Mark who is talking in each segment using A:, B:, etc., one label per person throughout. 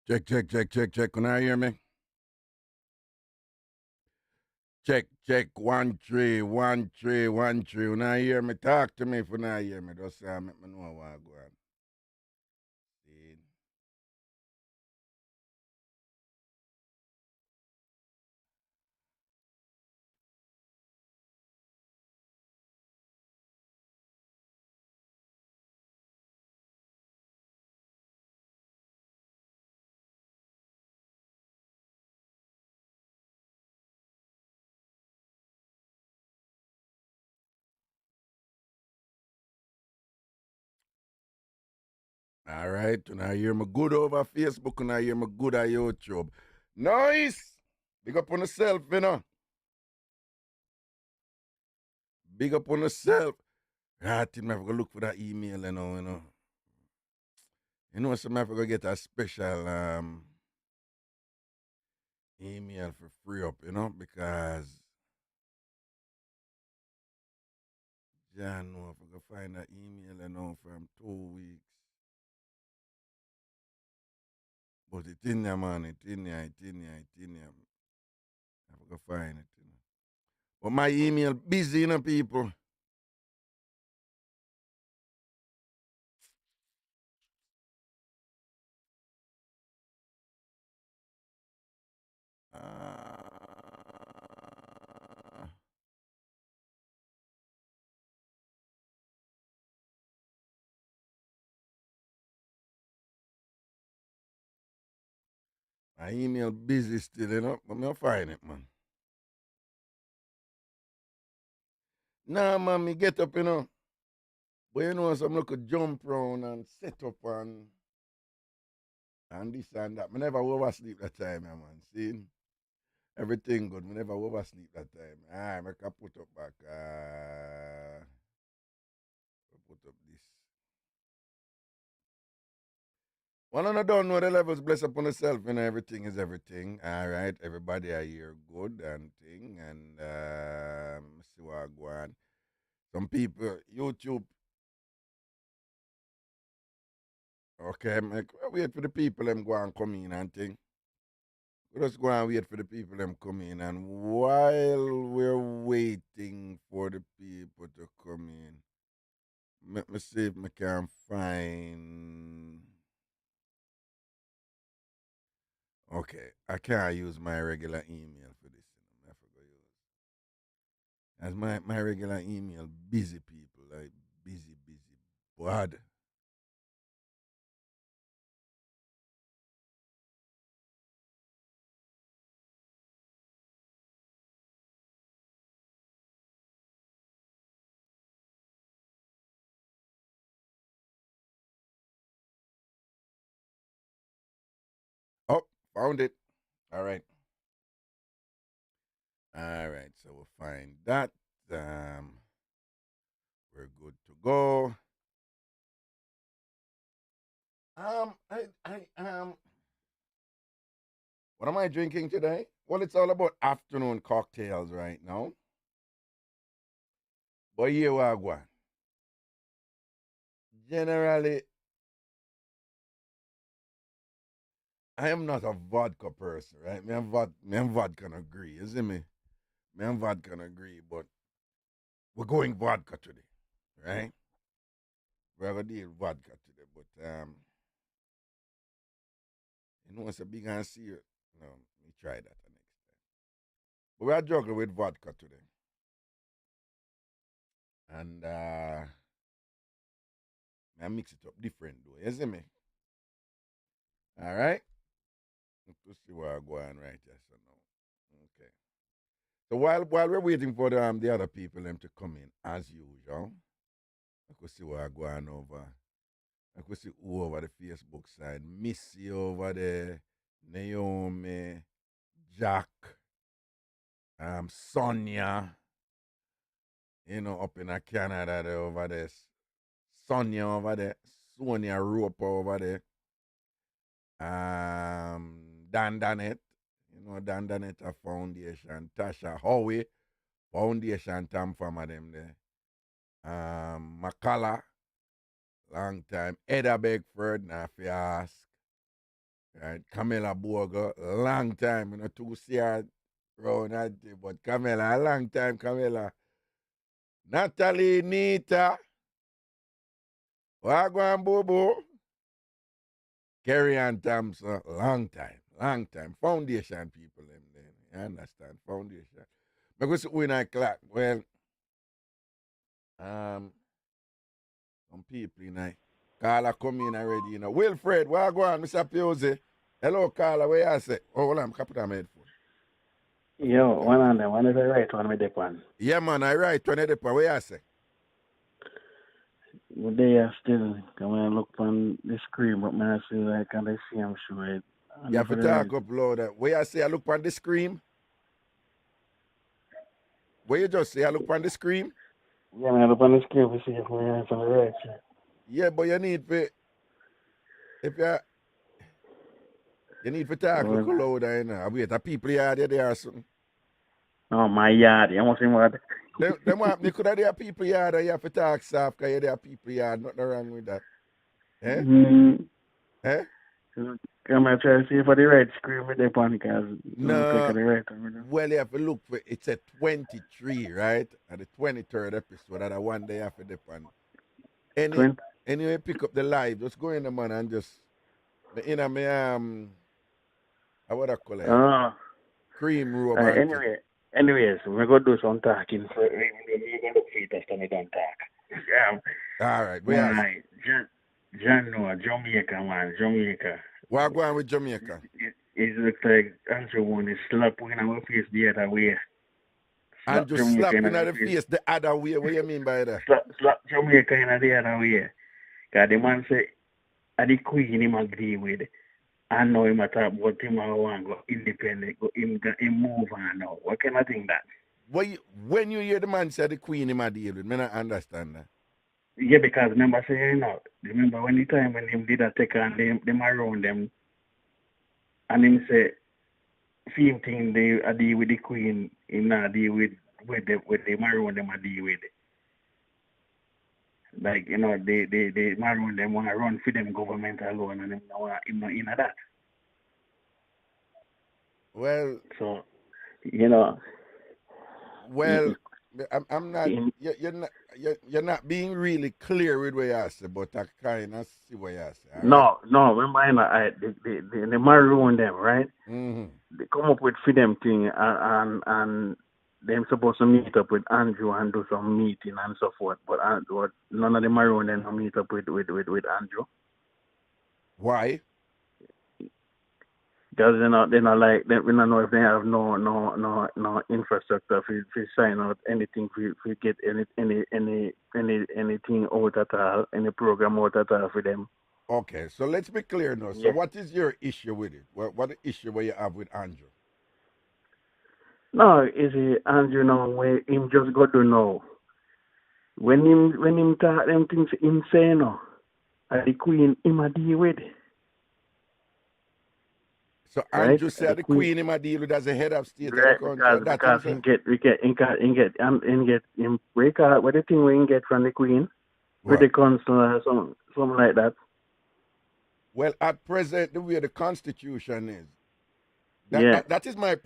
A: Check, check, check, check, check. Can I hear me? Check, check. 1 3 1 3 1 3. When I hear me, talk to me. If you not hear me, just say make me know what I go on. See? All right. When I hear me good over Facebook, and I hear me good on YouTube. Nice. Big up on yourself, you know. Big up on yourself. I think I'm going to look for that email, you know. You know, so I'm going to get a special email for free up, you know, because John know if I can find that email, you know, from 2 weeks. But it's in there, man. It's in there, it's in there, it's in there. I can find it, you know. But my email busy, you know, people. My email busy still, you know. But I'll find it, man. Nah, man, me get up, you know. But you know, some look jump round and set up and this and that. I never oversleep that time, yeah, man. See? Everything good. I never oversleep that time. I can put up back. Put up this. One and I don't know the levels, bless upon yourself, you know, everything is everything. All right, everybody are here good and thing. And see what I go on. Some people, YouTube, okay, make, wait for the people them go and come in and thing. We just go and wait for the people them come in. And while we're waiting for the people to come in, let me see if I can find. Okay, I can't use my regular email for this. You know, I forgot use. As my regular email, busy people, like busy, bad. Oh, found it. All right. All right. So we'll find that. Um, we're good to go. What am I drinking today? Well, it's all about afternoon cocktails right now. But here we go. Generally, I am not a vodka person, right? Me and vodka can agree, you see me? Me and vodka can agree, but we're going vodka today, right? We're gonna deal vodka today, but you know it's a big and serious. No, me try that the next time. But we're juggling with vodka today, and I mix it up different though. You see me? All right. Let's see where I go on right here. So now, okay. So while we're waiting for the other people them to come in, as usual, I could see where I go on over. I could see who over the Facebook side. Missy over there, Naomi, Jack, Sonia, you know, up in Canada there over there. Sonia over there, Sonia Roper over there. Dan Danet, you know, Dan Danet a foundation. Tasha Howie, foundation TamFam of them there. Macala, long time. Eda Beckford, now if you ask. Right? Camilla Boga, long time. You know, too see her round that day, but Camilla, a long time, Camilla. Natalie, Nita, Wagwan Bobo, Kerry and Thompson, long time. Foundation people, them then. You understand? Foundation. Because when I clock, well, some people, you know, Carla come in already, you know. Wilfred, Wagwan, Mr. Piozzi. Hello, Carla, where you say? Oh, hold on, I'm put on my headphone.
B: Yo, one on them, one is the right one with the one.
A: Yeah, man, I right, one of the where you say?
B: They are still coming and look on the screen, but man, I see like on the same show it.
A: You have to talk up louder. Where you say I look on the screen? Where you just say I look on the screen?
B: Yeah, man, look on the screen to see if we're on the right side.
A: Yeah, but you need to, if you need to talk a little louder, you know. Wait, the people yard there or something.
B: Oh, my yard, you must see what?
A: Them want me could have there people yard and you have to talk soft because you're there people yard, nothing wrong with that. Eh? Eh?
B: Come and try to see for the right screen with the one because
A: no,
B: the right one.
A: Well, you have to look for it's a 23, right? And the 23rd episode of the one day after the one. Anyway, pick up the live. Just go in the man and just what I call it? Cream room.
B: Anyways, we're gonna do some talking. So we're gonna look for it after we don't talk.
A: All right.
B: Right. John Noah, Jamaica, man. Jamaica.
A: What going with Jamaica?
B: It looks like Andrew won his slap in our face the other way.
A: Andrew slapping at the face the other way. What do you mean by that?
B: Slap Jamaica in the other way. Because the man say, the queen him agree with. I know him at talk about him want go independent, go him move on now. What kind of thing that?
A: When you hear the man say the queen him a deal with, I don't understand that.
B: Yeah, because remember saying remember when the time when him did a take on them around them and him say same thing they a deal with the queen, him not deal with them around them a deal with. Like, you know, they around them want to run for them government alone and them want in that.
A: Well,
B: so you know.
A: Well, I'm not. You're not being really clear with what you say, but I kind of see what you say. Right?
B: No. Remember, they maroon them, right?
A: Mm-hmm.
B: They come up with freedom thing, and them supposed to meet up with Andrew and do some meeting and so forth. But none of them maroon them meet up with Andrew.
A: Why?
B: Because they're not like we don't know if they have no infrastructure to sign out anything to get anything out at all, any program out at all for them.
A: Okay, so let's be clear now. So what is your issue with it? What issue you have with Andrew?
B: No, is it Andrew now where him just got to know. When him talk them things him say no, the queen him a deal with.
A: So Andrew said the queen him a deal with as a head of state of the country.
B: Because he get him break out what the thing we get from the queen with the council or something like that.
A: Well, at present, the way the Constitution is, that is my.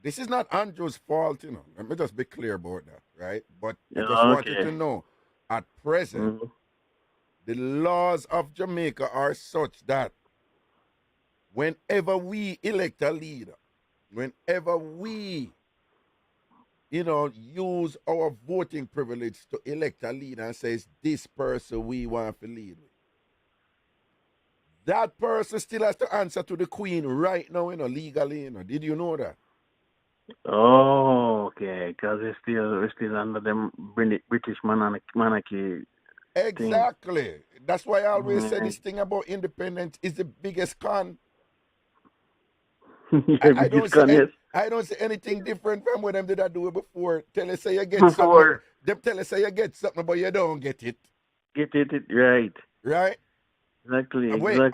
A: This is not Andrew's fault, you know. Let me just be clear about that, right? But I just want you to know, at present, the laws of Jamaica are such that whenever we elect a leader, whenever we, use our voting privilege to elect a leader and says this person we want to lead with, that person still has to answer to the queen right now, legally, Did you know that?
B: Oh, okay. Because it's still under the British monarchy.
A: Exactly. Thing. That's why I always say this thing about independence is the biggest con. I don't see anything different from what them did I do it before. Tell us say you get something. Them tell us say you get something, but you don't get it.
B: Get it right.
A: Right?
B: Exactly.
A: Wait,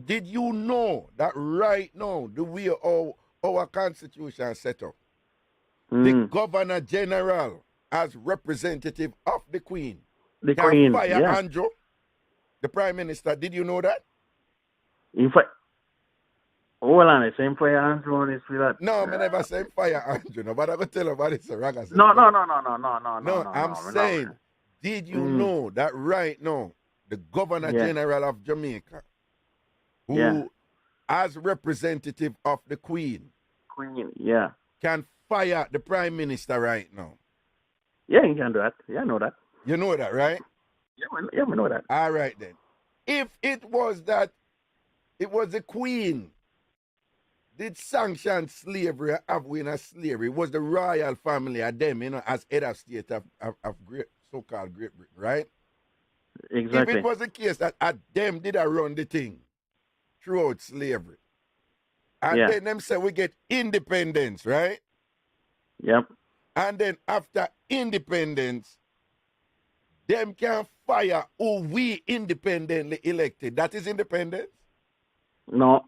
A: did you know that right now, the way our constitution set up, the Governor General as representative of the Queen can fire Andrew, the Prime Minister. Did you know that?
B: In fact, Hold on, the same fire Andrew on his that.
A: No, I never say fire Andrew. No, but I go tell about this Raga said.
B: No, no, no, no, no, no, no, no,
A: No,
B: no,
A: I'm
B: no, no.
A: saying, did you know that right now, the Governor
B: Yeah.
A: General of Jamaica, who
B: Yeah.
A: as representative of the Queen,
B: Yeah.
A: can fire the Prime Minister right now?
B: Yeah, you can do that. Yeah, I know that.
A: You know that, right?
B: Yeah, we know that.
A: All right then. If it was that it was the Queen did sanction slavery, have we in a slavery, it was the royal family of them, as head of state of great, so-called Great Britain, right?
B: Exactly.
A: If it was the case that them did a run the thing throughout slavery, and then them say we get independence, right?
B: Yep.
A: And then after independence, them can fire who we independently elected. That is independence?
B: No.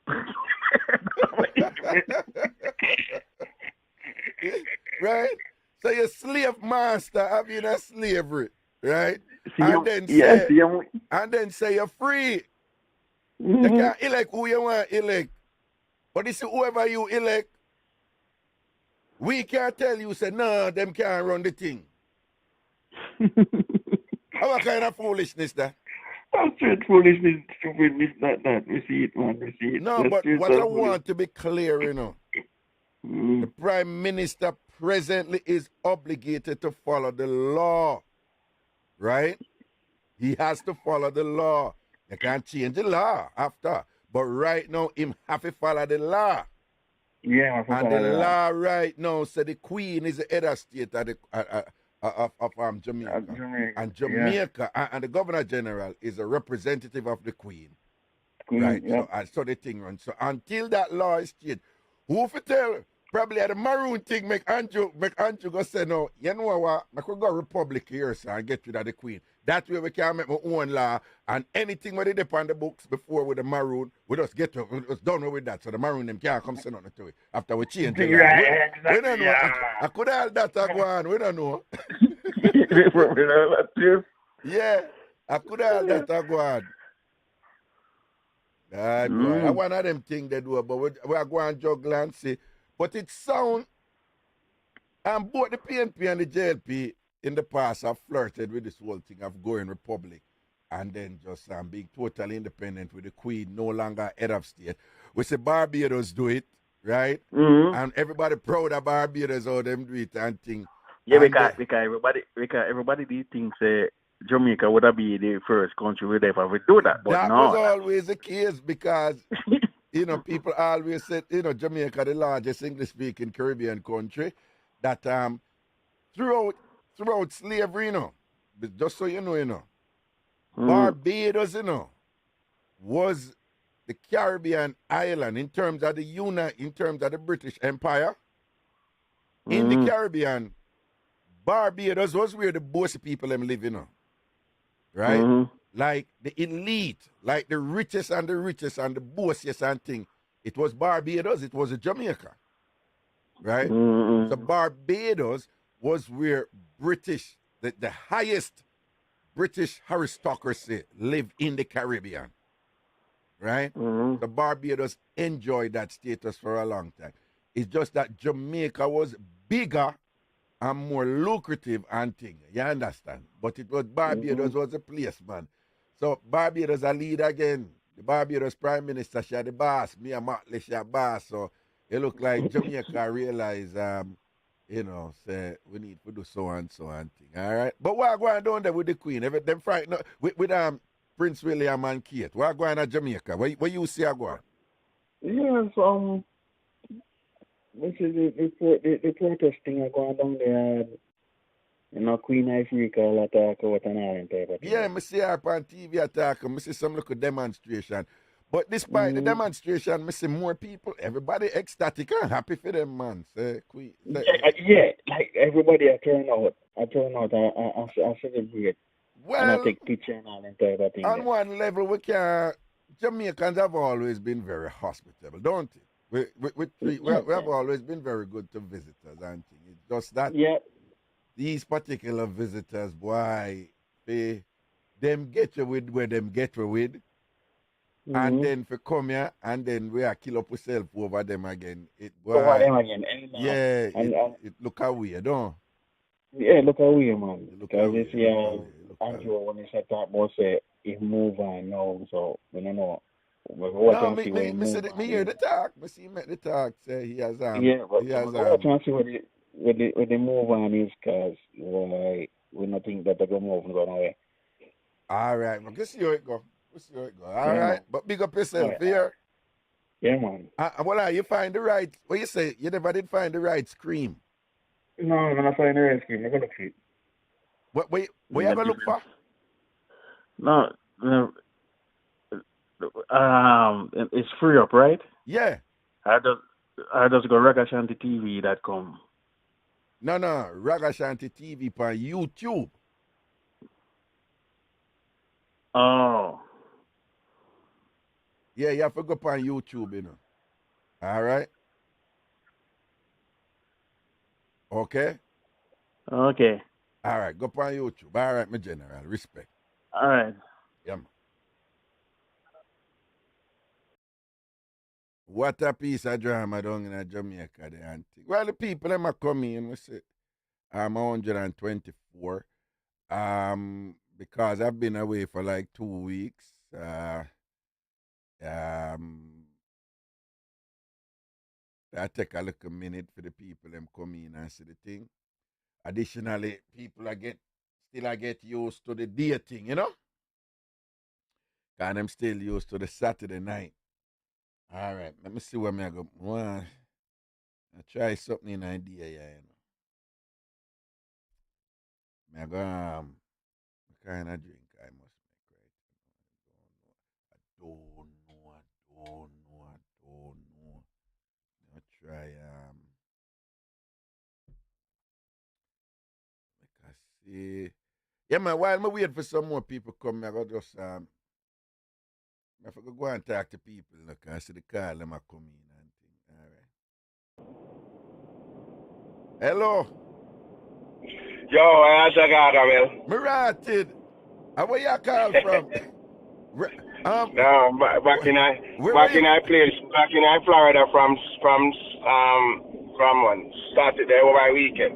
A: Right? So your slave master have you in a slavery, right?
B: And
A: then say you're free. You can elect who you want to elect. But this is whoever you elect, we can't tell you, say, no, them can't run the thing. What kind of foolishness that?
B: That's straight foolishness, stupidness, that. We see it, man, we see it.
A: No,
B: That's
A: but what I want to be clear, the Prime Minister presently is obligated to follow the law, right? He has to follow the law. You can't change the law after. But right now, him have to follow the law.
B: Yeah,
A: and the law right now said the Queen is the head of state of Jamaica. And Jamaica, and the Governor General is a representative of the Queen. Right?
B: Yep.
A: So the thing runs. So until that law is changed, who for tell? Probably at the maroon thing make Andrew go say, no, you know what, I could go Republic here, sir, and get rid of the Queen. That way we can make my own law, and anything where they dip on the books before with the maroon, we just get to, we just done with that. So the maroon them can't come say nothing to it after we change the law. We don't know. I could have that go on, we don't know. Yeah, I could have that go on. I one of them things they do, but we are going to juggle and see. But it sound, and both the PNP and the JLP in the past have flirted with this whole thing of going republic and then just being totally independent with the Queen, no longer head of state. We say Barbados do it, right? And everybody proud of Barbados how them do it and thing.
B: Yeah, because everybody do think say Jamaica would have been the first country where they ever do that. But
A: that
B: no.
A: was always the case because people always said, Jamaica, the largest English-speaking Caribbean country, that throughout slavery, just so you know, Barbados, was the Caribbean island in terms of the British Empire. In the Caribbean, Barbados was where the bossy people them live, right? Like the elite, like the richest and the bossiest and thing. It was Barbados, it was Jamaica, right? So Barbados was where the highest British aristocracy lived in the Caribbean, right? So Barbados enjoyed that status for a long time. It's just that Jamaica was bigger and more lucrative and thing. You understand? But it was Barbados was a place, man. So Barbados a lead again. The Barbados Prime Minister, she the boss. Me and Motley, she a boss. So it look like Jamaica realize, say we need to do so and so and thing. All right? But what going down there with the Queen? Them frightened with Prince William and Kate. What going to Jamaica? Where you see her going?
B: Yes, this is the protesting are going down there. Queen Africa will attack what an island type of thing.
A: Yeah, I see her on TV attack. I see some little demonstration. But despite the demonstration, I see more people, everybody ecstatic and happy for them, man. Say, Queen.
B: Yeah, like everybody I turn out and celebrate.
A: Well,
B: and I take picture and all that type of thing.
A: On one level, Jamaicans have always been very hospitable, don't they? We have always been very good to visitors and things. It's just that these particular visitors, boy, them get you with where them get you with. and then for come here, and then we are kill up ourselves over them again. It
B: Over
A: boy,
B: them again.
A: yeah,
B: And
A: it look away, don't?
B: yeah, look away, man.
A: It look
B: Because you
A: away, it
B: see,
A: look away, it look away.
B: Andrew, when he said talk about say, he move on now, so we don't know. We watch
A: No,
B: and see where he
A: me,
B: move
A: me
B: on.
A: hear the talk. Me see him at the talk. Say he has
B: Yeah, but
A: he
B: we
A: has
B: watch and see where the move on is, because we don't think that they're going to move and go away.
A: All right, man. Let's see how it go. Let's see how it go. All
B: Yeah,
A: right,
B: man.
A: but big up yourself
B: Right.
A: here.
B: Yeah, man.
A: Well, you find the right. What you say? You never did find the right scream.
B: No, I'm going to find the right screen. I'm going to look for it.
A: What you gonna look for?
B: No, it's free up, right?
A: Yeah.
B: I just go RAGASHANTI.com.
A: No, Ragashanti TV on YouTube.
B: Oh.
A: Yeah, you have to go on YouTube, you know. All right. Okay.
B: Okay.
A: All right, go on YouTube. All right, my general. Respect.
B: All right.
A: Yeah, man. What a piece of drama down in Jamaica, the antique. Well, the people them are coming, we say, I'm 124. Because I've been away for like 2 weeks. I take a little minute for the people them come in and see the thing. Additionally, people still get used to the day thing, you know? And I'm still used to the Saturday night. All right, let me see where I go. Well, I try something in idea, yeah, you know. I go, what kind of drink I must make, right? I don't know. I try, like I see. Yeah, man, while I wait for some more people come, I go just, I forgot go and talk to people, look, I see the call them are coming and things. All right. Hello.
C: Yo, how's that guy, Will?
A: Me ratted. Where you call from?
C: No, back in Florida from one Saturday over my weekend.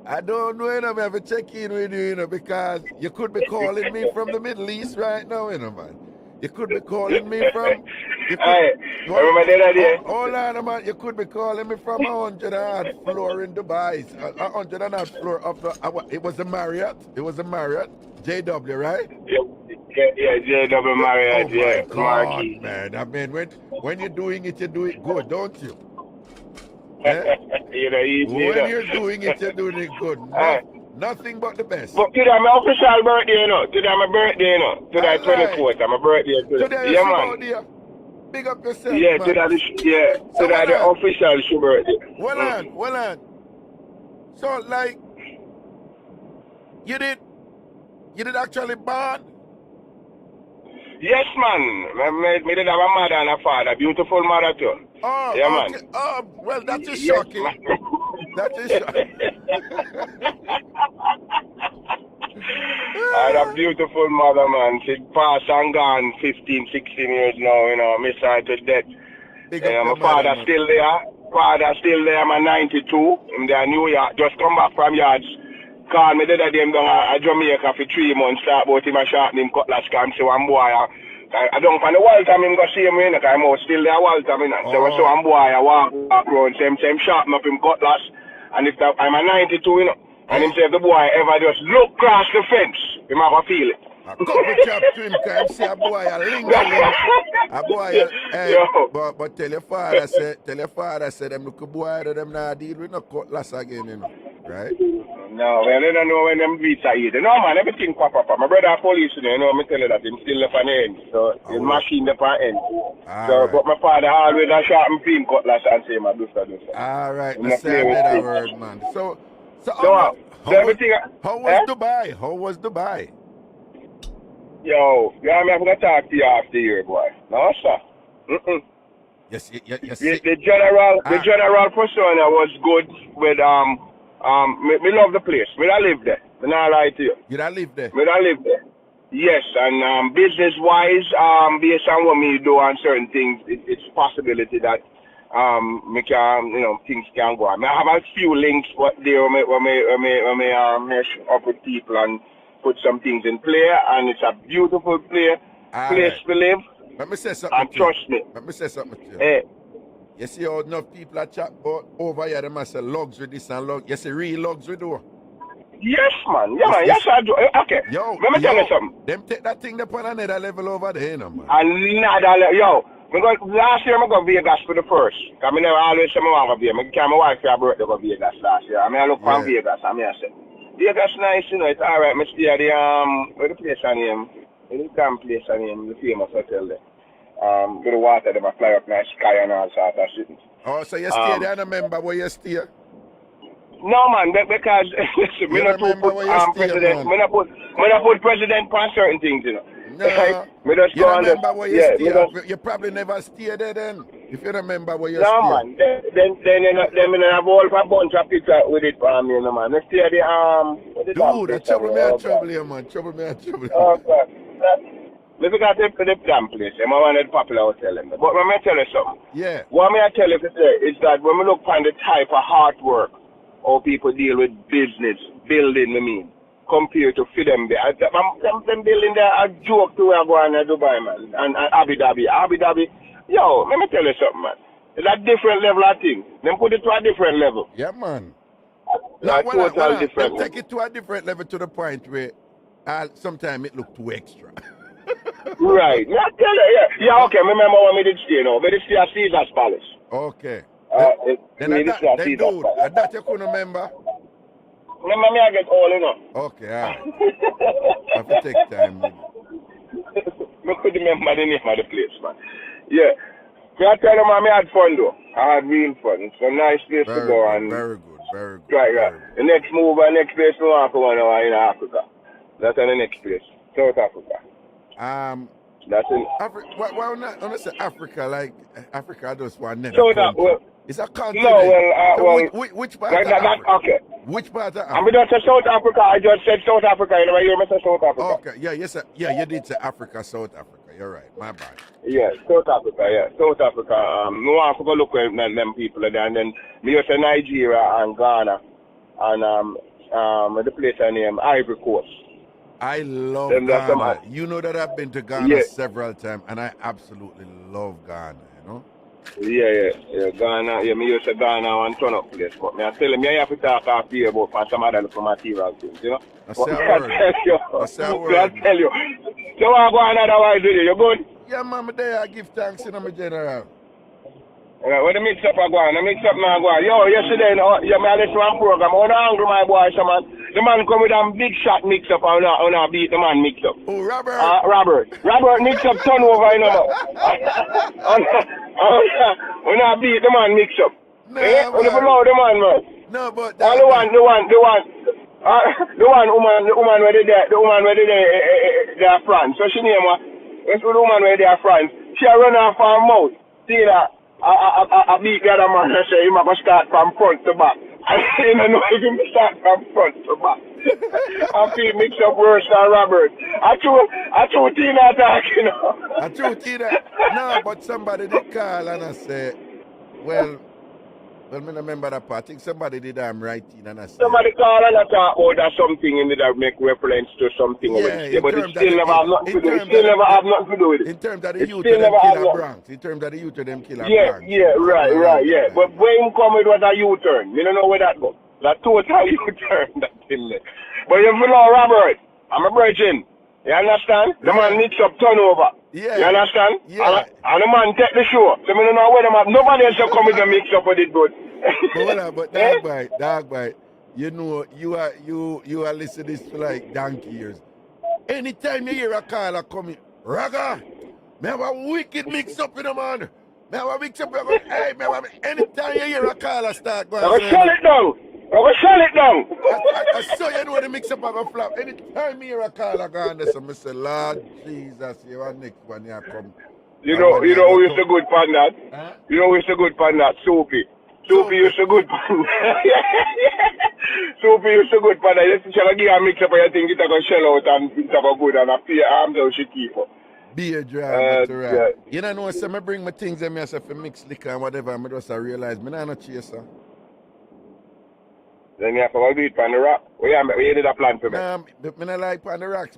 A: I don't know, you know, I have to check in with you, you know, because you could be calling me from the Middle East right now, you know, man. You could be calling me from.
C: Hey, remember the other day?
A: Hold on, man. You could be calling me from 100 odd floor in Dubai. 100 odd floor of the. It was a Marriott. JW, right?
C: Yeah, JW Marriott.
A: Oh my God,
C: Marquee.
A: man. I mean, when you're doing it, you do it good, don't you?
C: When
A: you're doing it, you're doing it good. Nothing but the best.
C: But today my official birthday, you know. Today my birthday, you know. Today 24th, my birthday.
A: Today
C: yeah, man.
A: Big up yourself,
C: yeah,
A: man.
C: Today the official show birthday.
A: Well on. So like, you did actually born?
C: Yes, man. Me did have a mother and a father, beautiful mother too.
A: Oh,
C: yeah,
A: okay.
C: man.
A: Oh, well, that is shocking. That is shocking.
C: I had a beautiful mother, man. She passed and gone 15, 16 years now, you know. Miss her to death. My father still there. I'm 92. I'm there in New York. Just come back from yards. Call me the other day, I'm down at Jamaica for 3 months. Start about him and shot him cutlass cam. So one boy, I don't find the Walter, I'm go see him, you know, I'm still there, Walter, you know. So one boy, I walk around, same shot him up him cutlass. And if I'm a 92, you know. And him say if the boy ever just look across the fence, he might have feel it.
A: A couple chop to him, can see a boy a linger. A boy, but tell your father say them look boy that them not deal with no cutlass again, you know, right?
C: No, well, they don't know when them beats are eating. No, man, everything pop up. My brother a police, you know, me tell you that him still left on end. So his machine left on end.
A: Right.
C: But my father always a shot him film cutlass and say, my do so.
A: All right, let's say that word, man. So how was Dubai? How was Dubai?
C: Yo, I'm going to talk to you after here, boy. No, sir.
A: Yes.
C: The general persona was good with me love the place. Me I live there. Me not lie to you.
A: You don't live there?
C: Me not live there. Yes, and business-wise, based on what me do on certain things, it's a possibility that me can, things can go on. I have a few links what there when me mesh up with people and put some things in play, and it's a beautiful place to live.
A: Let me say something.
C: And trust me.
A: Let me say something to you.
C: Hey.
A: You see how enough people are chat about over here, they must say luxury this and luxury. You see real luxury though.
C: Yes, man. Yeah, man. Yes, I do. Okay.
A: Yo,
C: let me tell you something.
A: Them take that thing upon another level over there, man.
C: Another level. Yo, last year I go Vegas for the first. I mean, I always say I want to be. I carry my wife for her birthday go Vegas last year. I mean, I look from Vegas. I mean, I say, Vegas nice, it's all right. I stay at the, where the place I name? The damn place I name, the famous hotel there. With the water, they fly up nice sky and all sorts of shit.
A: Oh, so you stay there and remember where you stay?
C: No, man, because listen, me not put president. Me not put president on certain things,
A: No,
C: me just
A: you remember where you stay? You probably never stay there then. If you remember where you stay.
C: No, man. Then me have a whole bunch of pictures with it for me, man. I stay at the
A: dude, the trouble me and trouble you, man. Trouble me and trouble you.
C: Oh, God. Me forgot to the damn place. I'm one of the popular hotel. But let me tell you something.
A: Yeah.
C: What me I tell you is that when we look on the type of hard work how people deal with business, building, compared to for them there. Them building there a joke to where I go to Dubai, man. And Abu Dhabi. Yo, let me tell you something, man. It's a different level of thing. Them put it to a different level.
A: Yeah, man.
C: Different.
A: Take it to a different level to the point where sometimes it look too extra.
C: Right. I tell you, yeah, okay. Remember when we did stay, we did stay at Caesar's Palace.
A: Okay.
C: Then
A: dude, that you couldn't remember?
C: Remember me, I get all,
A: Okay, all right. I have to take time.
C: I could remember the name of the place, man. Yeah. I tell you, man, I had fun, though. I had real fun. It's a nice place to go.
A: Very good.
C: Right. The next place we want to go now in Africa. That's the next place. South Africa. That's in
A: Africa. Why not say Africa? Like Africa, I just want to
C: know.
A: It's a continent.
C: No,
A: which part of Africa?
C: Okay.
A: Which part of Africa?
C: I don't say South Africa. I just said South Africa. You never hear me say South Africa.
A: Okay. Yeah. Yes. Yeah. You did say Africa, South Africa. You're right. My bad.
C: Yeah, South Africa. Yeah, South Africa. Me want to go look at them people there, and then me just say Nigeria and Ghana, and the place I name Ivory Coast.
A: I love Ghana. You know that I've been to Ghana several times, and I absolutely love Ghana,
C: Yeah, Ghana. Yeah, me used to Ghana one ton of place, but me I tell him, you have to talk after you about some other little material things,
A: I tell
C: you. So I go another way, do you good?
A: Yeah, man, there I give thanks in my general.
C: When the mix up I go on, the mix up now go on. Yo, yesterday, I listen to one program, I was angry, my boy, so man. The man come with a big shot mix up and I beat the man mix up.
A: Oh, Robert.
C: Robert mix up turn over, When I beat the man mix up.
A: No,
C: when you below the man.
A: No, but
C: the woman where they are France. So she name her. It's the woman where they are France. She run off her mouth. See that? I beat the other man and say he must start from front to back. I don't know if he start from front to back. I feel mix up worse than Robert. I threw Tina attack,
A: I threw Tina. No, but somebody did call and I said, well, I remember that part. I think somebody did writing and I said.
C: Somebody called and I talk about that something in that make reference to something.
A: Yeah,
C: but it still never have nothing to do. It still never have nothing to do with it.
A: In terms of the youth of them killer Bronx. In terms of the youth of them killer Bronx.
C: Yeah, right, yeah. But when him come, it was a U-turn. You don't know where that goes. That total U-turn, that thing there. But if you know Robert, I'm a virgin. You understand? The man mix up turnover.
A: Yeah.
C: You understand?
A: Yeah.
C: And the man take the show. So I don't know where the man, nobody else will come with the mix up with it good.
A: But dog bite. You know, you are listening to this for like donkey years. Anytime you hear a caller coming, Raga, me have a wicked mix up with the man. Me have a mix up with hey, me have anytime you hear a caller start going.
C: I will shut it down.
A: I saw you know the mix up of a flap. Anytime you hear a caller going there, so I say, Lord Jesus, you are next one you come.
C: You know who is the good pan that? Huh? You know who is the good pan that? Soapy used to good pan. Soup is so good for that. You should give a mix up and you think it's going to shell out and it's going to go good and a few arms out she keep up.
A: Be a drama to right. You know, so I bring my things and myself for mix liquor and whatever, I just realize I'm not a chaser.
C: Then you have to do it on the rock. We did a plan for me.
A: Nah, I don't like on the rocks.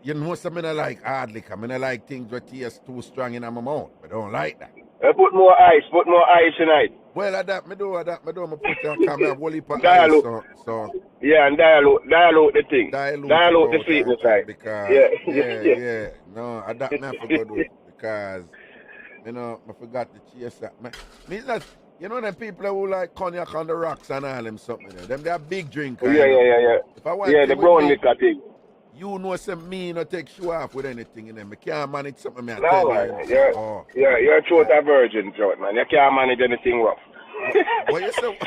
A: You know, so I don't like hard liquor. I don't like things that taste too strong in my mouth. I don't like that.
C: Put more ice in it.
A: Well, I do. I put a camera, whole heap of
C: ice.
A: So.
C: Yeah, and dilute the thing. Dilute the sweetness, right?
A: Because, yeah. No, I don't have to go do it. Because, you know, I forgot to chase that. Me not, you know them people who like cognac on the rocks and all them something there. Them, they're big drinkers.
C: Yeah.
A: If I want
C: the brown liquor thing.
A: You know, some me not take show off with anything in them. I can't manage something. I
C: tell you. You're a total virgin, Throat, man. You can't manage anything rough.
A: What you say?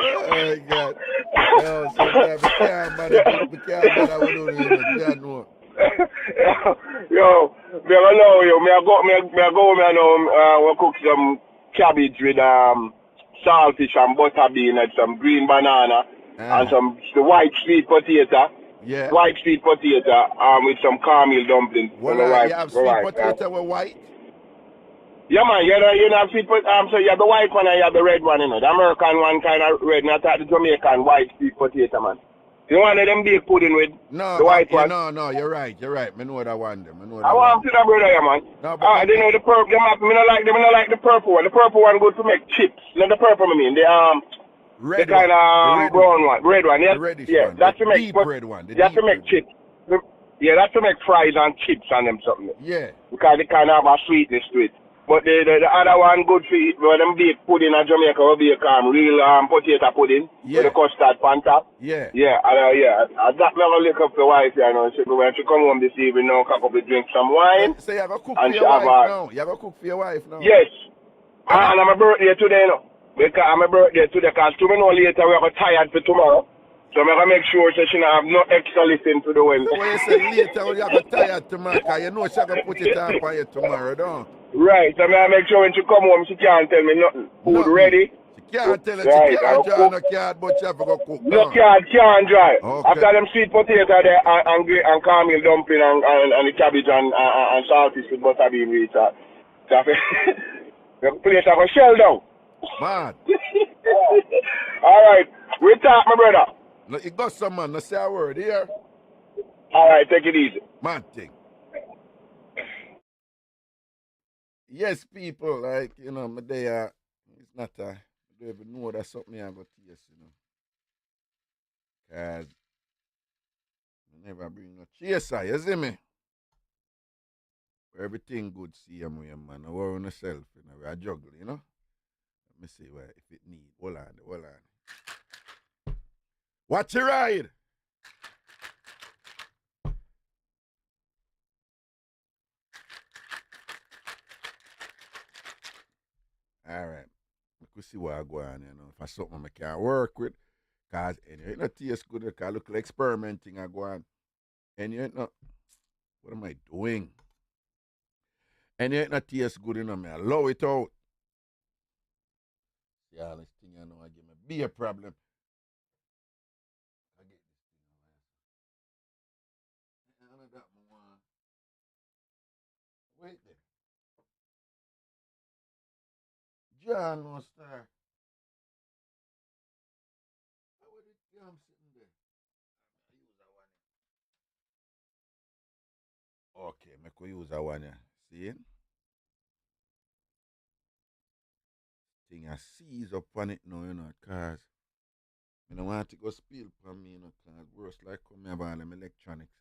A: Oh my God. Yo, sometimes we can't manage it.
C: Yo, me allow you. Me go. We cook some cabbage with saltfish and butter bean and some green banana and the white sweet potato.
A: Yeah.
C: White sweet potato with some caramel dumplings.
A: Well, you have sweet potato with white?
C: Yeah, man. You have sweet potato. So you have the white one and you have the red one, you know. The American one kind of red, and I thought the Jamaican white sweet potato, man. You want them big pudding with the white one?
A: No, you're right. I know that one.
C: I want to see that brother, yeah, man.
A: No, but
C: I didn't know the purple. I don't like the purple one. The purple one good to make chips. Not the purple, I mean. The kind of brown one, red one. Yes,
A: the reddish
C: one. That's to make
A: red one.
C: That's to make chips. Yeah, that's to make fries and chips and them something.
A: Yeah.
C: Because they kind of have a sweetness to it. But the other one good for it, but them bake pudding in Jamaica will be real potato pudding with the custard on top.
A: Yeah.
C: I that never look up the wife, you know. When she come home this evening, now, cook up, drink some wine.
A: So you have to cook for your wife now. You have to cook for your wife now.
C: Yes. And my birthday today, you know. Because my birthday today, because tomorrow later we are tired for tomorrow. So I'm going to make sure so she have no extra listen to the Wednesday.
A: So when you say later, you have tired tomorrow, because you know she's going to put it on for you tomorrow, don't you?
C: Right. So I'm going to make sure when she come home, she can't tell me nothing. Food ready.
A: She can't tell her, she can't draw no card, but she have to go cook.
C: No card, can't dry.
A: Okay.
C: After them sweet potato there and caramel dumpling and the cabbage and saltfish with butter bean with that. The place I go shell-dung.
A: Man.
C: All right. We talk, my brother.
A: No, you got some man, no say a word here.
C: All right, take it easy.
A: Man thing. Yes, people, like, you know, my day, it's not I don't even know that's something I got to yes, you know. Because I never bring no chaser, you see me? Everything good, see you, man. I worry on yourself, you know, we are juggle, you know. Let me see where, if it need. Hold on. Watch your ride. All right. We could see what I go on, you know. If I something I can work with, because it ain't not taste good, it can look like experimenting I go on. And you ain't not, what am I doing? And you ain't not taste good, you know, me allow it out. See all this thing, you know, I give me be a problem. Wait there. John no star. How would it jam sitting there? Okay, I could use that one, yeah. See? Thing I seize up on it now, you know, cause I don't want to go spill from me, you know, cause worse like come here about them electronics.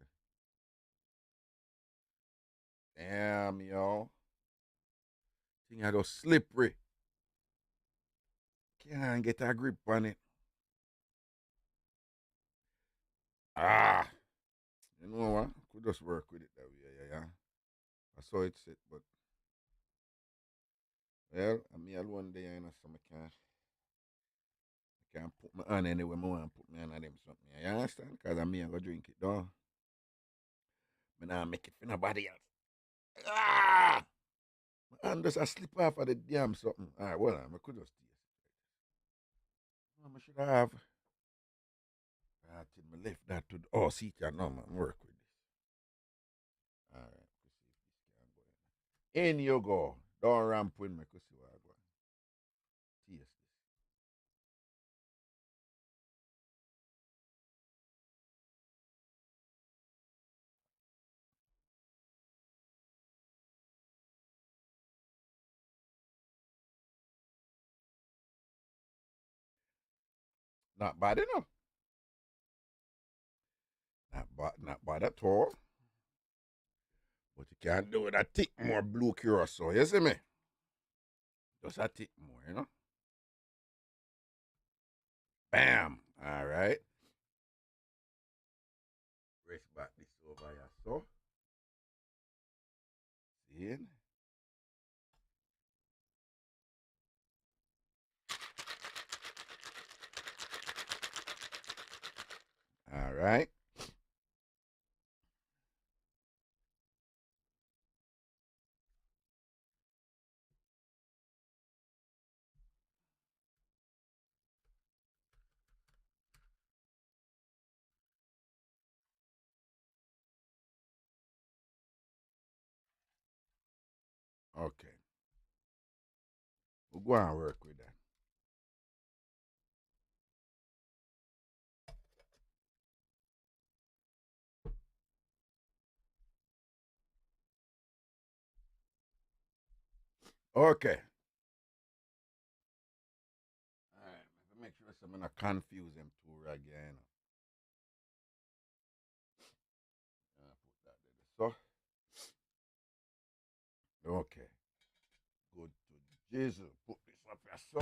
A: Damn, yo. Thing I just slippery. Can't get a grip on it. You know what? Could just work with it that way, yeah. I saw it set, but well, I'm me alone there, you know, so I can't put my hand anywhere I want to put my hand on them something. You understand? Because I'm me, I go drink it, though. I now make it for nobody else. My hand just a slip off of the damn something. All right, well, I could just taste. I should have. I think I left that to the, oh, see, can no, man, work with this. All right. In you go. Don't ramp with me, because you are going. Taste this. Not bad enough. Not bad at all. But you can't do it a tick more blue curacao, you see me? Just a tick more, you know? Bam! All right. Rest back this over here, so. See? All right. Okay. We'll go and work with that. Okay. All right. Make sure I'm not confuse them two again. Put that there. So. Okay. Good to Jesus. Put this up here, so.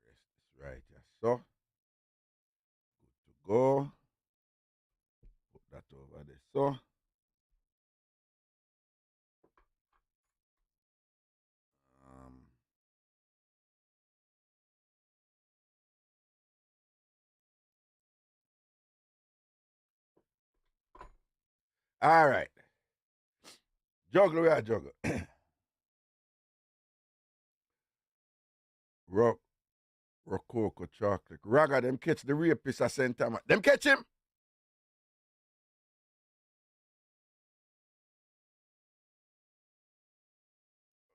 A: Rest this right here, so. Good to go. Put that over there, so. All right. Juggle, we are juggle. Rococo chocolate. Raga, them catch the rapist at St. Thomas. Them catch him?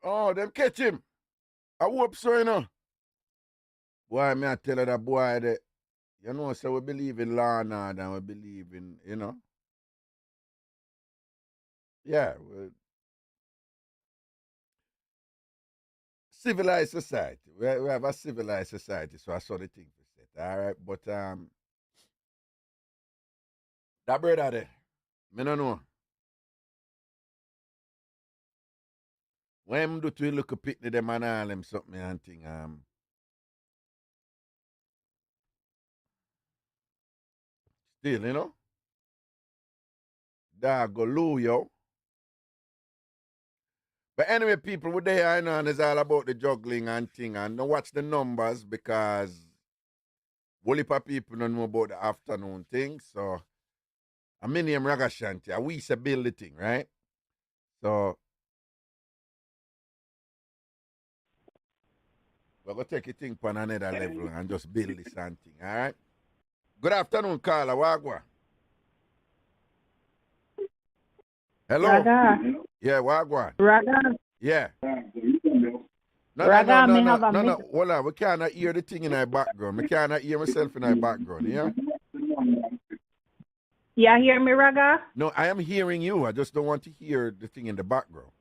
A: Oh, them catch him. I hope so, you know. Boy, me I tell you that boy that, you know, so we believe in law and order and we believe in, you know. Yeah, civilized society. We have a civilized society, so I saw the thing for set. All right, but that brother there, me no know. When him do to look a picnic them and all them something and thing, still, you know. Dog go loo, yo. But anyway, people, what they are, you know, and it's all about the juggling and thing. And don't watch the numbers because whole heap of people don't know about the afternoon thing. So, I mean, name RAGASHANTI. We used to build the thing, right? So, we're going to take a thing on another level and just build this and thing, all right? Good afternoon, Carla. Wagwa. Hello?
D: Raga.
A: Yeah, Wagwa.
D: Raga.
A: Yeah. No,
D: Raga,
A: no,
D: me
A: no,
D: have
A: no,
D: a
A: no, no.
D: mix.
A: Hold on. We cannot hear the thing in our background. We cannot hear myself in our background, yeah?
D: You hear me, Raga?
A: No, I am hearing you. I just don't want to hear the thing in the background.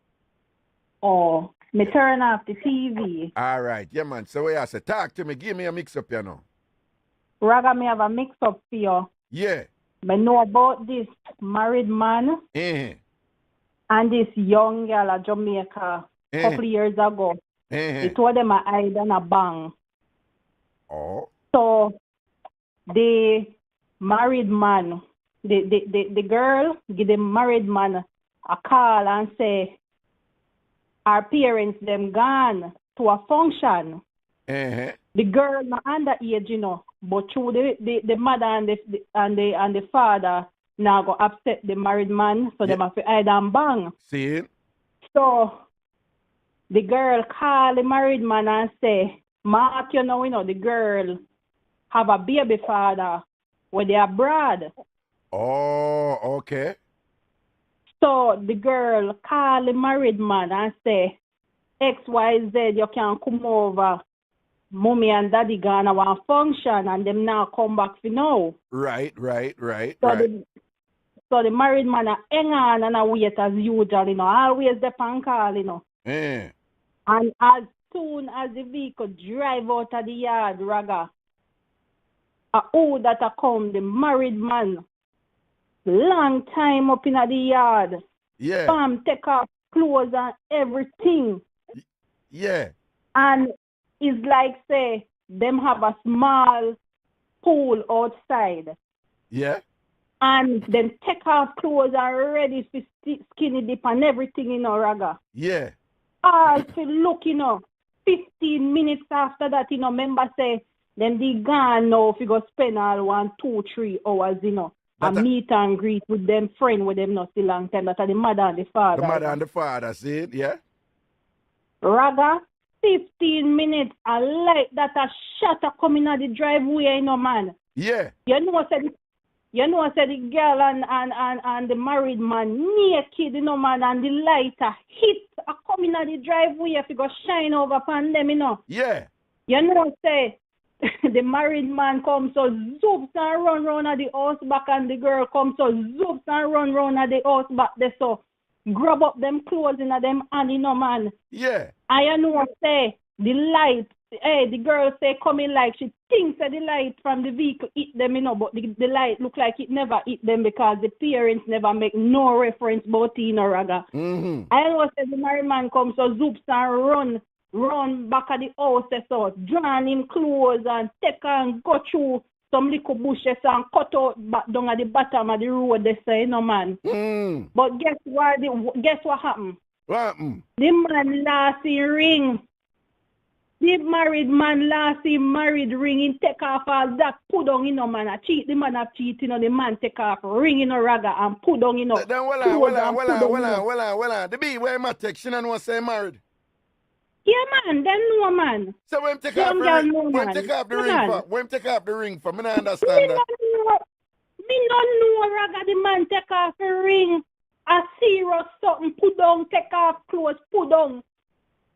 D: Oh, me turn off the TV.
A: All right. Yeah, man. So what I say, talk to me. Give me a mix-up, you know.
D: Raga, me have a mix up for you.
A: Yeah.
D: Me know about this married man and this young girl at Jamaica a couple years ago. They told them I hide and a bang.
A: Oh.
D: So the married man, the girl give the married man a call and say our parents them gone to a function. The girl not underage, you know, but through the mother and the father now go upset the married man, so them have to hide and bang.
A: See it?
D: So the girl call the married man and say, Mark, you know, the girl have a baby father where they abroad.
A: Oh, okay.
D: So the girl call the married man and say, XYZ, you can come over. Mommy and daddy gonna want function and them now come back for now.
A: Right.
D: So the married man hang on and wait as usual, you know, always the pan call, you know.
A: Yeah.
D: And as soon as the vehicle drive out of the yard, Raga, who that a come, the married man, long time up in the yard.
A: Yeah.
D: Bam, take off clothes and everything.
A: Yeah.
D: And it's like, say, them have a small pool outside.
A: Yeah.
D: And then take off clothes and ready for skinny dip and everything, you know, Raga.
A: Yeah.
D: All to look, you know, 15 minutes after that, you know, member say, then they gone now if you go spend all 1, 2, 3 hours, you know, and meet and greet with them friend with them not still long time. That are the mother and the father.
A: The mother and the father, see it, yeah?
D: Raga, 15 minutes, I like that a shot a coming out the driveway, you know, man.
A: Yeah.
D: You know, I said the girl and the married man naked, you know, man, and the light hit a coming out the driveway if you go shine over upon them, you know.
A: Yeah.
D: You know, say, the married man comes so zoops and run round at the house back, and the girl comes so zoops and run round at the house back there, so grab up them clothes in them hand, you know, man.
A: Yeah.
D: I know, say, the light, the girl say coming like she thinks that the light from the vehicle hit them, you know, but the light look like it never hit them because the parents never make no reference about it, you know, Raga.
A: Mm-hmm.
D: I know, say, the married man comes so zoops and run back at the house, so drawn him clothes and take and go through some little bushes and cut out back down at the bottom of the road, they say, you know, man.
A: Mm.
D: But guess what happened?
A: What happened?
D: The man lost his ring. The married man lost his married ring. He take off all that, put on, you know, man. I cheat, the man have cheat, you know, the man take off ring, you know, Raga, and put on, you know.
A: Then well on. The B where my text, she don't know say married.
D: Yeah, man, them know, man.
A: So when take off the ring, when take off the ring for? When take off the ring for? Me not understand that.
D: Me don't know, Raga, the man take off the ring. A serious something, put down, take off clothes, put down.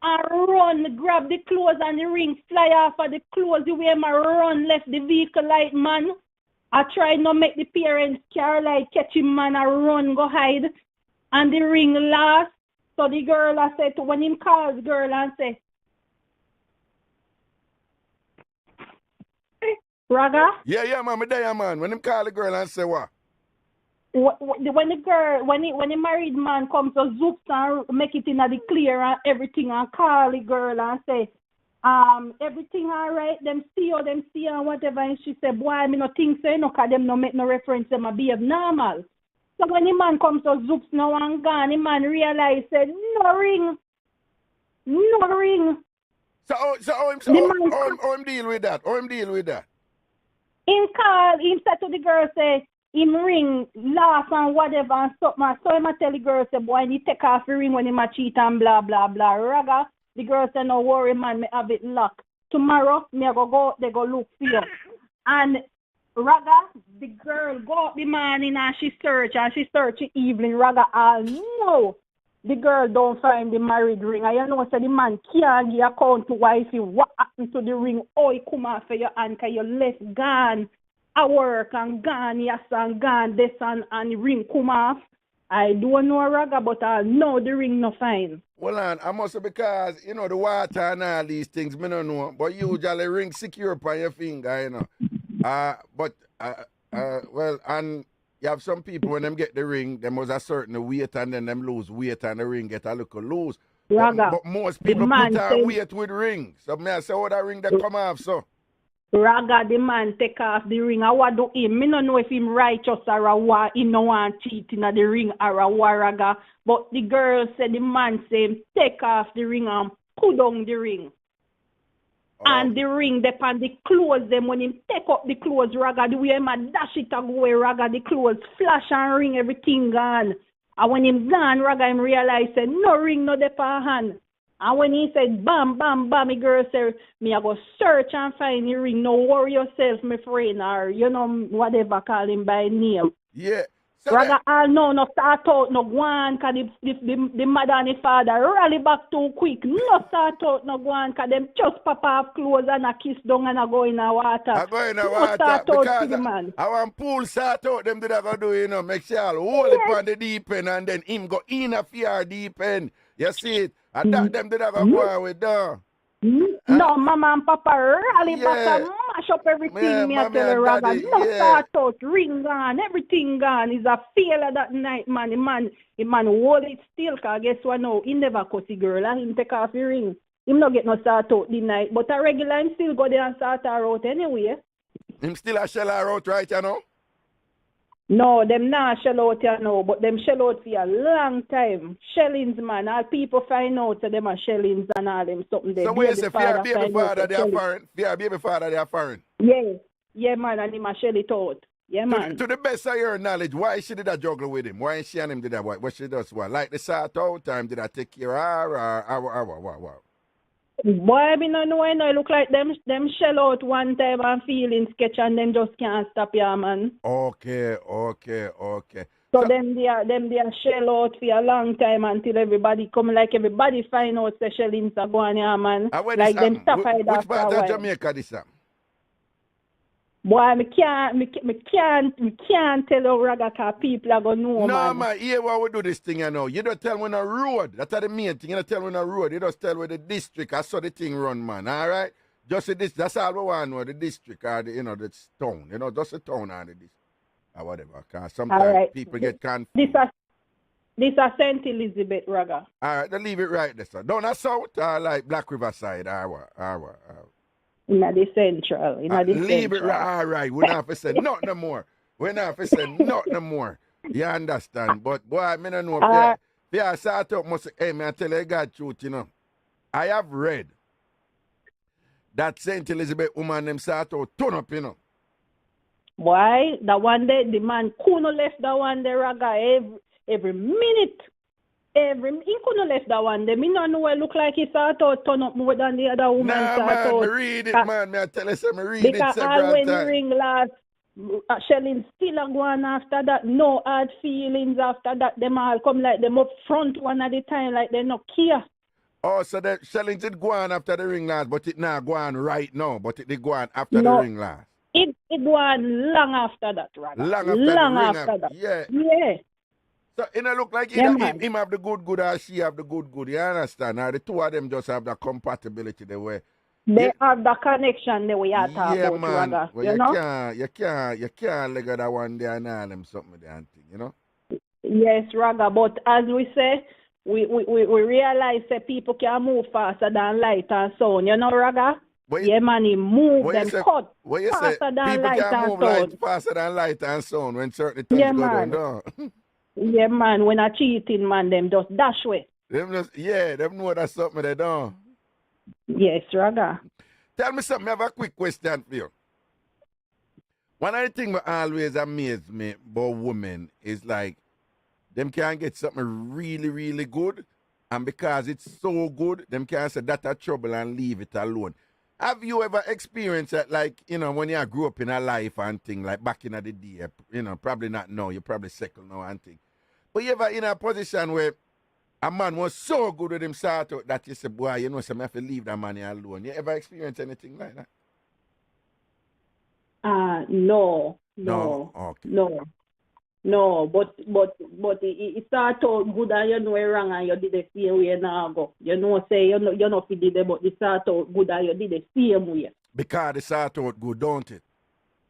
D: And run, grab the clothes and the ring, fly off of the clothes, the way my run left the vehicle like, man. I try not make the parents care like catch him, man, and run, go hide. And the ring lost. So the girl, I said, when him calls girl and say, Raga?
A: Yeah, man, me there, man. When him call the girl and say what?
D: When the married man comes to zoops and make it in the clear and everything and call the girl and say, everything all right, them see and whatever, and she said, boy, me no think so, no, cause them no make no reference, them a behave normal. So when the man comes to zoops now and gone, the man realize said, no ring.
A: So how him deal with that?
D: Him said to the girl, say, him ring, laugh and whatever and something. So him a tell the girl, say, boy, he take off the ring when him a cheat and blah, blah, blah. Raga, the girl say, no worry, man, me have it locked. Tomorrow, me go they go look for you. And Raga, the girl go up the morning and she search the evening. Raga, no. The girl don't find the married ring. I know say the man can't give account to wifey what happened to the ring. Oh, he come off for your hand because you left gone. I work and gone, yes, and gone, this and the ring come off. I don't know, Raga, but I know the ring no fine.
A: Well, I must say because, you know, the water and all these things, me don't know. But usually ring secure upon your finger, you know. Well, and you have some people, when them get the ring, them was a certain weight and then them lose weight and the ring get a little loose.
D: Raga,
A: but most people put on weight with ring. So me I say, oh, that ring that come off, so.
D: Raga, the man take off the ring. I what do him? Me no know if him righteous or a what. He no want cheating at the ring or a what, Raga. But the girl said the man say take off the ring and put on the ring. Oh. And the ring depend the clothes them when him take up the clothes, Raga, the way him a dash it away, Raga, the clothes flash and ring, everything gone. And when him gone, Raga, him realize say no ring no dey for hand. And when he said bam, bam, bam, the girl said, me I go search and find the ring. No worry yourself, my friend, or you know, whatever call him by name.
A: Yeah. So
D: Rather all no start out, no go on, cause the mother and the father rally back too quick. No start out, no go on, cause them just pop off clothes and a kiss down and a go in the water.
A: I go in the
D: no
A: water
D: start out
A: because
D: to the man.
A: I want pool start out them do that go do, you know, make sure I'll hold it on the deep end and then him go in a fear deep end. You see it? And that them do that go on with though.
D: No, mama and papa rally back and mash up everything. Me I tell you, Raga, no start out, ring gone, everything gone. Is a failure that night, man. The man hold it still, cause guess what now? He never cut the girl and him take off the ring. Him not get no start out the night, but a regular him still go there and start her out anyway.
A: Him still a shell her out right, you know?
D: No, them not shell out here now, but them shell out for a long time. Shellings, man. All people find out that them are shellings and all them something.
A: So when you say fear baby father, they are foreign? Fear baby father, they are foreign?
D: Yeah. Yeah, man, and him a shell it out. Yeah, man.
A: To the best of your knowledge, why she did that juggle with him? Why she and him did that? What she does what? Like the sort out time, did I take care of her or what?
D: Boy, I mean, I know, it look like them shell out one time and feeling sketch and then just can't stop ya, man.
A: Okay.
D: So them they are shell out for a long time until everybody come, like everybody find out the shellings are going here, man. Like them stop
A: which part of Jamaica this time?
D: Boy, me can't tell you, Raga, cause people are gonna know,
A: no,
D: man.
A: man, here what we do this thing, you know. You don't tell when a road. That's the main thing. You don't tell when a road. You just tell where the district. I saw the thing run, man. All right? Just this. That's all we want to know. The district or the, you know, the town. You know, just the town or the district. Or whatever. Cause sometimes people get confused.
D: This is St. Elizabeth, Raga.
A: All right, then leave it right there, sir. Down the south or like Black River side or what?
D: In the central.
A: Leave it right. All right. We're not have to say nothing no more. We're not have to say nothing no more. You understand? But boy, I don't know if you start up must hey man, I tell you God truth, you know. I have read that St. Elizabeth woman them start out turn up, you know.
D: Why? The one day the man couldn't left the one there, Raga, every minute. He couldn't left that one. Them, I know it look like he start out turn up more than the other woman start
A: man,
D: out.
A: Me read it, man. Me I tell you something, me read it several times.
D: Because all when the ring last, Shelling still a go on after that. No hard feelings after that. Them all come like them up front one at a time, like they no care.
A: Oh, so the Shelling did go on after the ring last, but it not go on right now, but it did go on after the ring last.
D: It go on long after that, rather.
A: Long after
D: that.
A: Yeah. So it don't look like him have the good or she have the good. You understand? Or the two of them just have the compatibility the way.
D: They have the connection the way you talk about,
A: man.
D: Raga.
A: Well, you can't leg that one there and all them something there and thing, you know?
D: Yes, Raga, but as we say, we realize that people can move faster than light and sound, you know, Raga? Man, he move them cut faster than light and sound.
A: People can move faster than light and sound when certain things go down.
D: Yeah, man, when I cheating, man, them just dash away.
A: Them know that's something they don't.
D: Yes, Raga.
A: Tell me something, I have a quick question for you. One of the things that always amazes me about women is like, them can get something really, really good, and because it's so good, them can say that's a trouble and leave it alone. Have you ever experienced that, like, you know, when you grew up in a life and thing, like back in the day, you know, probably not now, you're probably second now and thing. But you ever in a position where a man was so good with him start out that you say, boy, you know, so I have to leave that man alone. You ever experienced anything like that?
D: No.
A: Okay.
D: No, but it start out good and you know it wrong and you did the same way now go. You know say you know if you did it, but it start out good and you did the same way.
A: Because it start out good, don't it?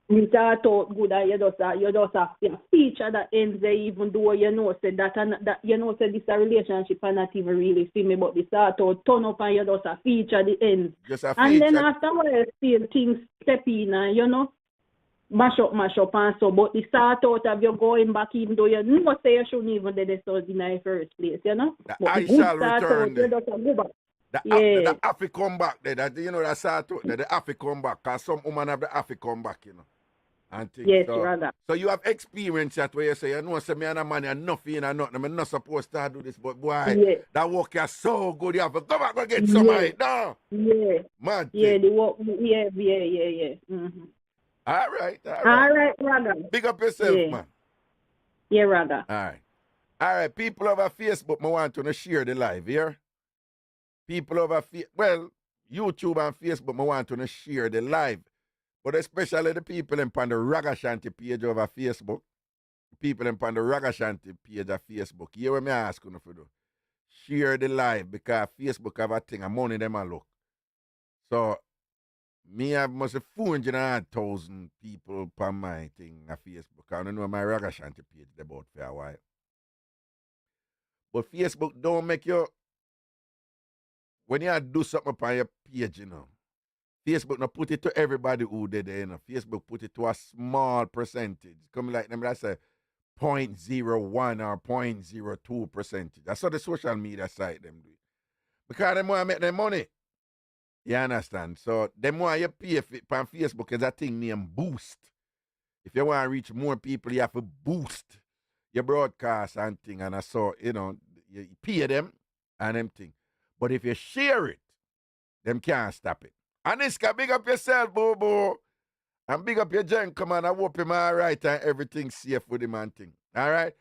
D: It start out good and you just have a feature that ends there, even though you know say that you know say this a relationship and not even really see me, but it start out turn up and you just a feature the ends.
A: Just a feature.
D: And then after a while still things step in and you know. Mash up and so, but the start out of you going back even though you know say you shouldn't even do this in the first place, you know?
A: I shall return there. The have to come back there. That, you know, that start out there, the have to come back. Because some women have the have to come back, you know. and things.
D: Yes,
A: So,
D: Raga.
A: so you have experience that where you say, you know, say me and a man, and nothing and nothing. I'm not supposed to do this, but boy,
D: Yeah.
A: that work is so good. You have to go back and get some of it. No.
D: Yeah.
A: Man.
D: Yeah, the work. Yeah. Mm-hmm.
A: All right.
D: All right, Raga.
A: Big up yourself, man.
D: Yeah, Raga.
A: All right. People over Facebook, I want to share the live here. People over YouTube and Facebook, I want to share the live. But especially the people in the RAGASHANTI page over Facebook. People in the RAGASHANTI page of Facebook. Here what me ask you to do. Share the live because Facebook have a thing of money them a look. So me have must have 400,000 people on my thing on Facebook. I don't know my RAGASHANTI page about for a while. But Facebook don't make you, when you do something upon your page, you know, Facebook not put it to everybody who did it, you know. Facebook put it to a small percentage. Come like them that say 0.01 or 0.02 percentage. That's how the social media site them do it. Because they want to make their money. You understand? So them want you pay on Facebook is a thing named boost. If you want to reach more people, you have to boost your broadcast and thing. And I saw, you know, you pay them and them thing. But if you share it, them can't stop it. Aniska, big up yourself, Bobo. And big up your Jen. Come on, I hope him all right and everything safe with him and thing. All right?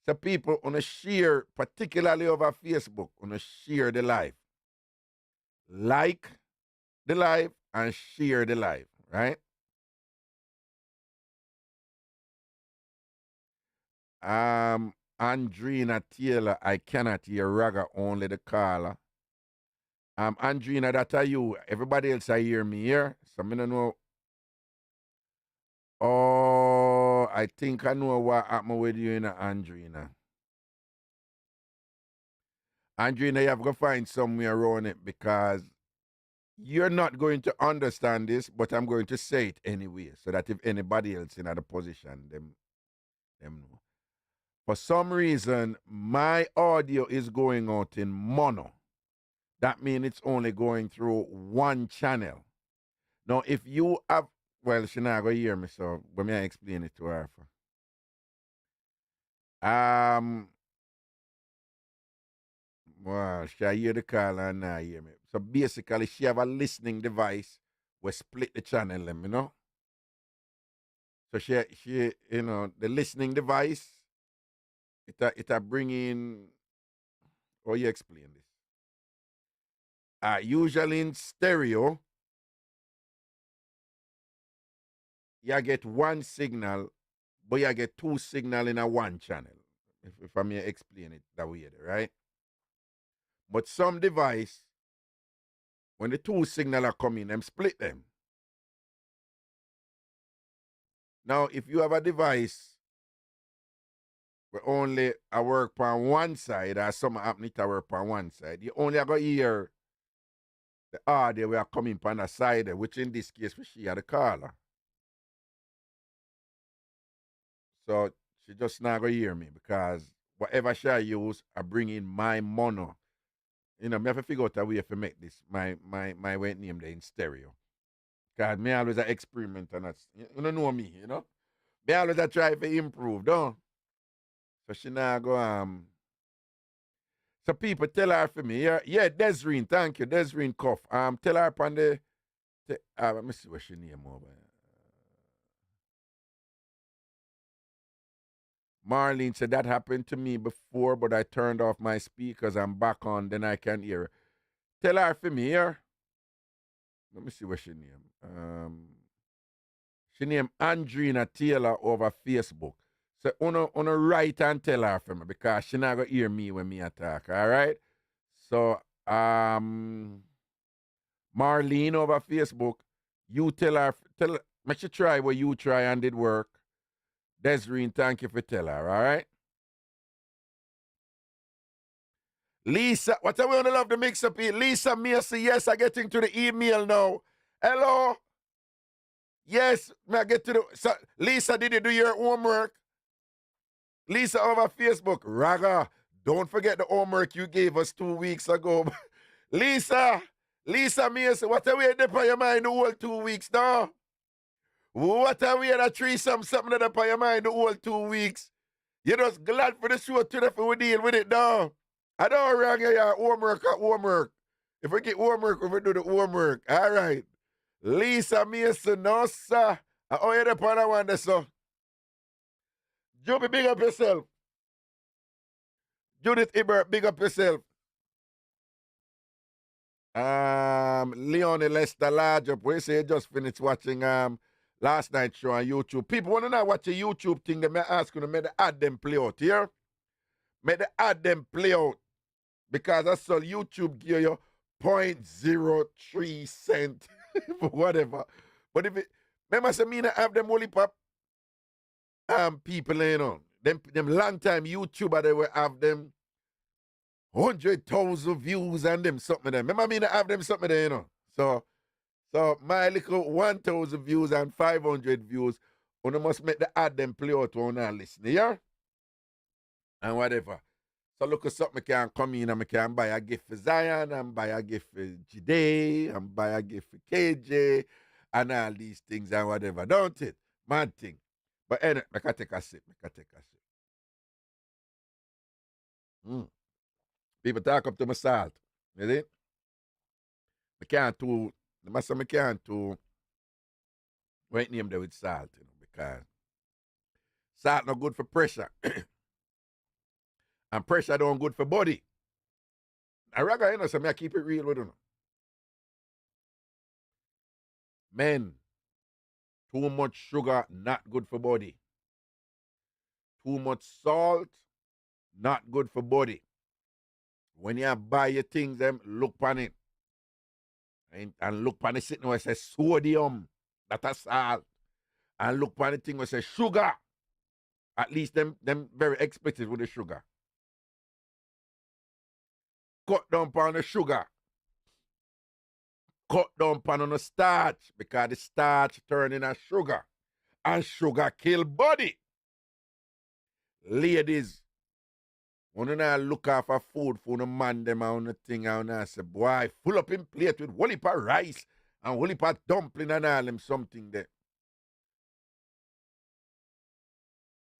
A: So people want to share, particularly over Facebook, want to share the live. Like the live and share the live, right? Andrina Taylor, I cannot hear Raga, only the caller. Andrina, that are you. Everybody else I hear me here. So I don't know. Oh, I think I know what happened with you in Andrina. Andrina, you have to find somewhere around it because you're not going to understand this, but I'm going to say it anyway, so that if anybody else in other position, them know. For some reason, my audio is going out in mono. That means it's only going through one channel. Now, if you have, well, she's not going to hear me, so let me explain it to her. Well, she hear the call and not hear me. So basically, she have a listening device where split the channel, you know. So she, you know, the listening device, it bring in, how you explain this? Usually in stereo, you get one signal, but you get two signal in a one channel. If I may explain it that way, right? But some device, when the two signal are coming, them split them. Now, if you have a device where only I work on one side, or some happen to work on one side, you only are going to hear the audio we are coming from the side, which in this case, she are the caller. So she just not going to hear me because whatever she use, I bring in my mono. You know, me have to figure out a way to make this, my weight name there in stereo. Because me always a experiment and that's, you don't know me, you know? Me always a try to improve, don't? So she now go, so people tell her for me, yeah, Desireen, thank you, Desireen Cuff. Tell her upon let me see what she name over. Marlene said that happened to me before, but I turned off my speakers. I'm back on, then I can hear her. Tell her for me here. Let me see what she name. She named Andrina Taylor over Facebook. So on a write and tell her for me because she not gonna hear me when me attack. All right. So Marlene over Facebook, you tell her make she try what you try and did work. Desireen, thank you for tell her. All right. Lisa, what I want to love the mix up here. Lisa Macy, yes, I getting to the email now. Hello. Yes, may I get to the. So, Lisa, did you do your homework? Lisa over Facebook. Raga, don't forget the homework you gave us 2 weeks ago. Lisa Mason, what are we there for your mind the whole 2 weeks now? What are we at a threesome, something that up on your mind the whole 2 weeks? You're just glad for the show today for we deal with it now. I don't wrong your homework at homework. If we get homework, we do the homework. All right. Lisa Mason, no, sir. Oh, you're the part I want this, so. Juby, big up yourself. Judith Ibert, big up yourself. Leonie Lester Large up. We say you just finished watching last night's show on YouTube. People want to know watch a YouTube thing. They may ask you to make the ad them play out here. Make the ad them play out. Because I saw YouTube give you 0.03 cent for whatever. But if it, remember I said me not have them only pop people, you know. Them long time YouTuber they will have them 100,000 views and them something there. Remember me not have them something there, you know. So my little 1,000 views and 500 views, you must make the ad them play out on our listen, yeah? And whatever. So look at something I can come in and I can buy a gift for Zion and buy a gift for Jide and buy a gift for KJ and all these things and whatever, don't it? Mad thing. But anyway, I can take a sip. People talk up to my salt. You see? I can't too, the master I can't too, right name there with salt, you know, because salt not good for pressure. And pressure don't good for body. I rather, you know, so I keep it real with you. Men, too much sugar, not good for body. Too much salt, not good for body. When you buy your things, them look on it. And look on the sitting where it says sodium, that's salt. And look on the thing where it says sugar. At least them very explicit with the sugar. Cut down on the sugar. Cut down on the starch because the starch turn into sugar. And sugar kill body. Ladies, when you not look after food for the man them on the thing and I say, boy, full up in plate with whole heap of rice and whole heap of dumpling and all them something there.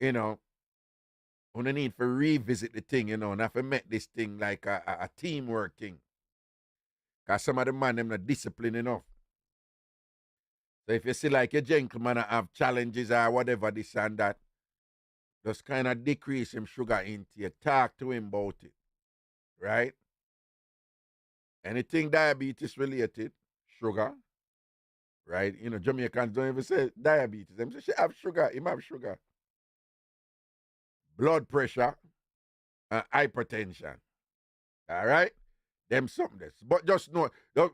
A: You know, when you need to revisit the thing, you know, and have to make this thing like a teamwork thing. Because some of the man them not disciplined enough. So if you see like a gentleman have challenges or whatever, this and that, just kind of decrease him sugar intake. Talk to him about it. Right? Anything diabetes related, sugar. Right? You know, Jamaicans don't even say diabetes. Them say she have sugar, him have sugar. Blood pressure and hypertension. All right? Them something this. But just know, I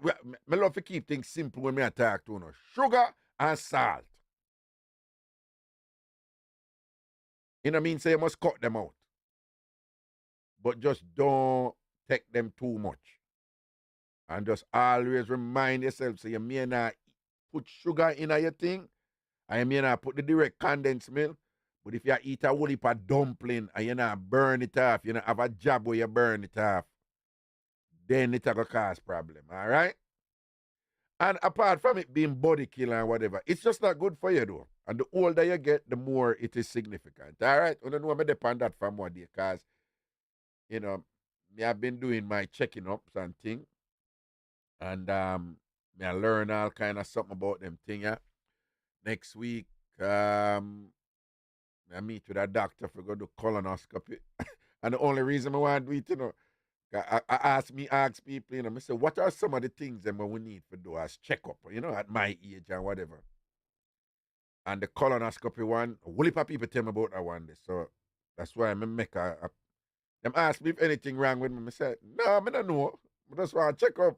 A: love to keep things simple when I talk to you. Know. Sugar and salt. You know what I mean? So you must cut them out. But just don't take them too much. And just always remind yourself, so you may not put sugar in your thing, and you may not put the direct condensed milk, but if you eat a whole heap of dumpling and you not burn it off, you not have a job where you burn it off, then it's going to cause problem, all right? And apart from it being body killer and whatever, it's just not good for you, though. And the older you get, the more it is significant, all right? I don't know, I'm depend that from one day, because, you know, me have been doing my checking ups and things, and me I learn all kind of something about them thing, yeah? Next week, I meet with a doctor for go do colonoscopy. And the only reason I want to do it, you know, I ask people, you know, I say, what are some of the things that we need to do as checkup, you know, at my age and whatever. And the colonoscopy one, a whole heap of people tell me about that one day. So that's why I make them ask me if anything wrong with me. I say, no, I don't know. I just want to check up.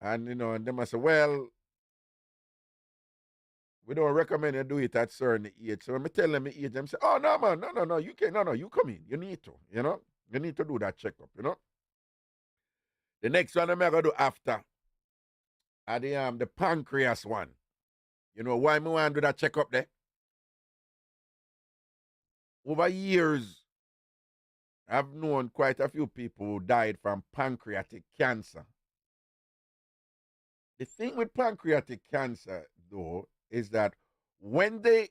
A: And, you know, and them I say, well, we don't recommend you do it at certain age. So when I tell them the age, them say, oh, no, man, no, you can't, no, you come in. You need to, you know. You need to do that checkup, you know. The next one I'm going to do after are the pancreas one. You know why I want to do that checkup there? Over years, I've known quite a few people who died from pancreatic cancer. The thing with pancreatic cancer, though, is that when them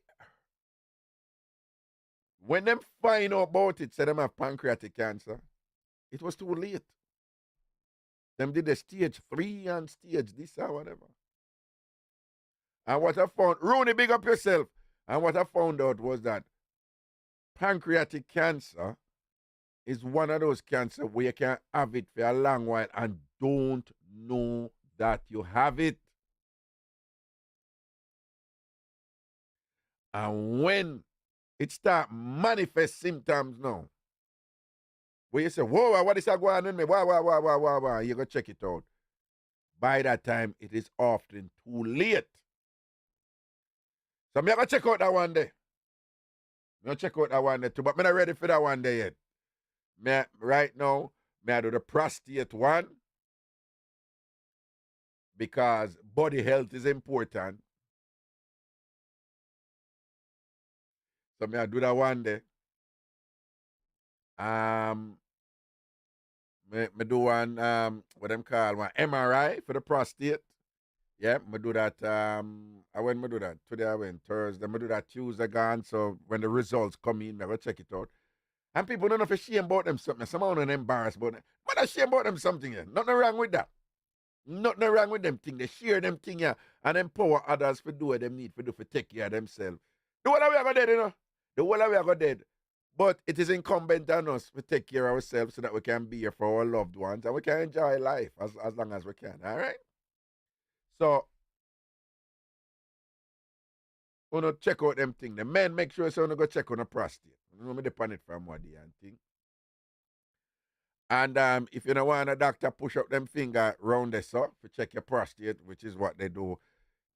A: find out about it, say them have pancreatic cancer, it was too late. Them did the stage 3 and stage this or whatever. And what I found, Rooney, big up yourself. And what I found out was that pancreatic cancer is one of those cancers where you can have it for a long while and don't know that you have it. And when it start manifest symptoms now, where you say, whoa, what is that going on in me? Wah. You go check it out. By that time, it is often too late. So I'm going to check out that one day. I'm going to check out that one day too, but I'm not ready for that one day yet. Right now, I do the prostate one because body health is important. So I do that one day. Me do one what them call one MRI for the prostate. Yeah, me do that. When me do that today, I went Thursday. Me do that Tuesday gone. So when the results come in, I go check it out. And people don't know if they shame about them something. Some of them embarrassed about them. But I shame about them something. Yeah. Nothing wrong with that. Nothing wrong with them thing. They share them thing yeah, and empower others for do what they need for do for take care of themselves. The whole of we are dead, you know. The whole of we are dead. But it is incumbent on us to take care of ourselves so that we can be here for our loved ones and we can enjoy life as long as we can. All right? So, we want to check out them things. The men make sure so you go check on the prostate. You know me depend it from what and thing. And if you don't want a doctor push up them finger round this up to check your prostate, which is what they do,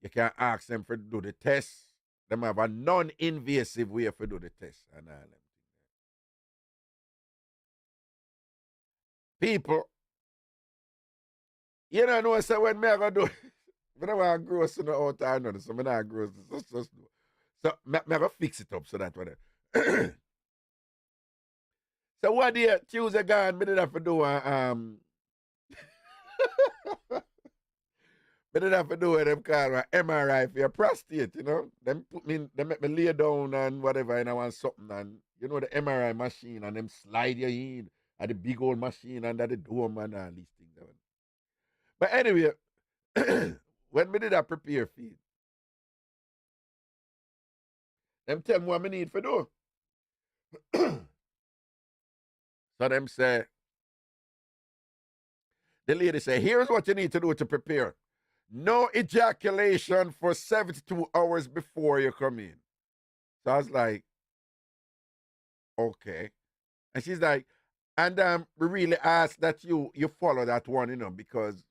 A: you can ask them for do the test. Them have a non-invasive way for do the test and all them. People, you don't know, so when me I go do, I don't want to grow so no out or nothing, so I not grow so. So me I go fix it up so that whatever. So what day Tuesday gone, me did have to do me did have to do what them call an MRI for your prostate, you know. Them put me, they make me lay down and whatever, and I want something, and you know the MRI machine, and them slide you in, and the big old machine under the dome and all these things. But anyway, when me did I prepare feed, them tell me what me need for do. So them say, the lady say, here's what you need to do to prepare. No ejaculation for 72 hours before you come in. So I was like, okay. And she's like, and we really ask that you follow that one, you know, because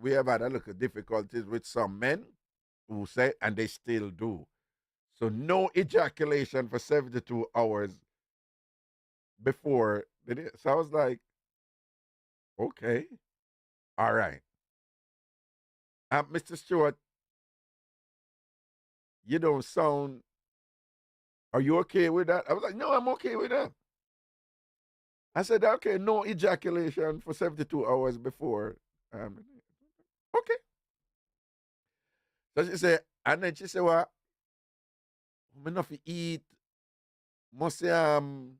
A: we have had a look at difficulties with some men who say, and they still do. So no ejaculation for 72 hours before. So I was like, okay, all right. Mr. Stewart, you don't sound, are you okay with that? I was like, no, I'm okay with that. I said, okay, no ejaculation for 72 hours before. Okay. So she said, and then she said, well, I'm enough to eat, must say, some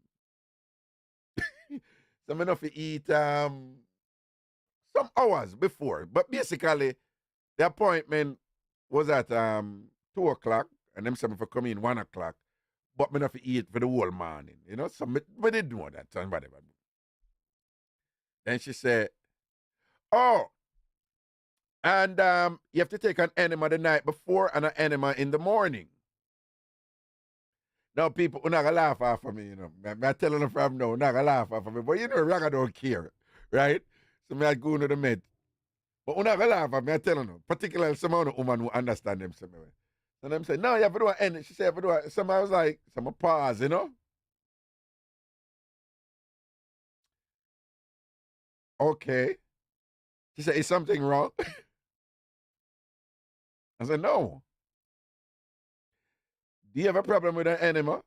A: enough to eat some hours before. But basically, the appointment was at 2 o'clock, and them said for come in 1 o'clock, but me not to eat for the whole morning, you know. So me didn't know that, and whatever. Then she said, oh, and you have to take an enema the night before and an enema in the morning. Now people are not gonna laugh off of me, you know. I'm telling them from now, not gonna laugh off of me, but you know, Raga don't care, right? So me I go to the med. But I'm not gonna laugh at me, I'm telling them, particularly some of the women who understand them. And them say, no, you have to do an end. She said, you have to do it. Somebody was like, some pause, you know? Okay. She said, is something wrong? I said, no. Do you have a problem with an enema?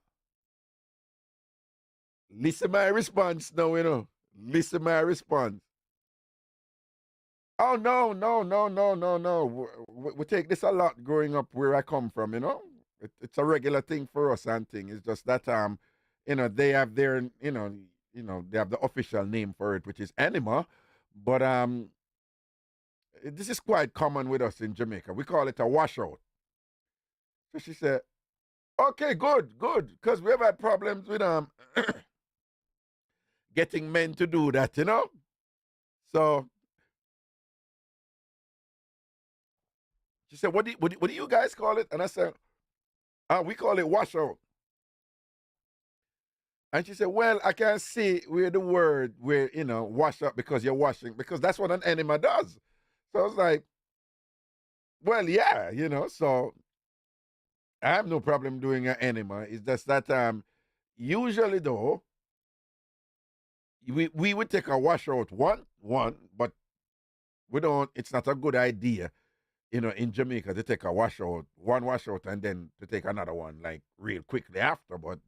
A: Listen my response now, you know. Listen my response. Oh no, no, no, no, no, no. We take this a lot growing up where I come from. It's a regular thing for us and thing. It's just that they have their they have the official name for it, which is anima, but this is quite common with us in Jamaica. We call it a washout. So she said, "Okay, good, good," because we have had problems with getting men to do that. So she said, what do you guys call it?" And I said, "We call it washout." And she said, "Well, I can't see where the word where wash up because you're washing because that's what an enema does." So I was like, "Well, yeah. So I have no problem doing an enema. It's just that usually though we would take a washout one, but we don't. It's not a good idea, in Jamaica to take one washout, and then to take another one like real quickly after. But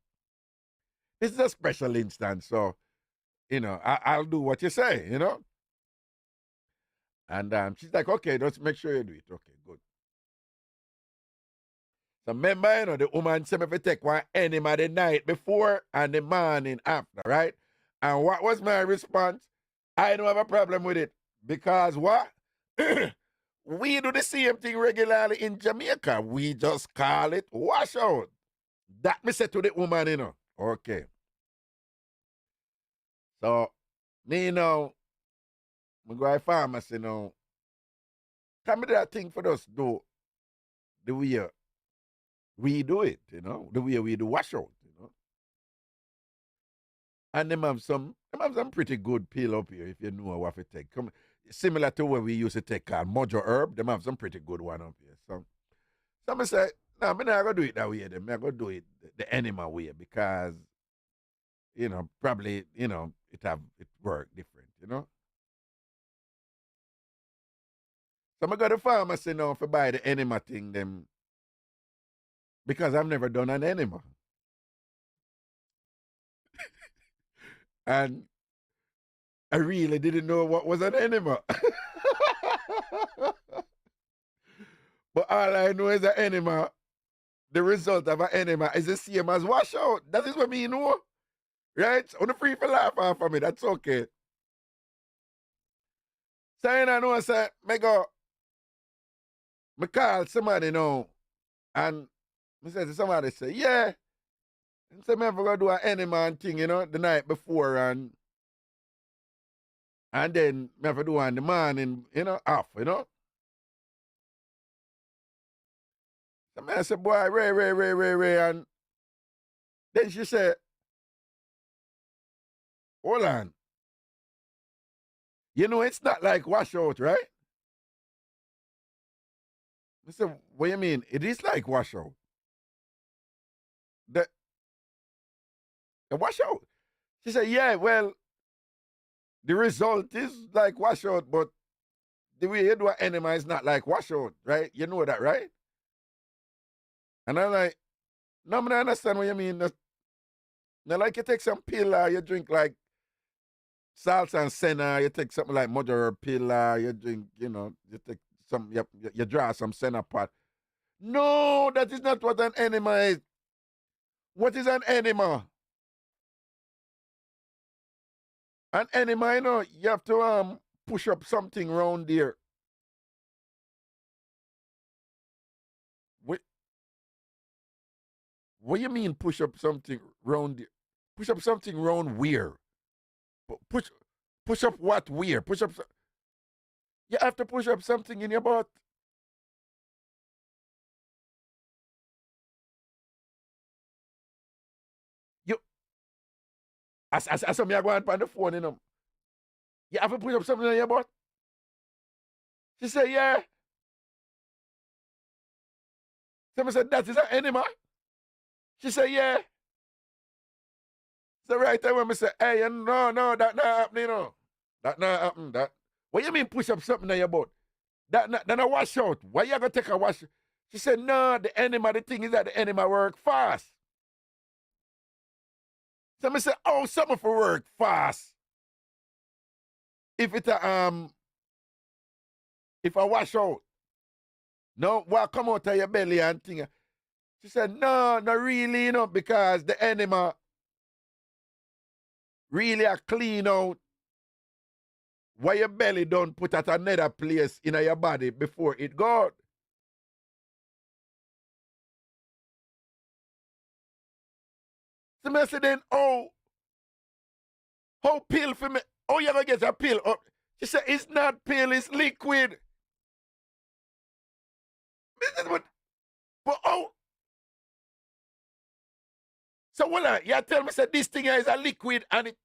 A: this is a special instance, so I'll do what you say. And she's like, "Okay, just make sure you do it." Okay, good. So remember, the woman said if you take one enema the night before and the morning after, right? And what was my response? I don't have a problem with it. Because what? We do the same thing regularly in Jamaica. We just call it washout. That me said to the woman. Okay. So, me I go to pharmacy now. Tell me that thing for us do the way we do it, the way we do washout. And them have some pretty good pill up here if you know what to take. Similar to what we used to take called mojo herb, them have some pretty good one up here. So some say, no, I'm not gonna do it that way, I'm gonna do it the animal way because probably, it work different. So I go to pharmacy now for buy the enema thing them because I've never done an enema. And I really didn't know what was an enema. But all I know is an enema, the result of an enema is the same as washout. That is what me know. Right? On the free for laugh off of me, that's okay. So I know say, me call somebody now, and me say to somebody say, yeah. And say me have to go do an enema and thing, the night before and then me have to do it in the morning, off. So I say, boy, Ray, and then she said, hold on. It's not like washout, right? I said, what do you mean? It is like washout. The washout. She said, yeah, well, the result is like washout, but the way you do an enema is not like washout, right? You know that, right? And I'm like, no, I don't understand what you mean. Not like you take some pill or you drink like salt and senna, you take something like mother pill or you drink, you take some, you draw some senna pot. No, that is not what an enema is. What is an enema? An enema, you have to push up something round there. What do you mean push up something round there? Push up something round where? Push up what where? You have to push up something in your butt. You as me I go on the phone. You have to push up something in your butt? She said, yeah. Somebody said, that is an enema. She said, yeah. So right there when I said, hey, no, that not happening. That not happen. That. What you mean push up something in your butt? That not wash out. Why you gonna take a wash? She said, no, the enema, the thing is that the enema work fast. So I said, oh, something for work fast. If it's if I wash out. No, what come out of your belly and thing. She said, no, not really, you know, because the enema really a clean out what your belly don't put at another place in your body before it go. So I said then, how pill for me? Oh, you gonna get a pill? Oh. She said, it's not pill, it's liquid. But oh. So what you tell me say this thing here is a liquid and it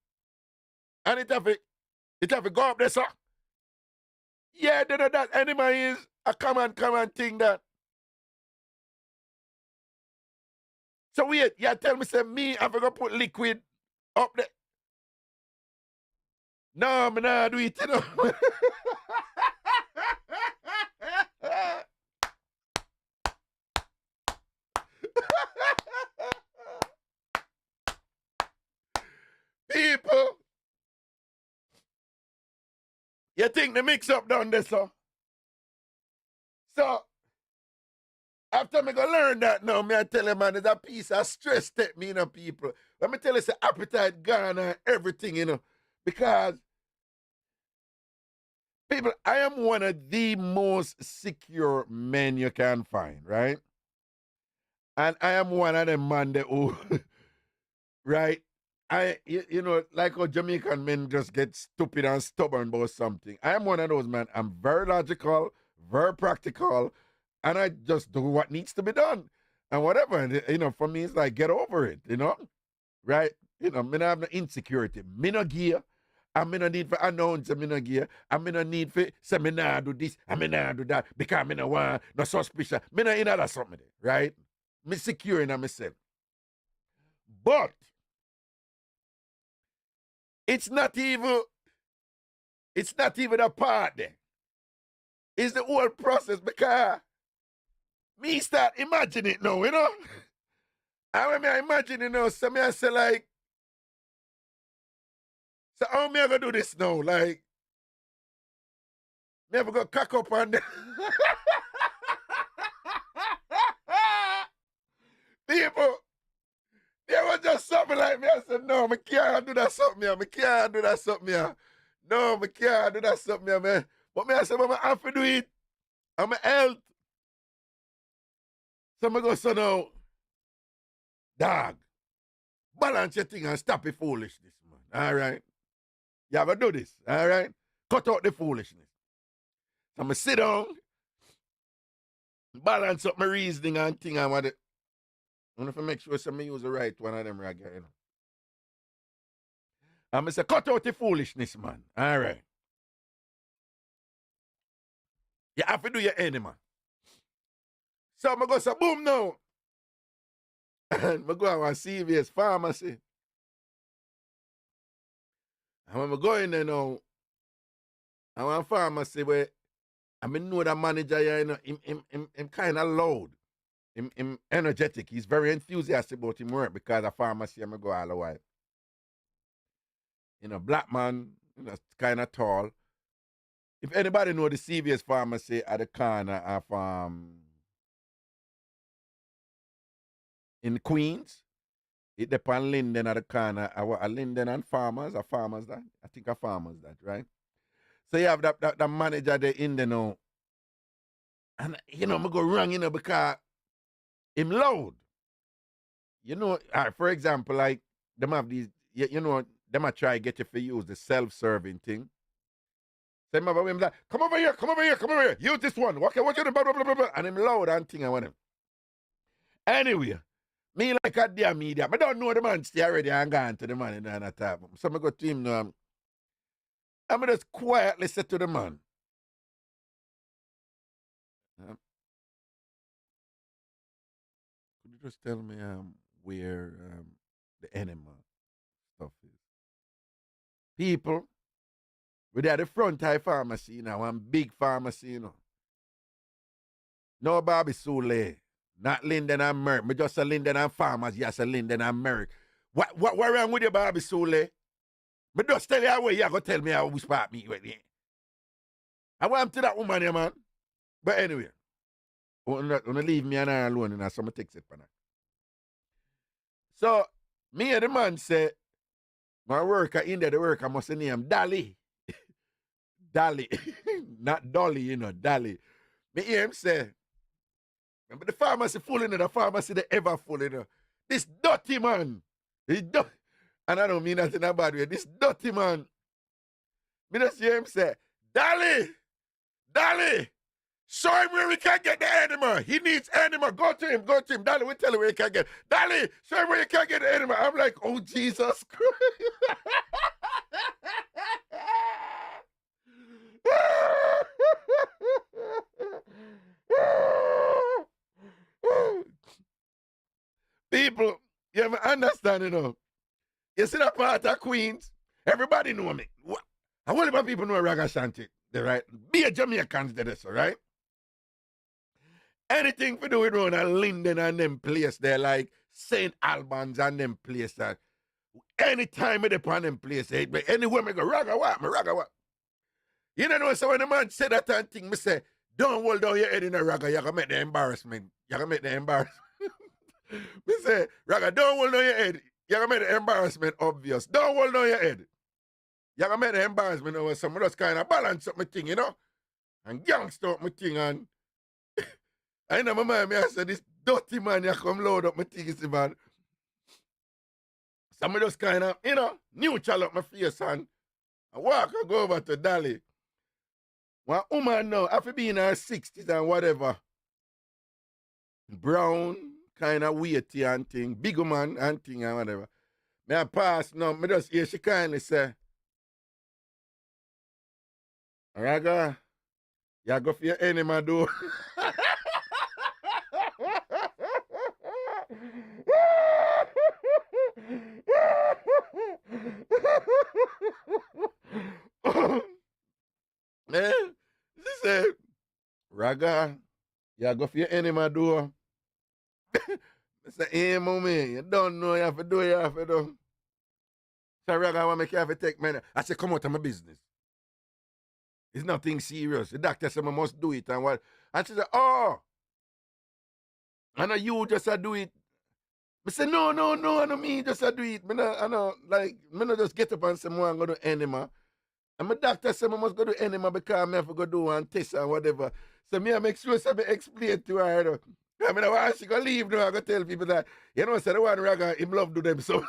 A: have to go up there, sir? Yeah, that animal is a common thing that. So wait, you tell me say me have to go put liquid up there. No, me nah do it, you know. People, you think the mix-up done this, sir? So, after me go learn that now, me I tell you, man, there's a piece of stress take me, you know, people. Let me tell you, it's appetite gone and everything, you know. Because, people, I am one of the most secure men you can find, right? And I am one of them man that who, right? You know, like how Jamaican men just get stupid and stubborn about something. I am one of those men. I'm very logical, very practical, and I just do what needs to be done. And whatever, and, you know, for me, it's like, get over it, you know? Right? You know, me not have no insecurity. Me no gear. I me no need for announce me no gear. I me no need for say me nah do this, I me nah do that, because me no want no suspicion. Me no in that something, right? Me secure in myself. But it's not even a part there. It's the whole process because me start imagine it now, you know? And when I imagine it now, so me I say like, so how me I gonna do this now? Like, me ever go cock up on them. People, they were just something like me. I said, no, I can't do that something here. I can't do that something here. No, I can't do that something here, man. But me I said, I have to do it. I'm a health. So I go, so now, dog, balance your thing and stop the foolishness, man. All right? You have to do this, all right? Cut out the foolishness. So I sit down, balance up my reasoning and thing and what it. I want to make sure I use the right one of them Reggae, you know. And I say, cut out the foolishness, man. All right. You have to do your enemy. So I go, so boom now. And I go to a CVS pharmacy. And when I go in there now, I want a pharmacy where I know the manager here, you know, him kind of loud. Him energetic. He's very enthusiastic about him work because of pharmacy I go all the while. You know, black man, you know, kind of tall. If anybody know the CVS pharmacy at the corner of in Queens, it depends on Linden at the corner. A Linden and Farmers, a Farmers that? I think a Farmers that, right? So you have that manager there in there now. And, you know, I go wrong, you know, because him loud. You know, for example, like, them have these, you know, them might try to get you to use the self-serving thing. So him have him like, come over here, use this one. Okay, what you do, blah, blah, blah, blah, blah. And him loud and thing, I want him. Anyway, me like a damn media. I don't know the man stay already and gone to the man in that time. So I go to him now. I'm just quietly say to the man. Could you just tell me where the enema stuff is? People, we're at the front of pharmacy now, one big pharmacy, you know. No Bobby Soule. Not Linden and Merrick. Me just say Linden and Farmers. Yes, a Linden and Merrick. What wrong with you, Bobby Soule? Me just tell you how you go tell me how we spot me. I want to that woman, yeah, man. But anyway, wanna leave me and her alone and so I take it for now. So, me and the man say, my worker in there, the worker must name Dolly. Dolly. Not Dolly, you know, Dolly. Me hear him say, remember the pharmacy full in the pharmacy they ever full in this dirty man. And I don't mean that in a bad way. This dirty man. Me just hear him say, Dolly, Dolly, show him where we can get the enema. He needs enema. Go to him. Dolly, we tell him where he can get. Dolly, show him where you can get the enema. I'm like, oh, Jesus Christ. People, you ever understand, you know? You see that part of Queens? Everybody know me. How many people know RAGASHANTI? They're right. Be a Jamaicans, they're right? Anything to do with Rona Linden and them place there, like St. Albans and them place that anytime they upon them place, but anywhere me go, raga what? You know, so when the man said that and thing, me say, don't hold down your head in a raga, you're gonna make the embarrassment. Me say, raga, don't hold down your head. You're gonna make the embarrassment obvious. Don't hold down your head. You're gonna make the embarrassment over some of those kind of balance up my thing, you know? And gangster up my thing and I know my mind, I said, this dirty man, you come load up my things, man. Some of those kind of, you know, neutral up my face and I walk and go over to Dolly. One woman now, after being in her 60s and whatever, brown, kind of weighty and thing, big woman and thing and whatever. Me I pass now, me just hear she kindly say, Raga, you go for your enema, though. Man, she said, Raga, you go for your enema, though. I said, hey, mommy, you don't know, you have to do. So Raga, I want to make you have to take money. I said, come out of my business. It's nothing serious. The doctor said I must do it and what. And she said, oh, I know you just do it. I said, no, I know me just do it. I know, just get up and say, I'm going to do enema. And my doctor said I must go do enema because I have to go do one test and whatever. So me I make sure I explain to her. I mean, why she going to leave now, I going to tell people that, you know, the one Raga, him love do them so.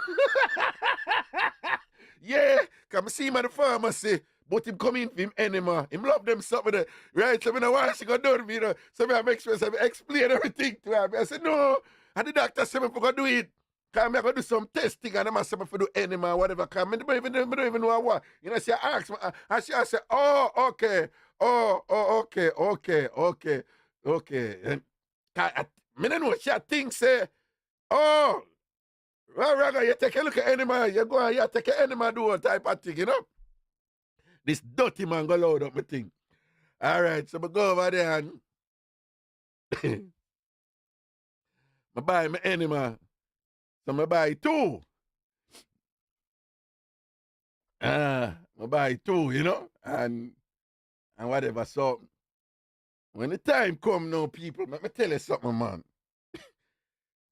A: Yeah, come see him at the pharmacy. But him come in for him enema. Him love them something there. Right? So I know why she gonna do it, you know. So I make sure I explain everything to her. I said, no. And the doctor said I forgot to do it. Because I'm going to do some testing and I'm going to do enema or whatever. Because I don't even know what. You know, she asked me. And she said, oh, okay. Okay. And I don't know. She thinks, oh, well, Raga, you take a look at enema. You go and you take an enema do type of thing, you know. This dirty man go load up my thing. All right, so I go over there and I buy my enema. So I buy two. I buy two, you know, and whatever. So when the time come now, people, let me tell you something, man.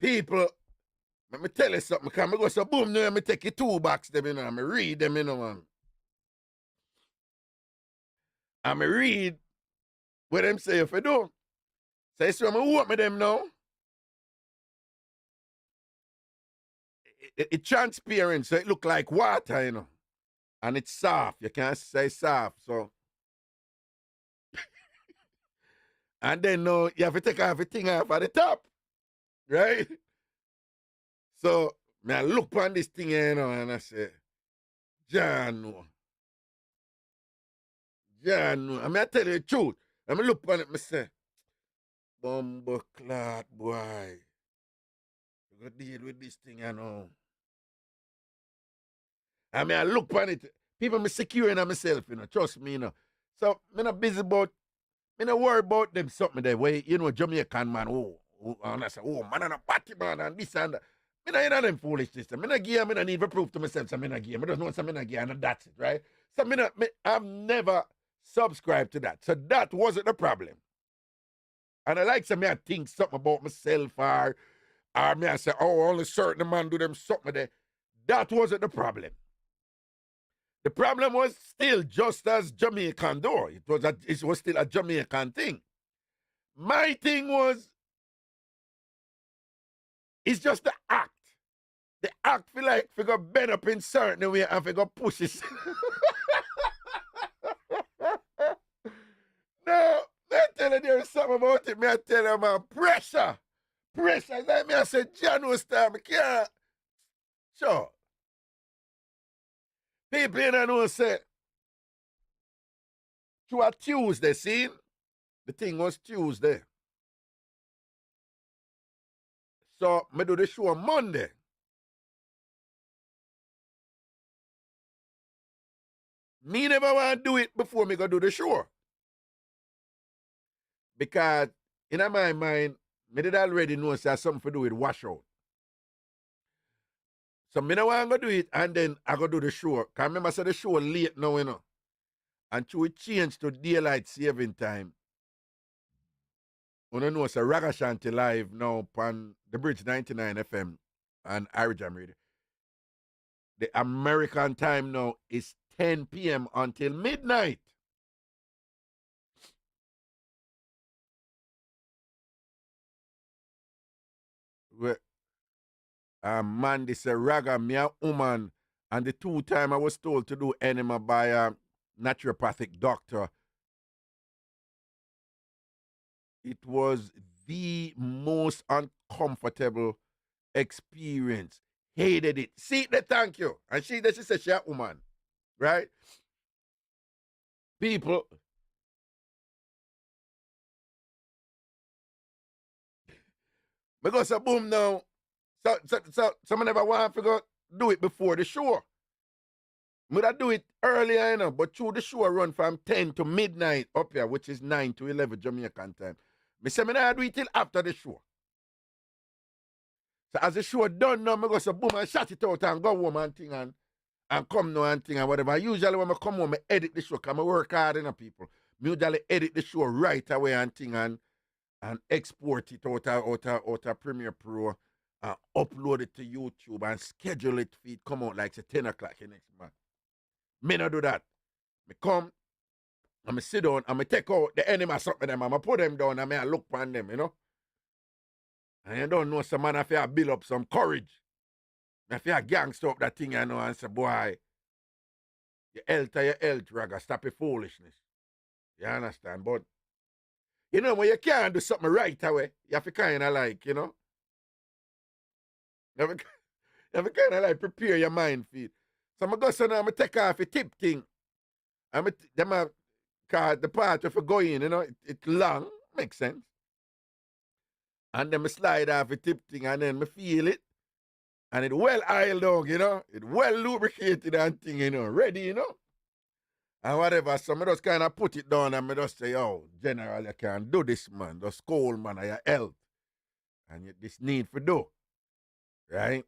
A: People, let me tell you something. Because I go so boom, now I take you two box them, you know, I read them, you know, man. I read what them say if I do. So it's when I open them now. It's transparent, so it look like water, you know. And it's soft. You can't say soft, so. And then now you have to take everything off at the top. Right? So I look on this thing here, you know, and I say, John, no. I mean, I tell you the truth. I mean, look on it, I say, Bumbo clot, boy. You got to deal with this thing, you know. I mean, I look on it. People me securing on myself, you know. Trust me, you know. So, I'm not busy about, I'm not worry about them something there. Where, you know, Jamaican man, and I say, man, I'm a party man, and this and that. I don't them foolishness. I don't give, I don't need to prove to myself, so I don't give. I just know something I give, and that's it, right? So, I've never subscribe to that. So that wasn't the problem. And I like some me I think something about myself or me I say, oh, only certain man do them something there. That wasn't the problem. The problem was still just as Jamaican though. It was still a Jamaican thing. My thing was, it's just the act. The act feel like if you go bend up in certain way and if you go push it. No, I tell you there's something about it. Me I tell you, man, pressure. Pressure. Like me I say, John was time, I can't. Sure. People in there know say, to a Tuesday, see? The thing was Tuesday. So, me do the show on Monday. Me never want to do it before me go do the show. Because, in my mind, me did already know say something to do with washout. So, me don't want to do it and then I go do the show. Because remember, I said the show late now, you know. And to it change to daylight saving time. You know, it's a RAGASHANTI live now on the Bridge 99 FM and IrieJam radio. The American time now is 10 p.m. until midnight. Man, this a raga, me a woman, and the 2 times I was told to do enema by a naturopathic doctor. It was the most uncomfortable experience. Hated it. See the thank you. And she said she a woman. Right? People. Because a boom now. So someone never want to go do it before the show. Would I do it earlier, you know, but through the show run from 10 to midnight up here, which is 9 to 11 Jamaican time. Me say me not do it till after the show. So as the show done now, I go say boom and shut it out and go home and thing and come now and thing and whatever. Usually when I come home, I edit the show because I work hard, you know, people. Me usually edit the show right away and thing and export it out of Premiere Pro and upload it to YouTube and schedule it for it come out like say 10 o'clock the next month. Me not do that. Me come and me sit down and me take out the enemy something them and me put them down and me look on them, you know. And you don't know some man if you build up some courage. If you gangster up that thing, you know, and say, boy, your health, Raga, stop your foolishness. You understand? But, you know, when you can't do something right away, you have to kind of like, you know, you have to kind of like prepare your mind for it. So I go so now, I take off a tip thing. And cause the part if you go in, you know, it's long, makes sense. And then I slide off a tip thing and then I feel it. And it well oiled down, you know. It well lubricated and thing, you know, ready, you know. And whatever, so I just kind of put it down and I just say, oh, General, you can't do this, man. The school, man, of your health. And this need for do. Right?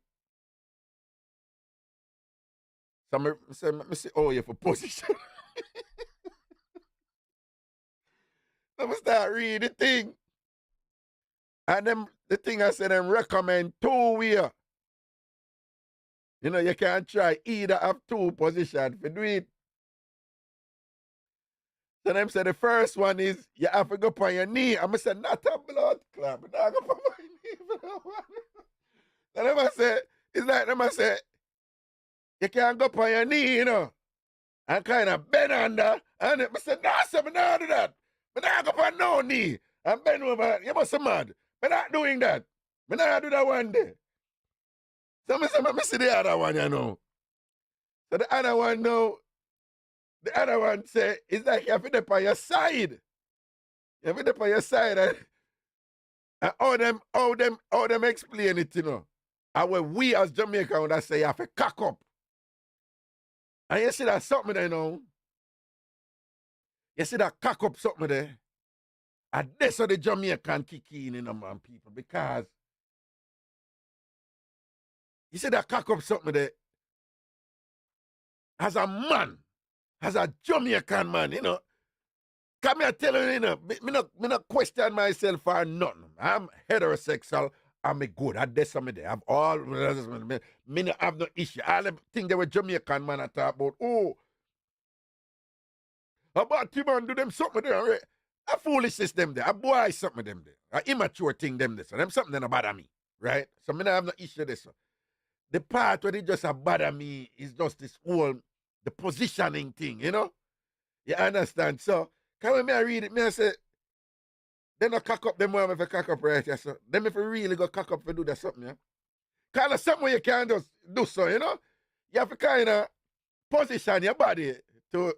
A: So I say, oh, you for position. So I start reading the thing. And then the thing I said, them recommend 2 ways. You know, you can try either of 2 positions for do it. So them say the first one is you have to go up on your knee. I'm say not a blood clot, but I go up on my knee for that one. So them I say, it's like them I say, you can't go up on your knee, you know, and kind of bend under. And I say, no, sir, I not do that. But I go up on no knee and bend over. You must be mad. I'm not doing that. I'm not do that one day. So I say, I see the other one, you know. So the other one now, the other one say, it's like you have to dip on your side. You have to dip on your side and how them explain it, you know. And when we as Jamaican would say you have to cock up. And you see that something there, you know. You see that cock up something there. And that's how the Jamaican kick in, you know, man, people. Because you see that cock up something there. As a man, as a Jamaican man, you know, Come here, tell you, me not question myself for nothing. I'm heterosexual. I'm a good. I did something there. I've all me not have no issue. All the things that were Jamaican man I talk about. Oh, about him and do them something there. Right? A foolishness them there. A boy something them there. A immature thing them there. So them something that bother me. Right? So me not have no issue there. So. The part where it just bother me is just this whole the positioning thing, you know? You understand? So can I read it? Me I say, they no cock up them one if I cock up right here. So them if you really go cock up for do that something, yeah. Kind of something you can't just do so, you know? You have to kind of position your body to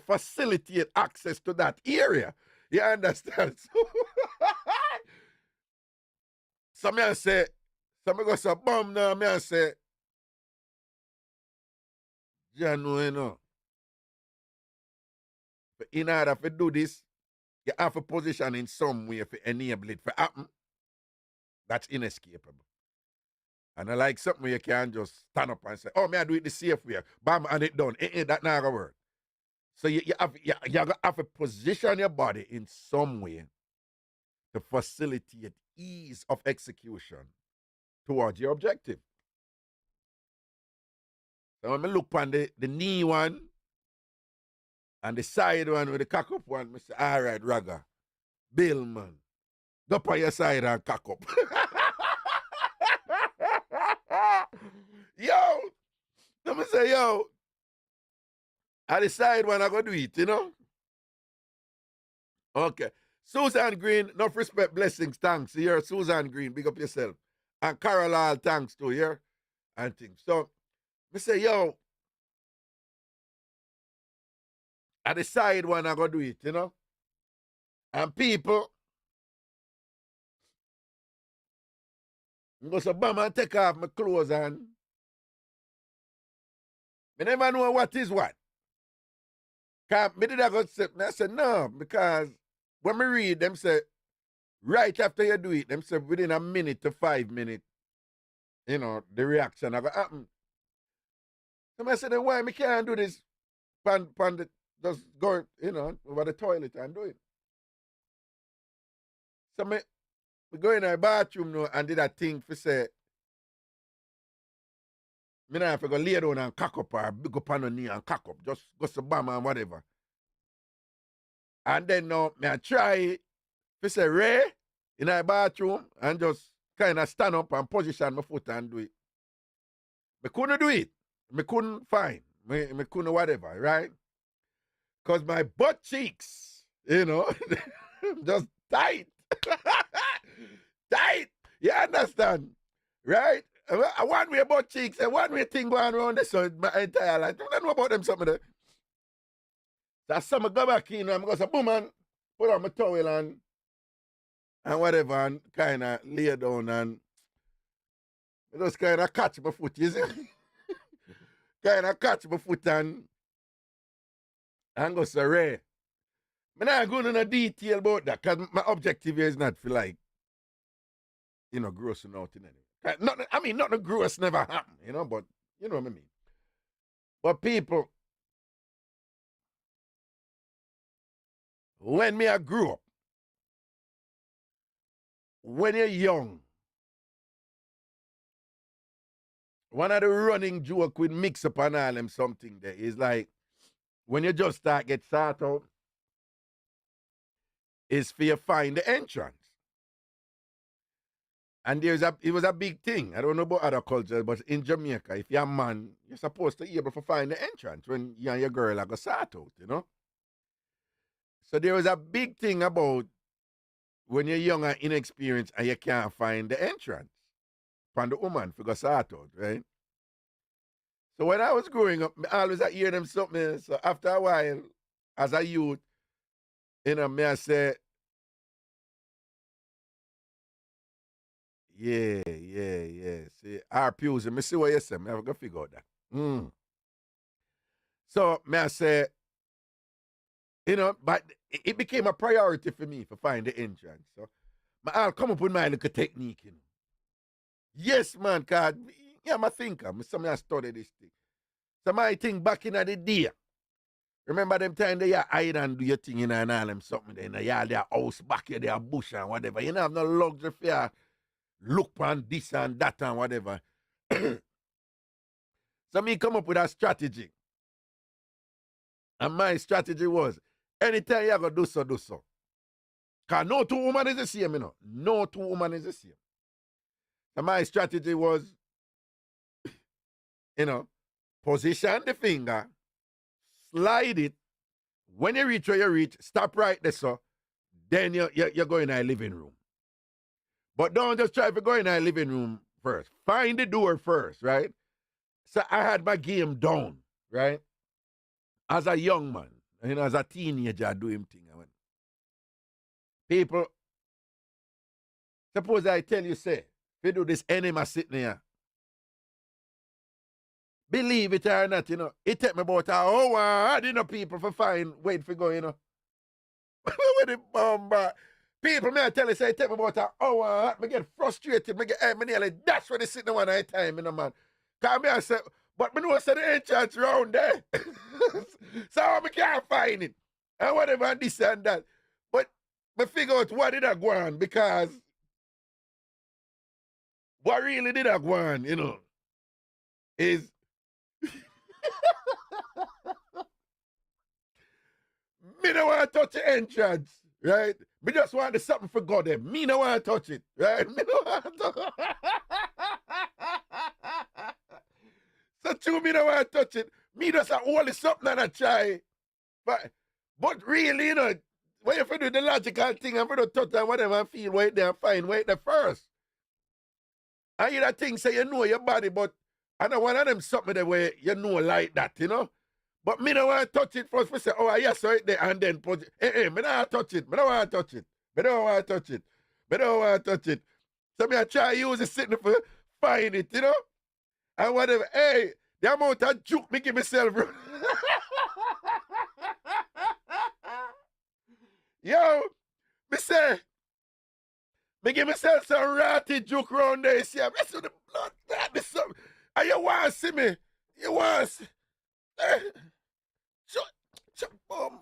A: facilitate access to that area. You understand? So me I say, so me go say bomb now, me I say, you know. But in order to do this, you have a position in some way to enable it to happen. That's inescapable. And I like something where you can just stand up and say, oh, may I do it the safe way. Bam, and it done. That not gonna work. So you have to position your body in some way to facilitate ease of execution towards your objective. So when I look on the knee one and the side one with the cock up one, I say, all right, Raga, Bill, man, go up on your side and cock up. Yo, let me say, yo, I decide when I go do it, you know? Okay. Susan Green, enough respect, blessings, thanks. Here, Susan Green, big up yourself. And Carol All, thanks too, here. And things. So, I say, yo, I decide when I go do it, you know? And people, I go so bam and take off my clothes and I never know what is what. Cause me did I go say, I said no, because when me read them say, right after you do it, them say within a minute to 5 minutes, you know, the reaction I go happen. So I said, then why me can't do this? Just go, you know, over the toilet and do it. So me go in the bathroom now and did that thing for say, me not have to go lay down and cock up or big up on the knee and cock up. Just go to bam and whatever. And then now, me I try to say Ray in the bathroom and just kind of stand up and position my foot and do it. Me couldn't do it. Me couldn't find. Me couldn't whatever, right? Because my butt cheeks, you know, just tight. Tight. You understand? Right? I want me butt cheeks and one way thing going around this so my entire life. I don't know about them something there. So some go back in and I'm going to say, boom, and put on my towel and whatever and kind of lay down and I just kind of catch my foot, you see? Kind of catch my foot and go say, Ray. I'm not going into detail about that because my objective here is not for like, you know, grossing out in any. Not the gross never happen, you know, but you know what I mean. But people, when me I grew up, when you're young, one of the running joke with Mixup and all them something there is like, when you just start get started out, is for you find the entrance. And it was a big thing. I don't know about other cultures, but in Jamaica, if you're a man, you're supposed to be able to find the entrance when you and your girl are going to start out, you know? So there was a big thing about when you're young and inexperienced and you can't find the entrance from the woman for go start out, right? So when I was growing up, I always hear them something. So after a while, as a youth, you know, me I say, yeah. See, our pews, me see what you say. Me have to figure out that. So me I say, you know, but it became a priority for me to find the entrance. So I'll come up with my little technique, you know. Yes, man, cause yeah, I'm a thinker. I study this thing. So my thing back in the day, Remember them time they hide and do your thing in and all them something there. You have their house back here, their bush and whatever. You don't have no luxury for you look on this and that and whatever. So me come up with a strategy. And my strategy was, anytime you go do so, do so. Because no two women is the same, you know. No two women is the same. So my strategy was, you know, position the finger, slide it. When you reach where you reach, stop right there, so. Then you're going in the living room. But don't just try to go in the living room first. Find the door first, right? So I had my game down, right? As a young man, you know, as a teenager, I do him thing. I went, people, suppose I tell you, say, if you do this enema sitting here, believe it or not, you know, it take me about an hour, I didn't know people for fine, wait for go, you know. With the bomber. People, may I tell you, say, it take me about an hour, I get frustrated, I get, nearly, that's where they sit one at a time, you know, man. Because I say, but I know I said the entrance round there. So I can't find it. And whatever, and this and that. But I figure out what did I go on, because what really did I go on, you know, is me don't want to touch the entrance, right? Me just want the something for God there. Me don't want to touch it, right? Me don't want to touch it. So true, me don't want to touch it. Me just hold something and I try. But really, you know, when you do the logical thing and you touch and whatever and feel wait there and find, wait there first. And you that thing say you know your body, but I know one of them something the way you know like that, you know. But me don't want to touch it first. Me say, oh, yes, right there, and then put it. Me don't want to touch it. Me don't want to touch it. Me don't want to touch it. Me don't want to touch it. So me I try to use it sitting for find it, you know. And whatever. Hey, the amount of juke me give myself. Yo, me say, me give myself some ratty juke round there. See, I mess with the blood. That something. And you want to see me? You want to see? Shut bomb.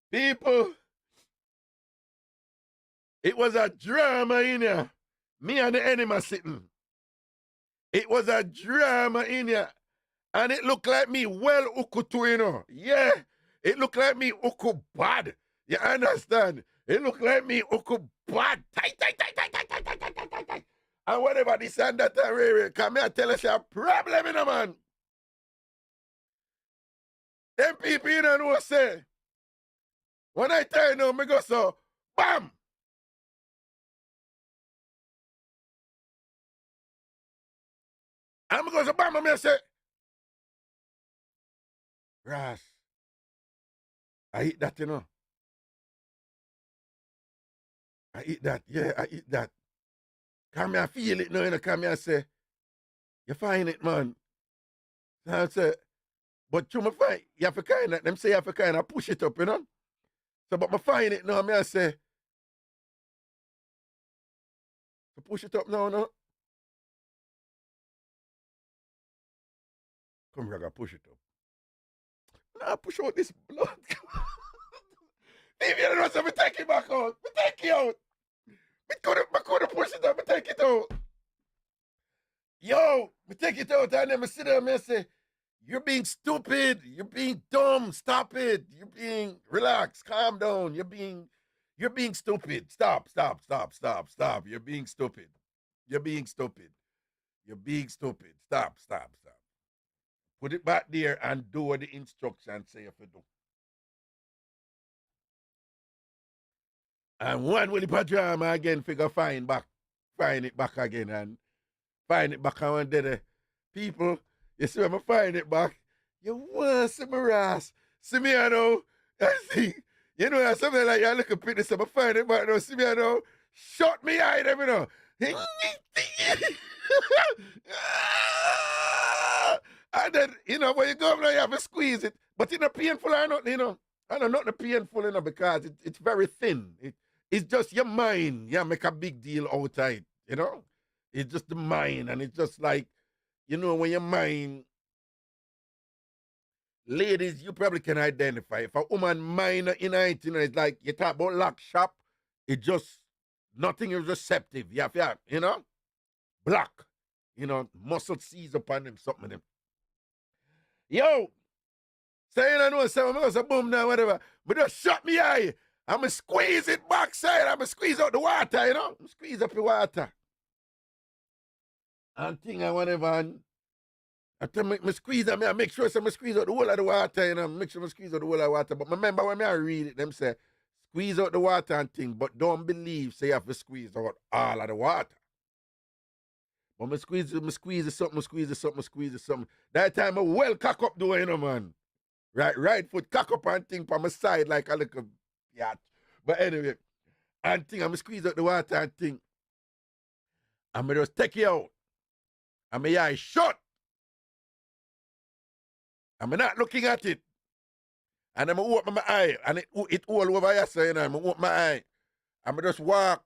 A: People, it was a drama in here. Me and the enemy sitting. It was a drama in here. And it looked like me well uku too, you know. Yeah, it looked like me uku bad. You understand? It looked like me uku bad. Tight. And whatever this and that and rare, come here tell us a problem, you know, man. Them people, you know what say. When I tell you now, me go so, bam! And me go so, bam, and me say, Ras, I eat that, you know. I eat that, yeah, I eat that. Come here, feel it now, you know, come here, say, you find it, man. So I say, but you find, you have to kind of, them say you have to kind of push it up, you know. So, but I find it now, I say, to push it up now, no. Come here, I push it up. Now push out this blood. If you don't know, so me take it back out. Me take it out. Me could push it up, me take it out. Yo, me take it out and then me sit there and me say, you're being stupid. You're being dumb. Stop it. You're being relax. Calm down. You're being stupid. Stop. You're being stupid. You're being stupid. Stop. Put it back there and do what the instructions say if you do. And one will the drama again figure find it back again and find it back and one day the people, you see when I find it back, you want to see my ass. See me I know. I see. You know something like you look a pretty so I find it back now. See me I know. Shut me eye them, you know. And then, you know, when you go over there, you have to squeeze it. But it's not painful or nothing, you know. I know, not painful, you know, because it's very thin. It's just your mind. Yeah, make a big deal out of it, you know. It's just the mind, and it's just like, you know, when your mind, ladies, you probably can identify. If a woman mind in it, you know, it's like you talk about lock shop, it just, nothing is receptive. You have, you know, black, you know, muscle seize upon them, something of them. Yo, saying I know something else, a boom now, whatever, but just shut me eye. I'm going to squeeze it backside. I'm going to squeeze out the water, you know, squeeze up the water. And thing and whatever, and I tell me squeeze, I make sure I squeeze out the whole of the water, you know, make sure I squeeze out the whole of the water. But remember when I read it, them say, squeeze out the water and thing, but don't believe, say you have to squeeze out all of the water. But I squeeze it something. That time I well cock up the way, you know, man. Right foot cock up and thing from my side like a little yacht. But anyway, and thing, I'm squeeze out the water and thing. I'm just take it out. And my eye shut. I'm not looking at it. And I'm open my eye. And it all over here, so you know, I'm open my eye. I'm just walk.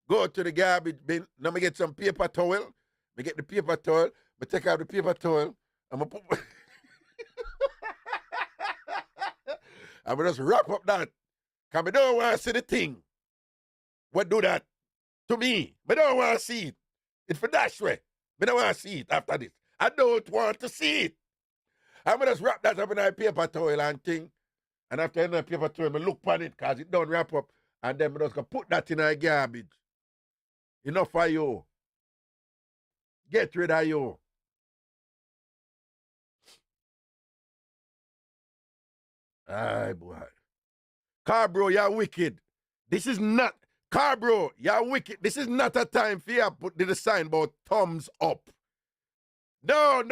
A: Go to the garbage bin. Now I get some paper towel. I get the paper towel. I take out the paper towel. I'm put I'm just wrap up that. Because I don't want to see the thing. What do that to me? I don't want to see it. It's for that way. I don't want to see it after this. I don't want to see it. I'm going to just wrap that up in a paper towel and thing. And after in a paper towel, I look on it because it don't wrap up. And then I just go put that in a garbage. Enough for you. Get rid of you. Aye, boy. Car bro, you're wicked. This is not... Car bro, you're wicked. This is not a time for you to put the sign about thumbs up. No.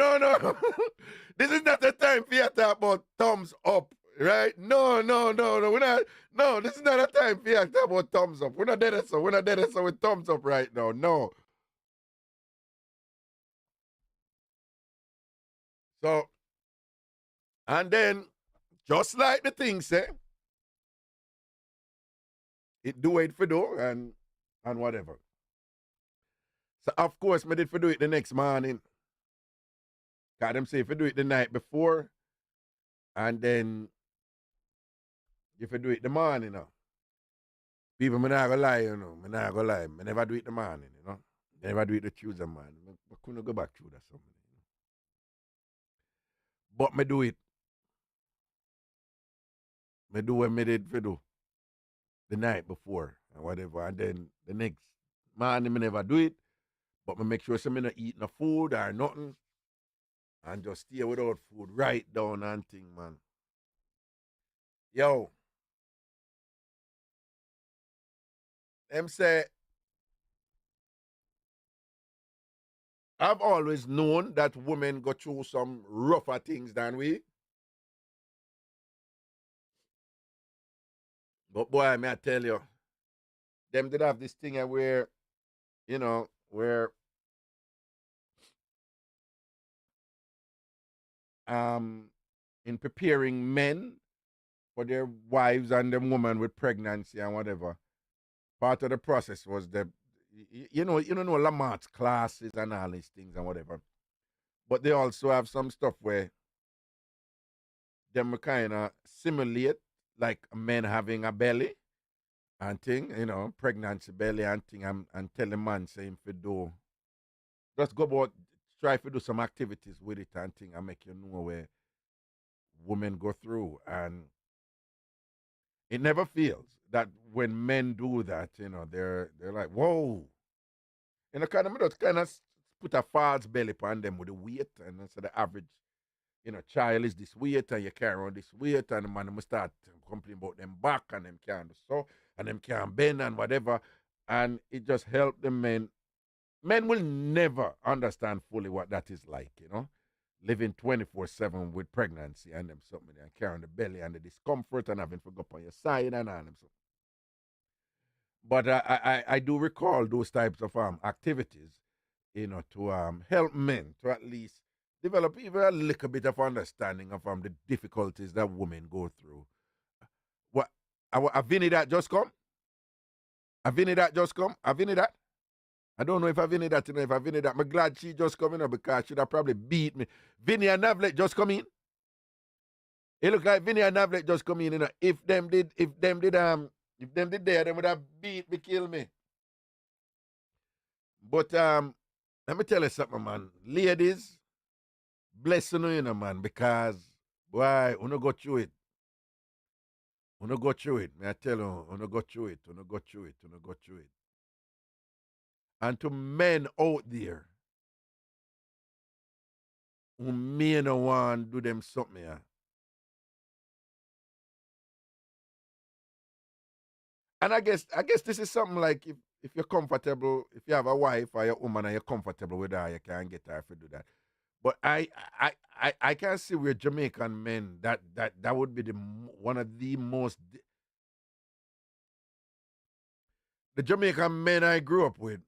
A: This is not a time for you to talk about thumbs up, right? No. We're not. No, this is not a time for you to talk about thumbs up. We're not dead so. We're not dead so with thumbs up right now. No. So, and then, just like the thing say, it do it for do and whatever. So, of course, I did for do it the next morning. Got them say if you do it the night before, and then if you do it the morning, you know. People, I'm not gonna lie, you know. I'm not gonna lie. I never do it the morning, you know. I never do it the Tuesday morning. I couldn't go back through that something. You know? But I do it. I do what I did for do the night before and whatever. And then the next morning, I never do it. But I make sure I'm not eating no food or nothing. And just stay without food right down and thing, man. Yo. Them say, I've always known that women go through some rougher things than we. But boy, may I tell you, them did have this thing where, you know, where in preparing men for their wives and them women with pregnancy and whatever, part of the process was the you know Lamart's classes and all these things and whatever. But they also have some stuff where them kind of simulate like men having a belly and thing, you know, pregnancy belly and thing, and tell the man saying for do just go about try to do some activities with it and thing and make you know where women go through. And it never feels that when men do that, you know, they're like, whoa. You know, kind of put a false belly on them with the weight, and so the average, you know, child is this weight, and you carry around this weight, and the man must start complaining about them back, and them can't do so, and them can't bend, and whatever, and it just helped the men. Men will never understand fully what that is like, you know, living 24/7 with pregnancy and them something, and carrying the belly and the discomfort, and having to go up on your side, and all them something. But I do recall those types of activities, you know, to help men to at least develop even a little bit of understanding of the difficulties that women go through. What? A Vinny that just come? A Vinny that just come? A Vinny that? I don't know if I Vinny that, you know, if I Vinny that. I'm glad she just coming up because she'd have probably beat me. Vinny and Navlet just come in. It look like Vinny and Navlet just come in, you know. If them did there, they would have beat me, kill me. But let me tell you something, man. Ladies, bless you know, man, because why, you go through it. You go through it. May I tell you go through it. You go through it. You go through it. And to men out there who may not want to do them something, yeah. And I guess this is something like if you're comfortable, if you have a wife or a woman and you're comfortable with her, you can get her to do that. But I can see where Jamaican men that would be one of the most the Jamaican men I grew up with.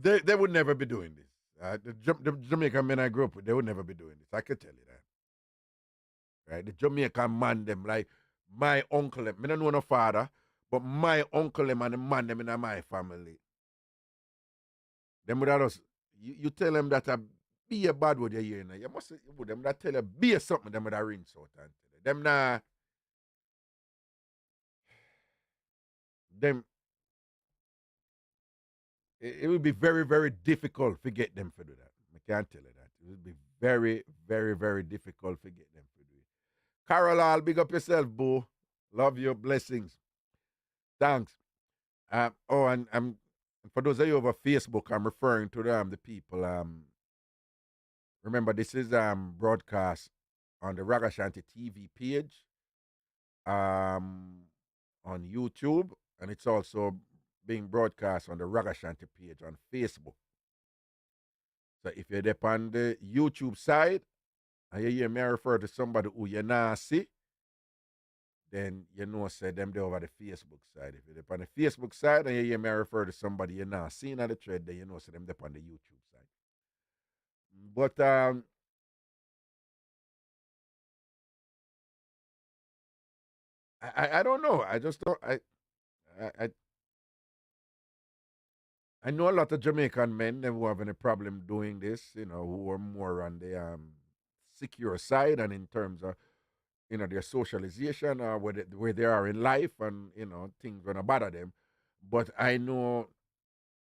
A: They would never be doing this. The Jamaican men I grew up with, they would never be doing this. I can tell you that. Right? The Jamaican man them like my uncle them. I don't know no father, but my uncle them and the man them in my family. Them would have you tell them that be a bad word you hear now. You must them that tell you be a something them would have rinse out and tell you. Them nah them it would be very, very difficult to get them to do that. I can't tell you that. It would be very, very, very difficult to get them to do it. Carol, I'll big up yourself, boo. Love your blessings. Thanks. And for those of you over Facebook, I'm referring to the people. Remember, this is broadcast on the Ragashanti TV page, on YouTube, and it's also being broadcast on the Ragashanti page on Facebook. So if you're there on the YouTube side and you hear me refer to somebody who you not see, then you know say them there over the Facebook side. If you're on the Facebook side and you hear me refer to somebody you're not seeing on the thread, then you know say them there on the YouTube side. But I don't know. I just don't I know a lot of Jamaican men who have any problem doing this, you know, who are more on the secure side and in terms of, you know, their socialization or where they are in life and, you know, things gonna bother them. But I know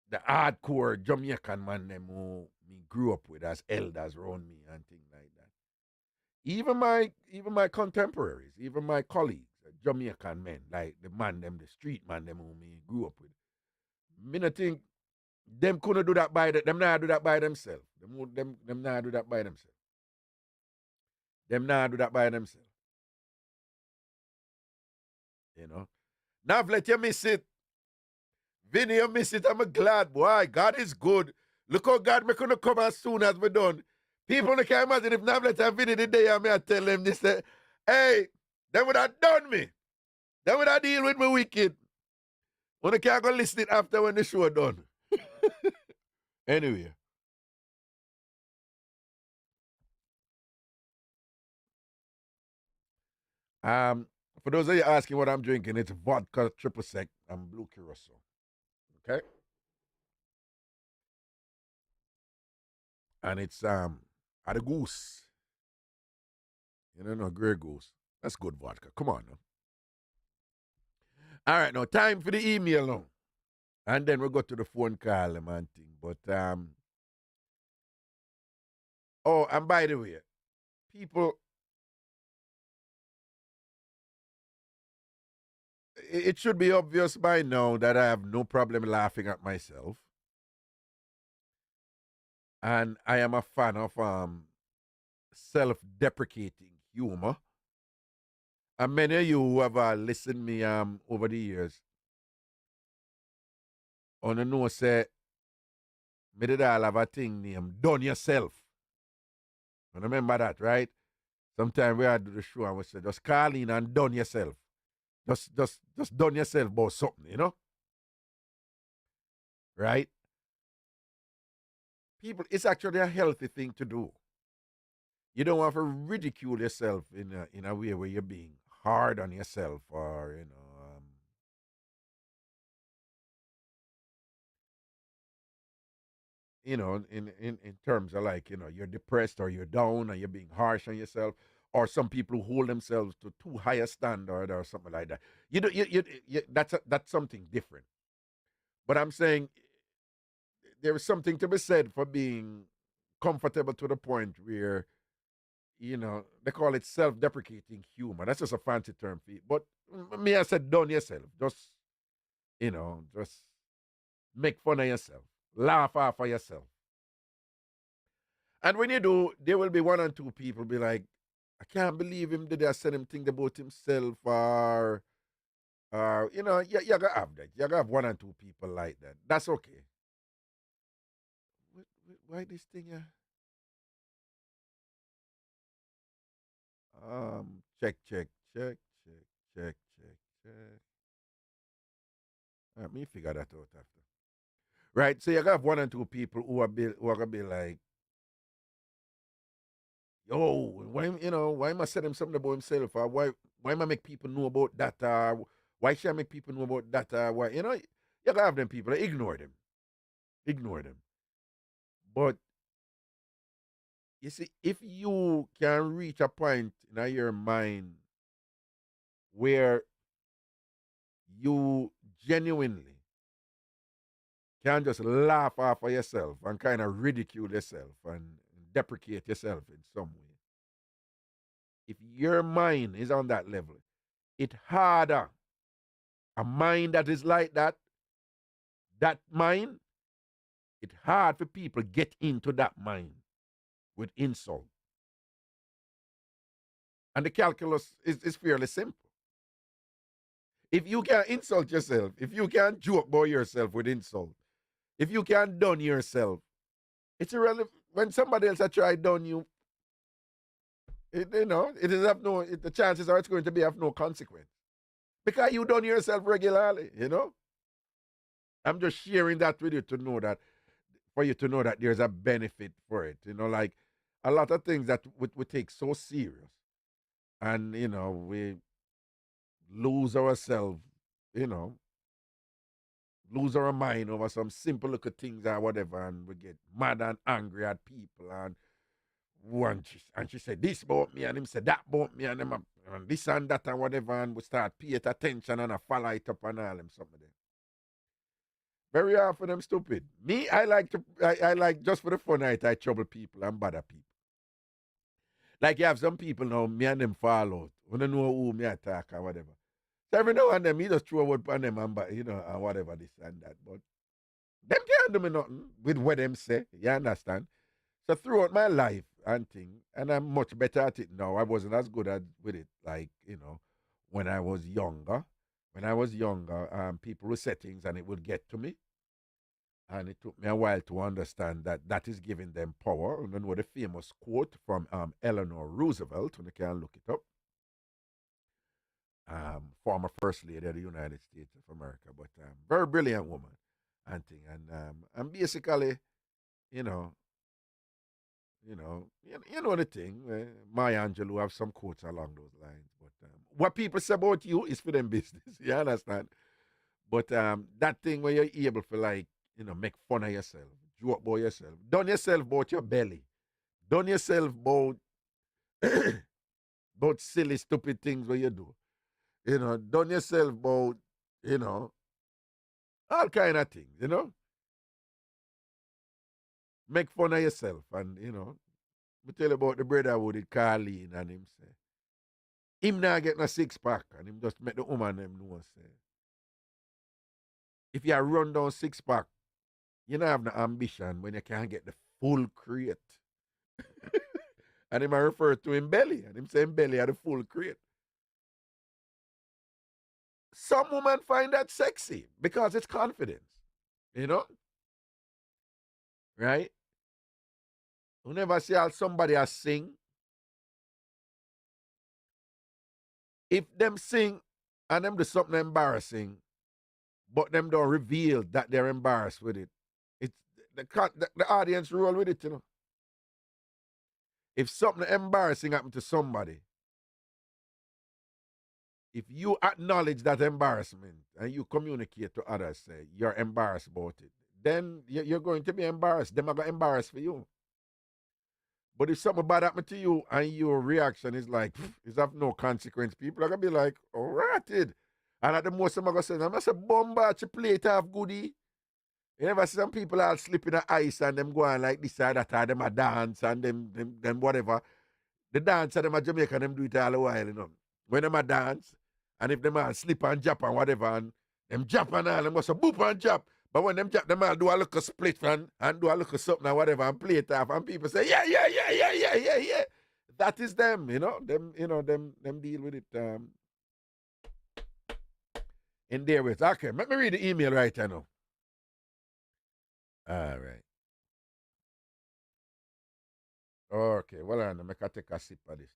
A: the hardcore Jamaican man them who me grew up with as elders around me and things like that. Even my contemporaries, even my colleagues, Jamaican men, like the man them, the street man them who me grew up with. Me not think them couldn't do that by them not do that by themselves. Them not do that by themselves. Them not do that by themselves. You know. Now let you miss it. Vinny, you miss it. I'm glad, boy. God is good. Look how God me gonna come as soon as we done. People can't imagine if Navlet and Vinny the day I tell them this. Hey, they would have done me. They would have deal with me wicked. When they can't go listen it after when the show done. Anyway. For those of you asking what I'm drinking, it's vodka triple sec and blue curacao. Okay? And it's at a goose. You don't know, Grey Goose. That's good vodka. Come on now. All right, now time for the email now. And then we'll go to the phone call and thing. But oh, and by the way, people, it should be obvious by now that I have no problem laughing at myself. And I am a fan of self-deprecating humor. And many of you who have listened me over the years, on the know say, me did all have a thing named Done Yourself. And remember that, right? Sometimes we had to do the show and we say, just call in and done yourself. Just done yourself about something, you know? Right? People, it's actually a healthy thing to do. You don't have to ridicule yourself in a way where you're being hard on yourself or, you know, in terms of like, you're depressed or you're down or you're being harsh on yourself, or some people who hold themselves to too high a standard or something like that. That's something different. But I'm saying there is something to be said for being comfortable to the point where, they call it self-deprecating humor. That's just a fancy term for it. But me, I said, done yourself. Just make fun of yourself, laugh off of yourself. And when you do, there will be one or two people be like, I can't believe him did I said him think about himself, or you gotta have that. You gotta have one or two people like that. That's okay. Why this thing? Check, check, check, check, check, check, check. Let me figure that out after. Right? So you gotta have one or two people who are gonna be like, yo, why am I saying him something about himself? Or why am I make people know about that? Why should I make people know about that? Why you gotta have them people. Ignore them. Ignore them. But you see, if you can reach a point in your mind where you genuinely can just laugh off of yourself and kind of ridicule yourself and deprecate yourself in some way. If your mind is on that level, it's harder. A mind that is like that mind, it's hard for people get into that mind with insult. And the calculus is fairly simple. If you can insult yourself, if you can joke about yourself with insult, if you can done yourself, it's irrelevant. When somebody else has tried done you, it is have no. The chances are it's going to be of no consequence because you done yourself regularly. I'm just sharing that with you to know that, for you to know that there's a benefit for it. Like a lot of things that we take so serious, and we lose ourselves. Lose our mind over some simple little things or whatever, and we get mad and angry at people, and she said this about me, and him said that about me, and them and this and that and whatever, and we start pay it attention and I follow it up and all them something there. Very often them stupid. Me, I like just for the fun I trouble people and bother people. Like you have some people now, me and them fall out. We don't know who me attack or whatever. So every now and then, me just throw a word on them and whatever this and that. But them can't do me nothing with what them say. You understand? So throughout my life and thing, and I'm much better at it now. I wasn't as good at with it, like, when I was younger. When I was younger, people would say things and it would get to me. And it took me a while to understand that that is giving them power. And then with a famous quote from Eleanor Roosevelt, when you can look it up, former First Lady of the United States of America, but very brilliant woman and thing. And basically, you know, you know the thing. Maya Angelou have some quotes along those lines. But what people say about you is for them business. You understand? But that thing where you're able to, like, make fun of yourself, joke about yourself, done yourself about your belly, done yourself about about silly, stupid things where you do. Done yourself about, all kind of things. Make fun of yourself. And, me tell you about the brother with the Carleen, and him say, him not getting a six pack, and him just make the woman them know, say, if you run down six pack, you don't have no ambition when you can't get the full crate. And him I refer to him belly, and him say him belly are the full crate. Some women find that sexy because it's confidence, right? You never see how somebody has sing. If them sing and them do something embarrassing, but them don't reveal that they're embarrassed with it, it's the audience roll with it, If something embarrassing happened to somebody, if you acknowledge that embarrassment and you communicate to others, say you're embarrassed about it, then you're going to be embarrassed. Them are going to embarrass for you. But if something bad happened to you and your reaction is like, it's of no consequence, people are going to be like, all right, it. And at the most, I'm going to say, I'm going to say, bomba, you play it half goodie. You never see some people are slipping the ice and them going like this or that, or them a dance and them whatever. The dance of them a Jamaica, them do it all the while, you know. When them a dance, and if them a slip and jump and whatever, and them jump and all, them must a boop and jump. But when them jump, them all do a little split and do a little something and whatever and play it off, and people say, yeah. That is them, you know. Them deal with it in their ways. Okay, let me read the email right now. All right. Okay, well, I'm going to take a sip of this.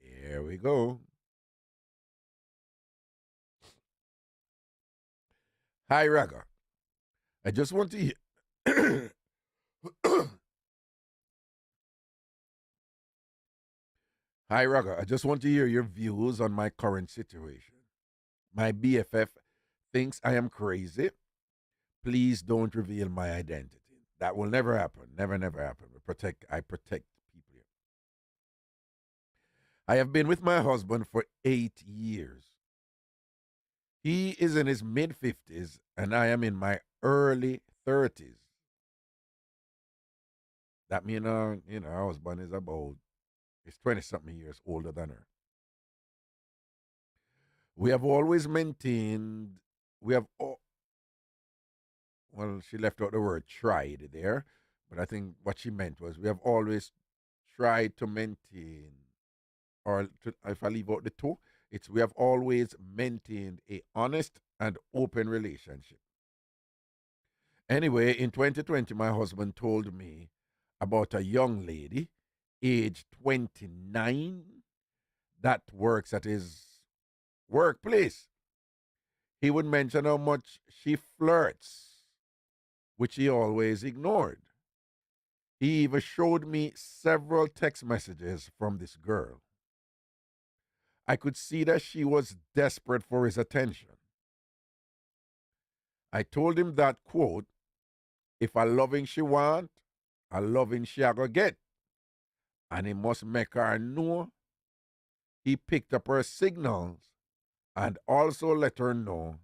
A: Here we go. Hi, Raga. I just want to hear. Hi, Raga. I just want to hear your views on my current situation. My BFF thinks I am crazy. Please don't reveal my identity. That will never happen. Never, never happen. I protect people here. I have been with my husband for 8 years. He is in his mid 50s and I am in my early 30s. That means, our husband is about, he's 20 something years older than her. We have always maintained, well, she left out the word tried there, but I think what she meant was we have always tried to maintain, if I leave out the two, it's we have always maintained a honest and open relationship. Anyway, in 2020, my husband told me about a young lady, age 29, that works at his workplace. He would mention how much she flirts, which he always ignored. He even showed me several text messages from this girl. I could see that she was desperate for his attention. I told him that, quote, if a loving she want, a loving she a go get. And he must make her know. He picked up her signals and also let her know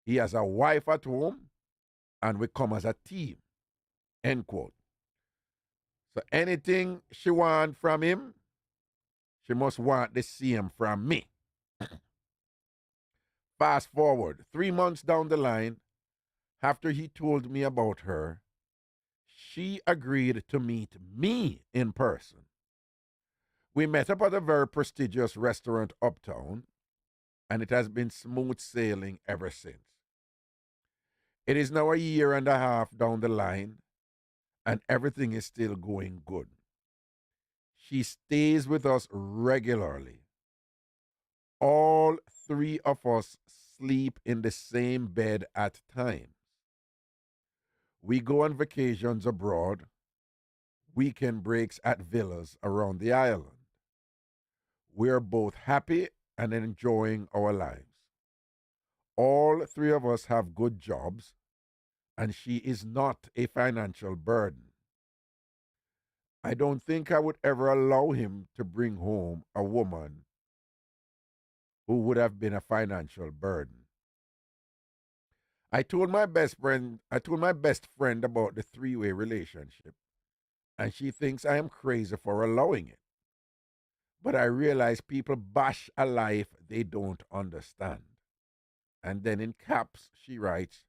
A: he has a wife at home and we come as a team, end quote. So anything she want from him, she must want the same from me. Fast forward 3 months down the line, after he told me about her, she agreed to meet me in person. We met up at a very prestigious restaurant uptown, and it has been smooth sailing ever since. It is now a year and a half down the line, and everything is still going good. She stays with us regularly. All three of us sleep in the same bed at times. We go on vacations abroad, weekend breaks at villas around the island. We are both happy and enjoying our lives. All three of us have good jobs, and she is not a financial burden. I don't think I would ever allow him to bring home a woman who would have been a financial burden. I told my best friend about the three-way relationship, and she thinks I am crazy for allowing it. But I realize people bash a life they don't understand. And then in caps, she writes,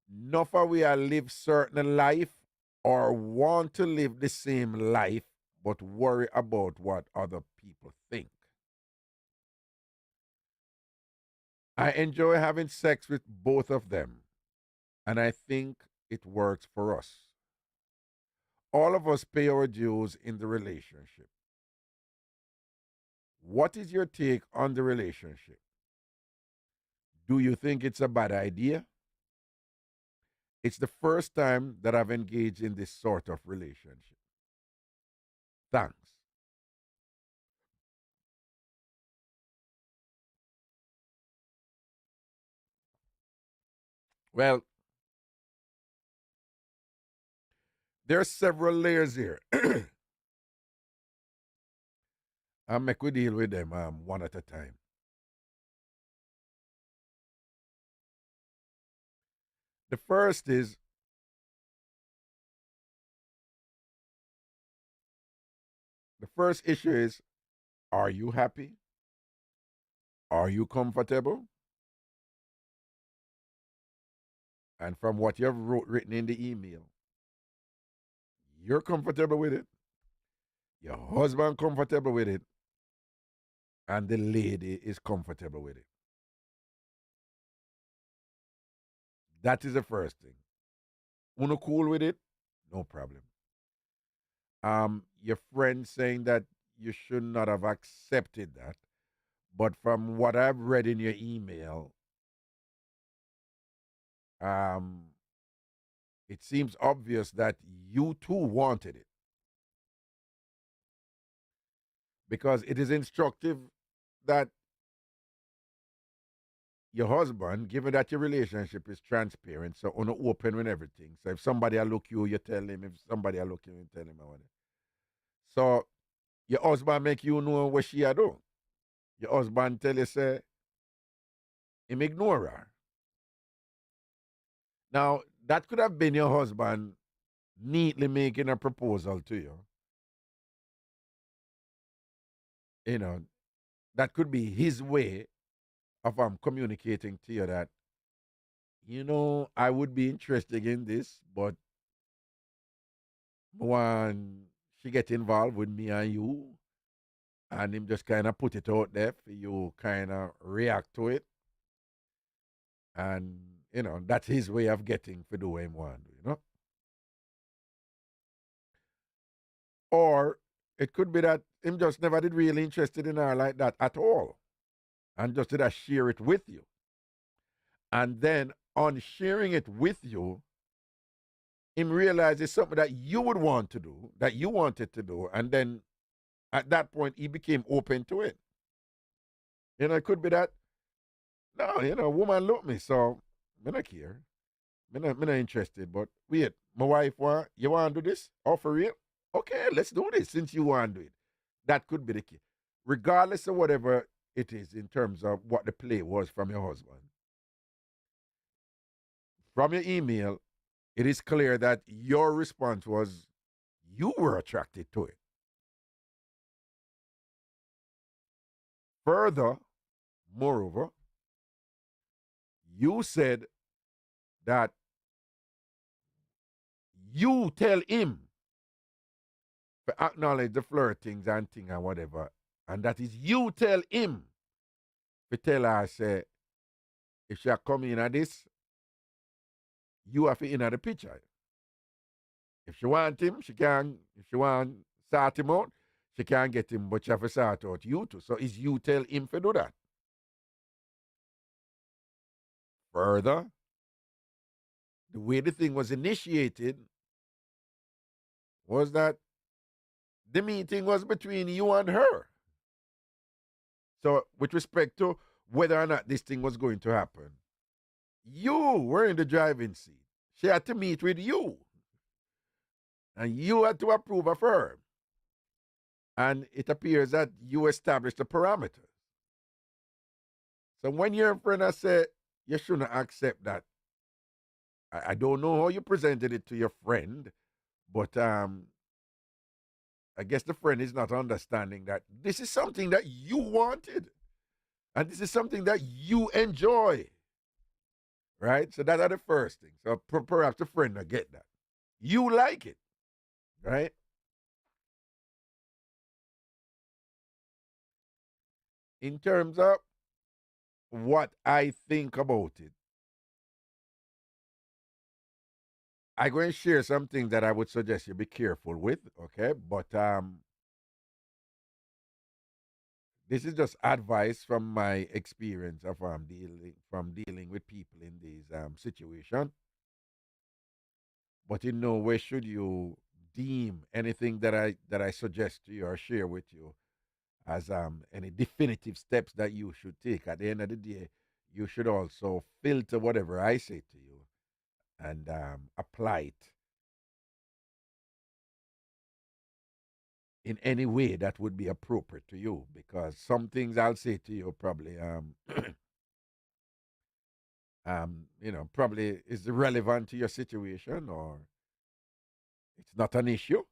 A: "Nuffer we a live certain life or want to live the same life, but worry about what other people think." I enjoy having sex with both of them, and I think it works for us. All of us pay our dues in the relationship. What is your take on the relationship? Do you think it's a bad idea? It's the first time that I've engaged in this sort of relationship. Thanks. Well, there are several layers here. I make we deal with them one at a time. The first is the first issue is, are you happy? Are you comfortable? And from what you've written in the email, you're comfortable with it. Your husband comfortable with it, and the lady is comfortable with it. That is the first thing. Uno cool with it, no problem. Your friend saying that you should not have accepted that, but from what I've read in your email, um, it seems obvious that you too wanted it, because it is instructive that your husband, given that your relationship is transparent, so on open with everything. So if somebody I look you tell him. If somebody I look you tell him. So your husband make you know what she a do. Your husband tell you say him ignore her. Now that could have been your husband neatly making a proposal to you. You know, that could be his way of communicating to you that, I would be interested in this, but when she get involved with me and you, and him just kind of put it out there for you kind of react to it, and that's his way of getting for do what him want, or it could be that him just never did really interested in her like that at all, and just did I share it with you, and then on sharing it with you, him realize it's something that you would want to do, that you wanted to do, and then at that point he became open to it. It could be that, no, woman look me, so me not care. Me not interested, but wait, my wife you want to do this? Oh, for real? Okay, let's do this since you want to do it. That could be the key. Regardless of whatever it is in terms of what the play was from your husband. From your email, it is clear that your response was you were attracted to it. Further, moreover, you said that you tell him to acknowledge the flirtings and thing and whatever, and that is you tell him to tell her, say, if she come in at this, you have to in at the picture. If she want him, she can. If she want sort him out, she can get him, but she have to sort out you too. So it's you tell him to do that. Further, the way the thing was initiated was that the meeting was between you and her. So, with respect to whether or not this thing was going to happen, you were in the driving seat. She had to meet with you. And you had to approve of her. And it appears that you established the parameters. So when your friend has said you shouldn't accept that, I don't know how you presented it to your friend, but I guess the friend is not understanding that this is something that you wanted. And this is something that you enjoy. Right? So that's the first thing. So perhaps the friend will get that. You like it. Right? In terms of what I think about it, I'm going to share something that I would suggest you be careful with, okay? But this is just advice from my experience of dealing with people in these situations. But in no way should you deem anything that I suggest to you or share with you as any definitive steps that you should take. At the end of the day, you should also filter whatever I say to you and apply it in any way that would be appropriate to you. Because some things I'll say to you probably, probably is irrelevant to your situation or it's not an issue.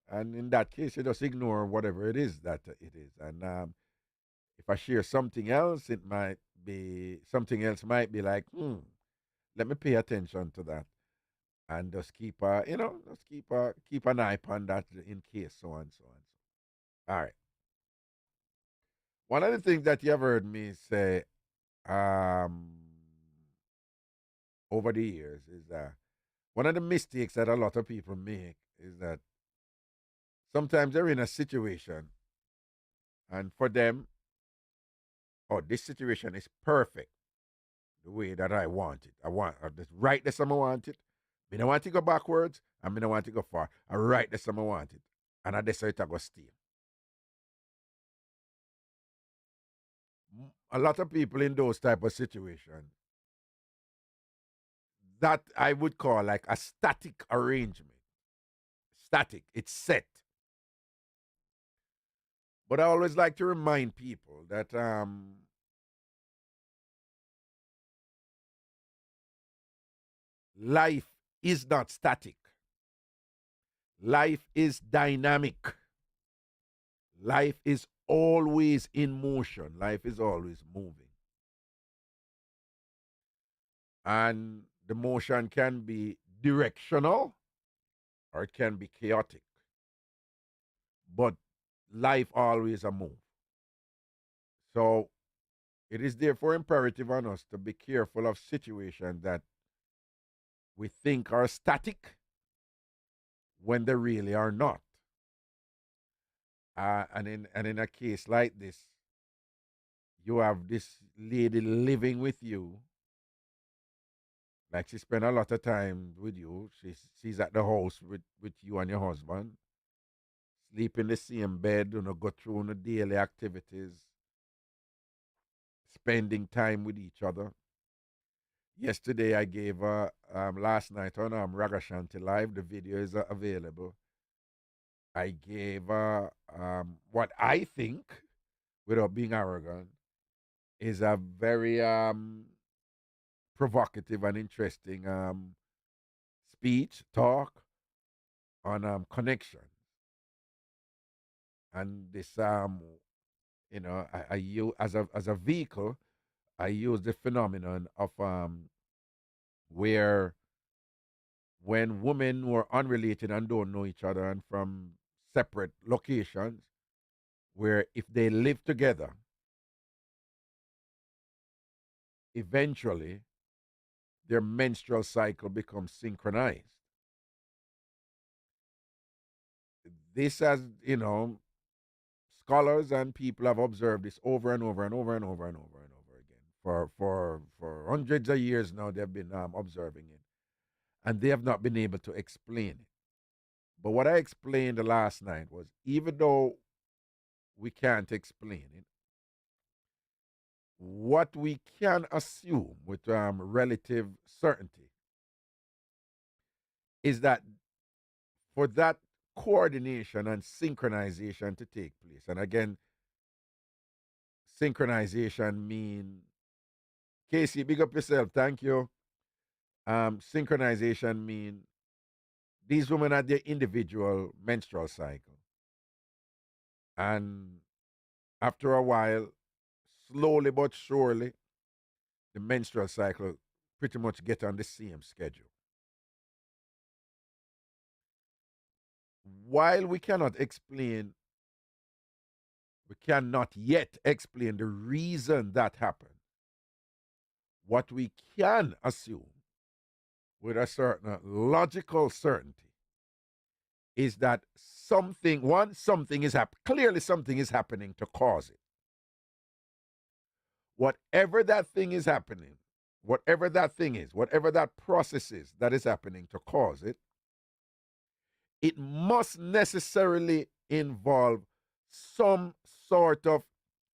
A: And in that case, you just ignore whatever it is that it is. And if I share something else, it might be something else might be like, let me pay attention to that and just keep keep an eye upon that in case so and so and so. All right. One of the things that you have heard me say um, over the years is that one of the mistakes that a lot of people make is that sometimes they're in a situation and for them, oh, this situation is perfect the way that I want it. I want this right the summer I want it. I don't want to go backwards and I don't want to go far. I right the summer I want it. And I decide to go stay. A lot of people in those type of situations that I would call like a static arrangement. Static, it's set. But I always like to remind people that life is not static. Life is dynamic. Life is always in motion. Life is always moving. And the motion can be directional or it can be chaotic. But life always a move. So it is therefore imperative on us to be careful of situations that we think are static when they really are not. And in a case like this, you have this lady living with you. Like she spent a lot of time with you. She's at the house with you and your husband. Sleep in the same bed, go through the daily activities, spending time with each other. Yesterday I gave last night on RAGASHANTI Live, the video is available. I gave what I think, without being arrogant, is a very provocative and interesting speech, talk on connection. And this, I use as a vehicle, I use the phenomenon of where when women who are unrelated and don't know each other and from separate locations, where if they live together, eventually their menstrual cycle becomes synchronized. This has, scholars and people have observed this over and over and over and over and over and over again. For hundreds of years now, they've been observing it. And they have not been able to explain it. But what I explained last night was even though we can't explain it, what we can assume with relative certainty is that for that coordination and synchronization to take place, and again, synchronization mean Casey, big up yourself, thank you. Synchronization mean these women had their individual menstrual cycle. And after a while, slowly but surely, the menstrual cycle pretty much get on the same schedule. While we cannot yet explain the reason that happened, what we can assume with a certain logical certainty is that something is happening. Clearly, something is happening to cause it. Whatever that thing is happening, whatever that thing is, whatever that process is that is happening to cause it, it must necessarily involve some sort of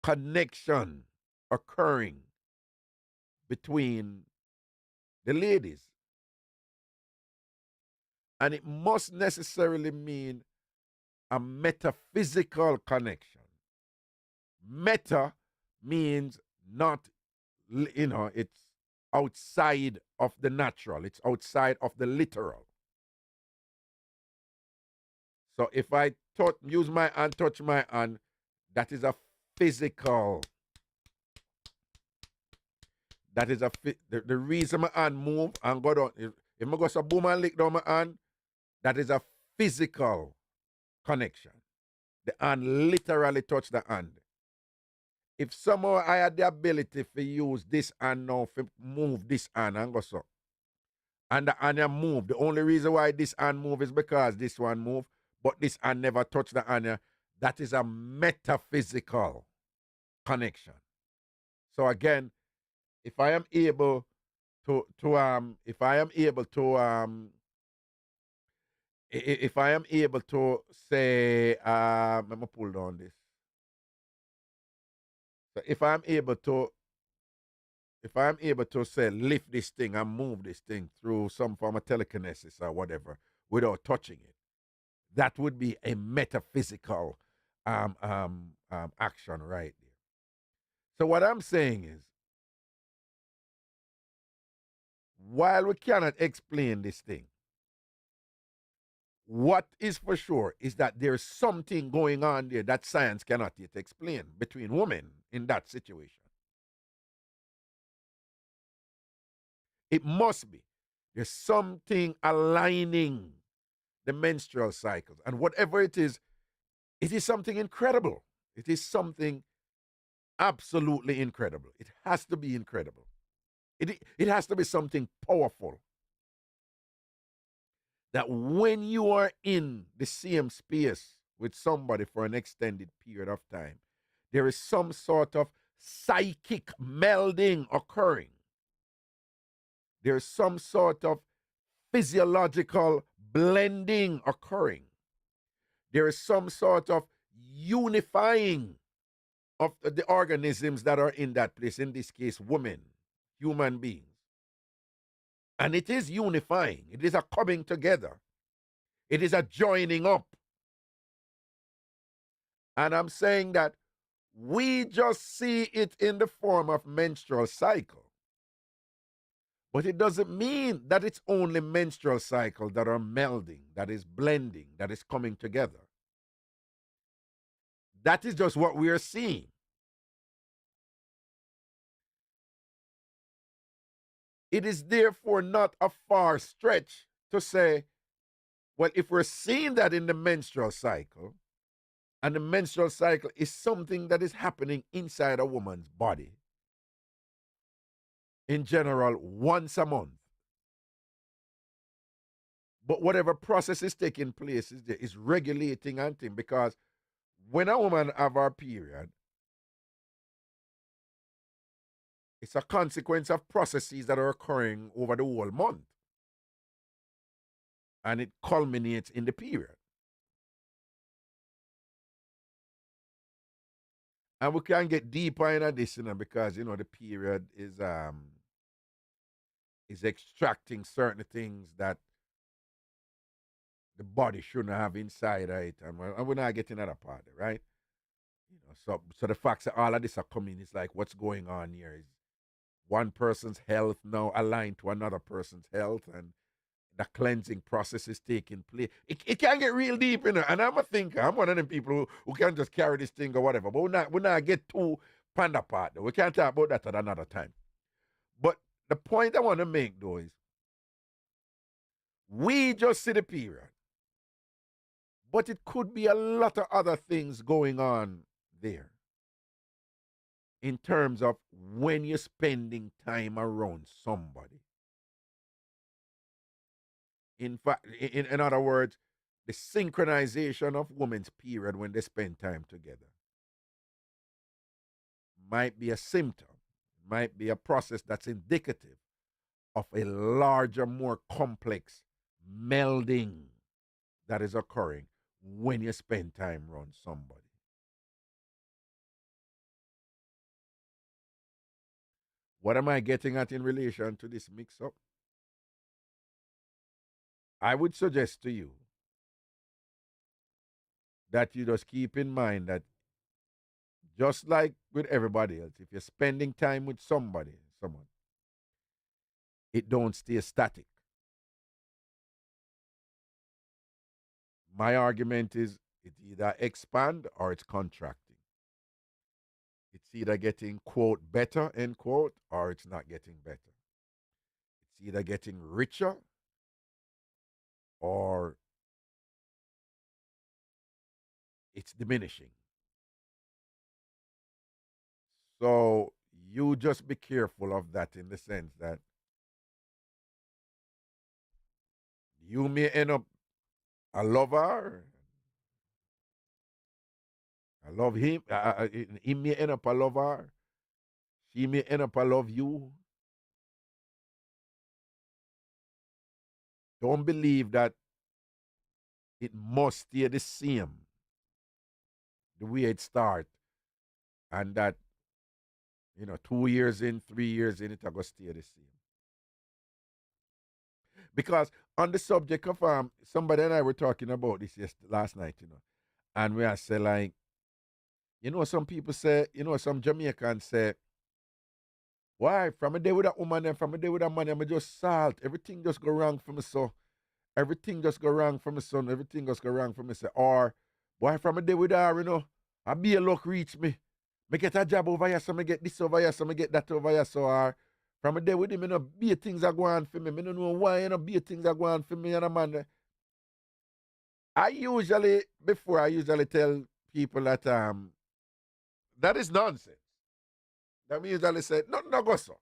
A: connection occurring between the ladies. And it must necessarily mean a metaphysical connection. Meta means not, it's outside of the natural, it's outside of the literal. So if I use my hand, touch my hand, that is a physical. That is the reason my hand move and go down. If I go so boom and lick down my hand, that is a physical connection. The hand literally touch the hand. If somehow I had the ability to use this hand now to move this hand and go so, and the hand move, the only reason why this hand move is because this one move, but this hand never touch the hand. That is a metaphysical connection. So again, if I am able to say, let me pull down this. So if I'm able to say lift this thing and move this thing through some form of telekinesis or whatever without touching it, that would be a metaphysical action right there. So what I'm saying is, while we cannot explain this thing, what is for sure is that there's something going on there that science cannot yet explain between women in that situation. It must be. There's something aligning the menstrual cycles. And whatever it is something incredible. It is something absolutely incredible. It has to be incredible. It has to be something powerful. That when you are in the same space with somebody for an extended period of time, there is some sort of psychic melding occurring. There's some sort of physiological blending occurring. There is some sort of unifying of the organisms that are in that place, in this case, women, human beings. And it is unifying. It is a coming together. It is a joining up. And I'm saying that we just see it in the form of menstrual cycle. But it doesn't mean that it's only menstrual cycle that are melding, that is blending, that is coming together. That is just what we are seeing. It is therefore not a far stretch to say, well, if we're seeing that in the menstrual cycle, and the menstrual cycle is something that is happening inside a woman's body, in general, once a month. But whatever process is taking place is regulating and thing, because when a woman have her period, it's a consequence of processes that are occurring over the whole month. And it culminates in the period. And we can get deeper in this, because the period is extracting certain things that the body shouldn't have inside it, and we're not getting that part, right? So the facts that all of this are coming, it's like what's going on here is one person's health now aligned to another person's health, and the cleansing process is taking place. It can get real deep, and I'm a thinker. I'm one of them people who can just carry this thing or whatever, but we're not get too panda part, though. We can't talk about that at another time. But the point I want to make, though, is we just see the period. But it could be a lot of other things going on there in terms of when you're spending time around somebody. In fact, in other words, the synchronization of women's period when they spend time together might be a symptom, might be a process that's indicative of a larger, more complex melding that is occurring when you spend time around somebody. What am I getting at in relation to this mix-up? I would suggest to you that you just keep in mind that just like with everybody else, if you're spending time with someone, it don't stay static. My argument is it either expand or it's contracting. It's either getting quote better end quote or it's not getting better. It's either getting richer or it's diminishing. So you just be careful of that in the sense that you may end up a lover. I love him. He may end up a lover. She may end up a love you. Don't believe that it must stay the same the way it starts and that 2 years in, 3 years in, it'll go stay the same. Because on the subject of somebody and I were talking about this last night, and we are say like, some people say, some Jamaicans say, why from a day with a woman and from a day with a man, I'm just salt. Everything just go wrong for me, so everything just go wrong for my son. Everything just go wrong for me, say, or why from a day with her, I be a luck reach me. Me get a job over here, so me get this over here, so me get that over here, so from a day with him, be things are going for me. Me don't know why, be things are going for me and a man. Before I usually tell people that that is nonsense. That means usually say, no go so.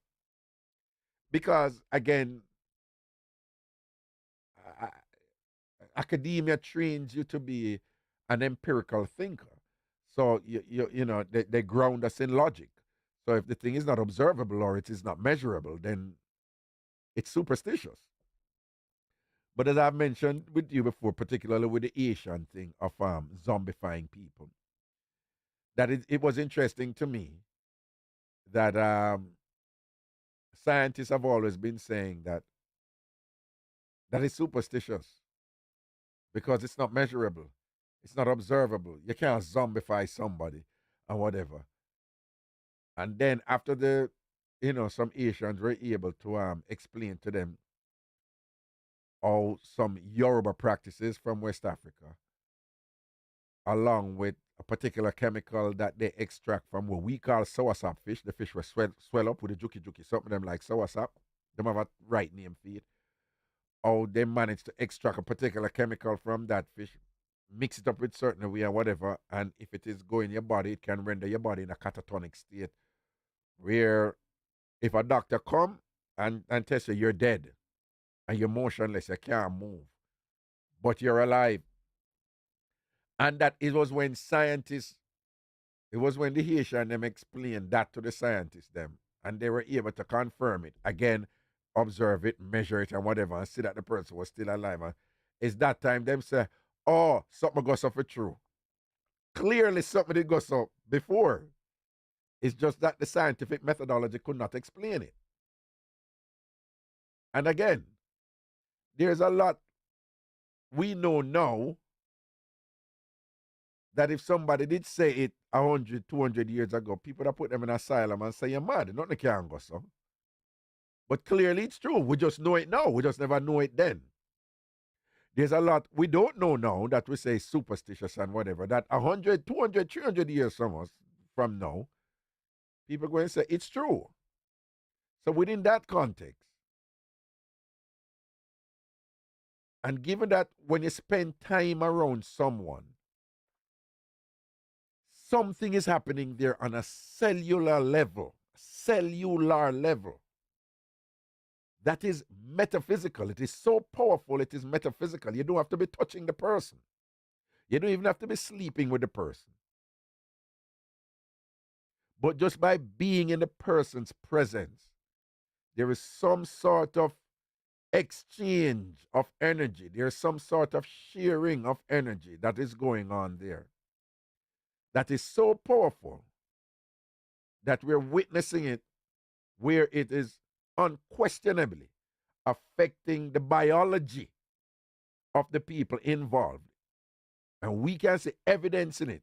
A: Because again, academia trains you to be an empirical thinker. So they ground us in logic. So if the thing is not observable or it is not measurable, then it's superstitious. But as I've mentioned with you before, particularly with the Asian thing of zombifying people, that it was interesting to me that scientists have always been saying that is superstitious because it's not measurable, it's not observable. You can't zombify somebody and whatever. And then after some Asians were able to explain to them how some Yoruba practices from West Africa, along with a particular chemical that they extract from what we call soursop fish. The fish will swell up with a juki juki, something them like soursop. Them have a right name for it. Or they manage to extract a particular chemical from that fish, mix it up with certain way and whatever, and if it is going in your body, it can render your body in a catatonic state where if a doctor come and test you, you're dead and you're motionless, you can't move, but you're alive. And that it was when the Haitian them explained that to the scientists them, and they were able to confirm it. Again, observe it, measure it, and whatever, and see that the person was still alive. And it's that time them say, oh, something goes up for true. Clearly something did go so before. It's just that the scientific methodology could not explain it. And again, there's a lot we know now that if somebody did say it 100, 200 years ago, people that put them in asylum and say, you're mad, nothing can go so. But clearly it's true. We just know it now. We just never know it then. There's a lot we don't know now that we say superstitious and whatever, that 100, 200, 300 years from now, people are going to say it's true. So within that context, and given that when you spend time around someone, something is happening there on a cellular level, that is metaphysical. It is so powerful, it is metaphysical. You don't have to be touching the person. You don't even have to be sleeping with the person. But just by being in the person's presence, there is some sort of exchange of energy. There's some sort of sharing of energy that is going on there. That is so powerful that we're witnessing it where it is unquestionably affecting the biology of the people involved, and we can see evidence in it,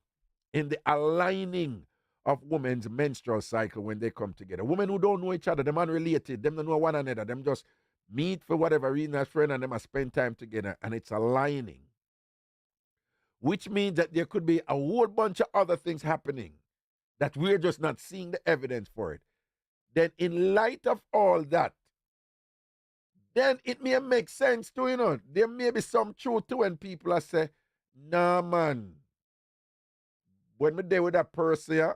A: in the aligning of women's menstrual cycle when they come together. Women who don't know each other, them unrelated, them don't know one another, them just meet for whatever reason as friends and them spend time together, and it's aligning. Which means that there could be a whole bunch of other things happening that we're just not seeing the evidence for it. Then in light of all that, then it may make sense to, there may be some truth to when people are say, nah man, when me there with that person,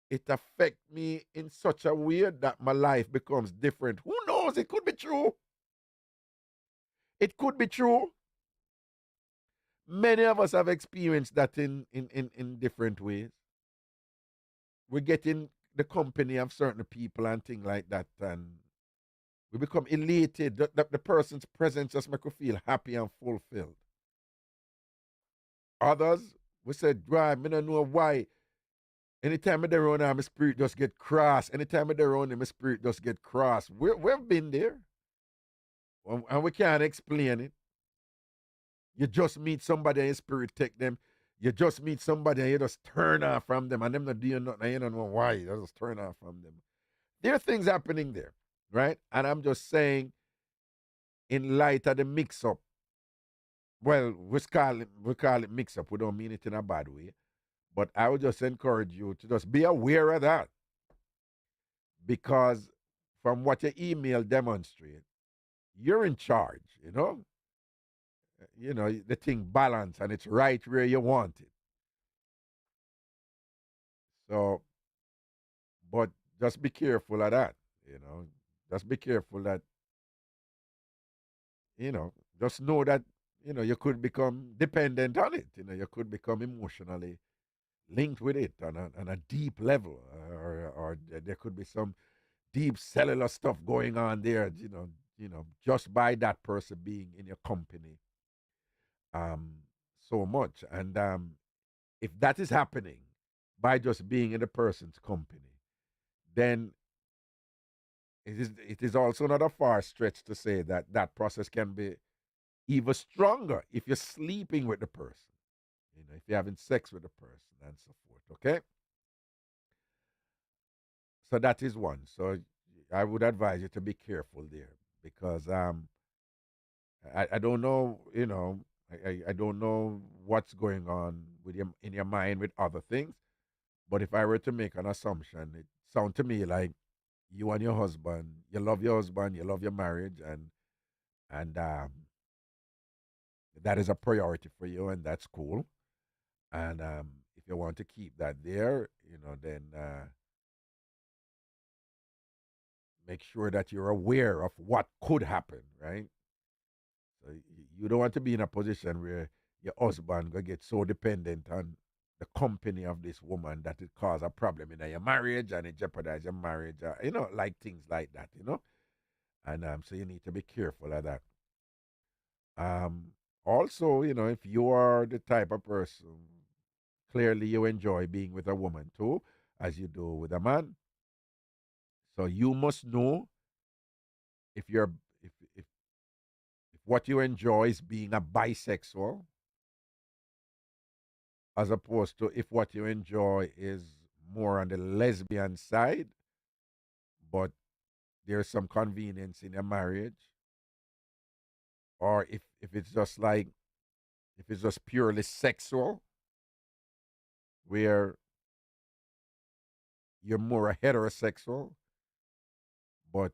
A: it affect me in such a way that my life becomes different. Who knows? It could be true. It could be true. Many of us have experienced that in different ways. We get in the company of certain people and things like that, and we become elated. The person's presence just make us feel happy and fulfilled. Others, we said, right, I don't know why. Anytime I'm around my spirit just get cross. Anytime I'm around my spirit just get cross. We've been there. And we can't explain it. You just meet somebody and your spirit take them. You just meet somebody and you just turn off from them and them not doing nothing and you don't know why. You just turn off from them. There are things happening there, right? And I'm just saying, in light of the mix-up, well, we call it mix-up. We don't mean it in a bad way. But I would just encourage you to just be aware of that. Because from what your email demonstrates, you're in charge, the thing balance and it's right where you want it. So, but just be careful of that, just be careful that, just know that, you could become dependent on it, you could become emotionally linked with it on a deep level, or there could be some deep cellular stuff going on there, just by that person being in your company so much. And if that is happening by just being in a person's company, then it is also not a far stretch to say that that process can be even stronger if you're sleeping with the person, if you're having sex with the person and so forth, okay? So that is one. So I would advise you to be careful there because I don't know, I don't know what's going on with in your mind with other things. But if I were to make an assumption, it sounds to me like you and your husband, you love your husband, you love your marriage, and that is a priority for you, and that's cool. And if you want to keep that there, then make sure that you're aware of what could happen, right? So you don't want to be in a position where your husband gonna get so dependent on the company of this woman that it cause a problem in your marriage and it jeopardize your marriage, like things like that. And so you need to be careful of that. Also, if you are the type of person, clearly you enjoy being with a woman too, as you do with a man. So you must know if you're if what you enjoy is being a bisexual, as opposed to if what you enjoy is more on the lesbian side, but there's some convenience in your marriage, or if it's just like if it's just purely sexual, where you're more a heterosexual, but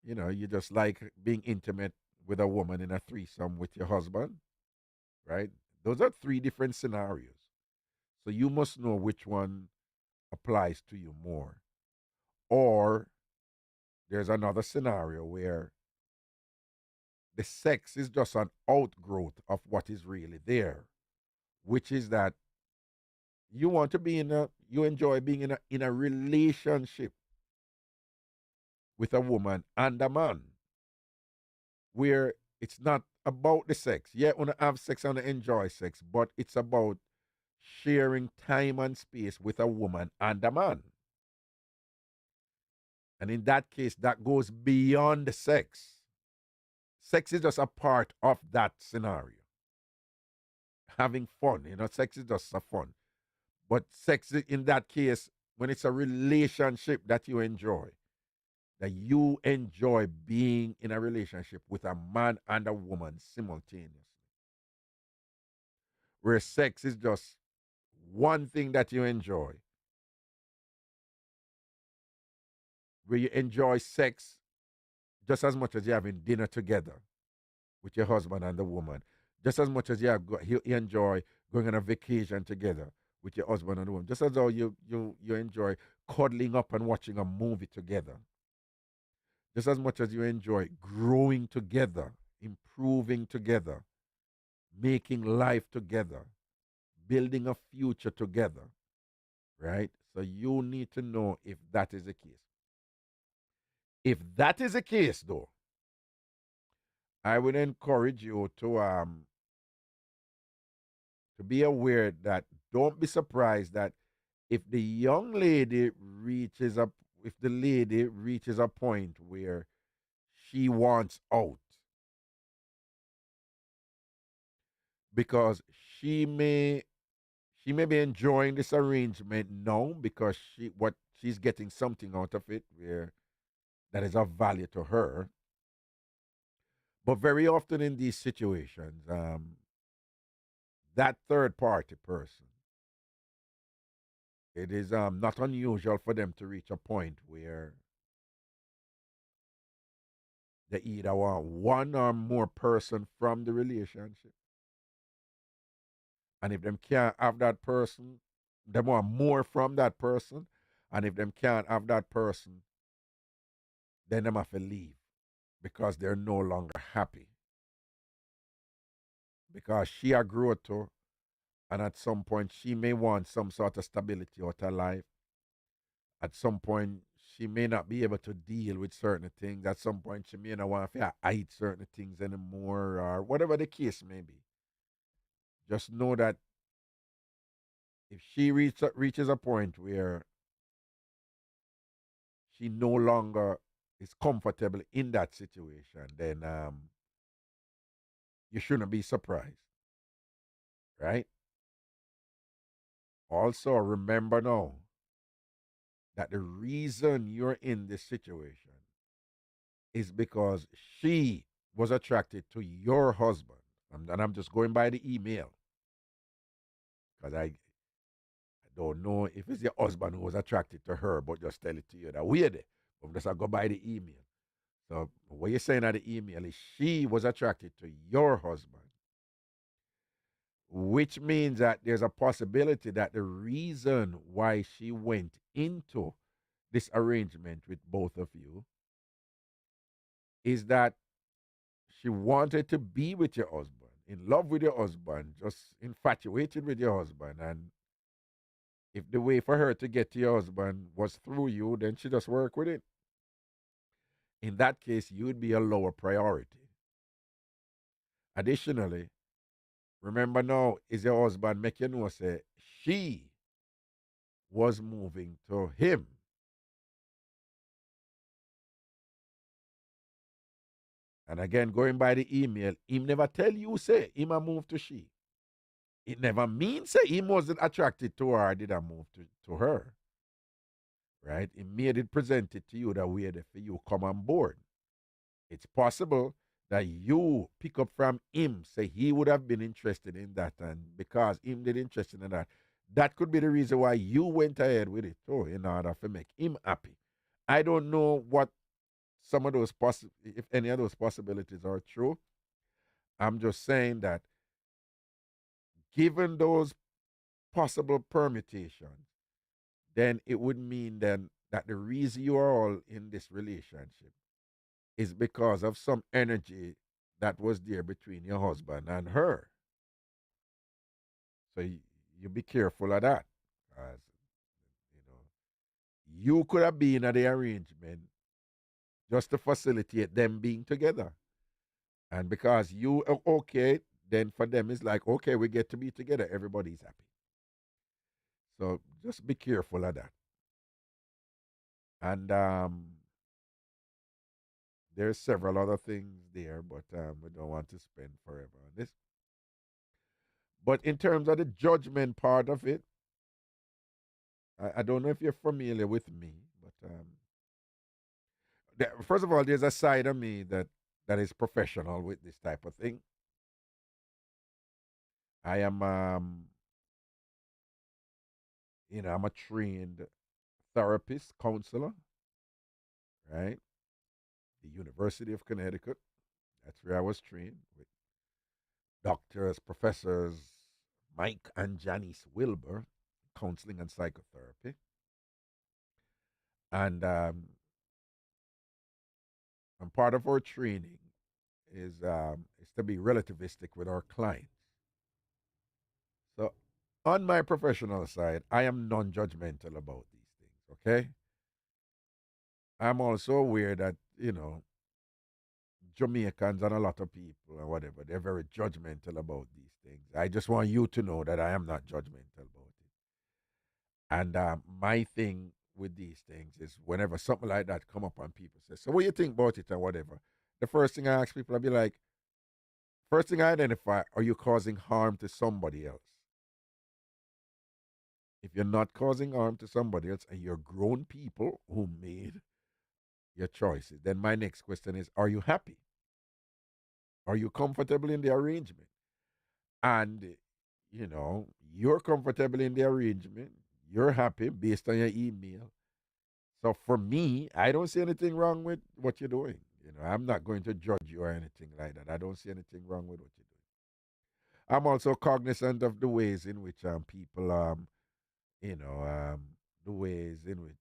A: you just like being intimate with a woman in a threesome with your husband, right? Those are three different scenarios. So you must know which one applies to you more. Or there's another scenario where the sex is just an outgrowth of what is really there, which is that you enjoy being in a relationship with a woman and a man where it's not about the sex. Yeah, want to have sex and enjoy sex, but it's about sharing time and space with a woman and a man. And in that case, that goes beyond the sex. sex is just a part of that scenario. Having fun, sex is just a fun. But sex in that case, when it's a relationship that you enjoy being in a relationship with a man and a woman simultaneously. Where sex is just one thing that you enjoy. Where you enjoy sex just as much as you're having dinner together with your husband and the woman. Just as much as you enjoy going on a vacation together with your husband and the woman. Just as though you enjoy cuddling up and watching a movie together. Just as much as you enjoy growing together, improving together, making life together, building a future together, right? So you need to know if that is the case. If that is the case, though, I would encourage you to be aware that don't be surprised that if the young lady reaches up, if the lady reaches a point where she wants out, because she may be enjoying this arrangement now because she's getting something out of it where that is of value to her. But very often in these situations, that third party person, it is not unusual for them to reach a point where they either want one or more person from the relationship. And if them can't have that person, they want more from that person. And if them can't have that person, then them have to leave because they're no longer happy. Because she a grow to, and at some point she may want some sort of stability out her life. At some point she may not be able to deal with certain things. At some point she may not want to hide certain things anymore, or whatever the case may be. Just know that if she reaches a point where she no longer is comfortable in that situation, then you shouldn't be surprised, right? Also, remember now that the reason you're in this situation is because she was attracted to your husband. And I'm just going by the email because I don't know if it's your husband who was attracted to her, but just tell it to you that weird. I'm just go by the email. So what you're saying at the email is she was attracted to your husband, which means that there's a possibility that the reason why she went into this arrangement with both of you is that she wanted to be with your husband, in love with your husband, just infatuated with your husband. And if the way for her to get to your husband was through you, then she just work with it. In that case, you'd be a lower priority. Additionally, remember now, is your husband make you know say she was moving to him. And again, going by the email, him never tell you say him a move to she. It never means say he wasn't attracted to her or did I move to her. Right? It made it presented to you that way that for you come on board. It's possible that you pick up from him, say he would have been interested in that, and because him did interested in that, that could be the reason why you went ahead with it too, in order to make him happy. I don't know what some of those if any of those possibilities are true. I'm just saying that given those possible permutations, then it would mean then that the reason you are all in this relationship is because of some energy that was there between your husband and her. So you be careful of that. Because, you could have been at the arrangement just to facilitate them being together. And because you are okay, then for them it's like, okay, we get to be together. Everybody's happy. So just be careful of that. And there's several other things there, but we don't want to spend forever on this. But in terms of the judgment part of it, I don't know if you're familiar with me, but first of all, there's a side of me that is professional with this type of thing. I am, I'm a trained therapist, counselor, right? The University of Connecticut. That's where I was trained with doctors, professors Mike and Janice Wilbur, counseling and psychotherapy. And part of our training is to be relativistic with our clients. So, on my professional side, I am non-judgmental about these things. Okay, I'm also aware that Jamaicans and a lot of people and whatever, they're very judgmental about these things. I just want you to know that I am not judgmental about it. And my thing with these things is whenever something like that come up and people say, so what do you think about it and whatever, the first thing I ask people, I'll be like, first thing I identify, are you causing harm to somebody else? If you're not causing harm to somebody else and you're grown people who made your choices, then my next question is, are you happy? Are you comfortable in the arrangement? And, you're comfortable in the arrangement, you're happy based on your email. So for me, I don't see anything wrong with what you're doing. I'm not going to judge you or anything like that. I don't see anything wrong with what you're doing. I'm also cognizant of the ways in which people, the ways in which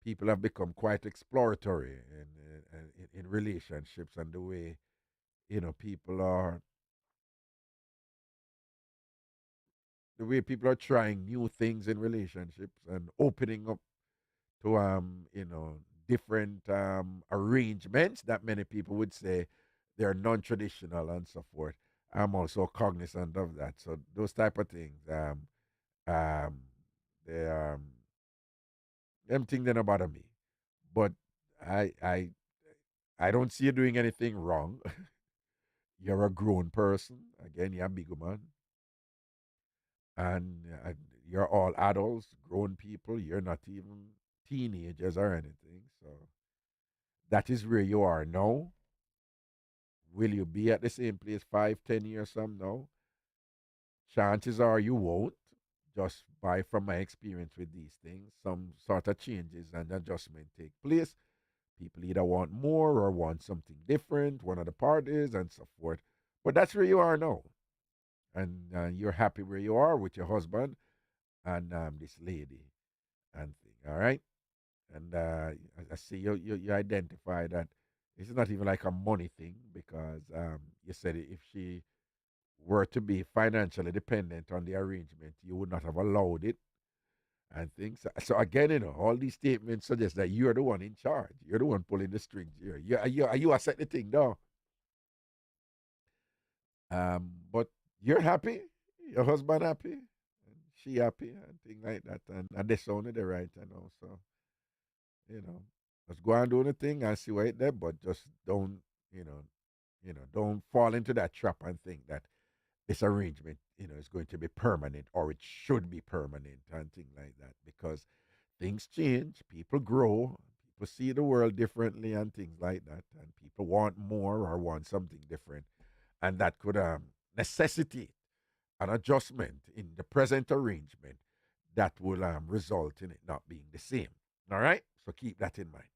A: people have become quite exploratory in relationships, and the way, people are, the way people are trying new things in relationships and opening up to different arrangements that many people would say they're non-traditional and so forth. I'm also cognizant of that. So those type of things, um, they them things they don't bother me. But I I I don't see you doing anything wrong. You're a grown person. Again, you're a big man, and you're all adults, grown people. You're not even teenagers or anything. So that is where you are now. Will you be at the same place 5, 10 years from now? Chances are you won't. Just by from my experience with these things, some sort of changes and adjustment take place. People either want more or want something different, one of the parties, and so forth. But that's where you are now, and you're happy where you are with your husband and this lady and thing. All right, and I see you identify that it's not even like a money thing, because you said if she were to be financially dependent on the arrangement, you would not have allowed it and things. So again, all these statements suggest that you're the one in charge. You're the one pulling the strings here. You are set the thing down. But you're happy, your husband happy, and she happy, and things like that. And they only the right, So, you know, just go and do the thing and see what it there, but just don't, don't fall into that trap and think that this arrangement, is going to be permanent, or it should be permanent and things like that, because things change, people grow, people see the world differently and things like that, and people want more or want something different, and that could necessitate an adjustment in the present arrangement that will result in it not being the same. All right, so keep that in mind.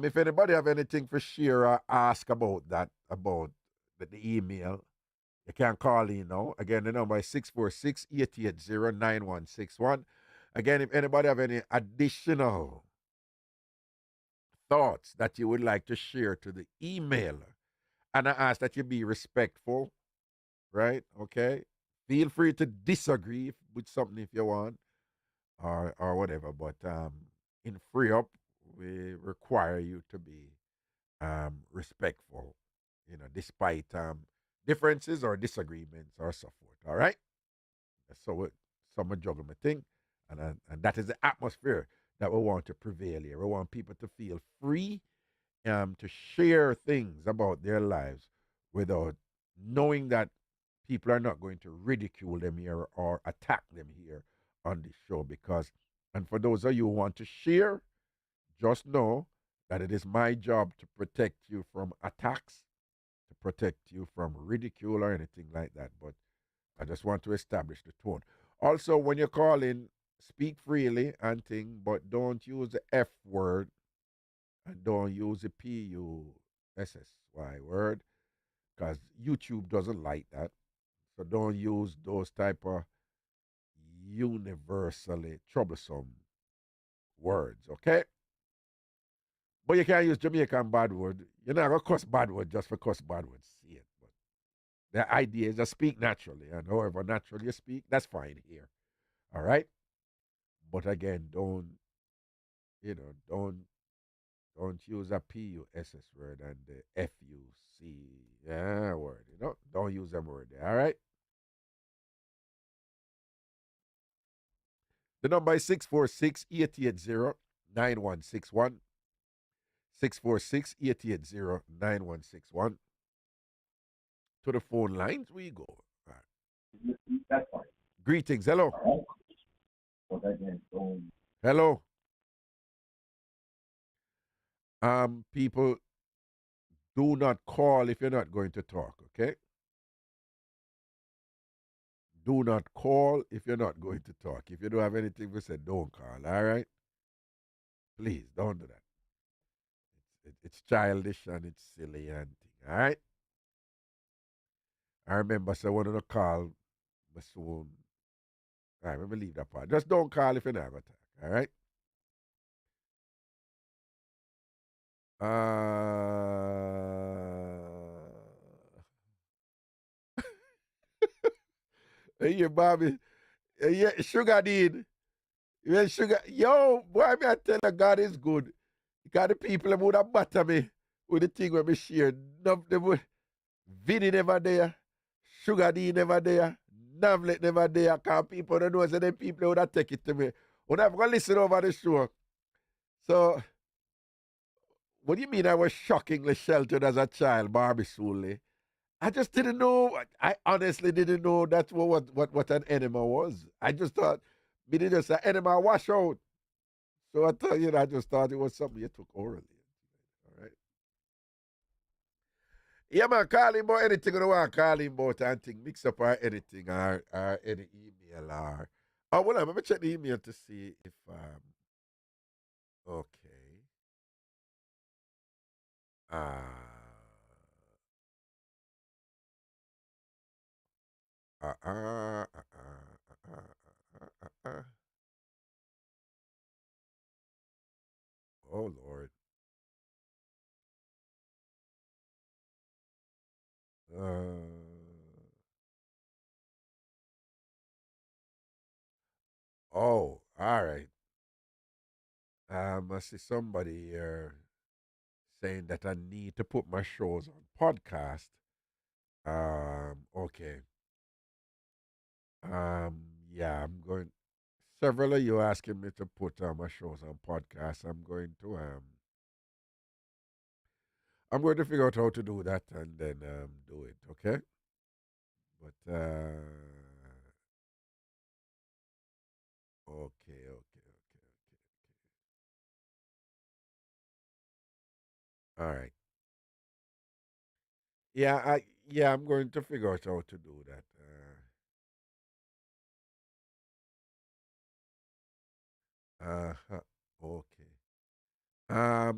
A: If anybody have anything for share or ask about that, about the email, you can call in now. Again, the number is 646-880-9161. Again, if anybody have any additional thoughts that you would like to share to the email, and I ask that you be respectful, right? Okay? Feel free to disagree with something if you want, or whatever, but in free up, we require you to be respectful, despite differences or disagreements or so forth. All right. So some juggle my thing, and that is the atmosphere that we want to prevail here. We want people to feel free to share things about their lives without knowing that people are not going to ridicule them here or attack them here on this show. Because, and for those of you who want to share, just know that it is my job to protect you from attacks, to protect you from ridicule or anything like that. But I just want to establish the tone. Also, when you call in, speak freely and thing, but don't use the F word and don't use the PUSSY word because YouTube doesn't like that. So don't use those type of universally troublesome words, okay? But you can't use Jamaican bad word. You're not gonna cuss bad word just for cuss bad words. See it. But the idea is to speak naturally, and however naturally you speak, that's fine here. All right. But again, don't use a PUSS word and the FUC word. Don't use them word there. All right. The number is 646-880-9161. 646-880-9161. To the phone lines we go. All right. That's fine. Greetings. Hello. Hello. People, do not call if you're not going to talk, okay? Do not call if you're not going to talk. If you don't have anything to say, don't call, all right? Please, don't do that. It's childish and it's silly and thing, all right? I remember so one of the call my soon. All right, let me leave that part. Just don't call if you're not going to talk, all right? Hey, Bobby. Yeah, sugar did. Yeah, sugar. Yo, boy, me I tell you, God is good. Because the people would have butter me with the thing when me share. None of them would. Vinny never there. Sugar D never there. Navlet never there. Because people don't know, so then people would have take it to me. When I'm going to listen over the show. So, what do you mean I was shockingly sheltered as a child, Barbie Sully? I just didn't know. I honestly didn't know that's what an enema was. I just thought, me did just an enema wash out. So I thought, I just thought it was something you took orally. All right. Yeah, man, call him about anything you want to call him about anything, mix up or anything or any email or. Oh, well, let me check the email to see if, okay. Uh, uh, uh, uh, uh, uh, uh, uh. Oh, Lord. Oh, all right. I see somebody here saying that I need to put my shows on podcast. Okay. Yeah, I'm going. Several of you asking me to put my shows on podcast. I'm going to figure out how to do that and then do it. Okay. But okay. All right. I'm going to figure out how to do that. Okay.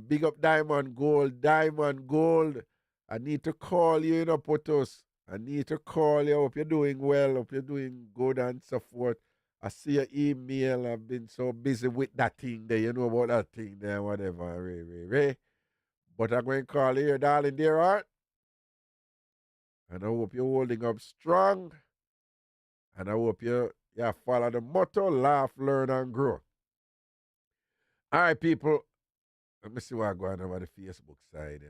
A: Big up Diamond Gold. Diamond Gold. I need to call you, Potos. I need to call you. Hope you're doing well. Hope you're doing good and so forth. I see your email. I've been so busy with that thing there. You know about that thing there, whatever. Ray. But I'm going to call you, darling, dear heart. And I hope you're holding up strong. And I hope you follow the motto, laugh, learn, and grow. All right, people. Let me see what going on over the Facebook side.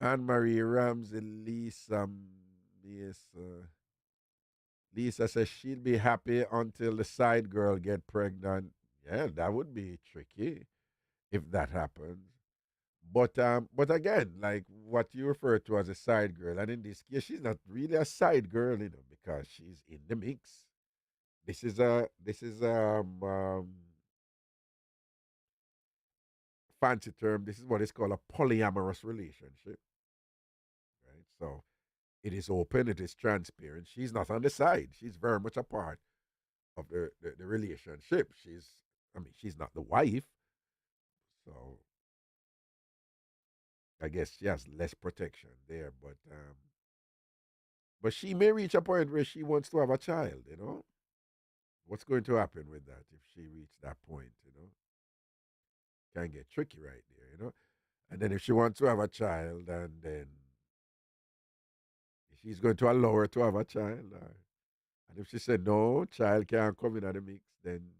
A: Anne-Marie Ramsey, Lisa says she'll be happy until the side girl get pregnant. Yeah, that would be tricky if that happens. But again, like what you refer to as a side girl, and in this case, she's not really a side girl, because she's in the mix. This is fancy term. This is what is called a polyamorous relationship, right? So it is open, it is transparent. She's not on the side. She's very much a part of the relationship. She's not the wife, so I guess she has less protection there. But she may reach a point where she wants to have a child. What's going to happen with that if she reached that point? Can get tricky right there. And then if she wants to have a child, and then she's going to allow her to have a child, and if she said no, child can't come in at the mix, then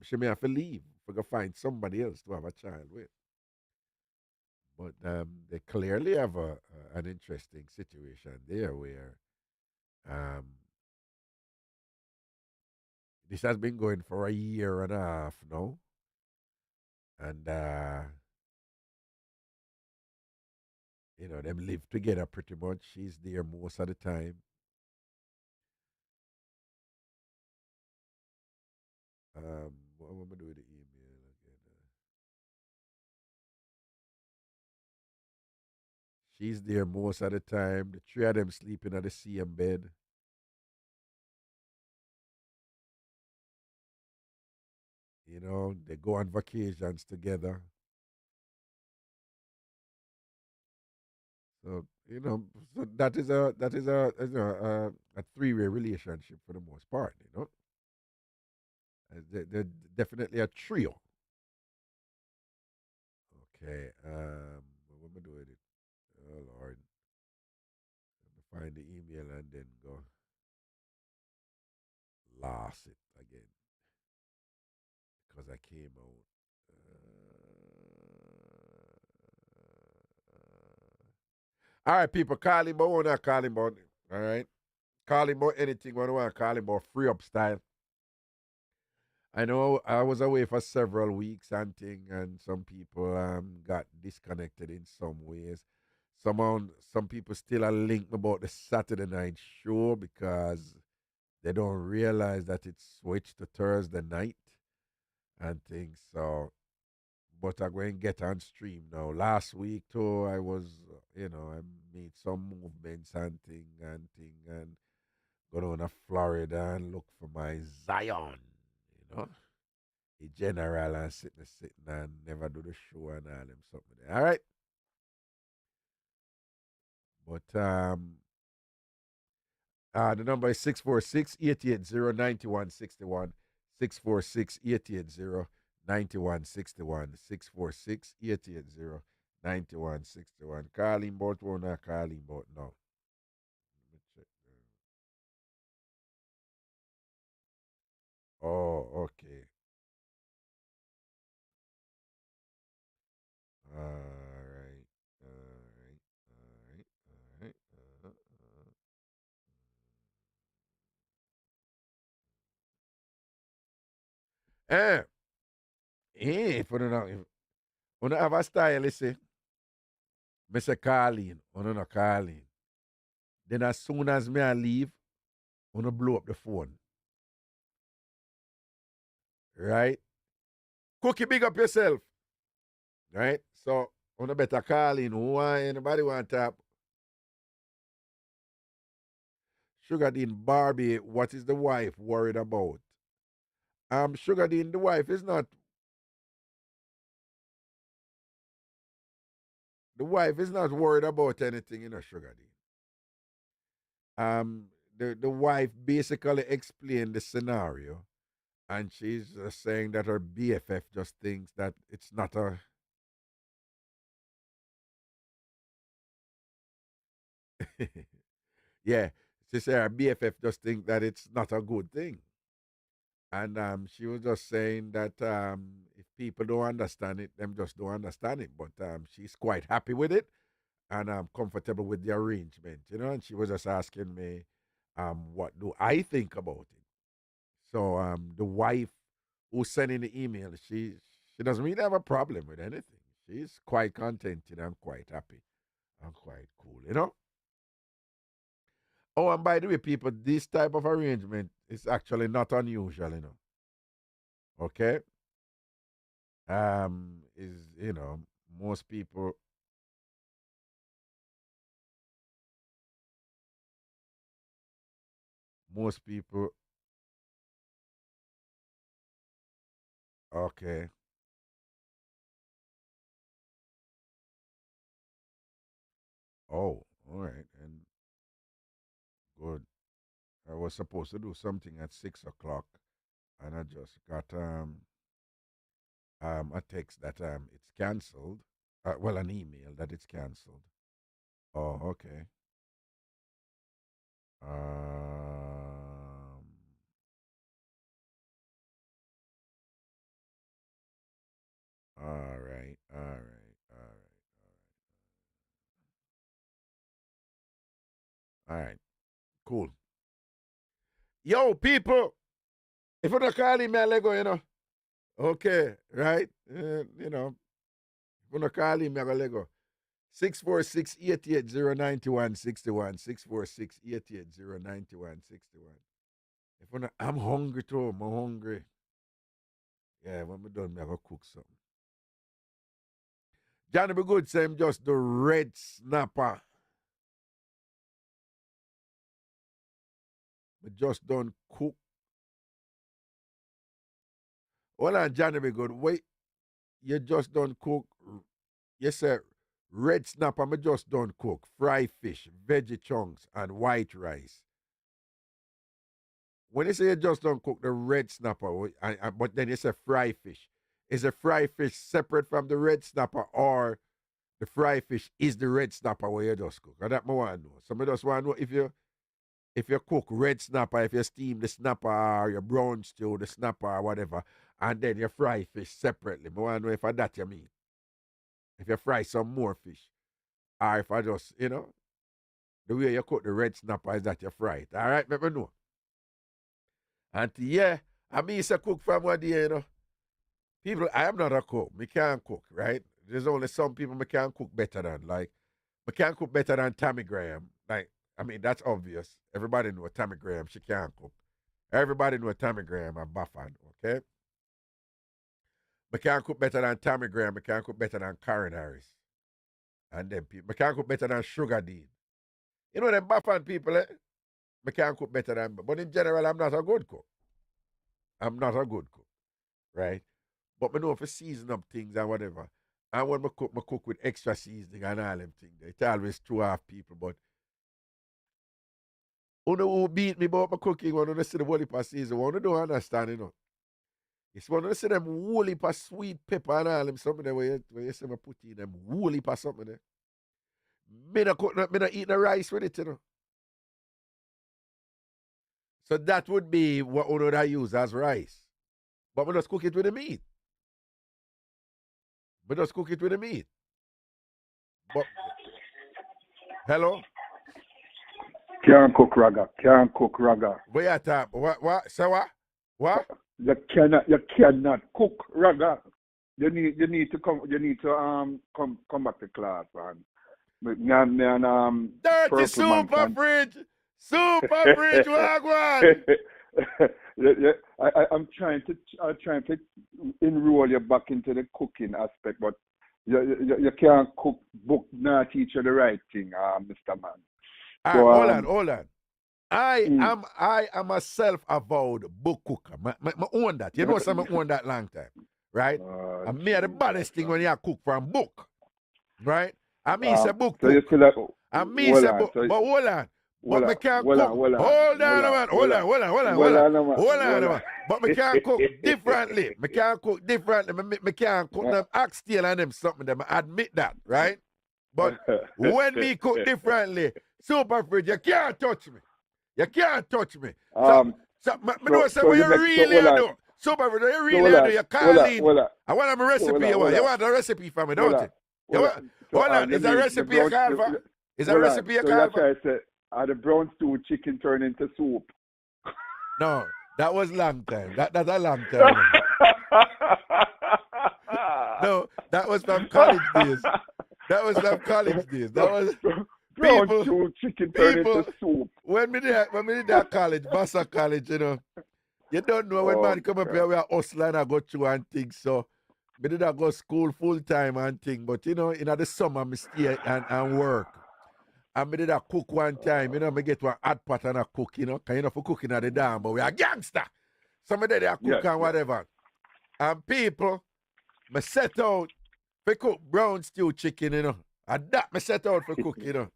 A: she may have to leave. We go find somebody else to have a child with. But they clearly have an interesting situation there where um, this has been going for a year and a half now, and them live together pretty much. She's there most of the time. What am I doing with the email again? She's there most of the time. The three of them sleeping at the same bed. They go on vacations together. So so that is a three-way relationship for the most part. They're definitely a trio. Okay. What am I doing with it? Oh Lord, let me find the email and then go lost it again because I came out. All right, people, call him out, not call him out. All right, call him out anything when you want to call him out, free up style. I know I was away for several weeks and thing, and some people got disconnected in some ways. Some people still are linked about the Saturday night show because they don't realize that it's switched to Thursday night and things. So, but I'm going to get on stream now. Last week too, I was, I made some movements and go down to Florida and look for my Zion. You know. The general and sitting and never do the show and all them something there. All right. But the number is 646-880-9161. 646-880-9161. 646-880-9161. Call him both one or call him both now. Let me check. Oh, okay. All right. All right. All right. All right. Eh, if you don't have a style, you see, me say call in, you not call in. Then as soon as me I leave, you blow up the phone. Right? Cookie, big up yourself. Right? So, you better call in. Why anybody want to tap? Sugar Dean Barbie, what is the wife worried about? Sugar Dean, the wife is not worried about anything, Sugar Dean. The wife basically explained the scenario, and she's saying that her BFF just thinks that it's not a. Yeah, she said her BFF just think that it's not a good thing, and she was just saying that if people don't understand it, them just don't understand it. But she's quite happy with it, and I'm comfortable with the arrangement. And she was just asking me, what do I think about it? So the wife who's sending the email, she doesn't really have a problem with anything. She's quite contented and quite happy and quite cool, you know? Oh, and by the way, people, this type of arrangement is actually not unusual, you know. Okay? Is, you know, most people most people okay. Oh, all right, and good. I was supposed to do something at 6 o'clock, and I just got a text that it's cancelled. Well, an email that it's cancelled. Oh, okay. Um, all right, all right, all right, all right. Cool. Yo, people, if you don't call him, I go, you know. Okay, right? You know, if you don't call him, I go, let go. 646-880-9161. 646-880-9161. If you not, I'm hungry too. I'm hungry. Yeah, when we done, I go cook something. Johnny be good, say him just the red snapper. We just done cook. Hold on, Johnny be good. Wait, you just done cook. You say red snapper, me just done cook. Fried fish, veggie chunks, and white rice. When you say you just don't cook the red snapper, but then you say fry fish, is the fry fish separate from the red snapper, or the fry fish is the red snapper where you just cook? And that I want to know. Some of us want to know if you cook red snapper, if you steam the snapper or you brown stew the snapper or whatever, and then you fry fish separately. I want to know if that you mean. If you fry some more fish, or if I just, you know, the way you cook the red snapper is that you fry it. All right, let me know. And yeah, I mean, it's a cook from one day, you know. People, I am not a cook. Me can't cook, right? There's only some people me can't cook better than. Like, me can't cook better than Tammy Graham. Like, I mean, that's obvious. Everybody know Tammy Graham. She can't cook. Everybody know Tammy Graham and Buffon, okay? Me can't cook better than Tammy Graham. Me can't cook better than Karen Harris. And them people. Me can't cook better than Sugar Dean. You know them Buffon people, eh? Me can't cook better than, but in general, I'm not a good cook. I'm not a good cook, right? But me know if I season up things and whatever. And when I cook with extra seasoning and all them things. It always throw off people, but who beat me about my cooking when I see the whole heap of season, one don't understand, you know. It's when I see them whole heap of sweet pepper and all them something there where you see me put in them whole heap of something there. Me not eat the rice with it, you know. So that would be what would I use as rice. But we just cook it with the meat. We just cook it with the meat. But hello?
E: Can't cook raga. Can't cook raga.
A: Where you talk? What? Say what? What?
E: You cannot cook raga. You need to come back to class, man.
A: Dirty super fridge. Super fridge, wagwan.
E: I'm trying to enroll you back into the cooking aspect, but you can't cook book, not teach you the right thing, Mr. Man.
A: So, hold on. I am a self-avowed book cooker. I own that. You know, I own that long time, right? I made the baddest thing when you cook from book, right? I mean, say book.
E: So you still have,
A: I mean, say book. But hold on. But me can't cook. Hold on, man. Hold on. But me can't cook differently. Me can't cook differently. Me can't cook them oxtail and them something. Them I admit that, right? But when me cook differently, super fridge, you can't touch me. You can't touch me. So me know say what you really do. Super fridge, you really do. You can't lean. I want a recipe. You want a recipe for me, don't you? Hold on. Is a recipe you call for? Is a recipe you call for?
E: The brown stew chicken turned into soup.
A: No, that was long time. That's a long time. No, that was from college days. That was from college days. That was
E: Brown
A: people.
E: stew chicken turned into soup.
A: When we did that college, Vassar College, you know, you don't know when man come up here, we are hustling and go through and things. So we did not go school full time and thing. But you know, in the summer, I stay and work. And we did a cook one time, you know, me get one hot pot and a cook, you know, because you know, for cooking at the dam, but we are gangster. So me did a cook and whatever. And people, me set out for cook brown stew chicken, you know. And that me set out for cook, you know.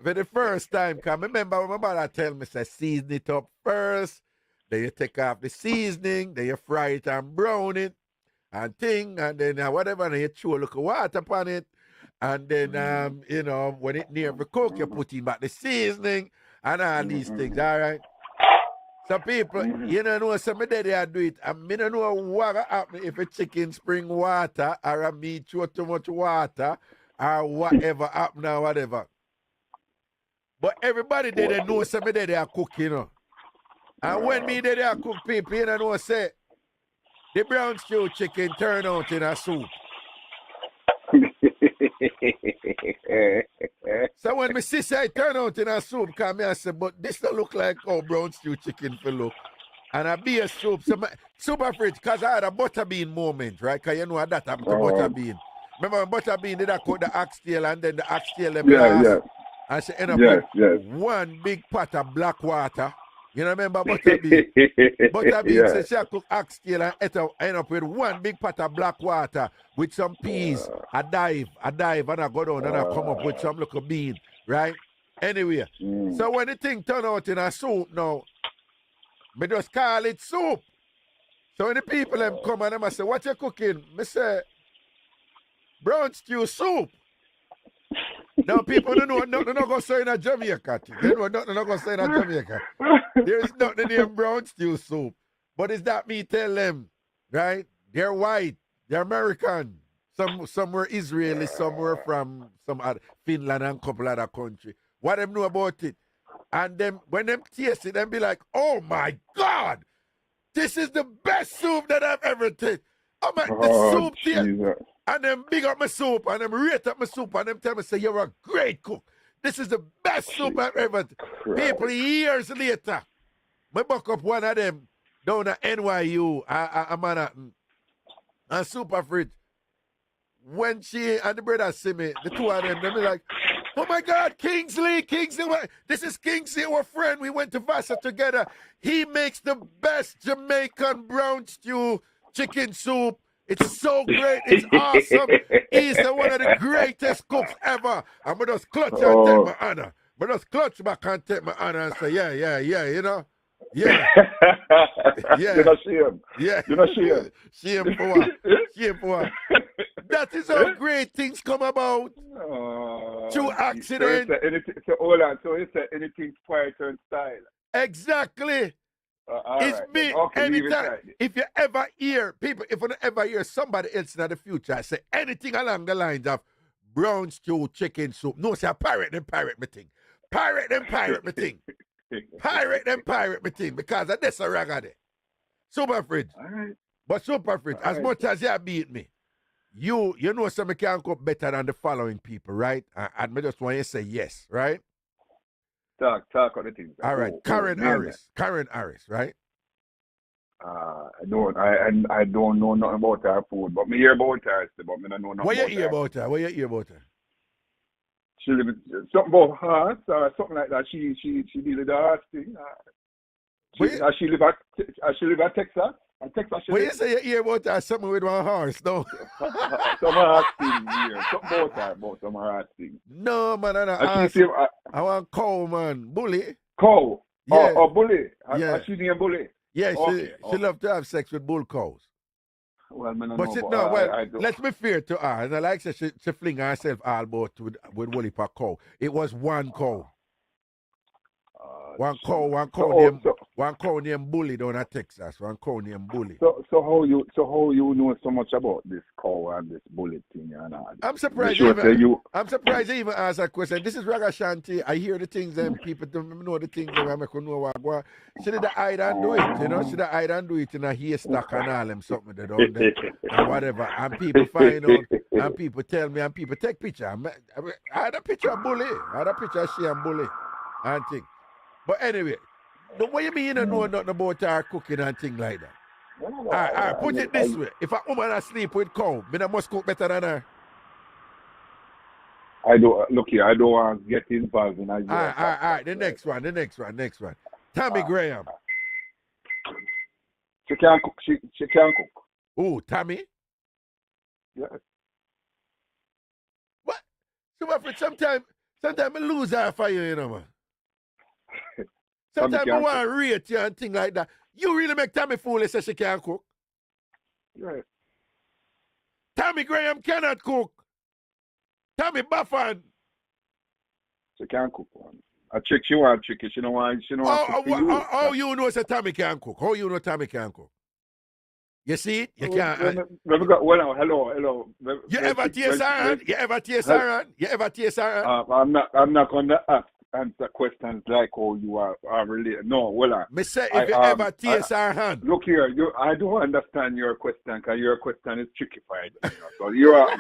A: For the first time, because I remember when my mother tell me, say, season it up first, then you take off the seasoning, then you fry it and brown it, and thing, and then whatever, and you throw a little water upon it, and then, you know, when it near the cook, you put in back the seasoning, and all these things, all right? Some people, you know, some of them do it, and I don't know what happen if a chicken spring water, or a meat throw too much water, or whatever happen or whatever. But everybody they know somebody they are cooking, you know. And when me they are cook people, you know, say the brown stew chicken turn out in a soup. So when my sister I turn out in a soup, come I say, but this don't look like how brown stew chicken for look. And I be a soup, so super fridge, because I had a butterbean moment, right? Because you know that happened to butterbean. Remember when butterbean did I cut the oxtail and then the oxtail them last? And she end up with one big pot of black water. You know, remember butterbean? Butterbean said she cook oxtail and end up with one big pot of black water with some peas. I dive, and I go down and I come up with some little bean, right? Anyway, so when the thing turn out in a soup now, me just call it soup. So when the people them come and them say, what you cooking? Me say, brown stew soup. Now people don't know nothing not going to say in a Jamaica. They know nothing not going to say in a Jamaica. There is nothing named brown stew soup. But is that me tell them, right? They're white, they're American. Some were Israeli, some were from some other Finland and a couple other countries. What them know about it? And them when them taste it, them be like, oh my God, this is the best soup that I've ever tasted. I'm like, the soup here. And them big up my soup, and them rate up my soup, and them tell me, say, you're a great cook. This is the best soup I've ever tasted. People years later, I buck up one of them down at NYU, I'm on a super fridge. When she and the brother see me, the two of them, they be like, oh my God, Kingsley, this is Kingsley, our friend. We went to Vassar together. He makes the best Jamaican brown stew chicken soup. It's so great. It's awesome. He's one of the greatest cooks ever. I'm going to just clutch and take my honor. But just clutch back and take my honor and say, yeah, you know? Yeah. Yeah.
E: You're not shame.
A: Yeah.
E: You're not shame.
A: Shame for what? Shame for what? That is how great things come about. Through accident.
E: So hold on. So it's anything fire turn style.
A: Exactly. It's
E: right,
A: me.
E: okay,
A: Anytime. If you ever hear people, if you ever hear somebody else in the future say anything along the lines of brown stew chicken soup, no, say pirate them me thing. Pirate them me thing. Pirate them me thing. Because that's a Reggae. Super fridge.
E: All right.
A: But super fridge, as much as you beat me, you know some can cook better than the following people, right? And I just want you to say yes, right?
E: Talk on the things.
A: All right, Karen Harris, right?
E: I don't know nothing about her food, but me hear about her, but me don't know nothing.
A: What you hear about her?
E: She live something about hearts or something like that. She deal with the hearts thing. She live at Texas.
A: When you say you hear about her, something with one horse, no?
E: Some heart thing here. Something about some heart thing.
A: No, man, I want cow, man. Bully.
E: Cow?
A: Yeah.
E: Oh, bully.
A: Yeah.
E: She named Bully?
A: Yeah, she love to have sex with bull cows.
E: Well, I don't
A: but
E: know.
A: Let's be fair to her. And I like she fling herself all about with Wooly per cow. It was one cow. One cow One cow named Bully down at Texas. One cow named Bully.
E: So how you know so much about this cow and this bullet thing and all?
A: I'm surprised I'm surprised you even asked that question. This is Ragashanti. I hear the things and people don't know the things that I make know what go on. Should have hide and do it, you know? Should have hide and do it in a haystack and all them something they don't do and whatever. And people find out and people tell me and people take picture. I had a picture of Bully. I had a picture of she and Bully and thing. But anyway. What you mean you don't know nothing about her cooking and things like that? All right, put it this way. If a woman asleep with cow, I must cook better than her.
E: I don't want to get involved in
A: all right. The next one. Tammy Graham.
E: She can cook. She can cook.
A: Oh, Tammy?
E: Yeah.
A: What? So sometimes I lose her for you, you know, man. Sometimes I want to rate you and things like that. You really make Tammy foolish so she can't cook?
E: Right.
A: Tammy Graham cannot cook. Tammy Buffon.
E: She can't cook one. I trick she want trick it. She don't want cook for you.
A: How you know that Tammy can cook? How you know Tammy can cook? You see it? You can't.
E: Well, hello.
A: You ever taste her?
E: I'm not gonna answer questions like how you are related. No, well,
A: me say if you ever taste her hand.
E: Look here, I don't understand your question because your question is trickified. So you are.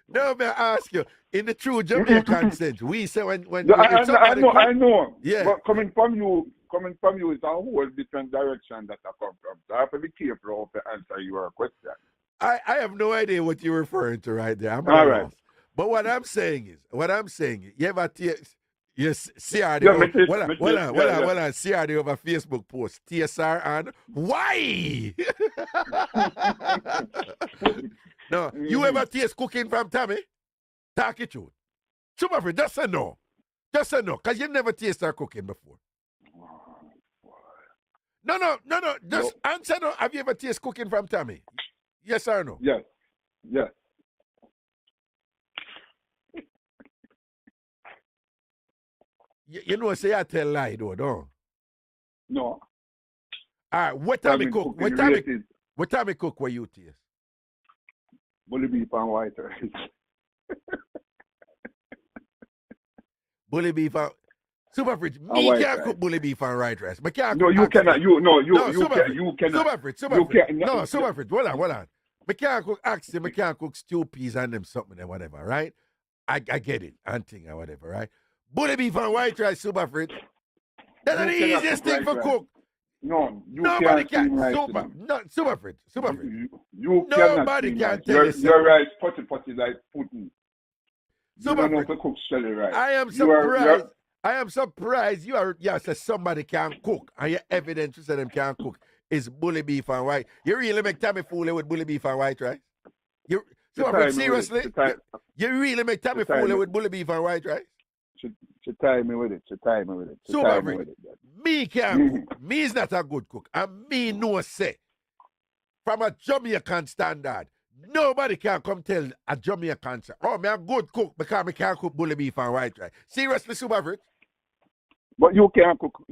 A: No, may I ask you, in the true Jamaican sense, we say when
E: I know.
A: Yeah.
E: But coming from you is a whole different direction that I come from. So I have to be careful how to answer your question.
A: I have no idea what you're referring to right there. I'm
E: all right.
A: But what I'm saying is, you ever taste, CRD, CRD over Facebook post, TSR and why? No, you ever taste cooking from Tammy? Talk it truth. Super, just a no. Just a no, because you never tasted her cooking before. No. Just answer no. Have you ever tasted cooking from Tammy? Yes or no?
E: Yes.
A: You know, say I tell lie though, don't?
E: No.
A: All right, what time cook? What time cook where you taste?
E: Bully beef and white rice.
A: Bully beef and Super Fridge. Me can't cook bully beef and white rice. But can't.
E: No, you cannot. You cannot.
A: Super Fridge. No, Super Fridge. Hold on. Me can't cook oxy. Me can't cook stew peas and them something and whatever, right? I get it and thing or whatever, right? Bully beef and white rice, Super Fridge. That's the easiest thing for cook.
E: No,
A: nobody can. Super Fridge. Nobody can tell you.
E: Your rice potty like pudding.
A: Super Fridge.
E: Cook shelly rice.
A: I am surprised. I am surprised you say somebody can cook and your evidence you say them can cook is bully beef and white. You really make Tammy fool with bully beef and white rice? Seriously? You really make Tammy fool with bully beef and white rice?
E: She tie me with it.
A: Me can't cook. Me is not a good cook. And me no say, from a Jamaican standard, nobody can come tell a Jamaican say, oh, me a good cook because me can't cook bully beef and white rice. Seriously, Super Fridge?
E: But you can't cook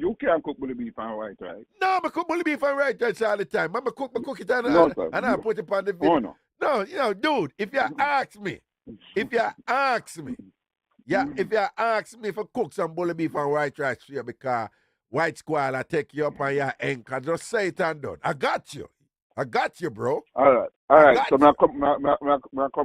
E: bully beef and white rice.
A: No, I cook bully beef and white rice all the time. I cook it and I put it on the video.
E: Oh, no.
A: No, dude, if you ask me, if you ask me for cook some bully beef and white rice for you because white squall I take you up on your anchor, just say it and done. I got you, bro.
E: All right. So I come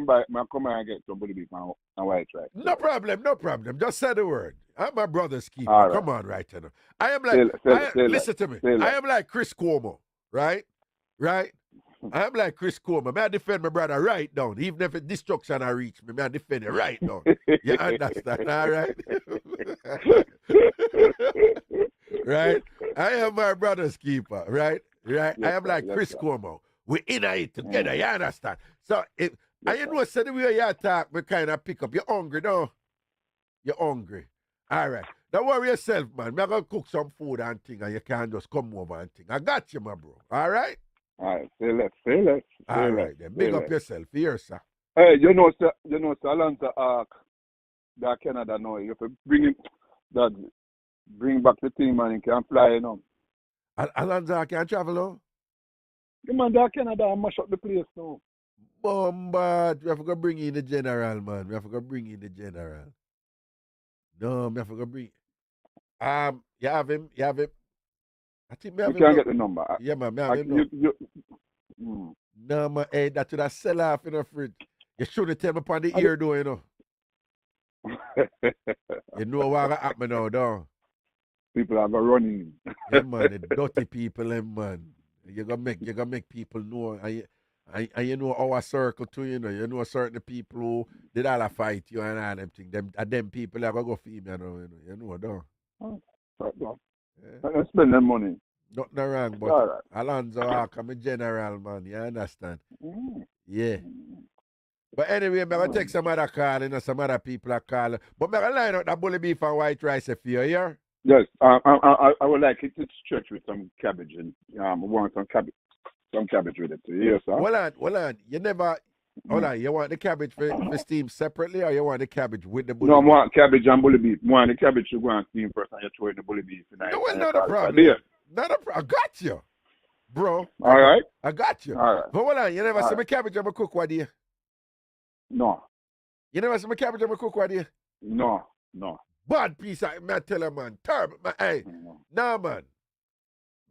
E: back and get some bully beef and white rice.
A: No problem. Just say the word. I'm my brother's keeper.
E: Right.
A: Come on, right now. I am like, listen to me. I am like Chris Cuomo, right? I'm like Chris Cuomo. May I defend my brother right down. Even if destruction I reach me, may I defend it right down. You understand, all right? Right? I am my brother's keeper, right? Yes, I am like Chris Cuomo. We're in it together, you understand? So, I know the way you talk, we kind of pick up. You're hungry, no? You're hungry. All right. Don't worry yourself, man. I'm going to cook some food and thing, and you can just come over and thing. I got you, my bro. All right?
E: All right. Say less.
A: All right, then. Big up yourself. Here, sir.
E: Hey, you know, Alonso Ark, that Canada know. You have to bring him, that bring back the thing, man. He can fly, you know.
A: Alonzo can travel now?
E: The man there Canada and mash up the place now.
A: Bombard. We have to go bring in the general, man. We have to go bring in the general. No, we have to go bring. You have him. You have him. I think we have
E: You
A: him.
E: can't
A: No.
E: get the number.
A: Yeah, man. We have him. No. No, man. Hey, that to that sell off in the fridge. You shouldn't tell me upon the ear, though, you know. You know what happened now, though.
E: People are running.
A: Yeah, man. The dirty people, man. You gonna make people know. And you know our circle too, you know. You know certain people who did all a fight you and all them things. Them people are gonna go feed me, you know. You know, though. Yeah.
E: Let's spend them money.
A: Nothing wrong, but
E: All right.
A: Alonzo I'm a general, man. You understand?
E: Mm.
A: Yeah. But anyway, I'm going to take some other call, you know, some other people are calling. But I'm going to line up that bully beef and white rice if you hear.
E: Yes, I would like it to stretch with some cabbage and I want some cabbage with it too. Yes, sir.
A: Hold on. You never. Hold on. You want the cabbage for steam separately, or you want the cabbage with the bully
E: No, I
A: beef?
E: want cabbage and bully beef. I want the cabbage to go and steam first and you throw in the bully beef.
A: No, well, not a problem. Not a problem. I got you, bro.
E: All right.
A: I got you.
E: All right.
A: But hold on. You never
E: All
A: see
E: right.
A: my cabbage on my cook, what do you?
E: No.
A: You never see my cabbage on my cook, what do you?
E: No.
A: Bad piece of, man, tell you, man. Terrible, man. Hey, nah, man.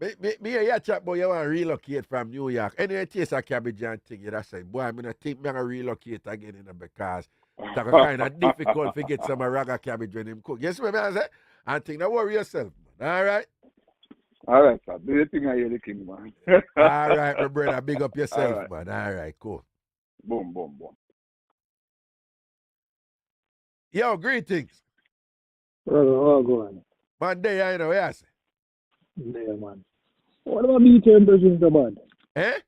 A: Me and your chat, boy, you want to relocate from New York. Anyway, taste a cabbage and thing, you say, boy, I'm going to think I'm going to relocate again, you know, because it's kind of difficult to get some raga cabbage when him cook. Yes, what I say? And think, don't worry yourself, man. All right?
E: All right, sir. Do you think I hear the king, man?
A: All right, my brother. Big up yourself,
E: All right.
A: man. All right, cool.
E: Boom.
A: Yo, greetings.
F: Brother, all going.
A: Man, there, you know, yes.
F: There, man. What about meet your virgin so bad?
A: Eh?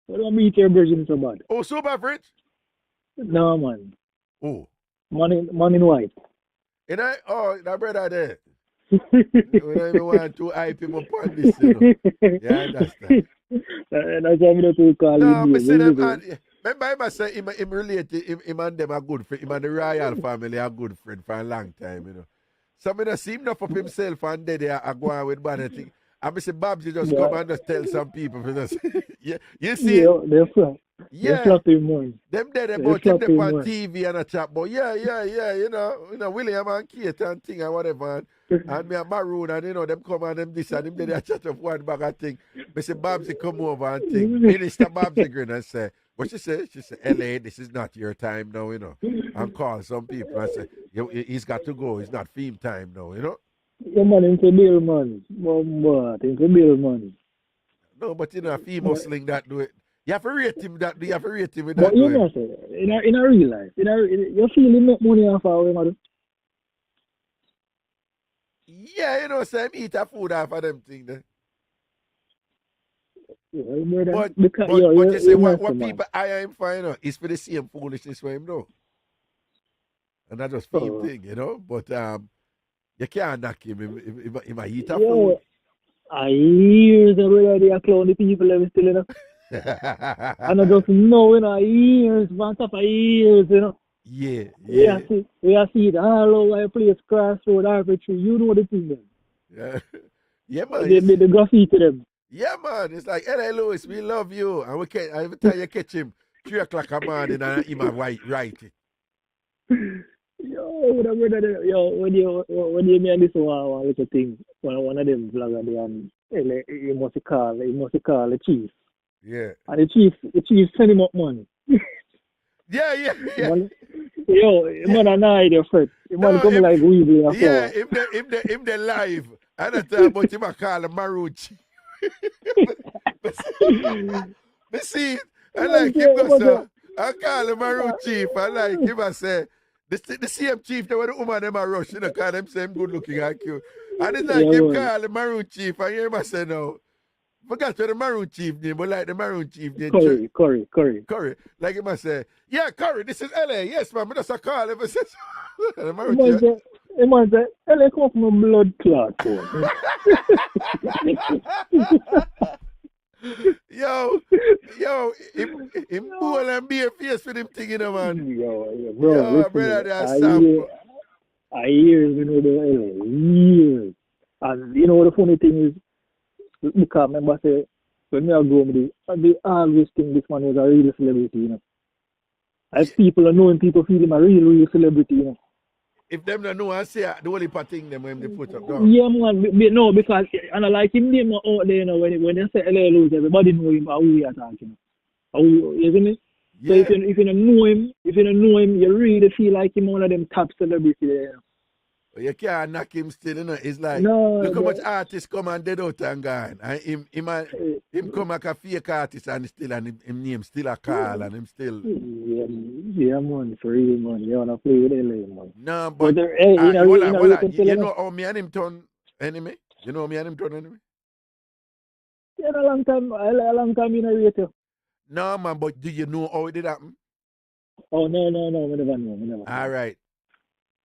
F: What about meet your virgin so bad?
A: Oh, super Fritz?
F: No, man.
A: Oh.
F: Man in white.
A: You know, oh, that brother there. We don't even want to hype him up on this, you know. Yeah, I understand.
F: That's why I'm not to call
A: No,
F: him.
A: I see them, remember I say him related, him and them are good friend, him and the royal family are good friend for a long time, you know. So I don't see him enough of himself and they are going with bad thing. I say Babsy just come and just tell some people for this. You see?
F: Yeah, they're flat.
A: Yeah.
F: They're flat him, man.
A: Them there about them on TV and a chat, but yeah, you know, William and Kate and thing and whatever. And me and Maroon and you know, them come and them this and them there chat of one bag of thing. I say Babsy come over and thing. Minister Babsy grin and say, what she say? She say, LA, this is not your time now, you know. And call some people and say, he's got to go, it's not theme time now, you know.
F: Yeah, man, into bill money. Into bill money.
A: No, but you know, a female sling that do it. You have to rate him that. You have to rate him with
F: But
A: that.
F: you know, say, in a real life, you feel him make money off of him,
A: yeah, you know, say him eat a food off of them thing there.
F: Yeah,
A: but you say what people hire him for, you know, is for the same foolishness for him, though. And that's just fame thing, you know. But you can't knock him if I eat a food.
F: I hear the way they are clowning the people that are still, you know. And I just know, you know, years, on top of years, you know.
A: Yeah.
F: We are see it all over the place, crossroad, arbitrary. You know the thing, then.
A: Yeah, man.
F: They made the graffiti them.
A: Yeah, man. It's like, hey, Lewis, we love you. And every time you catch him, 3 o'clock a morning, and he might write it.
F: Yo, when you mean this one little thing, one of them vloggers, he must call the chief.
A: Yeah.
F: And the chief send him up money.
A: Yeah.
F: Man, man annoyed your friend. Man come like weedy and
A: yeah, him they live. And I tell about him I call him Marucci. Me see, I like him go sir. I call him Maru Chief. I like him I say the same chief that when the woman them are rush, you know, call them same good looking like you. And it's like him call the Maroon Chief and hear him say no. Forgot what the Maroon Chief name, but like the Maroon Chief name.
F: Curry.
A: Like him I say, yeah, Curry, this is LA. Yes, man, but that's a call him. The Maroon Chief.
F: Man say, LA come from a blood clot.
A: Yo, him cool and be a face for them thing, you know, man.
F: Bro,
A: brother, that's sample.
F: Years, you know, the LA, years. And you know the funny thing is, because remember say when we are growing, they always think this man was a real celebrity, you know. As people are knowing, people feel him a real celebrity, you know.
A: If them don't know, I say the only thing them when they put up down.
F: Yeah, man. No, because and I like him name out there, you know, when they say LA lose, everybody know him how we are talking. You see me?
A: Yeah.
F: So if you don't know him, you really feel like him one of them top celebrities there.
A: You can't knock him still, you know. It's like,
F: No,
A: look how much artists come and dead out and gone. And him come like a fake artist and still, and him name still a call and him still.
F: Yeah, man, for real, man. You want to play with LA, man.
A: No, but
F: you
A: know how me and him turn enemy? You know how me and him turn enemy?
F: Yeah, a long time in a rate.
A: No, man, but do you know how it did happen?
F: Oh, no, we never know.
A: All right.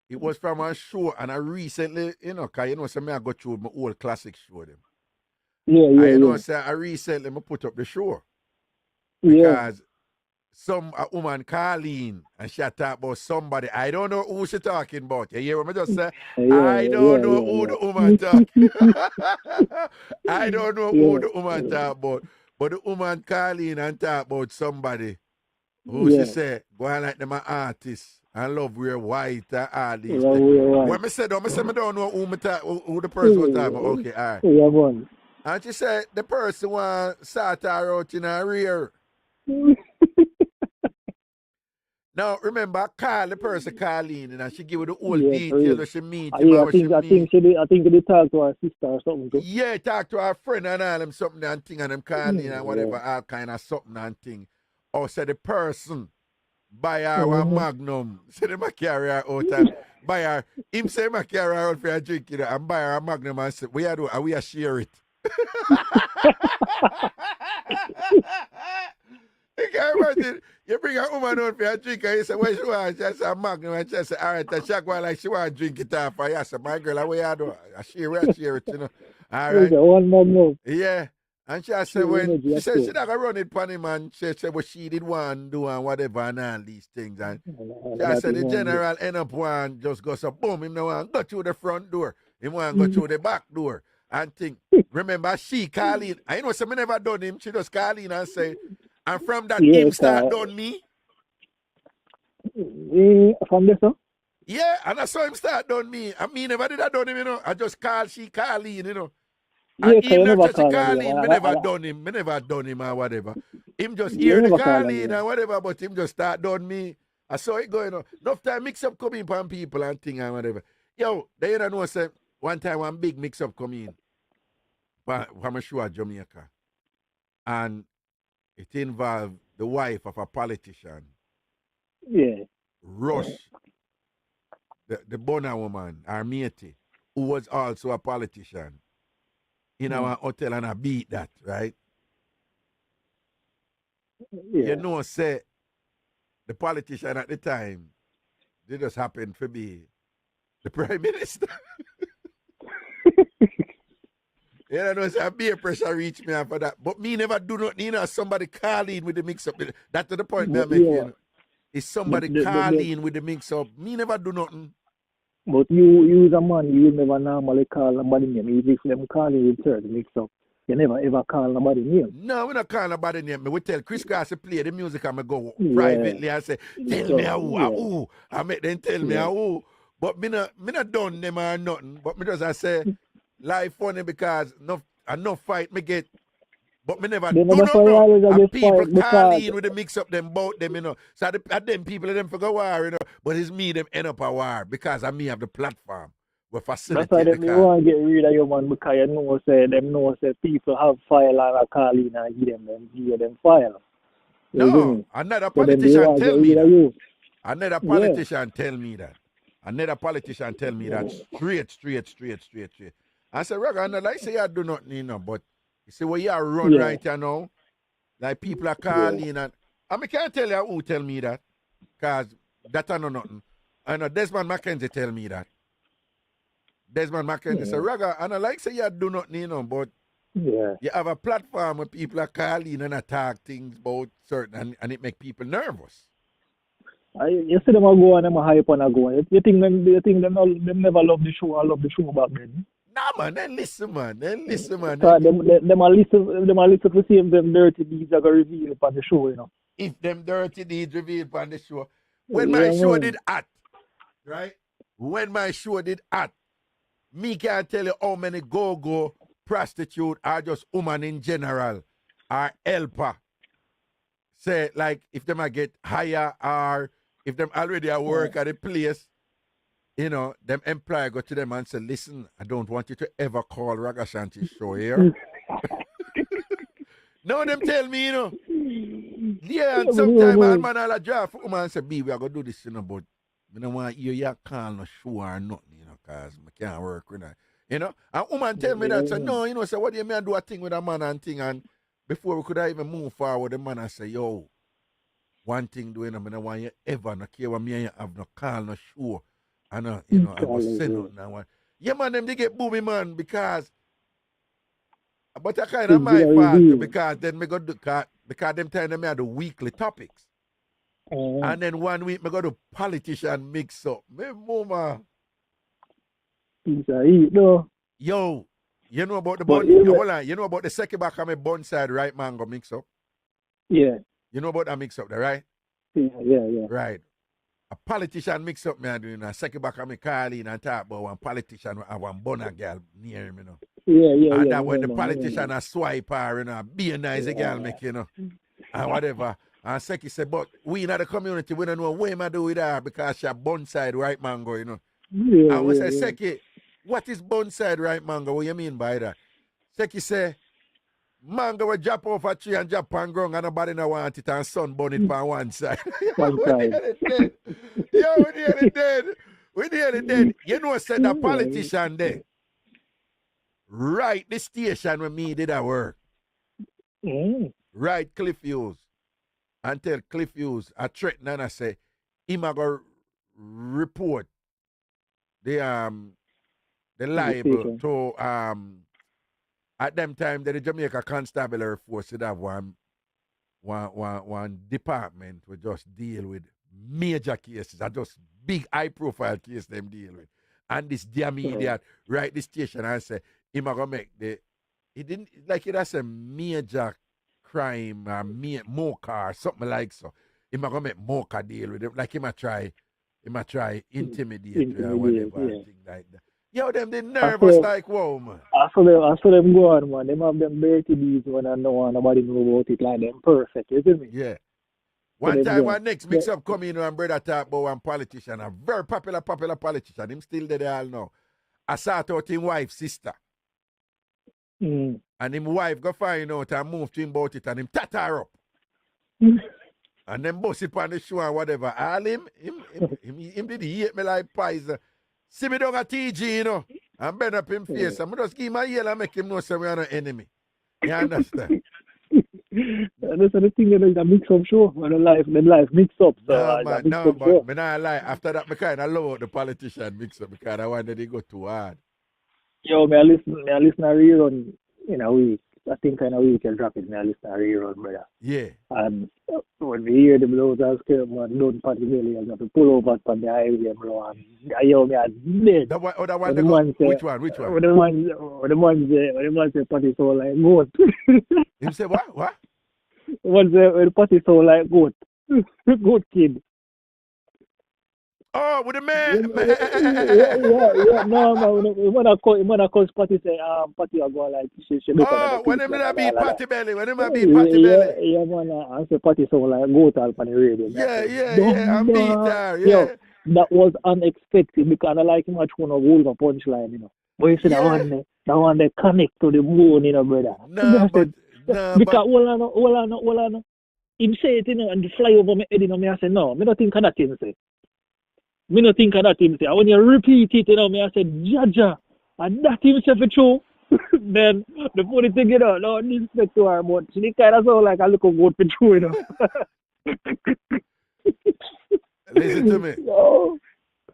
A: It was from a show, and I recently, you know, because you know, I go through my old classic show. Them.
F: Yeah.
A: Say I recently put up the show.
F: Yeah.
A: Because a woman Carleen, and she talk about somebody. I don't know who she talking about. You hear what I just say? I don't know who the woman talk. I don't know who the woman talk about. But the woman Carleen and talk about somebody who she say, go on like them an artist. And love wear white and all these things. When I said, I don't know who the person was talking about. Okay, all right.
F: Yeah, man.
A: And she said the person want sort her out in her rear. Now, remember, I call the person Carleen and she give her the whole detail that she meet him.
F: I think they talk to her sister or something. Too.
A: Yeah, talk to her friend and all them something and thing and them Carleen and whatever, all kind of something and thing. Or say the person buy her one Magnum. Say them a carry her out and buy her. Him say him a carry her out for a drink, you know, and buy her a Magnum and say, we are doing, and we are share it. You can't imagine. You bring a woman out for a drink and you say, what she want? She say a Magnum and she say, all right, and she go like she want to drink it off for you. I say, my girl, what you do? I share it, you know. All right.
F: One Magnum.
A: Yeah. And she said when she said she not gonna run it on him and she said what she did want do and whatever and all these things and she said the general end up one just go so boom, him no want go through the front door. Him want go through the back door and think. Remember she call in. I know some never done him, she just call in and say, and from that him start done me.
F: From this one?
A: Yeah, and I saw him start done me. And me never did I done him, you know. I just she call in, you know. And him not just call in, me never done him or whatever. Him just hear the call in and whatever, but him just start done me. I saw it going on. Enough time Mixup come in from people and thing and whatever. Yo, they don't know say one time one big Mixup come in from a show at Jamaica. And it involved the wife of a politician.
F: Yeah.
A: Rush. The Bonner woman, our matey, who was also a politician. In our hotel and I beat that, right?
F: Yeah.
A: You know, say the politician at the time, they just happened to be the prime minister. You know, say beer pressure reach me after that. But me never do nothing, you know, somebody call in with the mix-up. That's the point I'm making. You know. Is somebody call in with the mix-up. Me never do nothing.
F: But you as a man, you never normally call nobody name. Even if them call you with certain Mixup, you never ever call nobody name.
A: No, we not call nobody name. We tell Chris Cross to play the music and I go privately and say, tell me who. I make them tell me who. But me not done them or nothing. But me just I say, life funny because enough fight me get. But me never do nothing. And people call in with the Mixup them bout them, you know. So at them people them forget war, you know. But it's me them end up a war because I me have the platform. We facilitate.
F: That's why they want to get rid of you, man, because you know say people have file and I call in and give them file.
A: No, another politician tell me that. Another politician tell me that. Another politician tell me that straight. I said, Reggae, and like say I do not need no, but you see what you are run right here now? Like people are calling and I can't tell you who tell me that. Because that I know nothing. I know Desmond Mackenzie tell me that. Desmond Mackenzie say, Reggae, and I like say you do not need no, but you have a platform where people are calling and attack things about certain and it make people nervous.
F: You see them a go and them a hype and a go. You think them never love the show? I love the show back then.
A: Nah, man, then listen, man.
F: Cause them a listen to see if them dirty deeds are gonna reveal upon the show, you know.
A: If them dirty deeds revealed on the show. When my show did at, right? When my show did at, me can't tell you how many go-go prostitute are just woman in general are helper. Say, like, if them a get higher or if them already at work at the place, you know, them employer go to them and say, listen, I don't want you to ever call Ragashanti show here. No, them tell me, you know. Yeah, and sometimes man I'll draft for woman and say, B, we are going to do this, you know, but I don't want you call no show or nothing, you know, because I can't work with that. You know? And woman tell me that, so no, you know, so what do you mean I do a thing with a man and thing, and before we could even move forward, the man I say, yo, one thing doing, I don't want you ever, no care what me and you have, no call, no show, and you know, I was saying nothing. And yeah, man, them they get boomy, man, because, but I kind of my fault, because then me go do, because them time them had the weekly topics. And then one week me go to politician mix up. Me mama.
F: No.
A: Yo, you know about the bun, you know about the second back of my bun side right mango mix up?
F: Yeah.
A: You know about that mix up there, right?
F: Yeah.
A: Right. A politician mix up me and doing a second back of me call in and talk about one politician and one bunner girl near him, you know.
F: Yeah.
A: And that when the politician a swipe her, you know, be a nice girl make, you know. And whatever. And Seki said, but we in the community, we don't know what I do with her because she a bun side right mango, you know. And we say, Seki, what is bun side right mango? What you mean by that? Seki say, mango will drop off a tree and drop on ground and nobody no want it and sun burn it on one side.
F: One side.
A: Yo, we nearly dead. We nearly dead. You know, said the politician there. Right, the station where me did that work. Right, Cliff Hughes. And tell Cliff Hughes, I threaten and I say, him a go report the liable to at them time the Jamaica Constabulary Force would have one department would just deal with major cases, and just big high profile cases them deal with. And this damn idiot right the station and say, him a go make he didn't like it as a major crime or mocha or something like so. Him a go make mocha deal with him. Like him a try intimidate or whatever and thing like that. Yo, them they nervous like whoa man.
F: I saw them go on, man. Them have them dirty deeds when I know nobody know about it like them perfect, you see me?
A: Yeah. One time one next mix-up come in and brother talk about one politician, a very popular politician. Him still there they all know. I sought out him wife's sister. And him wife go find out and move to him about it and him tat her up. And then bust it on the show and whatever. All him did hate me like pies. See me down at TG, you know, and bend up him face. I'm just give him a yell and make him know say we are no enemy. You understand?
F: That's the thing that the mix-up show when the life mix-up. So
A: but me not lie. After that, I kind of love the politician mix-up because I wanted to go too hard.
F: Yo, I listen a rerun in a week. I think in a week I'll drop it. I listen a rerun, brother.
A: Yeah.
F: And when we hear the blows and scream, man, don't party belly, I have to pull over on the highway, bro. And yo, me are dead.
A: Which one?
F: When the man say party so like goat.
A: Him say what?
F: When the party so like goat. Goat kid.
A: Oh, with the man.
F: Yeah. No, man. When I call party say, party are going like she.
A: Oh, when them a beat party belly. When them a beat party belly.
F: Yeah, man. I say party so like goat on the radio.
A: Yeah. I'm beat there. Yeah.
F: Yo, that was unexpected because I like him much one of Wolver punchline, you know. But you see that one they connect to the bone, you know, brother. Because hold on. Him say it, you know, and fly over my head, you know, me I say no. Me don't think of that thing say. Me don't think of that him say. When you repeat it, you know, me I say, Jaja, and that himself is true. Then the funny thing, you know, no disrespect to her, but she kind of sound like a little goat for true, you know.
A: Listen to me.
F: No.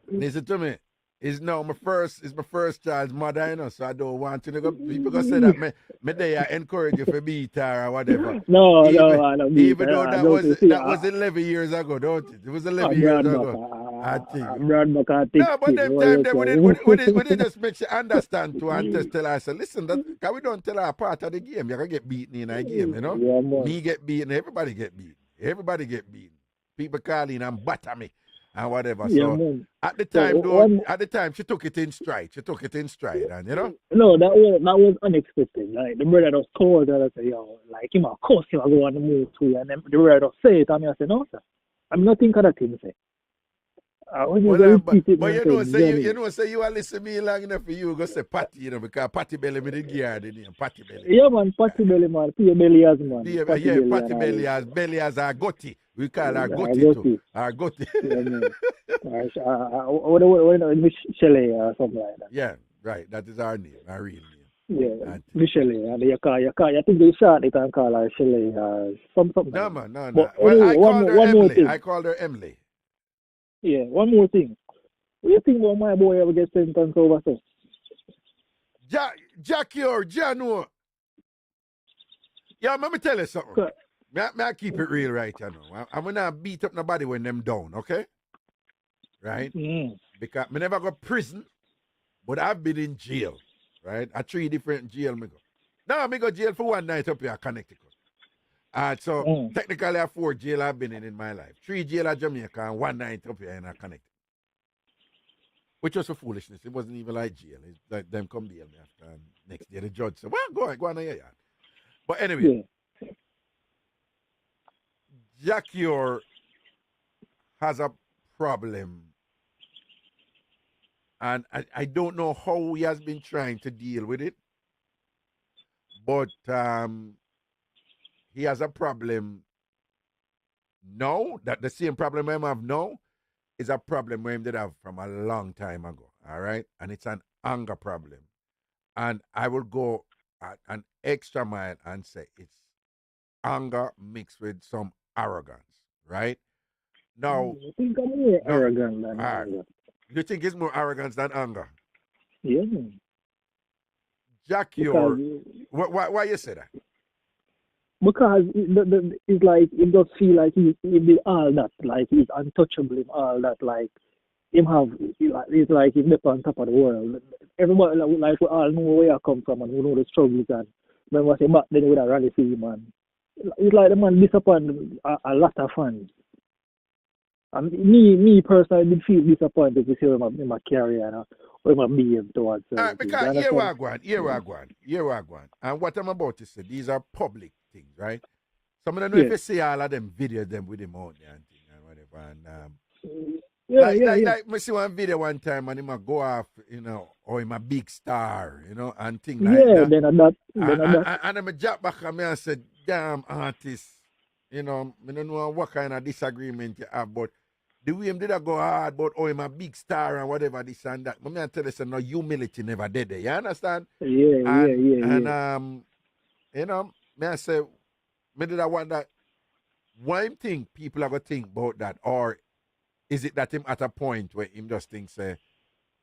A: Listen to me. Is no my first child's mother, you know, so I don't want to go. People gonna say that me they encourage you for beat her or whatever.
F: No, I don't beat
A: Even though
F: her.
A: that was 11 years ago, don't it? It was 11 years ago. I think.
F: Brad back and
A: No, but them time them we did just make you understand to and just tell her, say, listen, that can we don't tell her part of the game. You're gonna get beaten in a game, you know?
F: Yeah, man.
A: Me get beaten, everybody get beaten. Everybody get beaten. People call in and batter me and whatever.
F: Yeah,
A: So
F: man.
A: at the time, though, at the time she took it in stride. She took it in stride, and you know?
F: No, that was unexpected. Like the brother just called her and said, yo, like him of course you go on the move to you, and then the brother just say it and I say, no, sir. I'm not thinking of that thing, say.
A: But say you are listening to me long enough for you go say Patty, you know, because Patty Belly me the gear the name, Patty Belly.
F: Yeah, man, Patty Belly, man. P Belly as man.
A: Patty Belly as our gotti. We call her gotti too. Our gotti.
F: Yeah, man. What Michelle or something like that.
A: Yeah, right. That is our name, our real name.
F: Yeah, Michelle. And you think they short it and call her Shelley or something.
A: No, man, no.
F: But
A: Well,
F: anyway,
A: I called her Emily.
F: Yeah, one more thing. What do you think about my boy ever get sentenced over so?
A: Jackie or Jano. Yeah, let me tell you something. May I keep it real right, you know. I'm gonna beat up nobody when them down, okay? Right? Because I never go prison, but I've been in jail, right? I 3 different jail me go. No, I go jail for one night up here in Connecticut. So technically I have 4 jail I've been in my life. 3 jail at Jamaica and 1 night up here in Connecticut. Which was a foolishness. It wasn't even like jail. It's like them come bail me after next day. The judge said, well, go on your yard. But anyway, Jackie has a problem. And I don't know how he has been trying to deal with it. But he has a problem now. That the same problem I have now is a problem we did have from a long time ago. All right? And it's an anger problem. And I will go an extra mile and say it's anger mixed with some arrogance. Right? Now,
F: I think I'm more arrogant than anger.
A: You think it's more arrogance than anger?
F: Yeah.
A: Jackie, why you say that?
F: Because it's like it does feel like he did all that, like he's untouchable in all that, like it's like he's up on top of the world. Everybody like we all know where I come from and we know the struggles and remember I say back then with a rally for him, man. It's like the man disappointed a lot of fans. And me personally did feel disappointed to see him in my career and where I'm being towards.
A: Because here we go. And what I'm about to say, these are public things, right? So I don't know if you see all of them videos them with him out there and thing and whatever. And like me see one video one time and him go off, you know, or him a big star, you know, and things like that. And I'm a jump back and me and said, damn artist, you know, I don't know what kind of disagreement you have, but the way him did I go hard about him a big star and whatever this and that. But me I tell you, no humility never did there. You understand?
F: Yeah.
A: And you know, me I say, me did I want that. Why him think people are gonna think about that, or is it that him at a point where him just thinks, it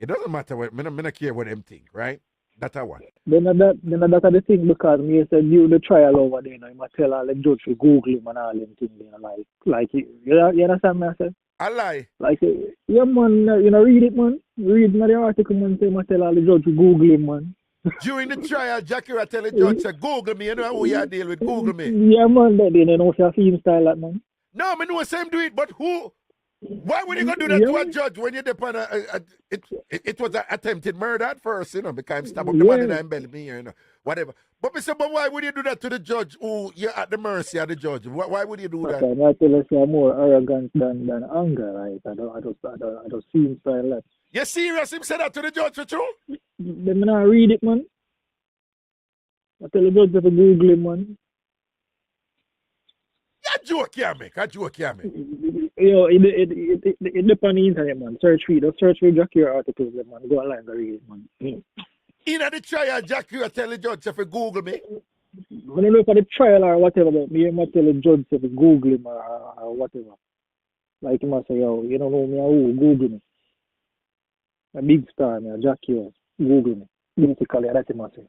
A: doesn't matter what, me not care what him think, right? That's a one.
F: Then that's the thing because me said you the trial over there, you know, I tell all the judge to Google him and all them things, you know, like you understand me I said?
A: I lie.
F: Like yeah man, you know, read it man. Read the article man, say I tell all the judge to Google him man.
A: During the trial, Jackie will tell the judge, say, Google me, you know who you deal with, Google me.
F: Yeah man, that you know if you film style that man.
A: No, I know same do it, but who? Why would you go do that to a judge when you're upon it was an attempted murder at first, you know, because I'm stabbing the man in the belly, you know, whatever. But why would you do that to the judge who you're at the mercy of the judge? Why would you do that?
F: I tell you, you're more arrogant than anger, right? I don't see him style that.
A: You serious? Him said that to the judge for true?
F: Then I read it, man. I tell the judge to Google him, man.
A: A joke here, make.
F: You know, it depends on the internet, man. Search for Jackie articles, man. Go online and read it, man.
A: In the trial, Jackie will tell the judge if you Google me.
F: I don't know for the trial or whatever, but me might tell the judge if you Google him or whatever. Like he must say, yo, you don't know me, who Google me. A big star, man. Jackie, Google me. Basically, that's what I say.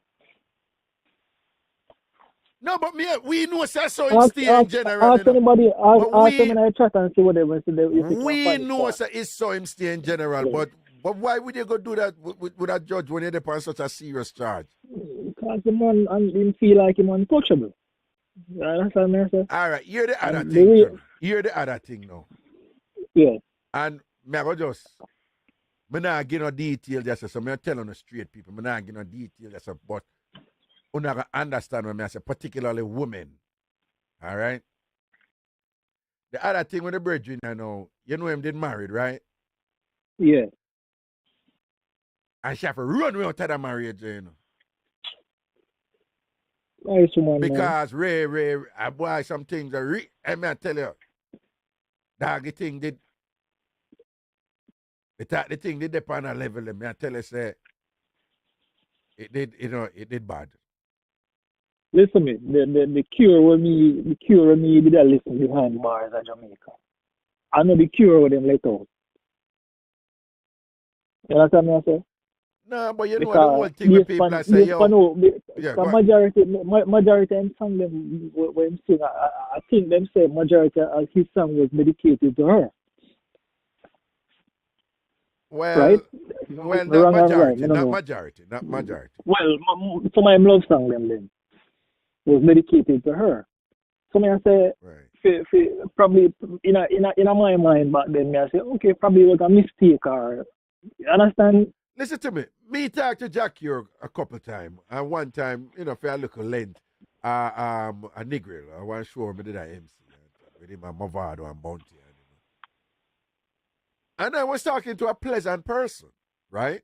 A: No, but we know so him stay in general.
F: Ask anybody, ask them in the chat and see what they want to do.
A: We know it's so him stay in general,
F: Yeah.
A: but why would you go do that with a judge when you're on such a serious charge?
F: Because the man didn't feel like him untouchable. That's what I say.
A: All right, you're the other thing. John. You're the other thing now.
F: Yeah.
A: And me go just, me not give no detail just so me tell on the straight people, me not give no detail just but you not understand when I say particularly women. All right. The other thing with the brethren, you know him did married, right?
F: Yeah.
A: And she have to run out of the marriage, you know.
F: Nice woman,
A: Because Ray, boy, some things are I may tell you, doggy thing did. The thing did upon a level. Me I tell you, say it did, it did bad.
F: Listen me, the cure with me did a listen behind bars at Jamaica. I know the cure with them let out. You understand what I say?
A: No, but you know the whole thing with people I say, yo.
F: Majority of song them when sing, I think them say majority of his song was dedicated to her.
A: Well,
F: right?
A: Well, not majority.
F: Well, some of them love song them was dedicated to her. So I say, right. Probably in my mind back then, I say, okay, probably it was a mistake or, you understand?
A: Listen to me. Me talk to Jackie a couple times. And one time, for a little length, a Negril, I want to show him did I MC with him and Movado and Bounty. And I was talking to a pleasant person, right?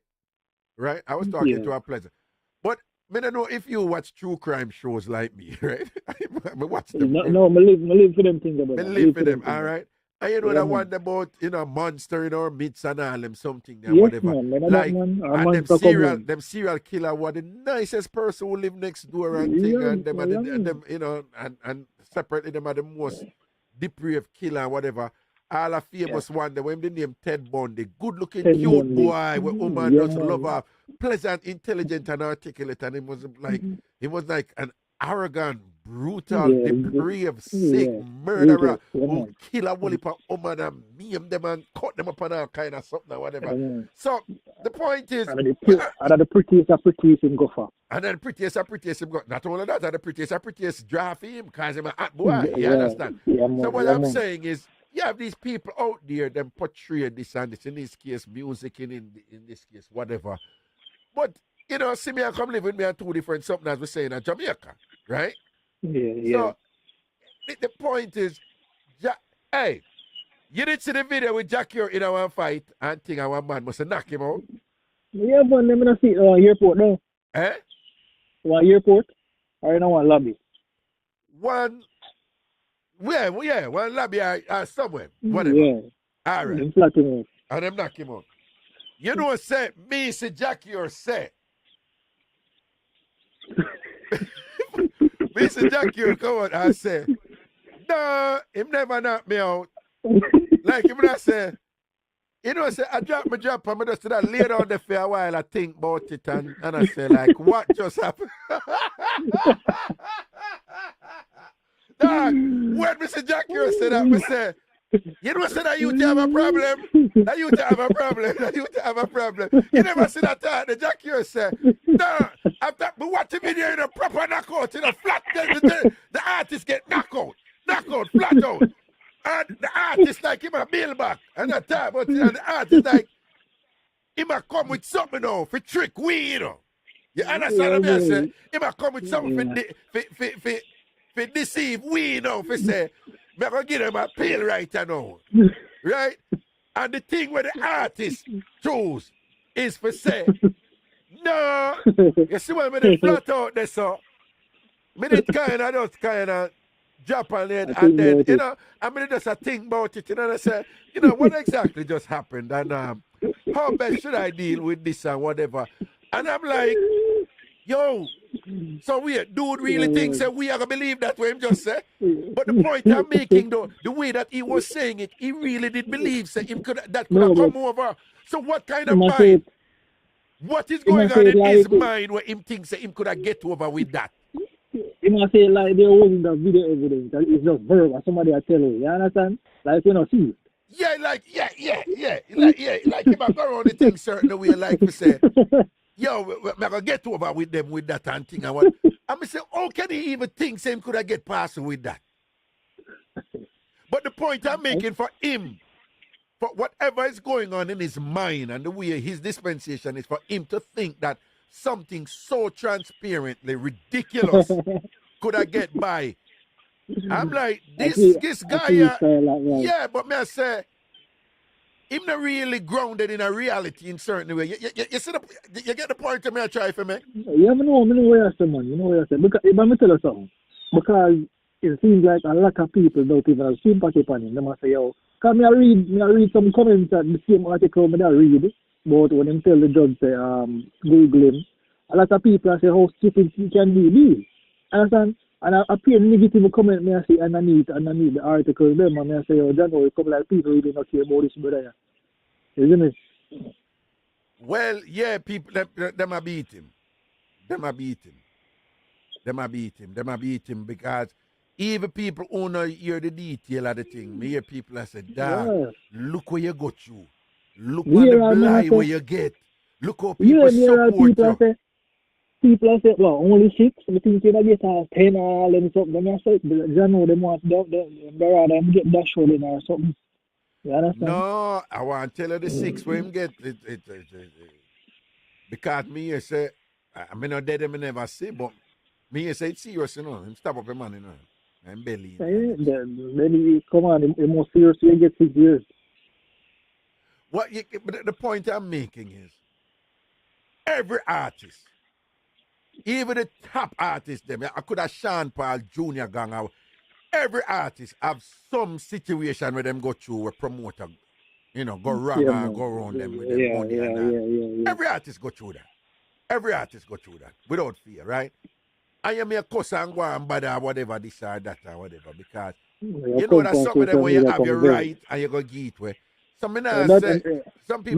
A: Right? I was talking to a pleasant. But I don't know if you watch true crime shows like me, right? I watch them.
F: No, I live for them things about
A: I live for them, all right? And you know that one about, monster, or myths and all them something there, whatever. Like, and them serial killer were the nicest person who live next door and thing, and them, and separately them are the most depraved killer and whatever. All a famous one, the name Ted Bundy, good looking, cute boy, where woman does love her, pleasant, intelligent, and articulate, and he was like an arrogant, brutal, depraved, sick murderer who kill a whole heap of woman and maim them and cut them up and all kind of something or whatever. So the point is,
F: and the prettiest in go for.
A: And then the prettiest him go. Not only that, the prettiest draft him because he's a hot boy. You understand? So what I'm saying is, you have these people out there, them portray this and this, in this case, music, in this case, whatever. But, see me and come live with me at two different something as we say in Jamaica, right?
F: Yeah.
A: So, the point is, hey, you didn't see the video with Jackie in our fight and think our man must knock him out?
F: Yeah, but let me not see airport now.
A: Eh?
F: One airport? Or one lobby?
A: One lobby or somewhere. Whatever.
F: Yeah.
A: All right. And them knock him out. You know what say? Me say Jackie or say. Me say Jackie or come on and say, no, him never knock me out. Like him not say, say, I drop my job and I just lay down there for a while, I think about it and I say like, what just happened? Dog, when Mr. Jackie said that, I say, say that you have a problem? That you have a problem? That you have a problem? You never see that the Jackie say, no, after we watch the video in a proper knockout, flat, the artist get knockout, flat out. And the artist like him a bill back. And that time, but the artist like, he might come with something now for trick we, You understand what I say? He might come with something for deceive we, for say, I'm going to give them a pill right now. Right? And the thing where the artist choose is for say, no, you see what I mean? Flat out there, so. I did kind of drop on it, and then, just a think about it, and I say, what exactly just happened, and how best should I deal with this and whatever. And I'm like, yo, So dude really thinks that we are gonna believe that way him just say. But the point I'm making though, the way that he was saying it, he really did believe that that could have come over. So what kind of mind? What is going on in his mind where him thinks that him could have get over with that?
F: You must say like there wasn't the video evidence. It's just verbal. Somebody I tell you. You understand? Like you know, see.
A: Yeah, like like if I go around the thing certain way, like we say, yo, I'm gonna get over with them with that and thing. And what I'm gonna say, how can he even think same could I get past with that? But the point I'm making for him, for whatever is going on in his mind and the way his dispensation is for him to think that something so transparently ridiculous could I get by. I'm like, this guy, yeah, but me I say, him not really grounded in a reality in certain way. You see you get the point of me I try for me?
F: Yeah, I know where I say, man. You know where I say. Because, if I'm tell you something, because it seems like a lot of people don't even have sympathy upon him. They must say, yo, because I read some comments at the same article I read, but when him tell the judge, say, Google him, a lot of people say how stupid he can be. Understand? And I appear negative comment me I say underneath the article them and I say, oh, John, it come like people really not care about this brother. Isn't it?
A: Well, yeah, people them a beat him. Them a beat him because even people who don't hear the detail of the thing, me hear people that say, dog, look where you got you. Look on the blind where you get. Look how people support you.
F: People say, well, only 6. I think you get 10 or 11 something. Then I say, you know, they want them get that show in or something. You understand?
A: No, I want to tell you the 6 where him get it. Because me, you say, I mean, not dead, I never say, but me, you say, it's serious, you know. Him stop up a man, you know. I'm belly.
F: Then come on, the most serious, you get 6 years.
A: But the point I'm making is, every artist, even the top artists, them, I could have Sean Paul Jr. gang out. Every artist have some situation where them go through where promoter, you know, go wrong and go around them with their money and that. Every artist go through that. Without fear, right? And you may cuss and go and bother whatever this or that or whatever because you know that some of them when you have your right and you go get where. Some people.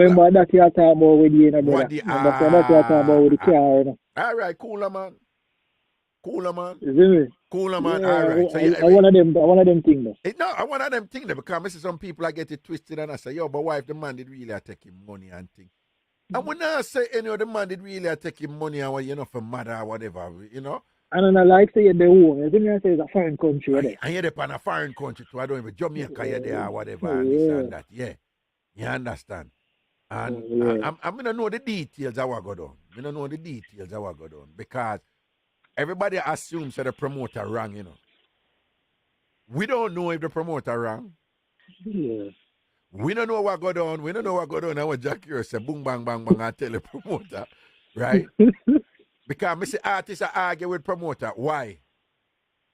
F: Remember that you're talking about with you, brother. Remember that you're talking about with the car, you know.
A: All right, cooler man.
F: Is it?
A: Cooler man.
F: Yeah,
A: all right. So
F: I one of them things though.
A: No, I one of them things there because I see some people I get it twisted and I say, yo, but why if the man did really take him money and thing? And when I say any of the man did really take him money and you know for mother or whatever, you know.
F: And I like say the home. You think I say it's a foreign country, right?
A: And you're there on a foreign country too. I don't even Jamaica you're there or whatever and this and that. Yeah. You understand? And I'm gonna know the details of what go down. I don't know the details of what go down because everybody assumes that the promoter wrong, you know. We don't know if the promoter wrong.
F: Yeah.
A: We don't know what go down. We don't know what go down. And what Jack here say, boom, bang, bang, bang, and tell the promoter, right? Because I see artists argue with promoter. Why?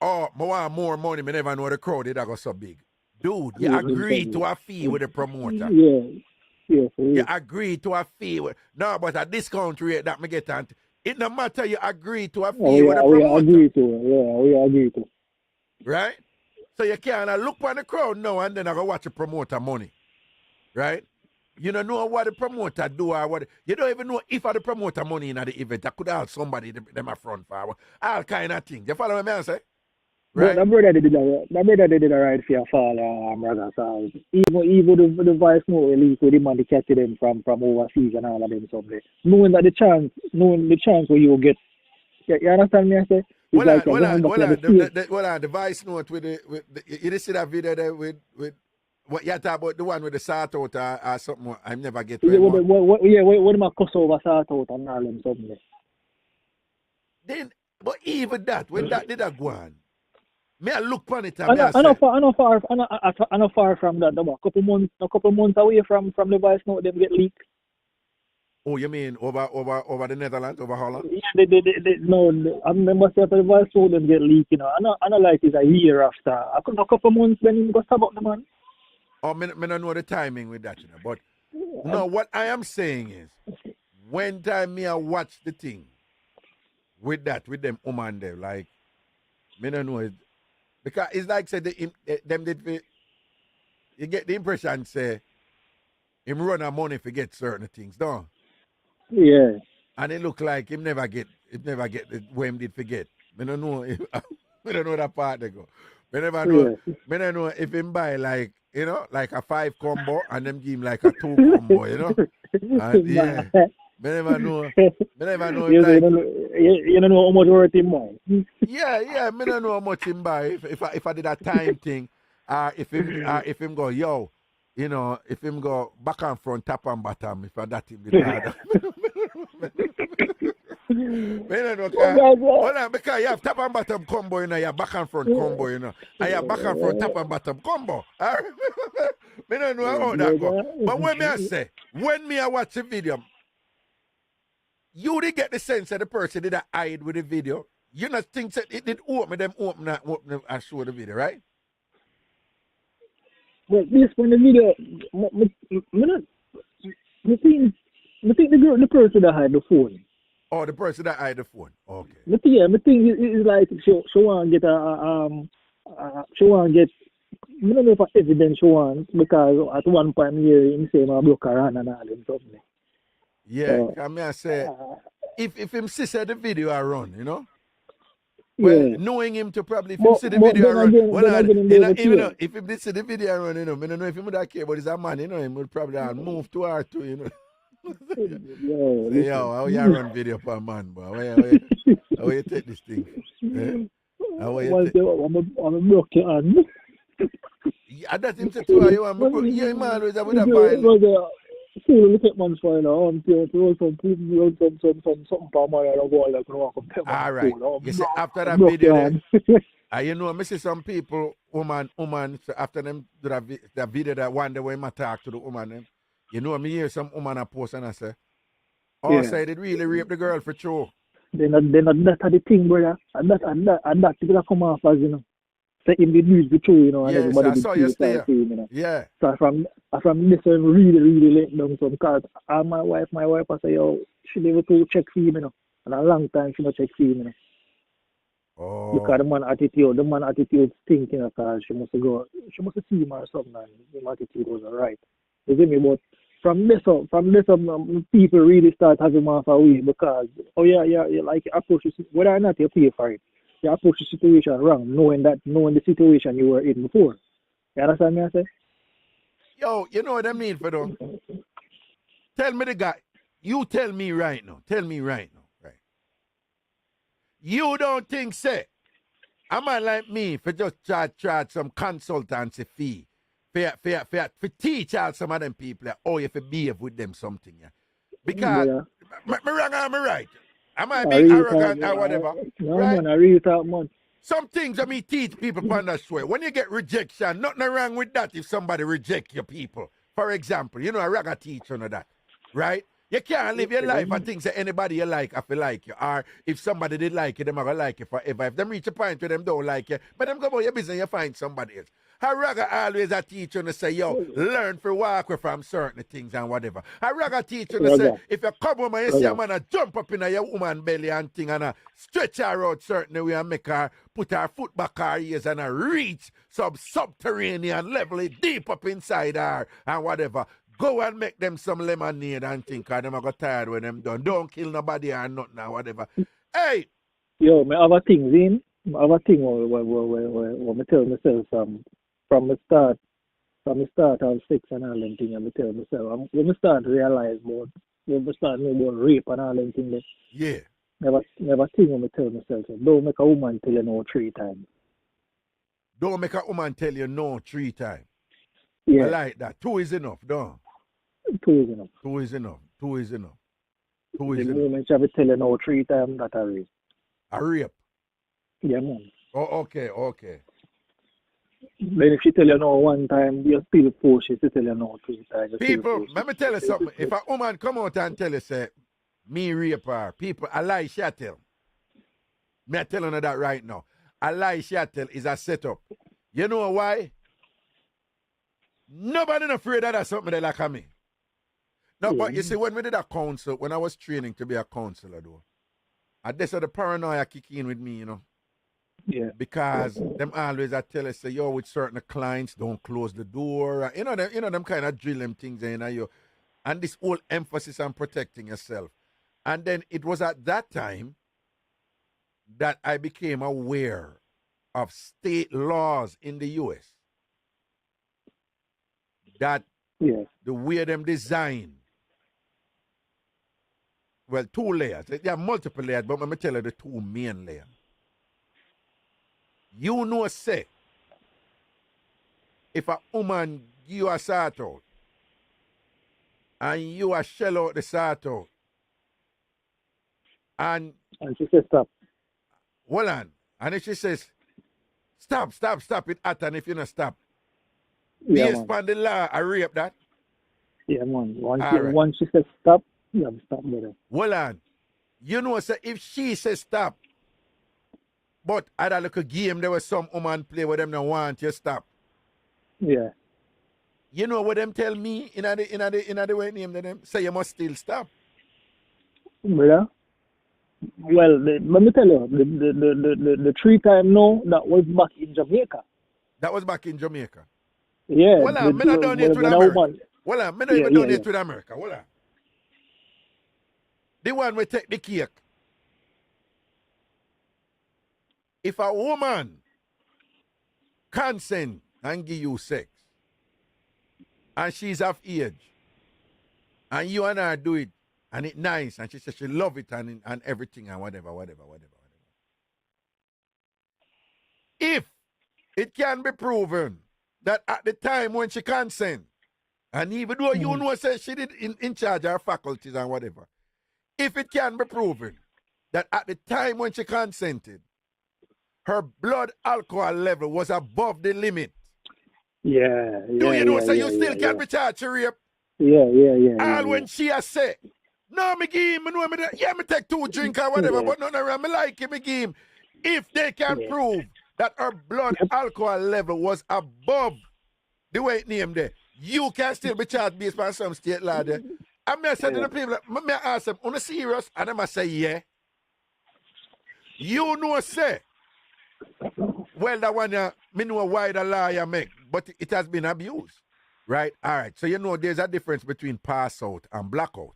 A: Oh, I want more money. I never know the crowd is go so big. Dude, you agree to a fee with the promoter.
F: Yeah.
A: You agree to a fee with no, but a discount rate that me get on. It no matter you agree to a fee with the promoter.
F: We agree to.
A: Right? So you can't look on the crowd now and then I go watch the promoter money. Right? You don't know what the promoter do or what you don't even know if the promoter money in the event. I could have somebody them a front for all kind of things. You follow me, I say? Right.
F: But that brother did a right for your fall, brother. So even the voice note release with him and the catch them from overseas and all of them someday. Knowing the chance where you get. You understand me? I say.
A: The voice note with you see that video there with what you talk about the one with the sort out or something. I never get.
F: What am I cuss over sort out and all them something.
A: Then, but even that when that did that go on. May I look on it?
F: I know far from that. A couple months away from the voice note, them get leaked.
A: Oh, you mean over the Netherlands, over Holland?
F: Yeah, no. I remember saying the voice note them get leaked. You know, I know like it's a year after. A couple months when he got about the man.
A: Oh, me don't know the timing with that, you know. But no, what I am saying is, when time me I watch the thing, with them woman there. Like, me don't know it. Because it's like say them did you get the impression say him run a money for get certain things, don't?
F: Yeah.
A: And it look like him never get the way him did forget. Me don't know if, me don't know that part they go. Me never know.
F: Yeah.
A: Me don't know if him buy like like a 5 combo and them give him like a 2 combo, And yeah. Me never know. Me never know.
F: You
A: Like,
F: don't know how much worth him buy.
A: yeah. Me don't know how much him buy. If I did a time thing, if him go if him go back and front, top and bottom, if I that him did hard. Me don't know. Hold on, because you have top and bottom combo, you have back and front combo, and you have back and front, top and bottom combo. Me don't know how that go. But when I watch the video, you did get the sense that the person did hide with the video. You not think that it did open them and show the video, right?
F: Well, this one the video, I think the person that had the phone.
A: Oh, the person that hide the phone. Okay.
F: I think it's like she want to get she want to get. I don't know if evidence she want because at one point here him say my block around and all them something.
A: Yeah, I say if him see the video I run,
F: Well,
A: yeah. Knowing him to probably if him see the video I run, if him did see the video I run, I don't know if him would have care, but he's a man, him would probably move to her too, Yo, how you run video for a man, boy? How you take this thing? How you take?
F: I'm a broken hand.
A: Yeah, that's him say too. You man always have a file.
F: Fool take man's file now. I'm some something for my I don't go like no come.
A: All right. You see after that video, I see some people, woman, so after them do that video that one day when I talk to the woman, me hear some woman a post and I say, say they really rape the girl for sure.
F: Then that the thing, brother. And that people come off as say in the news the true, and
A: yes,
F: everybody
A: I saw you stay. Yeah.
F: So from this one really let down some because my wife I say, she never to check for him, And a long time she not check for him,
A: Oh.
F: Because the man attitude thinking because she must see him or something and his attitude was alright. You see me, but from this up, people really start having him off away because you like you approach it, whether or not you pay for it. You approach the situation wrong, knowing the situation you were in before. You understand me I say?
A: Yo, you know what I mean for them? Tell me the guy. You tell me right now. Right? You don't think, say, a man like me for just charge some consultancy fee for teach out some of them people how you behave with them something, yeah? Because, me wrong or am I right? Am I being arrogant or whatever?
F: No,
A: right?
F: Man, I really talk, man.
A: Some things that me teach people upon that way. When you get rejection, nothing wrong with that if somebody reject your people. For example, I ragga teach on that, right? You can't live your life and think that anybody you like, I feel like you. Or if somebody did like you, them are going to like you forever. If them reach a point where them don't like you, but them go about your business, you find somebody else. I ragga always a teacher and say, yo, learn to walk away from certain things and whatever. I ragga teacher and say, if you come home and you see a man jump up in your woman belly and thing and stretch her out certain way and make her put her foot back her ears and reach some subterranean level deep up inside her and whatever. Go and make them some lemonade and think because them are got tired when them done. Don't kill nobody or nothing or whatever. Hey!
F: Yo, I have a thing, Zin. I have a thing where I tell myself from the start of sex and all them things, I tell myself. When I start to realize more, when I start to know about rape and all them things,
A: yeah.
F: Never thing when I tell myself, don't make a woman tell you no 3 times.
A: Don't make a woman tell you no 3 times.
F: Yeah.
A: I like that. 2 is enough, don't
F: 2 is enough.
A: 2 is enough.
F: The moment you have to tell you no 3 times, that's a rape.
A: A rape?
F: Yeah, man.
A: Oh, okay.
F: Then if she tell you no 1 time, you still push she to tell you no 3 times.
A: People, let me tell you something. If a woman come out and tell you, say, me rape her, people, a lie she tell. Me I telling her that right now. A lie she tell is a setup. You know why? Nobody not afraid that something they like me. No, but you see, when we did a counsel, when I was training to be a counselor, though, And that's how the paranoia kick in with me,
F: Yeah.
A: Because them always I tell us say, yo, with certain clients, don't close the door. Them kind of drill them things in you. And this whole emphasis on protecting yourself. And then it was at that time that I became aware of state laws in the US that the way them design, well, 2 layers. There are multiple layers, but let me tell you the 2 main layers. Say, if a woman give you a sort out, and you a shell out the sort out, and
F: she says stop.
A: Hold on. And if she says, stop it at, and if you not stop, based upon the law, I rape that.
F: Yeah, man. Once she says stop, you have to stop with her.
A: Hold on. Say if she says stop, but at a little game, there was some woman play with them that want you stop.
F: Yeah.
A: You know what them tell me in the way name them say you must still stop.
F: Brother. Well, let me tell you, the 3 time no, that was back in Jamaica.
A: That was back in Jamaica.
F: Yeah.
A: Well, I'm not done it with America. Well, I'm not even done it with America. Well, the one we take the cake. If a woman consent and give you sex, and she's of age, and you and her do it, and it's nice, and she says she love it and everything and whatever. If it can be proven that at the time when she consent, and even though you say she did in charge of her faculties and whatever, if it can be proven that at the time when she consented, her blood alcohol level was above the limit.
F: Yeah.
A: So you still can't be charged for rape?
F: Yeah.
A: When she has said, no, me give him, me take 2 drinks or whatever, but none around, me like him, me give him. If they can prove that her blood alcohol level was above the way it named there, you can still be charged based on some state law there. And I said to the people, I ask them, on a serious? And I say, yeah. Say, well, that one, me know why the law you make, but it has been abused, right? All right, so there's a difference between pass out and blackout.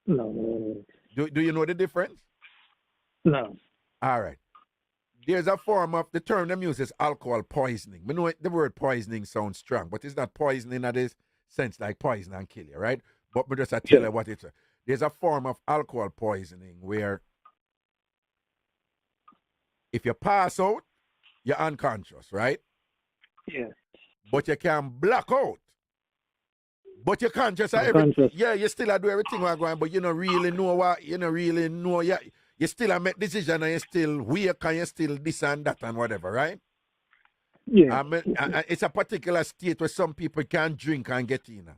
F: No.
A: Do you know the difference?
F: No.
A: All right. There's a form of, the term them use is alcohol poisoning. We know the word poisoning sounds strong, but it's not poisoning in this sense like poison and kill you, right? But me just tell you what it's. There's a form of alcohol poisoning where if you pass out, you're unconscious, right?
F: Yeah.
A: But you can black out. But you're conscious of everything. Yeah, you still do everything while going, but you don't really know what, you still make decision and you still wake and you still this and that and whatever, right?
F: Yeah.
A: It's a particular state where some people can't drink and get in.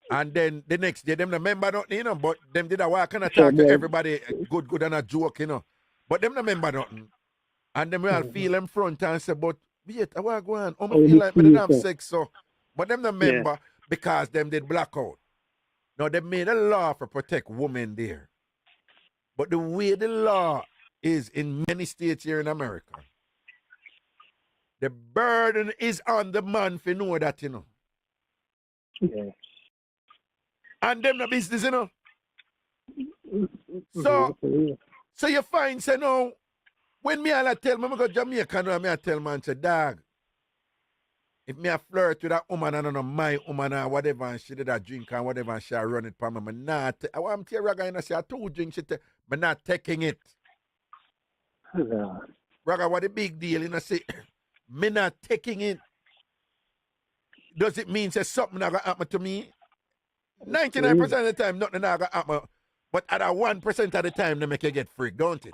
A: And then the next day, them remember nothing, but them did a walk and talk to everybody good and a joke, But them remember nothing. And them will feel them front and say, but wait, I want to go on. I feel like we didn't have sex, so. But them remember because them did blackout. Now, they made a law for protect women there. But the way the law is in many states here in America, the burden is on the man for know that,
F: Yeah.
A: And them the business, So you find, say, no, when me all tell me, I go to Jamaica now, I tell man, say, dog, if me a flirt with that woman, I don't know, my woman or whatever, and she did a drink and whatever, and she a run it for me, I want to tell Raga, and I say, I 2 drinks, she tell, I'm not taking it.
F: Yeah.
A: Raga, what the big deal, say, me not taking it. Does it mean, say, something not going to happen to me? 99% of the time, nothing not going to happen. But at 1% of the time, they make you get freaked, don't it?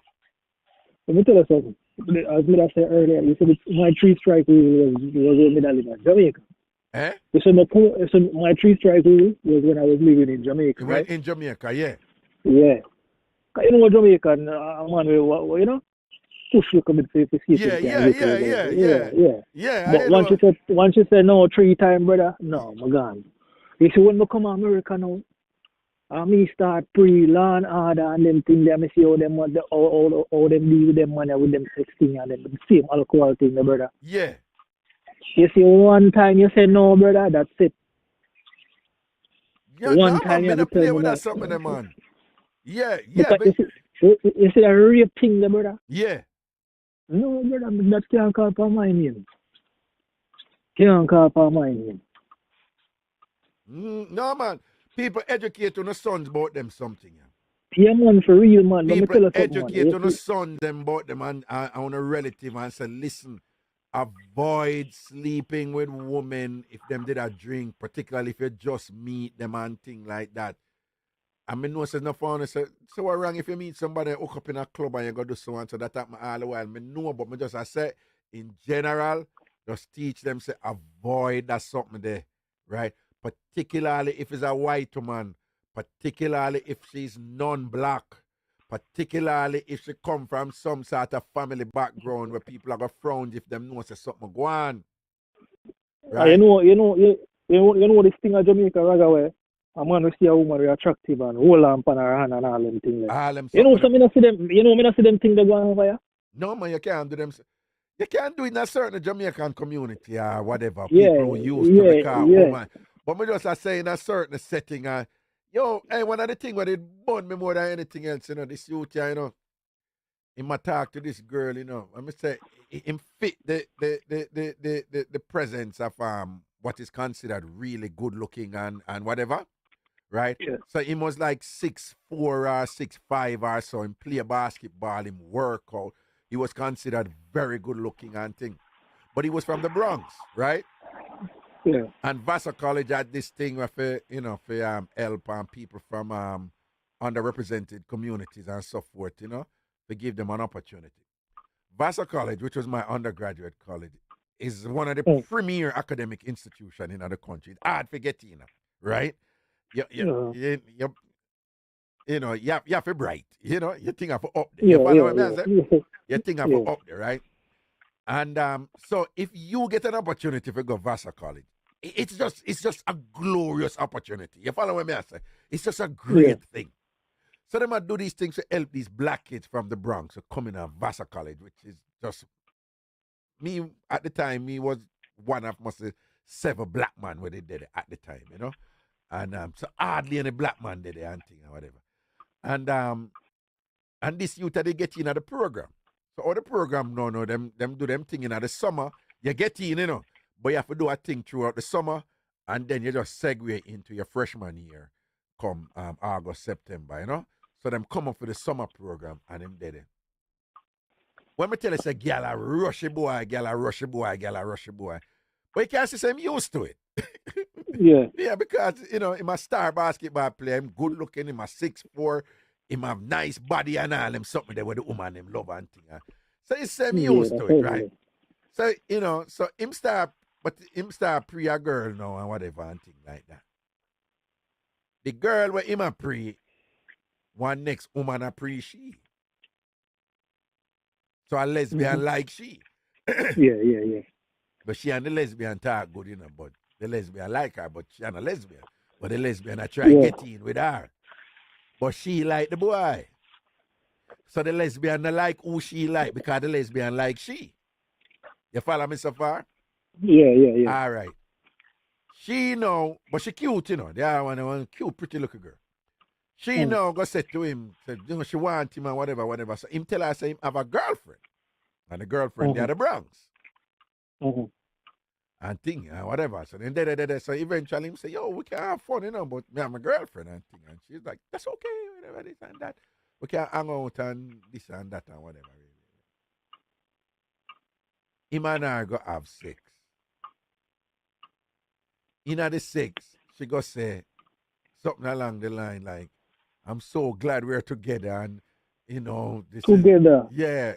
F: Let me tell you something. As I said earlier, you said my 3 strike rule was when I lived in Jamaica.
A: Eh?
F: You said my 3 strike rule was when I was living in Jamaica. Right?
A: In Jamaica, yeah.
F: Yeah. You know what Jamaican, man, push you come and say to see.
A: Yeah.
F: But once you say no 3 times, brother, no, I'm gone. You see, when I come to America now, And me start pre-law and order and them thing there. Me see how them how them deal with them money with them sex thing and them the same alcohol thing, my brother.
A: Yeah.
F: You see one time you say no, brother, that's it.
A: Yeah,
F: One
A: nah,
F: time
A: man,
F: you have
A: me
F: to
A: not play
F: tell me
A: with that
F: that.
A: something, there, man. Yeah, yeah,
F: Because
A: but
F: you see that rape thing there, brother.
A: yeah.
F: No, brother, that can't call for my name. Can't call for my name.
A: No, man. People educate on the sons about them something. Yeah.
F: Yeah, man, for real, man. Let me
A: People
F: tell you something, man.
A: educate on the son them about them and on a relative and say, listen, avoid sleeping with women if them did a drink, particularly if you just meet them and thing like that. I mean, no, says no fun. So what wrong if you meet somebody hook up in a club and you go do so and so that happen all the while. Me know, but me just I say in general, just teach them say avoid that something there, right? Particularly if it's a white woman, particularly if she's non-black, particularly if she come from some sort of family background where people are gonna frown if them know say something go on. Right?
F: You know this thing of Jamaica Reggae. A man will see a woman very attractive and hold on pan her hand and all them things.
A: All them
F: You know,
A: something
F: so me not see them. You know, me not see them things they go on over here.
A: No, man, you can't do them. You can't do it in a certain Jamaican community or whatever.
F: Yeah,
A: People who used to make a woman. But me just say in a certain setting, yo, hey, one of the things where it burn me more than anything else, you know, this youth here, you know, in my talk to this girl, you know, I must say, him fit the presence of what is considered really good looking and whatever. Right?
F: Yeah.
A: So he was like 6'4" or 6'5" or so and play basketball, him work out. He was considered very good looking and thing. But he was from the Bronx, right?
F: Yeah.
A: And Vassar College had this thing where for help people from underrepresented communities and so forth, you know, to give them an opportunity. Vassar College, which was my undergraduate college, is one of the premier academic institutions in the country. It's hard to get in, right? You know, you have to be bright. You know, you think of up there. You follow what I say? You think of up there, right? And so if you get an opportunity to go Vassar College, it's just a glorious opportunity. You follow what I say? It's just a great thing. So they might do these things to help these black kids from the Bronx to come in at Vassar College, which is just me at the time. Me was one of must say 7 black men where they did it at the time, you know. And so hardly any black man did it and thing or whatever. And this youth they get in at the program. So all the program no, them do them thing in the summer. You get in, you know, but you have to do a thing throughout the summer and then you just segue into your freshman year come August, September, you know. So them come up for the summer program and them did it. When me tell you say gal a rushy boy, gal a rushy boy, gal a rushy boy. But you can't say I'm used to it. Yeah, because you know, I'm a star basketball player, I'm good looking, I'm a 6'4", him have nice body and all them something there with the woman him love and thing. So it's same used to it, right? So you know, so him start pre a girl now and whatever and thing like that. The girl where him a pre, one next woman a pre she. So a lesbian like she.
F: Yeah.
A: But she and the lesbian talk good, you know, but the lesbian like her, but she and a lesbian. But the lesbian I try get in with her. But she like the boy. So the lesbian not like who she like because the lesbian like she. You follow me so far?
F: Yeah.
A: All right. She know, but she cute, you know. They are one cute, pretty looking girl. She know go say to him, said, you know, she want him and whatever. So him tell her, say him have a girlfriend. And the girlfriend, they are the Bronx. And thing, whatever. So then so eventually him say, yo, we can have fun, you know, but me have my girlfriend and thing. And she's like, that's okay, whatever, this and that. We can hang out and this and that and whatever. Him and her go have sex. In the sex, she go say something along the line like, I'm so glad we're together and you know this
F: together.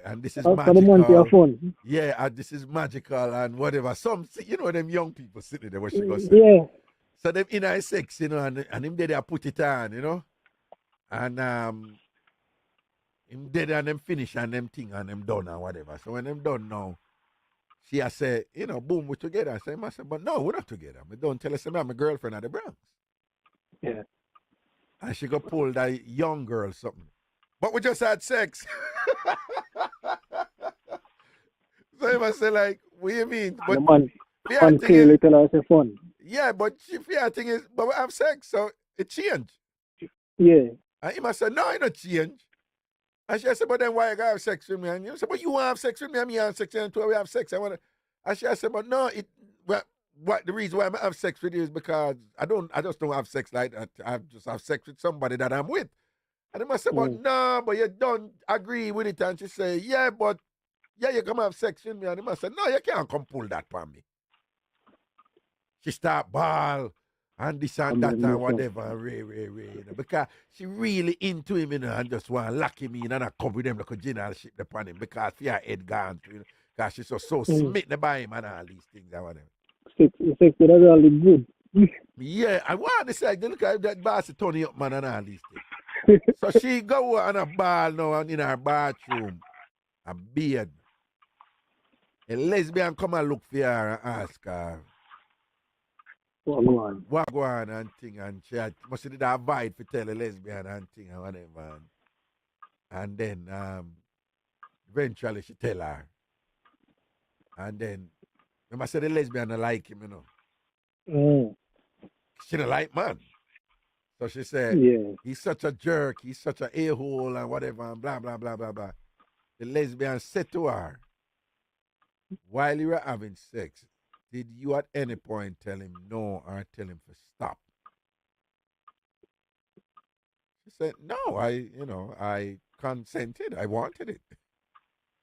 A: And this is
F: After the month of fun.
A: Yeah, and this is magical and whatever. Some you know them young people sitting there what she go say.
F: Yeah.
A: So them in her sex, you know, and him there put it on, you know. And him there and them finish and them thing and them done and whatever. So when them done now, she has said, you know, boom, we're together. I say, but no, we're not together. I don't tell us I'm my girlfriend at the Bronx.
F: Yeah.
A: and she go pull that young girl something. But we just had sex. So he must say like, what do you mean? But
F: the man clearly tell us it's fun.
A: Yeah, but the thing is, but we have sex, so it changed.
F: Yeah.
A: And he must say, no, it not change. And she said, but then why you gotta have sex with me? And you say, but you want to have sex with me, and me have sex, and two we have sex. And she said, but no, what the reason why I have sex with you is because I just don't have sex like that. I just have sex with somebody that I'm with. And he must say, but no, but you don't agree with it. And she say, yeah, you come have sex with me. And he must say, no, you can't come pull that from me. She start ball and this and that and whatever, and Ray, because she really into him, and just want to lock him in and I come with them like a generalship upon him because she had head gone, because she's so smitten by him and all these things and whatever.
F: Sex is really good.
A: Yeah, I want to say, look at that boss Tony up, man, and all these things. So she go on a ball now and in her bathroom, a beard. A lesbian come and look for her and ask her, what go on and thing, and she must have that vibe for tell a lesbian and thing and whatever. And then eventually she tell her. And then I must say the lesbian don't like him, She don't like man. So she said, he's such a jerk, he's such an a-hole and whatever, and blah, blah, blah, blah, blah. The lesbian said to her, while you were having sex, did you at any point tell him no or tell him to stop? She said, no, I consented. I wanted it.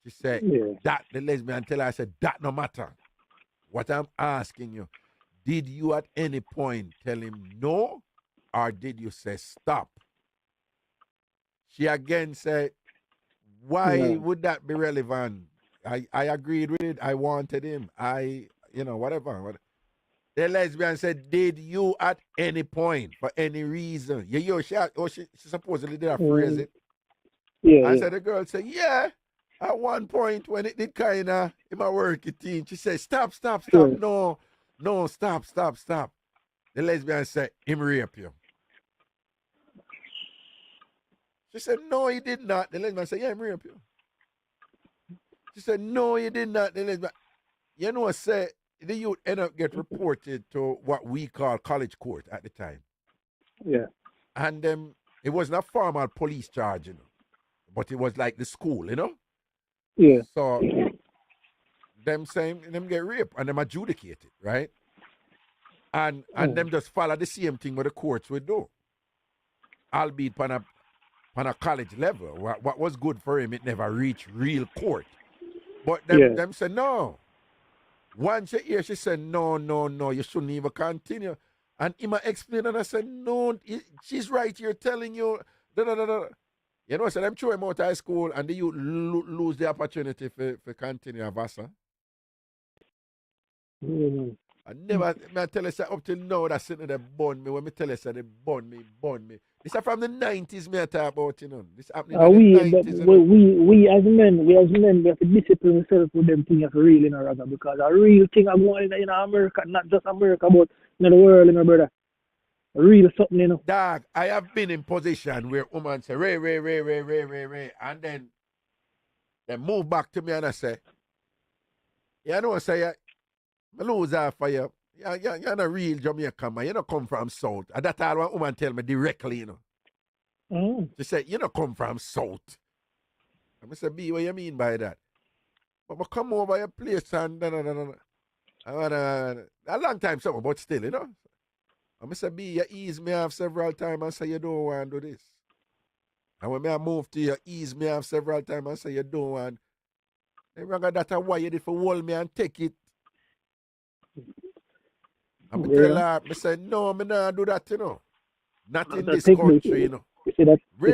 A: She said, that the lesbian tell her, I said, that no matter. What I'm asking you, did you at any point tell him no or did you say stop? She again said, why would that be relevant? I agreed with it. I wanted him. Whatever. The lesbian said, did you at any point, for any reason? She supposedly did a phrase it. I said, the girl said, yeah. At one point when it did kind of, in my work team, she said, stop. No, stop. The lesbian said, him rape you. She said, no, he did not. The lesbian said, yeah, him rape you. She said, no, he did not. The lesbian, say, the youth end up get reported to what we call college court at the time.
F: Yeah.
A: And it wasn't a formal police charge, but it was like the school,
F: Yeah.
A: So them get raped and them adjudicate it, right? And them just follow the same thing what the courts would do. Albeit on a college level. What was good for him, it never reached real court. But them said no. Once you hear she said no, you shouldn't even continue. And Ima explained and I said, no, she's right here telling you da. So them throw him out of high school and you lose the opportunity for continue Vasa. I never tell us up till now that sitting there burn me. When me tell us that they burn me. This is from the 90s me I talk about, This happening in the 90s.
F: We as men, we have to discipline ourselves with them things for real in our because a real thing I'm going in America, not just America, but in the world, brother. A real something,
A: Dog, I have been in position where women say, Ray, and then they move back to me and I say, I say, I lose half for you. You're not a real Jamaican, man. You don't come from South. And that's all one woman tell me directly, She said, you don't come from South. I said, B, what you mean by that? But I come over your place and a long time something, but still, I said, B, you ease me off several times and say you don't want to do this. And when I move to you, ease me off several times and say you don't want. Then that's why you did for hold me and take it. And I tell her, I said, no, I'm not do that, Not in this country,
F: You see that?
A: Ray,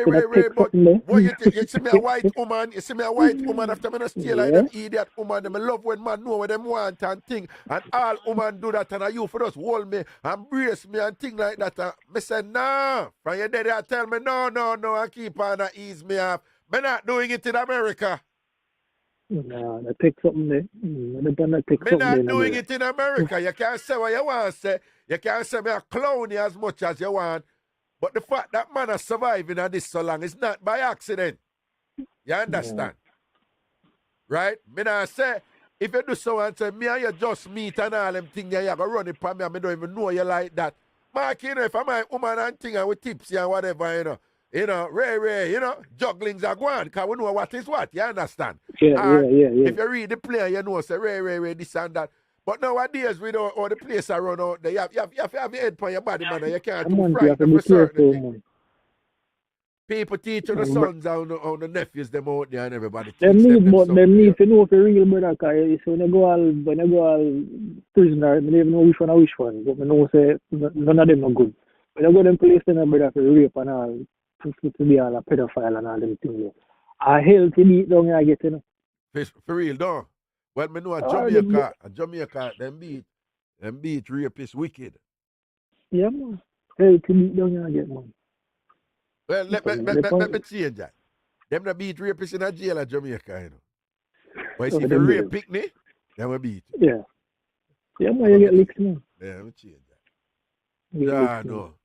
A: but what you think? You see me a white woman, after me not steal like them idiot woman, them love when man know what them want and thing. And all woman do that and you for us hold me and brace me and thing like that. And I said, nah. From your daddy I tell me, no, and keep on and ease me off. Me not doing it in America.
F: No, that takes something there.
A: Me not doing it in America. You can't say what you want to say. You can't say me a clown as much as you want. But the fact that man is surviving at this so long is not by accident. You understand? Right? Me now say, if you do so and say, me and you just meet and all them things, you go run it for me and I don't even know you like that. Mark, you know, if I'm a woman and thing and with tipsy and whatever, Ray, jugglings are going because we know what is what. You understand?
F: Yeah.
A: If you read the play, you know, say, Ray, this and that. But nowadays, with all the place around out there, you have to have your head on your body, man, and you can't too frightened for certain things. People teach the sons and the nephews them out there and everybody teach them
F: need to know for real, brother, because when you go all prisoner, I don't even know which one. But I know say none of them are good. When you go them place then brother for rape and all, to be all a pedophile and all them things. I hell to beat down I get,
A: For real, though. Well, me know Jamaica, them beat rapists wicked.
F: Yeah, man. Hell to beat down I get, man.
A: Well, let me change that. Them that beat rapists in a jail at Jamaica, But if you rape picnic, then we beat.
F: Yeah. Yeah, man, you get licks, man.
A: Yeah, let me change that. No.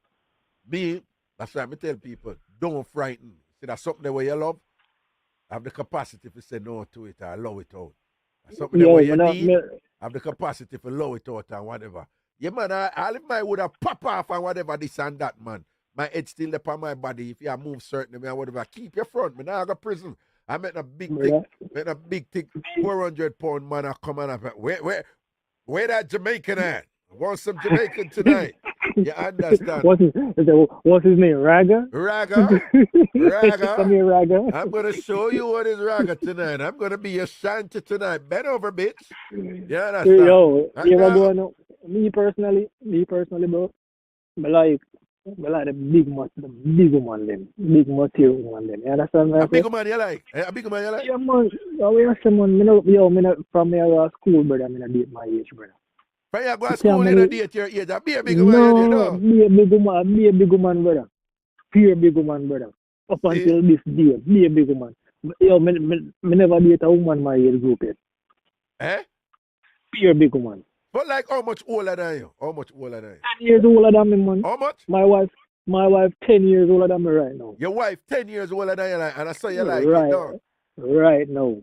A: Me, that's why I tell people, don't frighten. See, that's something that you love. Have the capacity to say no to it or allow it out. That's something that you need. Have the capacity to allow it out and whatever. Yeah, man, all if my would have pop off and whatever, this and that, man. My head still up on my body. If you move certain or whatever, keep your front. Me now go prison. I met a big thick 400-pound man I come and where that Jamaican at? I want some Jamaican tonight. You understand?
F: What's his name? Raga?
A: Raga.
F: Come here, Raga.
A: I'm gonna show you what is Raga tonight. I'm gonna be your shanty tonight. Bend over, bitch. Yeah, that's
F: Yo, you ever going on? Me personally, bro. I like the big woman them. Big material woman them. You understand me?
A: A big woman you like? A big woman you like?
F: Yeah, man. We are someone, from me I go to school, brother, I date my age, brother.
A: From you go to school, you don't date your age. Be a big woman,
F: no. Be a big woman, brother. Pure big woman, brother. Up until this day, be a big woman. Yo, me never date a woman my age group yet. Pure big woman.
A: But like how much older than you?
F: 10 years older than me, man.
A: How much?
F: My wife 10 years older than me right now.
A: Your wife 10 years older than you, and I saw you like
F: right,
A: it, dog.
F: Right now.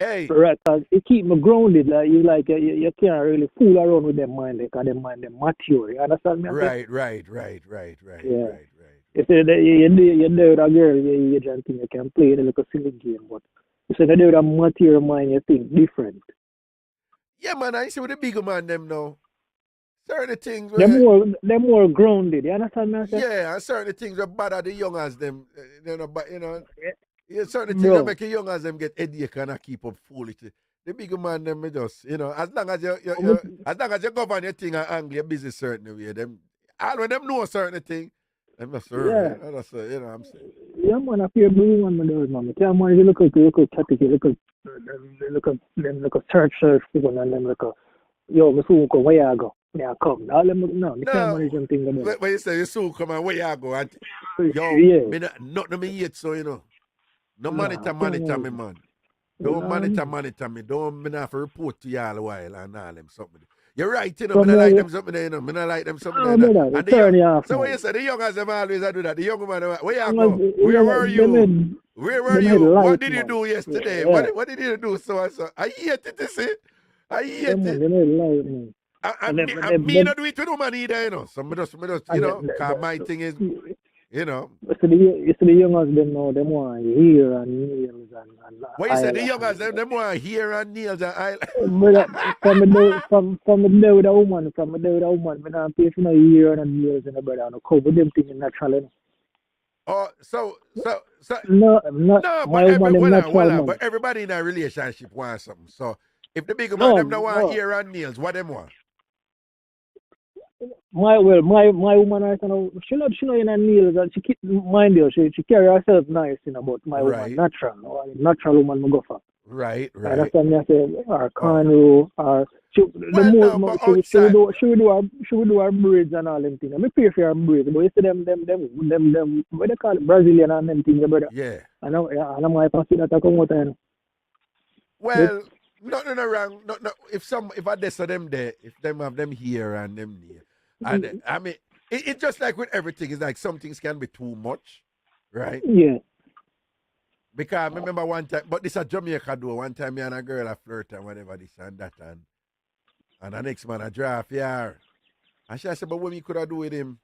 A: Hey.
F: Right, cause it keep me grounded. Like you can't really fool around with them mind, because them mind them mature. You understand me?
A: Right.
F: Yeah. You say that you're there with a girl, you think you can play the little silly game, but you say that there with a mature mind, you think different.
A: Yeah, man, I see with the bigger man them now. Certain things
F: they're more grounded, you understand me?
A: Yeah, and certain things are bad at the young as them. Certain things that make the young as them get headache and keep up foolishly. The bigger man them just, as long as you govern your thing and angle your business certain way, them all when them know certain thing, them just that's you know what I'm saying.
F: Yeah, man, I feel blue one, man. Tell man, you look at search for one and them look at, yo, me soon come, where you go? Me I come. All them no, me can't manage them things about.
A: When you say you soon come and where you go, and yo, me not me yet, so no monitor me, man. Don't monitor me. Don't me not for report to you all a while and all them something. You're right, me not like them something there, me not like them something there. And so when you say the young as them always do that, the young man, where you go? Where were you? Where were you? What did you do yesterday? What did you do? So I hate it, you see. I hate it. And me not do it with no man either, So me just, because my thing is,
F: So the youngers them now, them want hair and nails and
A: what you say, the youngers them want hair and nails and
F: eyelash? From the day with a woman, me not pay for no hair and nails and brother, no cover them things naturally.
A: Oh, so
F: no,
A: but everybody in a relationship wants something. So if the bigger man them don't want hair and nails, what them want?
F: My woman right now, she not in her nails, and she keep mind you, she carry herself nice, but my woman natural woman me go for.
A: Right.
F: That's what I say, or cornrow, or she would do her braids and all them things. I pay for her braids, but you see them what they call it, Brazilian and them things, brother.
A: Yeah.
F: And I'm my see that I come out and.
A: Well, nothing wrong. If I dess them there, if them have them here and them there. And I mean, It's just like with everything. It's like some things can be too much, right?
F: Yeah.
A: Because I remember one time, but this a Jamaica do. One time, me and a girl a flirt and whatever this and that, and the next man a draft here. And she said, but what me could I do with him?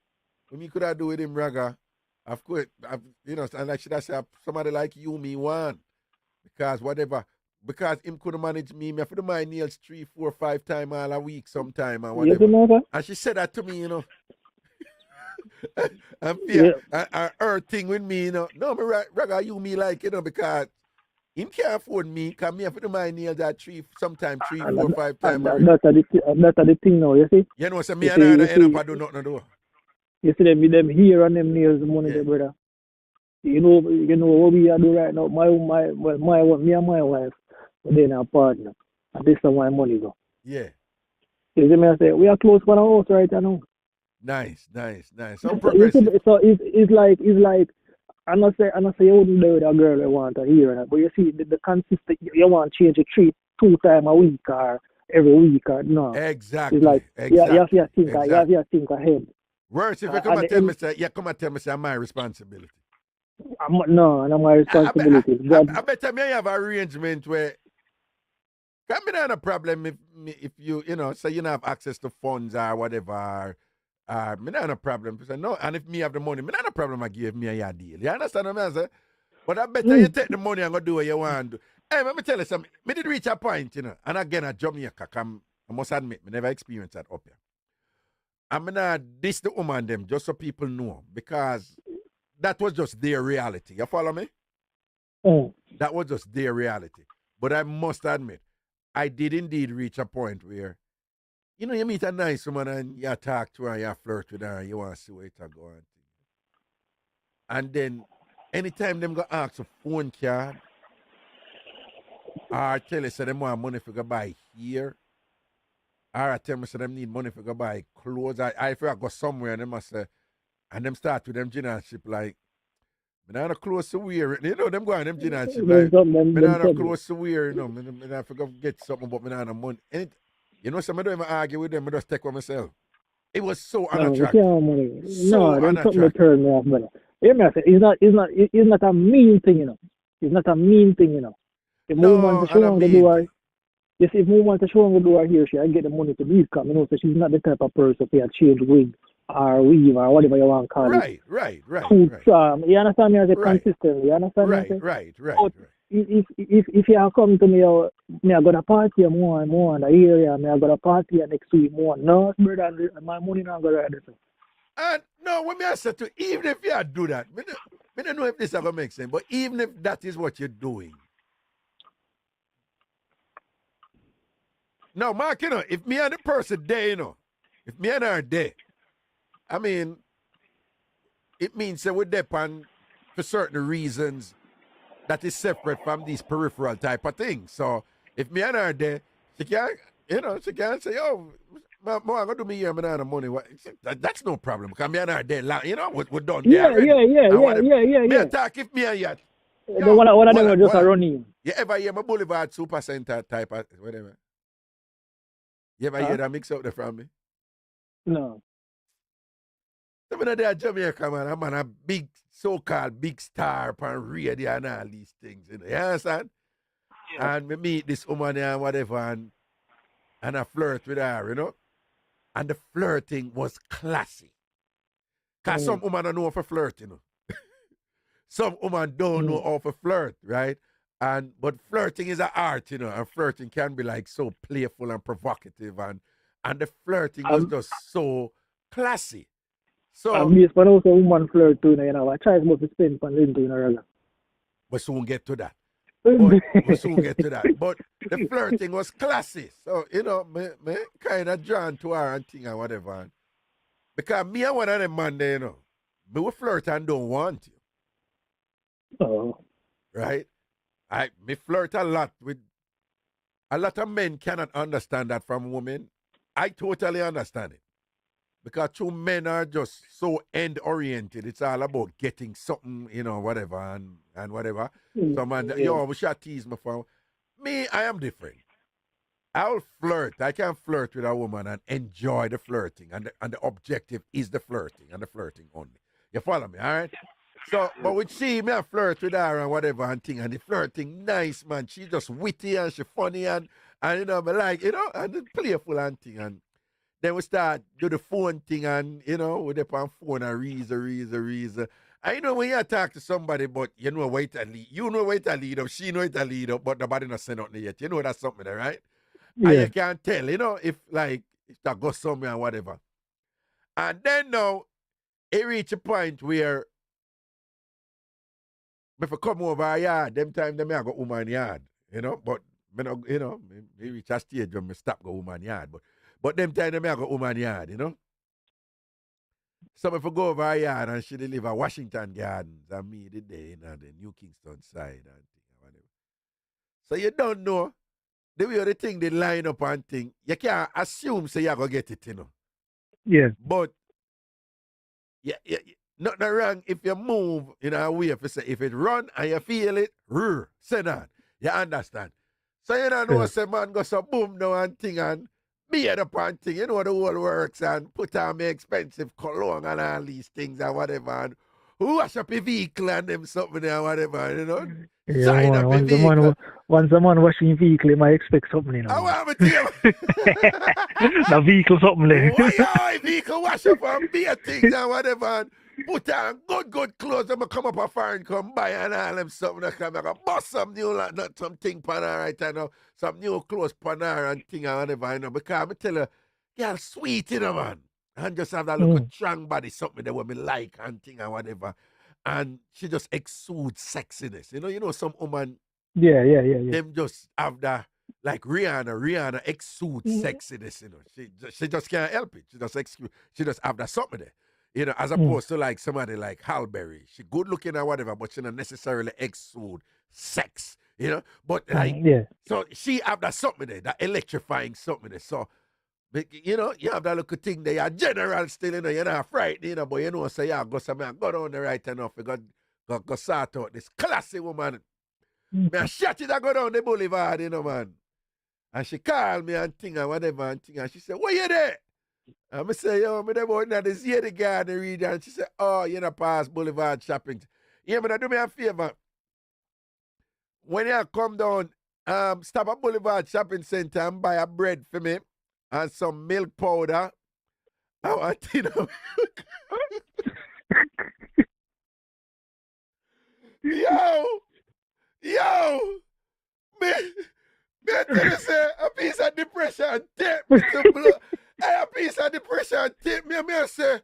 A: What me could I do with him, Raga? Of course, and like she said, somebody like you, me want. Because whatever, because him could manage me have to do my nails 3, 4, 5 times all a week sometime and whatever.
F: Yes,
A: and she said that to me, and
F: Yeah.
A: her thing with me, No, me Raga, you me like, because him can't afford me, because me have to do my nails at 3, sometimes 3, 4, 5 times a week.
F: That's the thing now, you see?
A: So me and I end up do nothing to do.
F: You see them here on them nails money, there, brother. You know what we are doing right now. Me and my wife, we're in a partner, and this is where my money go.
A: Yeah.
F: You see me? I say we are close for our house right now.
A: Nice. Some progressive.
F: So it's like I'm not say you wouldn't do with a girl you want to hear that, but you see the consistent you want to change it 2 times a week or every week or no.
A: Exactly.
F: It's like you have to think
A: exactly.
F: you have to think ahead.
A: Worse if you come and tell me say, it's my responsibility.
F: No, not my responsibility.
A: I better me have an arrangement where can be not a problem if you say you don't have access to funds or whatever. Me not a problem. Say, no, and if me have the money, me not a problem. I give me a deal. You understand what I'm saying? But I better you take the money and go do what you want to do. Hey, let me tell you something. Me did reach a point, and again at Jamaica, I must admit, me never experienced that up here. I'm not diss the woman them just so people know because that was just their reality. You follow me? That was just their reality. But I must admit, I did indeed reach a point where, you meet a nice woman and you talk to her, you flirt with her, and you want to see where it go on. And then, anytime them go ask for phone card, or tell you say them want money for go buy here, or I tell me say them need money for go buy clothes. I if I go somewhere and them must say, and them start with them generalship like, me not a close to wear. Them go on them generalship like, me not a close to wear, me not for go get something, but me not a money. Some of them argue with them, I just take for myself. It was so unattractive.
F: No, that's something that turned me off, brother. It's not a mean thing, It's not a mean thing, If we want to show her the door, if we want to show her the door here, I get the money to leave, so she's not the type of person to change wig or weave or whatever you want to call it.
A: Right.
F: You understand me as a consistent, you understand me?
A: Right.
F: If you come to me, I got a party more in the area, I got a party next week more. No, brother, my money not going to do.
A: And no, when I said to even if you do that, I don't know if this ever makes sense, but even if that is what you're doing. Now, Mark, if me and the person there, if me and her there, I mean, it means that we're there for certain reasons that is separate from these peripheral type of things. So if me and her there, she can't say, oh, I'm going to do me here, I'm not money. That's no problem. Because me and her there, we're done.
F: Yeah.
A: Me attack if me and you.
F: One of them are just running.
A: You ever hear my Boulevard Super Center type of whatever? You ever hear that mix up there from me?
F: No.
A: I'm in there Jamaica, man. I'm a big, so-called big star on radio and all these things. You understand? Yeah. And we meet this woman and whatever, and I flirt with her, And the flirting was classy. Because some women don't know how to flirt, Some women don't know how to flirt, right? But flirting is an art, and flirting can be like so playful and provocative, and the flirting was just so classy. So
F: but also woman flirt too, I try about to spend on into
A: we soon get to that. But the flirting was classy. So, me kind of drawn to her and thing and whatever. Because me and one of them man there, me will flirt and don't want you.
F: Oh.
A: Right? Me flirt a lot with a lot of men cannot understand that from women. I totally understand it. Because two men are just so end-oriented. It's all about getting something, whatever, and whatever. So, man, we shall tease me for. Me, I am different. I'll flirt. I can flirt with a woman and enjoy the flirting, and the objective is the flirting and the flirting only. You follow me, all right? So, but with she, me I flirt with her and whatever and thing, and the flirting nice, man. She just witty and she funny and you know, me like, you know, and playful and thing. And then we start do the phone thing and, you know, we dip on phone and reason. And you know when you talk to somebody, but you know wait and lead. You know wait and lead up, she know it and lead up, but nobody not say nothing yet. You know that's something there, right? And
F: Yeah.
A: you can't tell, you know, if that goes somewhere and whatever. And then now it reach a point where if I come over a yard, them time them I go woman yard, you know, but me no, you know, me reach a stage when me stop go woman yard, but them time them I go woman yard, you know. So if I go over a yard and she live at Washington Gardens and me the day, you know, the New Kingston side and thing and whatever. So you don't know the way the thing they line up and thing, you can't assume say you gonna get it, you know.
F: Yeah.
A: But yeah, nothing wrong if you move in a way if it run and you feel it, say that. You understand? So you don't know say man go so boom now and thing and be at the thing, you know the whole works and put on me expensive cologne and all these things and whatever and wash up your vehicle and them something and whatever, you know.
F: Yeah,
A: Shine up your vehicle.
F: Once a man washing vehicle, he might expect something, you know.
A: I want to tell you.
F: The vehicle something there.
A: Why vehicle wash up and beer things and whatever and put on good clothes and come up a foreign come buy and all them something that come like bust some new like not something pan her right now, some new clothes pan her and thing and whatever, you know, because I tell her, girl sweet, you know, man. And just have that little strong body, something that women like and thing and whatever. And she just exudes sexiness. You know, some woman
F: Yeah.
A: them just have that, like Rihanna exudes sexiness, you know. She just can't help it. She just have that something there. You know, as opposed to like somebody like Halberry. She good looking or whatever, but she don't necessarily exude sex. You know? But like so she have that something there, that electrifying something there. So you know, you have that little thing there, you're general still, you know, you're not frightened, you know, but you know, so yeah, go down the right enough, you go sort out this classy woman. Me I shot it, I go down the boulevard, you know, man. And she called me and thing and whatever and thing, and she said, where you there? And I say, yo, me there out in the Zeta Garden region. And she said, oh, you know, past Boulevard shopping. Yeah, but do me a favor. When you come down, stop at Boulevard Shopping Center and buy a bread for me and some milk powder. I want to know. Yo, me I tell you, say, a piece of depression take me to blood. Hey, a piece of depression take me, and I say,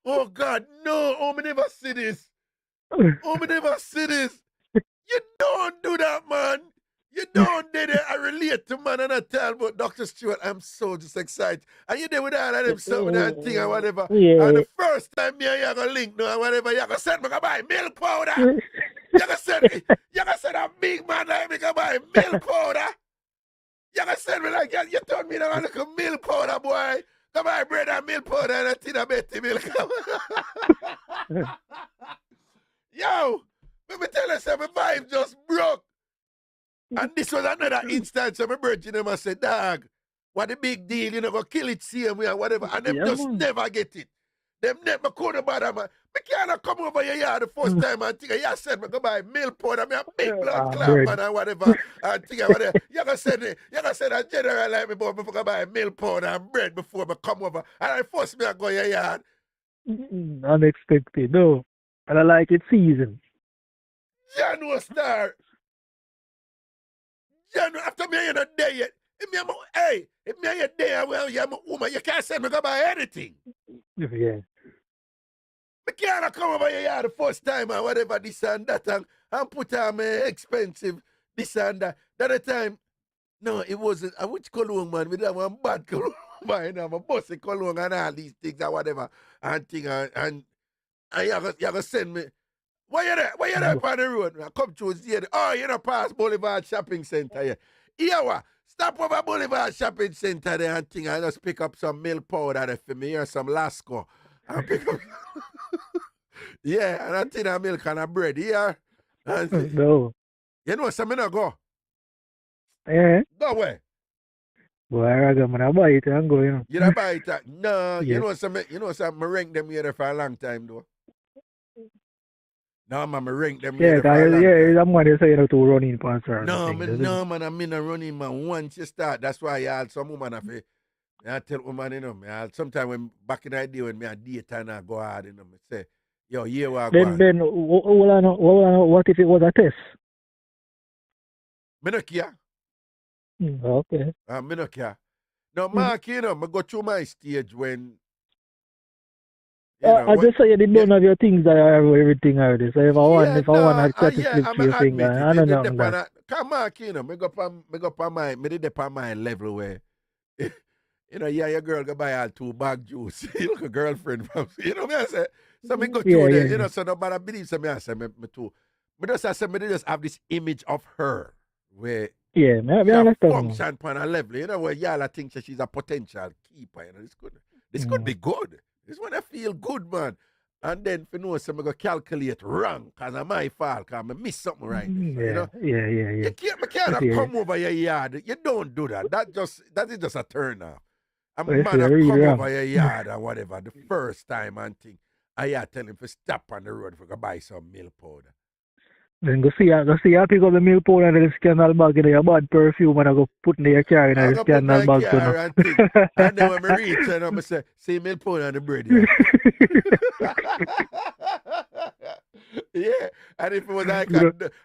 A: oh God, no, oh, me never see this. Oh, me never see this. You don't do that, man. You don't do that. I relate to man and I tell, but Dr. Stewart, I'm so just excited. And you there with all of them something and thing and whatever.
F: Yeah.
A: And the first time me and you go link now and whatever, you go send me to buy milk powder. You go send a big man like me to buy milk powder. You go send me like you told me to look at milk powder, boy. Come buy bread and milk powder and a tin of Betty milk. Yo, let me tell you something, my vibe just broke. And this was another instance of my virgin and I said, dog, what the big deal, you know, go kill it same way or whatever. And them just never get it. Them never couldn't bother, man. I can't come over your yard the first time and think, you said me go buy milk powder, me a big blood clot, man, and whatever. And think whatever. You gonna send a general like me, but me go buy milk powder and bread before me come over. And I force me to go your yard.
F: Unexpected, no. And I like it season.
A: January star. January, after me in a day yet. If me a day, well, you're a woman, you can't send me go buy anything.
F: Yeah.
A: I can't come over here the first time or whatever, this and that, and put on my expensive this and that. That time, no, it wasn't. Which cologne, man? With that one bad cologne, man. I'm a bossy cologne and all these things and whatever. And thing, and you gonna send me. Why you there? Why you there on the road? I come through here. Oh, you know, past Boulevard Shopping Center here. Here, what? Stop over Boulevard Shopping Center there and thing. I just pick up some milk powder there for me or some Lasco. And pick up. Yeah, and I tin of milk and a bread here. And
F: No.
A: you know, some no go.
F: Yeah.
A: Go away.
F: Boy, man, I buy it and go, you know.
A: You don't buy it? No,
F: Yes.
A: you know some I rank them here for a long time though. No, man, I rank them
F: Yeah,
A: here for a long time.
F: that money say you know to run in past or
A: No,
F: anything,
A: man, I'm in a running man. Once you start, that's why I had some woman have I tell woman, you know, sometimes when back in the day when me a date and I go hard, you know, me say, yo, here we are going.
F: Then what if it was a test?
A: Me no care.
F: Okay.
A: Me no care. No, Mark, you know, I go through my stage when
F: I just say you don't have your things that are everything already. So if I want to cut the slip to your finger, I don't know that.
A: Come Mark, you know, me go on my me did on my level where you know, your girl go buy all 2 bag juice. You look a girlfriend from you know me I say. So me go through there, you know, so nobody believe so me I say me too. Me just have this image of her where
F: yeah,
A: she understand. Function on a level, you know, where y'all think she's a potential keeper, you know, this could be good. This one I feel good, man. And then for no so I go calculate wrong because of my fault, because I miss something right.
F: Yeah,
A: you know?
F: Yeah.
A: You can't come over your yard. You don't do that. That is just a turn off. A man come over your yard or whatever the first time and think, I tell him to stop on the road for go buy some milk powder.
F: Then go see, I pick up the milk powder and the scandal bag in your bad perfume and I go put in your car in the scandal bag.
A: And then when I reach and I say, see milk powder and the bread. Yeah, and if it was like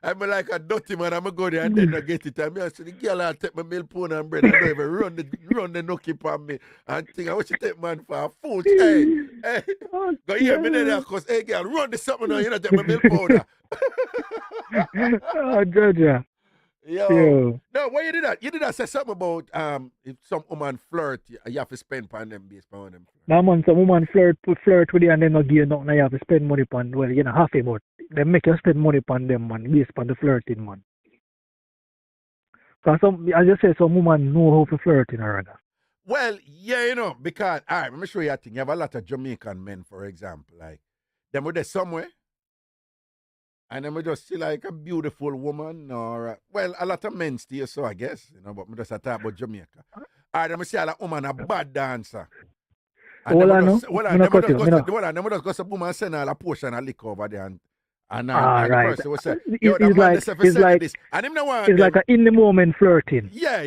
A: I'm like a dirty man, I'm going to go there and then I get it. And I say, the girl I'll take my milk powder and bread and don't even run the nookie on me and think, I want you take man for a fool. Hey, go hear me there because, hey girl, run this something now, you know, take my milk powder.
F: Oh, Georgia.
A: Yo. No, why you did that? You did that say something about if some woman flirt, you have to spend on them based on them.
F: No man, some woman flirt with you and then not give you nothing, you have to spend money on, well, you know, half a but they make you spend money on them, man, based on the flirting, man. Because as you say, some woman know how to flirt in her.
A: Well, yeah, you know, because, all right, let me show you a thing. You have a lot of Jamaican men, for example, like, them were there somewhere, and then we just see like a beautiful woman or, well, a lot of men still so, I guess, you know, but we just talk about Jamaica. All right, let me see a woman, a bad dancer. And then we just go some woman send all a portion of liquor over there and
F: right.
A: The person will say, yo, the man say this. And him no one.
F: It's like an in the moment flirting.
A: Yeah.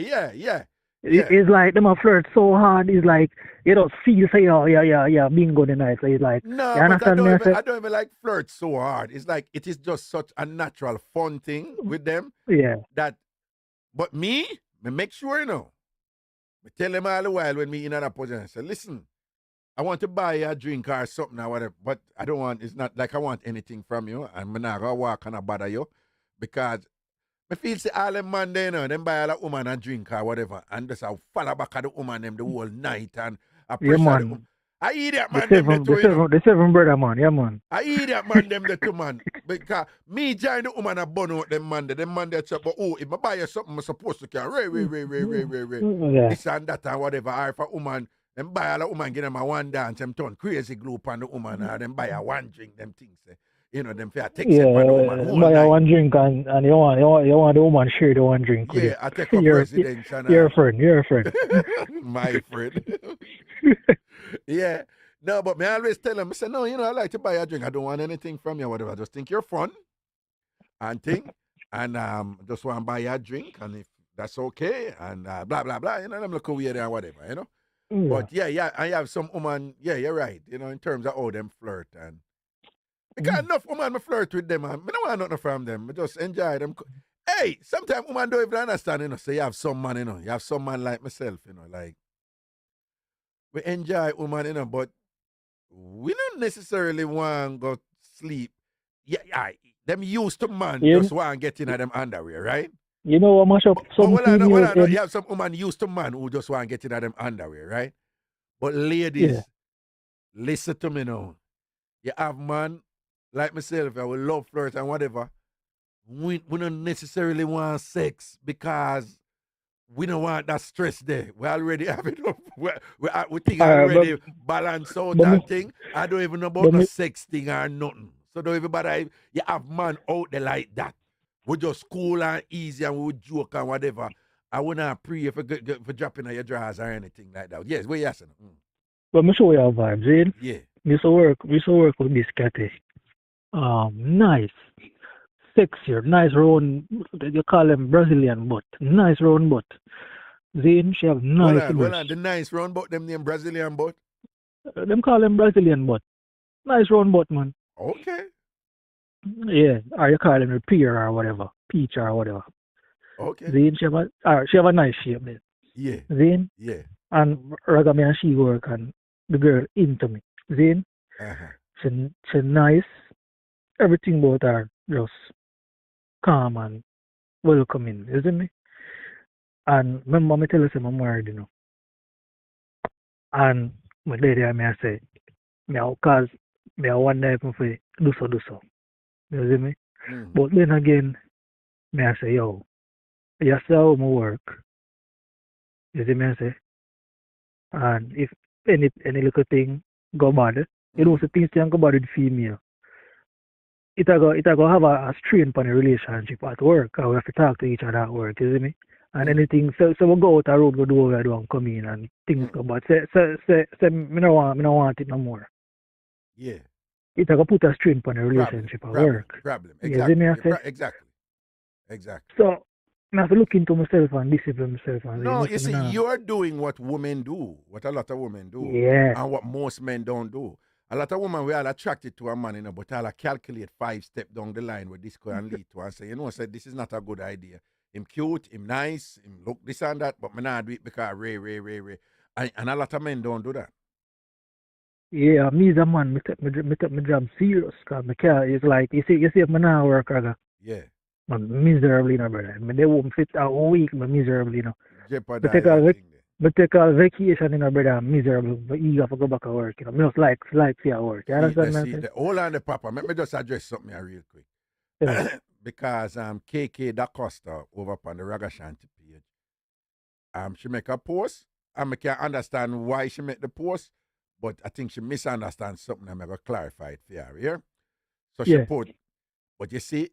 F: It's like them a flirt so hard. It's like you don't feel say yeah bingo tonight. So it's like
A: no, but I don't even like flirt so hard. It's like it is just such a natural fun thing with them.
F: Yeah.
A: But me make sure you know. I tell them all the while when me in that position. I say, listen, I want to buy you a drink or something or whatever, but I don't want. It's not like I want anything from you, and I'm not gonna walk and bother you because. I feel say all them man there, you know, them buy all a woman a drink or whatever, and just a follow back at the woman them the whole night and I pressure the woman. I eat that man
F: the seven brother man, yeah man.
A: I eat that man them the two man. Because me join the woman a bun out them man there say, but oh, if I buy you something I'm supposed to carry ray. This and that and whatever. Or if a woman, them buy all a woman give them a one dance, them turn crazy glue on the woman, or them buy a one drink, them things. You know, them fair take the woman.
F: Buy one drink and you want the woman share the one drink with
A: you. I take up residence.
F: You're a friend.
A: My friend. Yeah. No, but me always tell them, I say, no, you know, I like to buy a drink. I don't want anything from you, whatever. I just think you're fun and thing. And just want to buy a drink. And if that's okay, and blah, blah, blah. You know, them look weird and whatever, you know. Yeah. But yeah, I have some woman, yeah, you're right. You know, in terms of how them flirt and because enough woman me flirt with them, man. I don't want nothing from them. I just enjoy them. Hey, sometimes woman don't even understand, you know. So you have some man, you know. You have some man like myself, you know. Like, we enjoy woman, you know, but we don't necessarily want to go sleep. Yeah, them used to man just want to get in them underwear, right?
F: You know what much up some
A: you have some woman used to man who just want to get in them underwear, right? But ladies, listen to me now. You have man like myself, I will love flirt and whatever. We don't necessarily want sex because we don't want that stress there. We already have enough. We think I already balance out that thing. I don't even know about no sex thing or nothing. So don't even bother. You have man out there like that. We just cool and easy and we joke and whatever. I would not pray for dropping on your drawers or anything like that. Yes, where you asking?
F: But me show you a vibe, Jane.
A: Yeah.
F: We used to work with this catty. Nice. Sexier, nice round, you call them Brazilian butt. Nice round butt. Zane, she have nice
A: Hold on, the nice round butt, them name Brazilian butt?
F: Them call them Brazilian butt. Nice round butt, man.
A: Okay.
F: Yeah, or you call them a pear or whatever, peach or whatever.
A: Okay.
F: Zane, she have a nice shape, man.
A: Yeah.
F: Zane?
A: Yeah.
F: And Raga, me and she work, and the girl into me. Zane?
A: Uh-huh.
F: She nice. Everything about her just calm and welcoming, isn't it? And remember me tell you I'm married, you know. And my lady I say, cause me I wonder if I do so. You see me? But then again, me I say, yo, you see how I work. You see me I say? And if any little thing go bad, you know, the things can go bad with female. It go have a strain on the relationship at work. We have to talk to each other at work, you see me? And anything, so we go out the road, go do what we do and come in and things go bad. Say, me no want it no more.
A: Yeah.
F: It go put a strain on the relationship at work.
A: Problem.
F: You see me I say?
A: Exactly.
F: So, I have to look into myself and discipline myself. And
A: no, you see, you're doing what women do, what a lot of women do.
F: Yeah.
A: And what most men don't do. A lot of women, we are attracted to a man, you know, but I'll calculate 5 steps down the line where this can lead to and say, you know, say, this is not a good idea. Him cute, him nice, him look this and that, but me not do it because Ray. And a lot of men don't do that.
F: Yeah, me as a man, me take my job serious. Cause me care, it's like, you see if me not work,
A: yeah.
F: I'm miserably, you know, brother. I mean, they won't fit a week, but miserably, you know. But take a vacation, you know, brother, I'm miserable, but eager to go back to work, you know. Me just like see a work. You understand?
A: Hold on, Papa. Let me just address something here real quick.
F: Yeah.
A: Because KK Da Costa over on the Ragashanti page, she make a post, and I can understand why she make the post, but I think she misunderstands something. I'm going to clarify it for her here. So she put, but you see,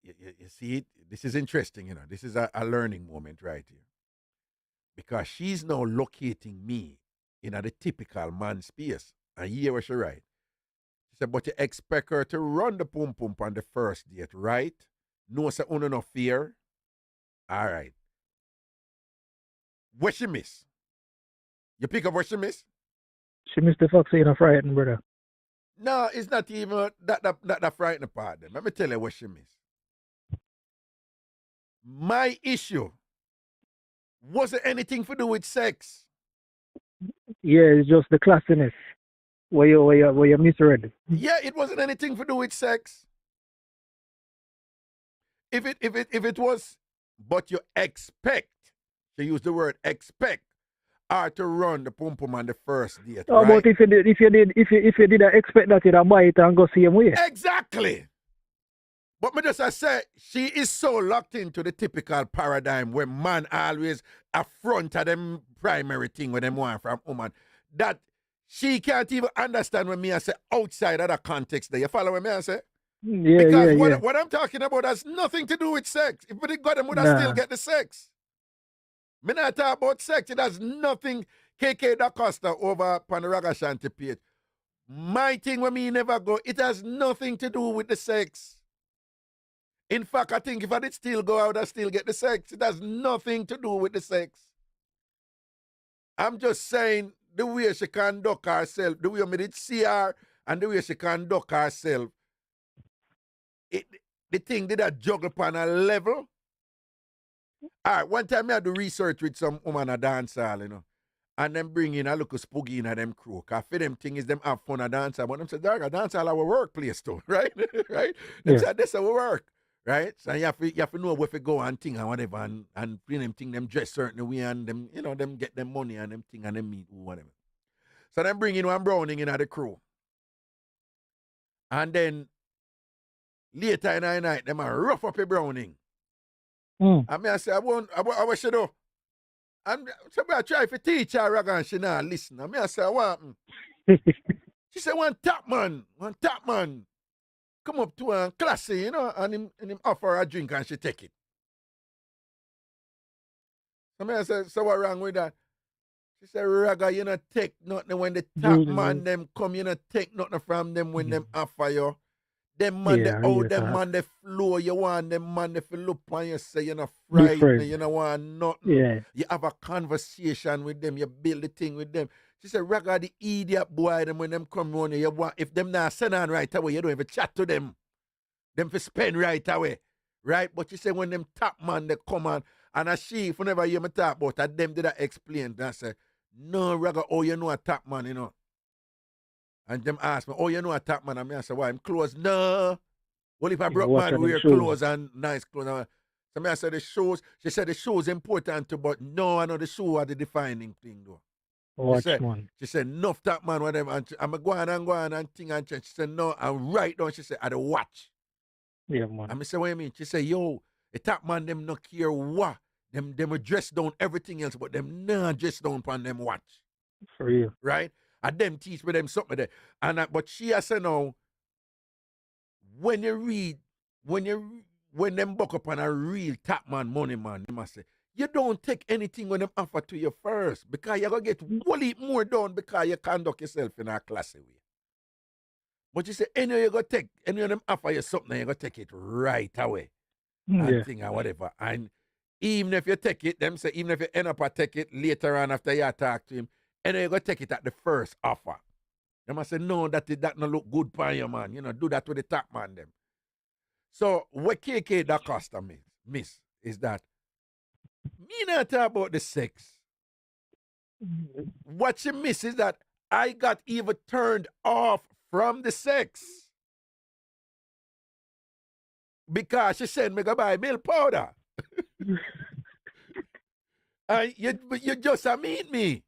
A: you see it, this is interesting, you know. This is a learning moment right here. Because she's now locating me in the typical man space. And here what she write. She said, but you expect her to run the pum pum on the first date, right? No, say, no fear. All right. What she miss? You pick up what she miss?
F: She missed the fox in a frightened, brother.
A: No, it's not even that frightening part. Then. Let me tell you what she miss. My issue wasn't anything to do with sex.
F: Yeah, it's just the classiness where you misread.
A: Yeah, it wasn't anything to do with sex. If it was, but you expect, to use the word expect, or to run the pum pum on the first date.
F: Oh,
A: right?
F: but if you did expect that you'd buy it and go see him way.
A: Exactly. But me just I say, she is so locked into the typical paradigm where man always affront of them primary thing when them want from woman, that she can't even understand when me I say outside of that context there. You follow what me I say?
F: Yeah,
A: because what I'm talking about has nothing to do with sex. If we got them, would I still get the sex? Me not talk about sex. It has nothing. KK Da Costa over on the Ragashanti page. My thing when me never go, it has nothing to do with the sex. In fact, I think if I did still go out, I still get the sex. It has nothing to do with the sex. I'm just saying the way she conduct herself, the way I did see her, and the way she conduct herself, the thing did a juggle upon a level. All right, one time I had to research with some woman at Dancehall, you know, and them bring in a little spooky in them crew. Because for them thing is them have fun at Dancehall. But them say, dog, Dancehall our workplace too, right? Right? Them say, this is our work. Right? So you have to know where to go and thing and whatever, and bring them thing, them dress certain way, and them, you know, them get them money and them thing and them meet or whatever. So them bring in one Browning in the crew. And then later in the night, them a rough up a Browning. And me I say, I what she do? And so I try to teach her Raga and she not listen. And me I say, what happened? She said, one top man. Come up to her classy, you know, and him offer her a drink and she take it. I said, so what wrong with that? She said, Raga, you not take nothing when the top man them come, you not take nothing from them when them offer you. Them man, them man, they flow, you want them man, they look on you, say you're not frightened, you don't want nothing.
F: Yeah.
A: You have a conversation with them, you build the thing with them. She said, Raga, the idiot boy, them when them come round you want, if them not send on right away, you don't even chat to them. Them for spend right away. Right? But she said, when them top man, they come on, and as she, if you never hear me talk about it, them did I explain, and I said, no, Raga, oh, you know a top man, you know. And them ask me, oh, you know a top man? And I said, why, I'm clothes? No. Well, if I broke man, wear clothes and nice clothes. So I said, the shoes, she said, the shoes important too, but no, I know the shoe are the defining thing, though. She said, enough top man, whatever. And I'm going and thing and change. She said, no, and right down, she said, I the watch.
F: Yeah, man.
A: And I said, what you mean? She said, yo, the top man, them not care what. Them dress down everything else, but them not dress down on them watch.
F: For real.
A: Right? And them teach me them something there. And but she has said now, when you read, when them buck up on a real top man, money man, they must say, you don't take anything when them offer to you first, because you're gonna get wholly more done because you conduct yourself in a classy way. But you say, anyway, you go take, any of them offer you something, you go take it right away. And thing or whatever. And even if you take it, them say, even if you end up take it later on after you talk to him, and you go take it at the first offer. They must say, no, that not look good for you, man. You know, do that with the top man, them. So, what KK that Costa miss is that me not talk about the sex. What she miss is that I got even turned off from the sex. Because she said, me go buy milk powder. And you just meet me.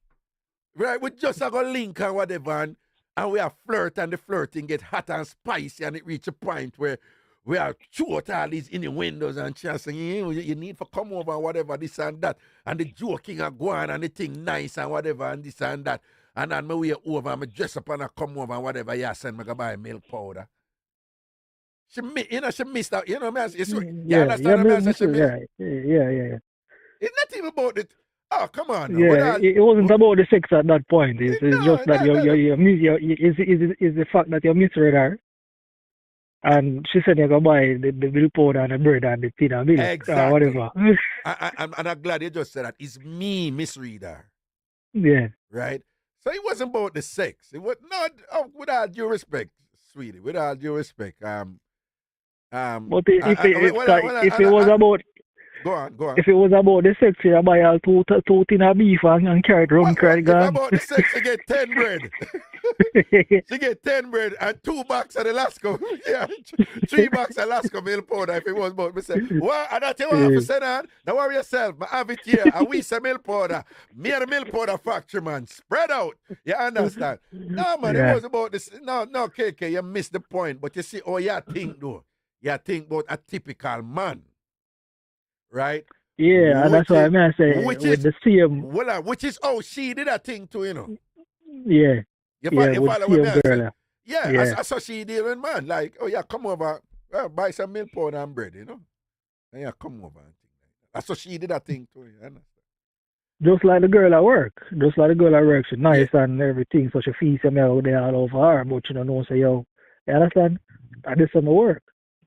A: Right? We just go link and whatever. And we are flirt, and the flirting get hot and spicy, and it reach a point where we are shoot all these in the windows and saying, you need to come over and whatever, this and that. And the joking and go on and the thing nice and whatever and this and that. And then me way over and me dress up and I come over and whatever, yeah, send me go buy milk powder. She missed out, you know what I mean? You understand what I mean?
F: Yeah.
A: It's not even about it. Oh, come on.
F: Yeah, it wasn't about the sex at that point. It's just that it's the fact that you misread her. And she said you go buy the milk powder and the bread and the tin and milk
A: exactly.
F: Whatever.
A: And I'm glad you just said that. It's me misread her.
F: Yeah.
A: Right? So it wasn't about the sex. It was not, with all due respect, sweetie, with all due respect.
F: But if it was about...
A: Go on.
F: If it was about the sex, you buy all two tin of beef and carry it rum, carry it gone.
A: If about the sex, you get 10 bread. She get 10 bread and 2 boxes of Alaska. Yeah, 3 boxes of Alaska milk powder if it was about me say, well, and that's what I have to say on. Don't worry yourself. I have it here. And we say milk powder. Me and the milk powder factory, man. Spread out. You understand? No, man, it was about this. No, KK, you missed the point. But you see, you think, though. You think about a typical man. Right?
F: Yeah, and that's why I say with the same.
A: Well, which is she did a thing too, you know.
F: Yeah.
A: You follow what me
F: girl.
A: Yeah. I saw she dealing, man. Like, come over, buy some milk powder and bread, you know. And come over and thing like that. That's what she did a thing too, you understand?
F: Just like the girl at work. She's nice and everything, so she feeds me out there all over her, but you don't say, you understand? I did some work.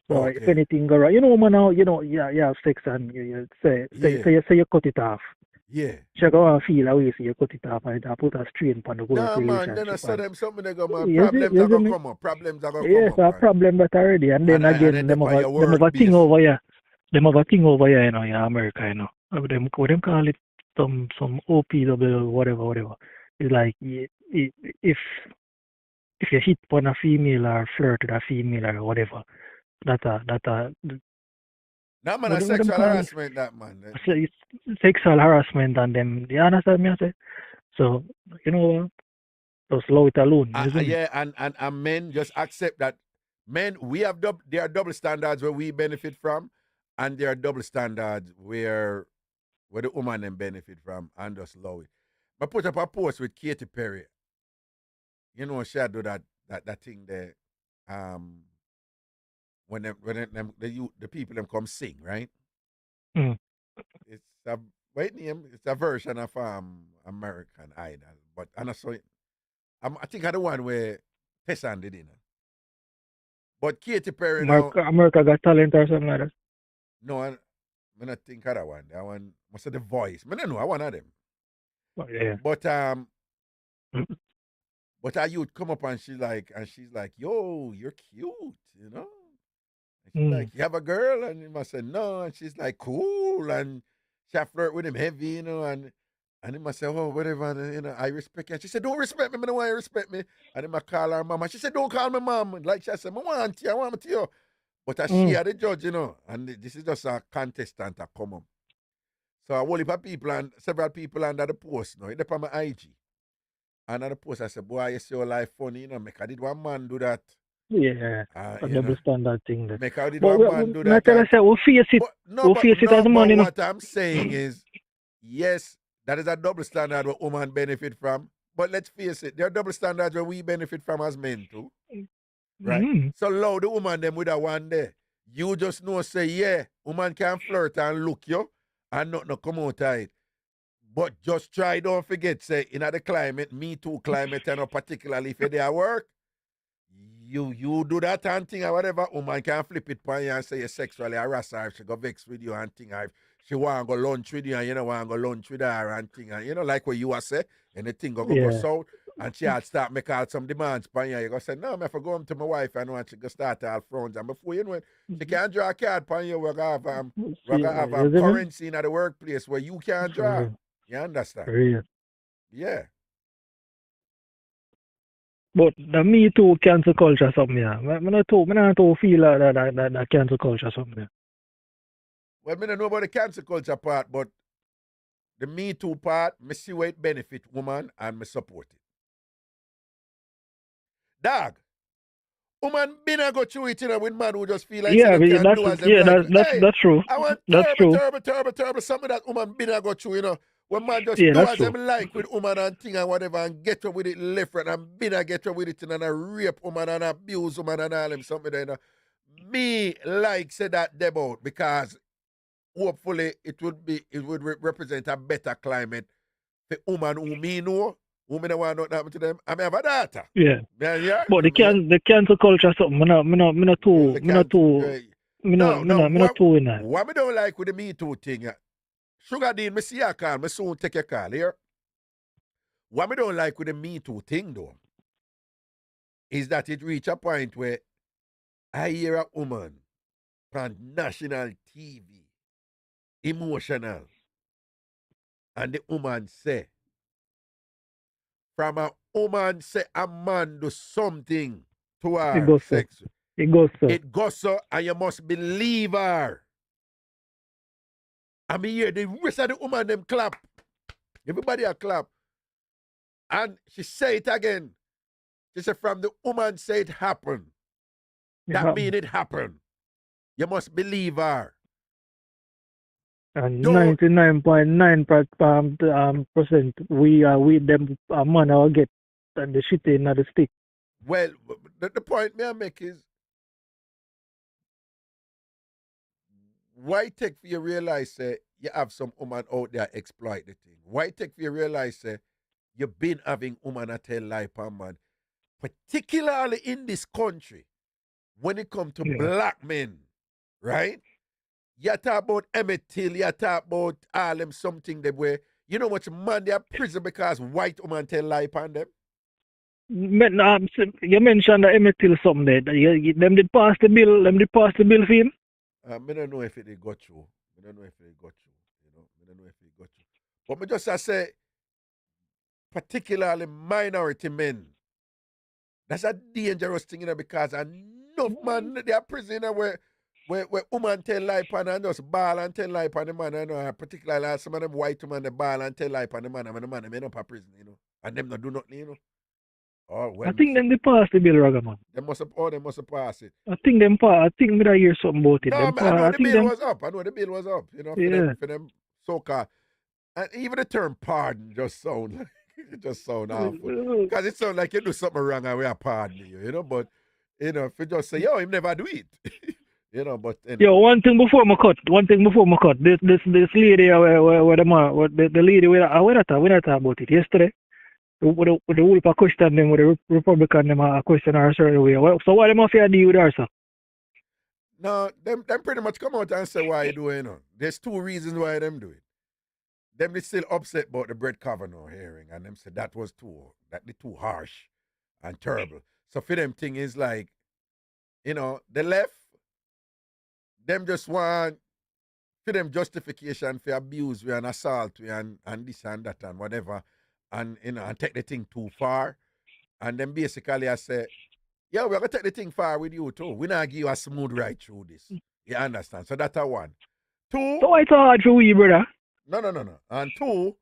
F: So if anything go right, you know, man, now, you have sex and you say you cut it off.
A: Yeah.
F: She go and feel away, so you cut it off and put a strain on the whole relationship.
A: Man, then I said them something they go, man, problems are going to come up. Problems are going to come up.
F: Yes, a problem that already. And then again, them have a thing over here. Them have a thing over here, you know, in America, you know. What them call it, some OPW, whatever. It's like, if you hit on a female or flirt with a female or whatever,
A: no, man, sexual harassment, that man.
F: Sexual harassment and them, you understand me? I say? So, you know, just allow it alone.
A: And men just accept that. Men, there are double standards where we benefit from, and there are double standards where the woman them benefit from, and just allow it. I put up a post with Katy Perry. You know, she do that thing there. When the people them come sing, right?
F: Mm.
A: It's Wait, name it's a version of American Idol, but and so I think I the one where Tessan did it. But Katy Perry now,
F: America Got Talent or something like that.
A: no, I not think of that one. That one must have the voice. I don't know, I one of them.
F: Oh, yeah.
A: But our youth come up and she's like, yo, you're cute, you know. And she's like, you have a girl? And he must say, no. And she's like, cool. And she flirt with him heavy, you know. And he must say, oh, whatever, and, you know, I respect you. And she said, don't respect me, I don't want you to respect me. And he must call her mom. And she said, don't call me mom. Like she said, I want to you. But she had the judge, you know. And this is just a contestant that come up. So a whole heap of people and several people under the post now. It's on my IG. And on the post, I said, boy, you see your life funny, you know. Make I did one man do that.
F: Yeah, a double standard thing. That.
A: Make I did one man do that.
F: I said, we'll face it. As a man, you know.
A: What I'm saying is, yes, that is a double standard where women benefit from. But let's face it, there are double standards where we benefit from as men too. Right? So allow the woman them with a one day. You just know, say, yeah, woman can flirt and look you and not come out of it. But just try, don't forget, say, in the climate, Me Too climate, and particularly if you're there at work, you do that and thing or whatever, woman can flip it for you and say you sexually harass her if she go vex with you and thing, or if she want to go lunch with you and you don't want to go lunch with her and thing, and you know, like what you are say, and the thing go south, and she had start make out some demands for you, you go say, no, I have to go home to my wife and want she go start all frowns, and before you know it, she can't draw a card for you, we're going to have currency in the workplace where you can't draw. You understand?
F: Real.
A: Yeah.
F: But the Me Too cancel culture something, yeah. I don't feel that cancel culture something.
A: Well, I don't know about the cancel culture part, but the Me Too part, I see where it benefit woman and I support it. Dog, woman been a go through it, you know, with man who just feel like
F: that's true.
A: I want terrible something that woman been a go through, you know. When man just do as them like with woman and thing and whatever and get her with it left right and been a get her with it and a rape woman and abuse woman and all them something there, you know. Me like say that about because hopefully it would represent a better climate for woman who me know, who me don't want nothing happen to them. I may have a daughter.
F: Yeah.
A: Yeah.
F: But the cancel culture something, me not too in that.
A: What me don't like with the Me Too thing, Sugar Dean, me see your call. Me soon take your call here. What me don't like with the Me Too thing, though, is that it reach a point where I hear a woman on national TV, emotional, and the woman say, from a woman say a man do something to her sex.
F: It goes so.
A: It goes so, and you must believe her. I mean, hear the rest of the woman them clap. Everybody a clap. And she say it again. She said, from the woman say it happened. That mean it happened. You must believe her.
F: And 99.9% we them man will get the shit in the stick.
A: Well, the point me I make is, why take for you realize you have some woman out there exploit the thing? Why take for you realize you've been having woman a tell lie per man, particularly in this country, when it comes to black men, right? You talk about Emmett Till, you talk about all them something they were. You know much man they are prison because white woman tell lie upon them?
F: You mentioned that Emmett Till something there. Them did pass the bill for him?
A: I don't know if it got through. I don't know if it got through. You know, I don't know if it got through. But me just say, particularly minority men, that's a dangerous thing, you know, because enough man they are prisoner where woman tell lie upon and just ball and tell lie upon the man, you know, particularly some of them white women they ball and tell lie upon the man, and the man they end up a prison, you know, and them not do nothing, you know. Oh, well,
F: I think them they pass the bill, Ragaman.
A: They must have pass it.
F: I think me I hear something about it.
A: No, I know the bill was up. You know, for them so-called. And even the term pardon just sound like it just sound awful. Because it sounds like you do something wrong and we are pardoning you, you know. But, you know, if you just say, yo, him never do it. You know, but
F: Yo, one thing before my cut. This lady where the lady we not talk about it yesterday. With the whole question them with the Republican them a question her a certain way. So what them have to deal with her, sir?
A: no, them pretty much come out and say why you doing, you know. There's two reasons why them do it. Them they still upset about the Brett Kavanaugh hearing, and them said that they too harsh and terrible. So for them thing is like, you know, the left, them just want for them justification for abuse we and assault we and this and that and whatever, and you know, and take the thing too far. And then basically I say, yeah, we're gonna take the thing far with you too. We're not give you a smooth ride through this. You understand? So that's a one. Two.
F: So it's hard for you, brother.
A: No. And two,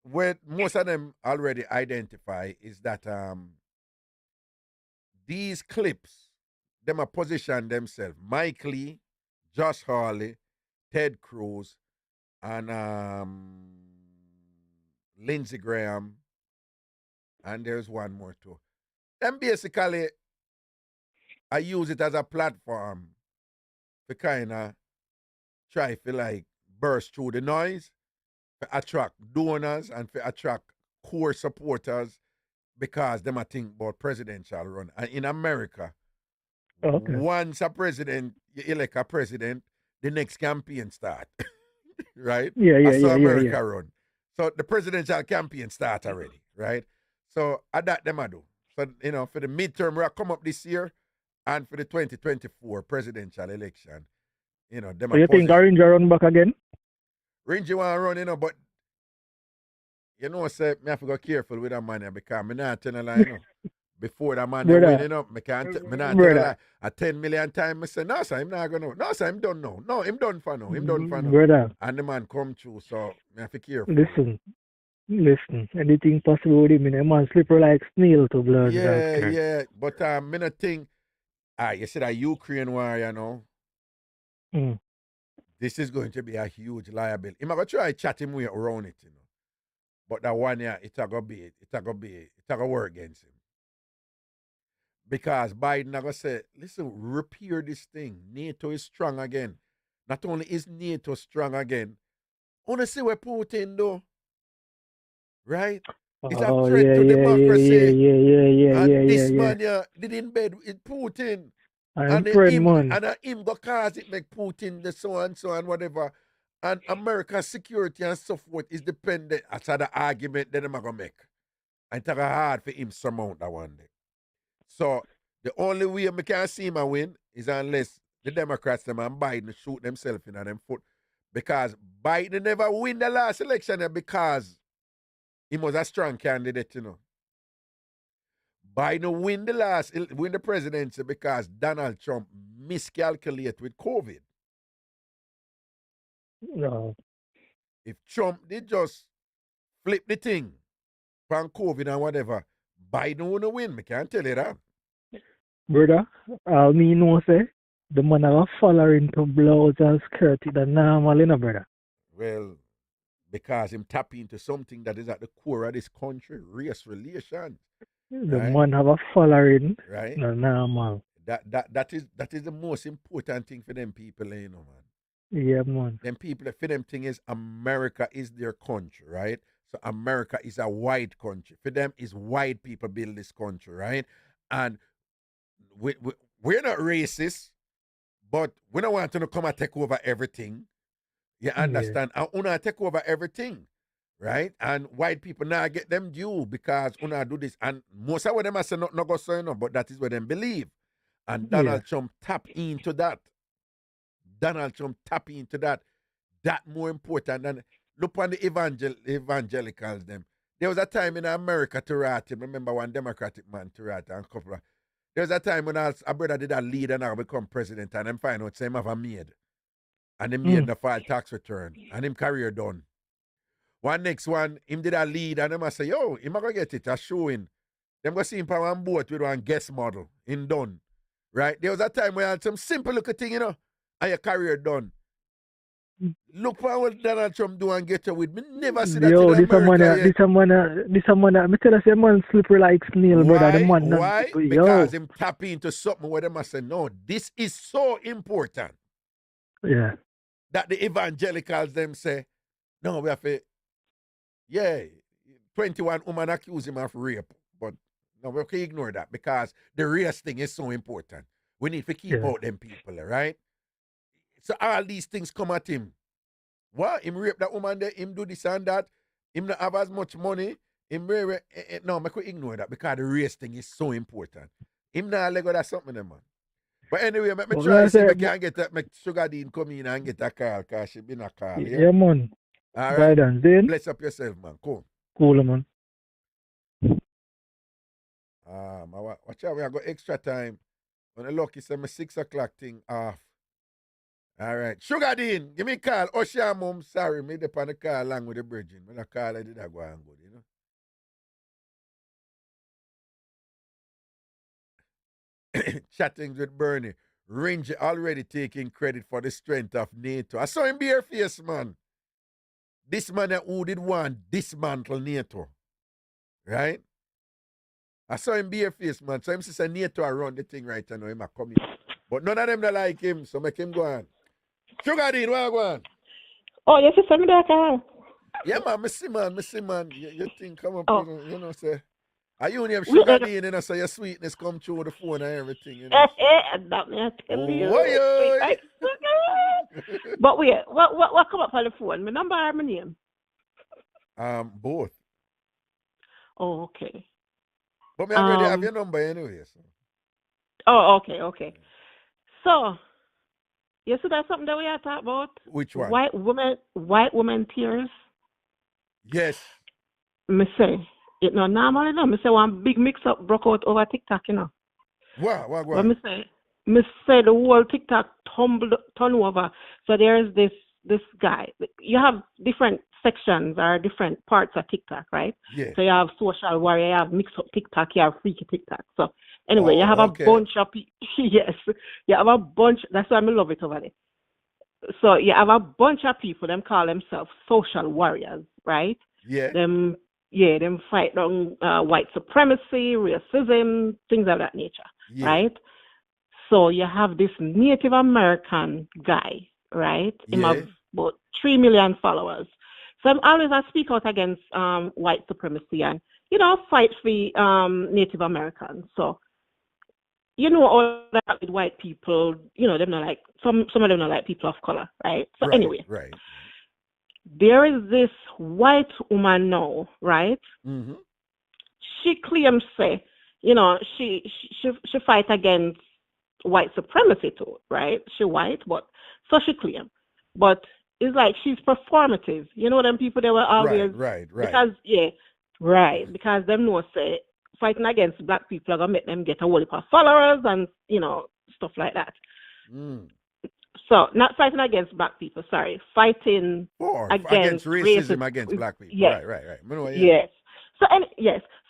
A: what most of them already identify is that these clips, them are position themselves. Mike Lee, Josh Hawley, Ted Cruz, and Lindsey Graham, and there's one more too. Them basically, I use it as a platform to kind of try to like burst through the noise, to attract donors and to attract core supporters because them I think about presidential run. And in America, once a president, you elect a president, the next campaign start. Right? That's how America run. So the presidential campaign start already, right? So at that them I do. So, you know, for the midterm will come up this year and for the 2024 presidential election, you know, them.
F: So you think Ranger run back again?
A: Ranger want to run, you know, but you know, say me have to go careful with that man because me not tell a lie, you know. Before that man win, you know, me not tell a lie. A 10 million times, I say, no, sir, I'm not going to. No, sir, I'm done now. No, I'm done for now. I'm done for now.
F: Brother.
A: And the man come through, so me have to careful.
F: Listen, anything possible with him, a man slipper like snail to blood.
A: Yeah, but me not think, you said a Ukraine war, you know. This is going to be a huge liability. I'm going to try to chat him way around it, you know. But that one year, it's going to work against him. Because Biden are going to say, listen, repair this thing. NATO is strong again. Not only is NATO strong again, I want to see what Putin do. Right? It's a threat to democracy. And this man did in bed with Putin. And him go cause it make Putin the so and whatever. And America's security and so forth is dependent. That's the argument that they're going to make. And it's hard for him to surmount that one day. So the only way we can see him win is unless the Democrats them and Biden shoot themselves in them foot. Because Biden never win the last election because he was a strong candidate, you know. Biden win the presidency because Donald Trump miscalculated with COVID.
F: No.
A: If Trump did just flip the thing from COVID and whatever, Biden wouldn't win. I can't tell you that.
F: Brother, all me know say the man have a following to blouse and skirt the normal, you know, brother.
A: Well, because him tap into something that is at the core of this country, race relations.
F: The man have a following,
A: right?
F: No normal.
A: That is the most important thing for them people, you know, man.
F: Yeah, man.
A: Them people, for them thing is America is their country, right? So America is a white country. For them, is white people build this country, right? And we're not racist, but we don't want to come and take over everything. You understand? And we not take over everything, right? And white people now get them due because we not do this. And most of them are saying not go so, you know, but that is what them believe. And Donald Trump tap into that. That more important than look on the evangelicals them. There was a time in America to write him. Remember one Democratic man to write and couple of, there was a time when a brother did a lead and I become president and them find out him have a maid. And him maid the file tax return. And him career done. One next one, him did a lead and them I say, yo, him gonna get it, a showing. Them go see him on one boat with one guest model in done. Right? There was a time when I had some simple looking thing, you know, and your career done. Look for what Donald Trump do and get away with. Me never see that
F: Yo,
A: in America yet.
F: this a man, me tell us a man slippery like snail, brother. The man,
A: Why?
F: yo.
A: Because him tap into something where they must say, no, this is so important.
F: Yeah.
A: That the evangelicals them say, no, we have to, 21 women accuse him of rape. But no, we can ignore that because the race thing is so important. We need to keep out them people, right? So all these things come at him. What? Him rape that woman there, him do this and that, him not have as much money, him no, I could ignore that because the race thing is so important. Him not let go that something, man. But anyway, let me try to see if I can get that, make Sugar Dean come in and get a call, because she been a call.
F: Yeah, man.
A: All right.
F: Guidance, then.
A: Bless up yourself, man. Cool.
F: Cool, man.
A: Watch out, we have got extra time. When the lucky say my 6 o'clock thing off. All right. Sugar Dean, give me a call. Osha mom, sorry, me dep on the call along with the bridging. When I call, I did I go and good, you know. Chatting with Bernie. Ranger already taking credit for the strength of NATO. I saw him bare face, man. This man who did want dismantle NATO. Right? I saw him bare face, man. So him say NATO around the thing right now. Him a come in. But none of them don't like him, so make him go on. Sugar Dean, where you going?
G: Oh, yes, you send me that car.
A: Yeah, man, me see, man. You think come up, you know, say. Are you name Sugar Dean, you know, so your sweetness come through the phone and everything, you know.
G: That me, I tell you.
A: Why,
G: But wait, what come up on the phone? My number or my name?
A: Both.
G: Oh, okay.
A: But me already have your number anyway, so.
G: Oh, okay. So, you see that's something that we are talking about?
A: Which one?
G: White woman tears.
A: Yes.
G: Me say, it no normal, you know. Me say one big mix-up broke out over TikTok, you know.
A: What?
G: But me say the whole TikTok turn over. So there's this guy. You have different sections or different parts of TikTok, right?
A: Yeah.
G: So you have social warrior, you have mix-up TikTok, you have freaky TikTok. So anyway, you have a bunch of yes, you have a bunch. That's why I love it over there. So you have a bunch of people. Them call themselves social warriors, right?
A: Yeah.
G: Them fight on white supremacy, racism, things of that nature, right? So you have this Native American guy, right? Him have about 3 million followers. So I'm always I speak out against white supremacy and, you know, fight for Native Americans. So, you know, all that with white people, you know, them not like some of them not like people of color, right? So anyway, there is this white woman now, right?
A: Mm-hmm.
G: She claims say, you know, she fight against white supremacy too, right? She white, but so she claims. But it's like she's performative. You know them people they were always
A: right.
G: Because because them know say fighting against black people are gonna make them get a whole heap of followers and you know stuff like that. So not fighting against black people, sorry, fighting against
A: racism against black people.
G: Yes.
A: Right.
G: Yes. So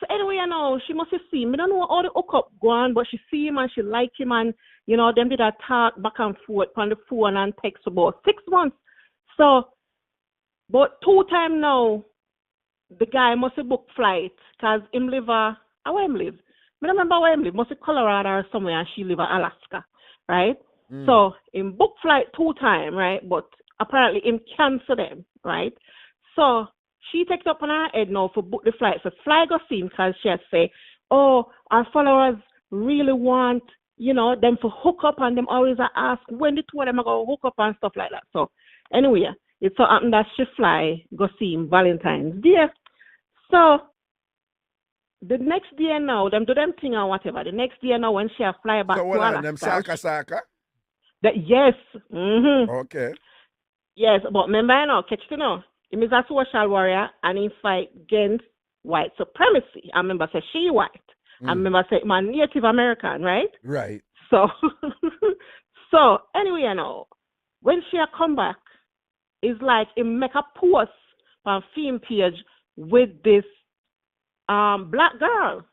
G: anyway, I know she must have seen. I don't know all the hook up go on, but she see him and she like him and you know them did a talk back and forth on the phone and text about 6 months. So, but 2 times now, the guy must have booked flight because him live where him live. I don't remember where him live. Must be Colorado or somewhere, and she live in Alaska, right? So him booked flight 2 times, right? But apparently him cancel them, right? So she takes up on her head now for book the flight. So fly go see him because she has say, oh, our followers really want, you know, them to hook up and them always ask when the 2 of them are going to hook up and stuff like that. So anyway, it so happened that she fly go see him Valentine's Day. So the next day now, them do them thing or whatever. The next day now when she fly back to Alaska.
A: Them Saka?
G: Yes. Mm-hmm.
A: Okay.
G: Yes, but remember now, catch you know, he is a social warrior and he fight against white supremacy. I remember say she white. I remember say my Native American, right?
A: Right.
G: So anyway, you know, when she come back, it's like he make a post on film page with this black girl,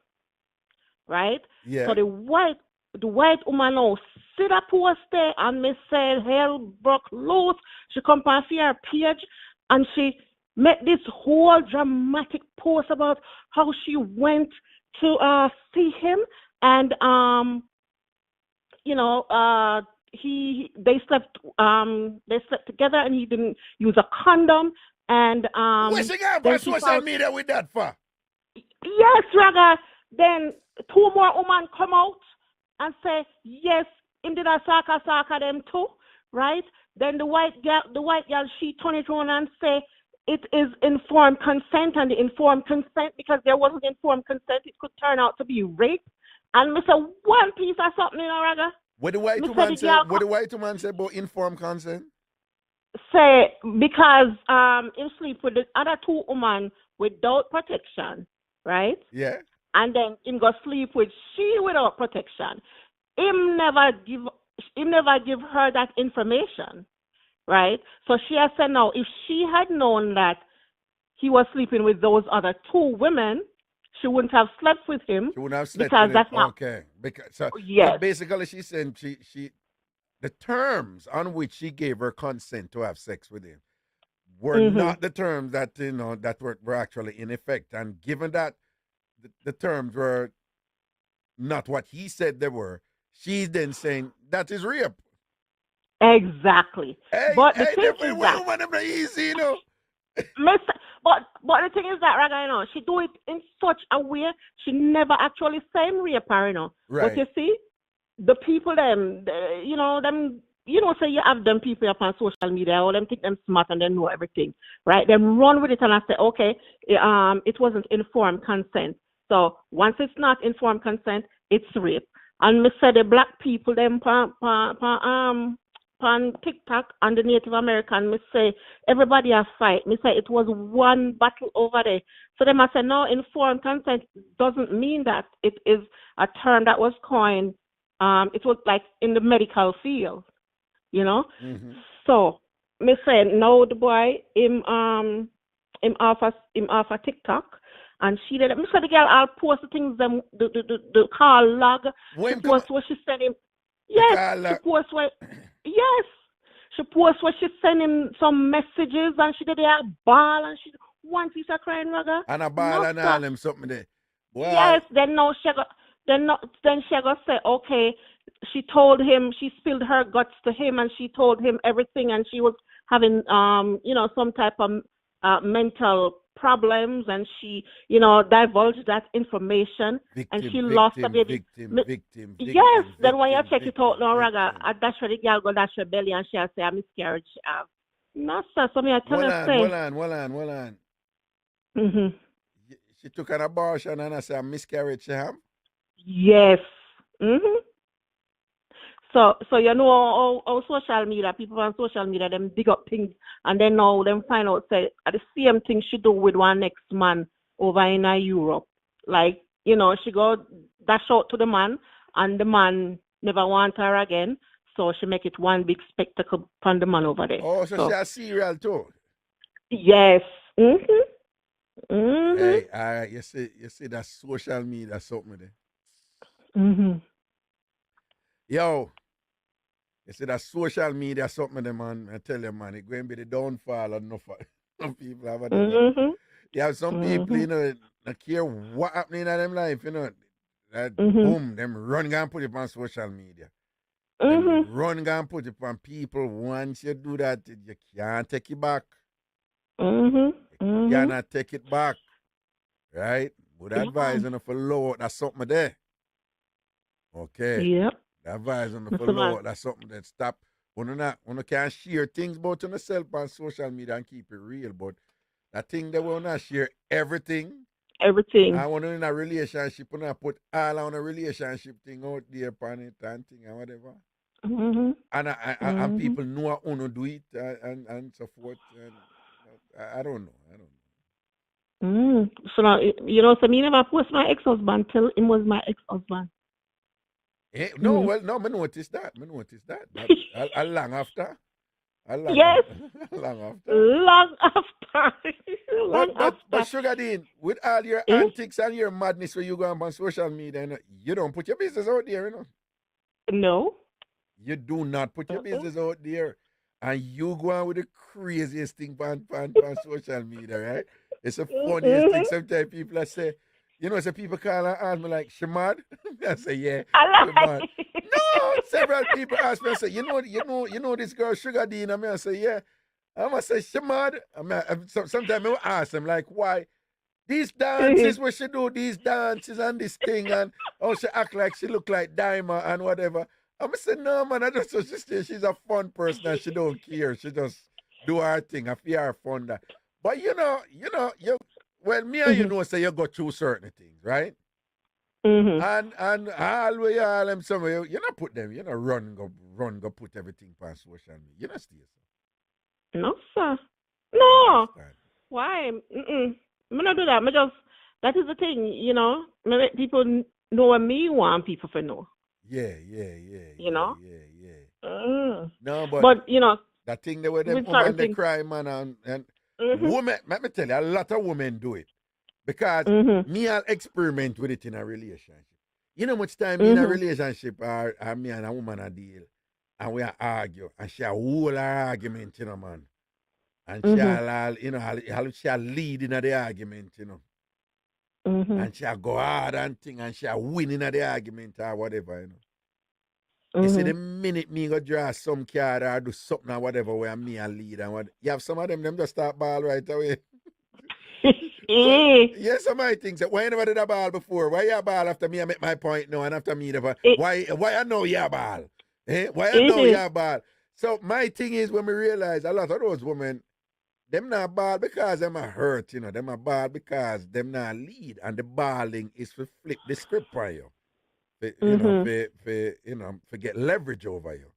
G: right?
A: Yeah.
G: So the white the white woman now see the post there and me said hell broke loose. She come on her page and she made this whole dramatic post about how she went to see him and they slept together and he didn't use a condom and
A: What's he got on social media with that for?
G: Yes, Raga. Then 2 more women come out and say, yes, him did a saka them too, right? Then the white girl, she turn it around and say it is informed consent, and the informed consent, because there wasn't informed consent, it could turn out to be rape. And me say one piece of something in Raga.
A: What the white woman say? What the white woman say about informed consent?
G: Say because him sleep with the other 2 women without protection, right?
A: Yeah.
G: And then him go sleep with she without protection. Him never give her that information, right? So she has said now, if she had known that he was sleeping with those other 2 women, she wouldn't have slept with him.
A: She wouldn't have slept
G: because
A: with
G: that's
A: him.
G: not
A: Okay. Because so basically she's saying she the terms on which she gave her consent to have sex with him were not the terms that that were actually in effect. And given that the terms were not what he said they were, she's then saying that is rape.
G: Exactly. But the thing is
A: that easy, you know.
G: But the thing is that Raga, she do it in such a way she never actually say rape her,
A: Right.
G: But you see, the people say you have them people up on social media, all them think them smart and they know everything, right? Them run with it and I say, okay, it wasn't informed consent. So once it's not informed consent, it's rape. And me say the black people them on TikTok and the Native American, me say everybody has fight. Me say it was one battle over there. So them I say no, informed consent doesn't mean that. It is a term that was coined. It was like in the medical field, So me say no, the boy him off a TikTok. And she did it. Me say the girl, I'll post the things them the call log. She post what she sent him. Yes, she post what. Yes, she post what she sent him some messages, and she did a ball, and she one piece of crying Raga.
A: And a ball and all them something there. Boy.
G: Yes, then she go say okay. She told him she spilled her guts to him, and she told him everything, and she was having some type of mental problems, and she divulged that information, and she lost a baby.
A: Victim.
G: Yes, then when you check it out now, Raga, that's where the girl go dash her belly, and she'll say a miscarriage. No, sir. So me I tell her say.
A: Hold on. She took an abortion and I said a miscarriage she have?
G: Yes. So how social media, people on social media, them dig up things and then now them find out say the same thing she do with one next man over in Europe. Like, she go dash out to the man and the man never want her again. So she make it one big spectacle upon the man over there.
A: Oh, so she a serial too?
G: Yes.
A: Hey, all right, you see that social media something there. Yo, you see that social media something there, man. I tell you, man, it's going to be the downfall of enough people over there. You have some people, not care what happening in them life, that boom, them run and put it on social media. Them run and put it on people. Once you do that, you can't take it back. You cannot take it back. Right? Would advise on for low, that's something there. Okay.
G: Yep.
A: Advise on the follow. That's something that stop. When you can't share things about yourself on social media and keep it real, but that thing that we not share everything.
G: Everything.
A: I want to in a relationship and I put all on a relationship thing out there upon it and thing and whatever. And people know how to do it and so forth. And I don't know.
G: So now so me never post my ex-husband till him was my ex-husband.
A: No, well, no, I noticed that. I long after.
G: Yes.
A: Long
G: after.
A: But Sugar Dean, with all your antics and your madness where you go on social media, you don't put your business out there,
G: No.
A: You do not put your
G: Uh-uh.
A: business out there. And you go on with the craziest thing on social media, right? It's the funniest thing.
G: Mm-hmm.
A: Sometimes people say, so people call and ask me like, Shamad? I say, yeah,
G: I
A: Shamad.
G: like.
A: No, several people ask me, I say, you know this girl Sugar Dean? I say, yeah. I must say, Shamad. Sometimes I will ask them like, why? These dances, what she do, these dances and this thing, and oh, she act like she look like Diamond and whatever. I'm say, no, man, I just she's a fun person and she don't care. She just do her thing. I feel her fun that. But well, me and you
G: Mm-hmm.
A: know, say you go through certain things, right?
G: Mm-hmm.
A: And all them somewhere, you know, put them, run, go put everything on social media. You know, stay so.
G: No, sir.
A: You
G: No.
A: understand?
G: Why? Mm-mm. I'm not do that. I just that is the thing, Me make people know what me want people to know.
A: Yeah.
G: You know. Mm.
A: No, but
G: But
A: that thing they were them
G: with certain
A: woman they
G: things.
A: cry, man, and
G: Mhm.
A: women, let me tell you, a lot of women do it. Because
G: Mhm.
A: me, I'll experiment with it in a relationship. You know much time in a
G: Mhm.
A: relationship or me and a woman a deal and we argue and she a whole her argument, man. And
G: Mhm.
A: she'll lead in the argument,
G: Mhm.
A: And she'll go hard and thing and she'll win in the argument or whatever. You see, the
G: Mhm.
A: minute me go draw some card or do something or whatever where me a lead and what, you have some of them just start ball right away. So, yes, some of my things that why you never did a ball before? Why you a ball after me I make my point now and after me never? Why I know you a ball? Why I know you a ball? So my thing is when we realize a lot of those women, them not ball because them are hurt, them are ball because them not lead and the balling is for flip the script for you.
G: Mhm.
A: For get leverage over you.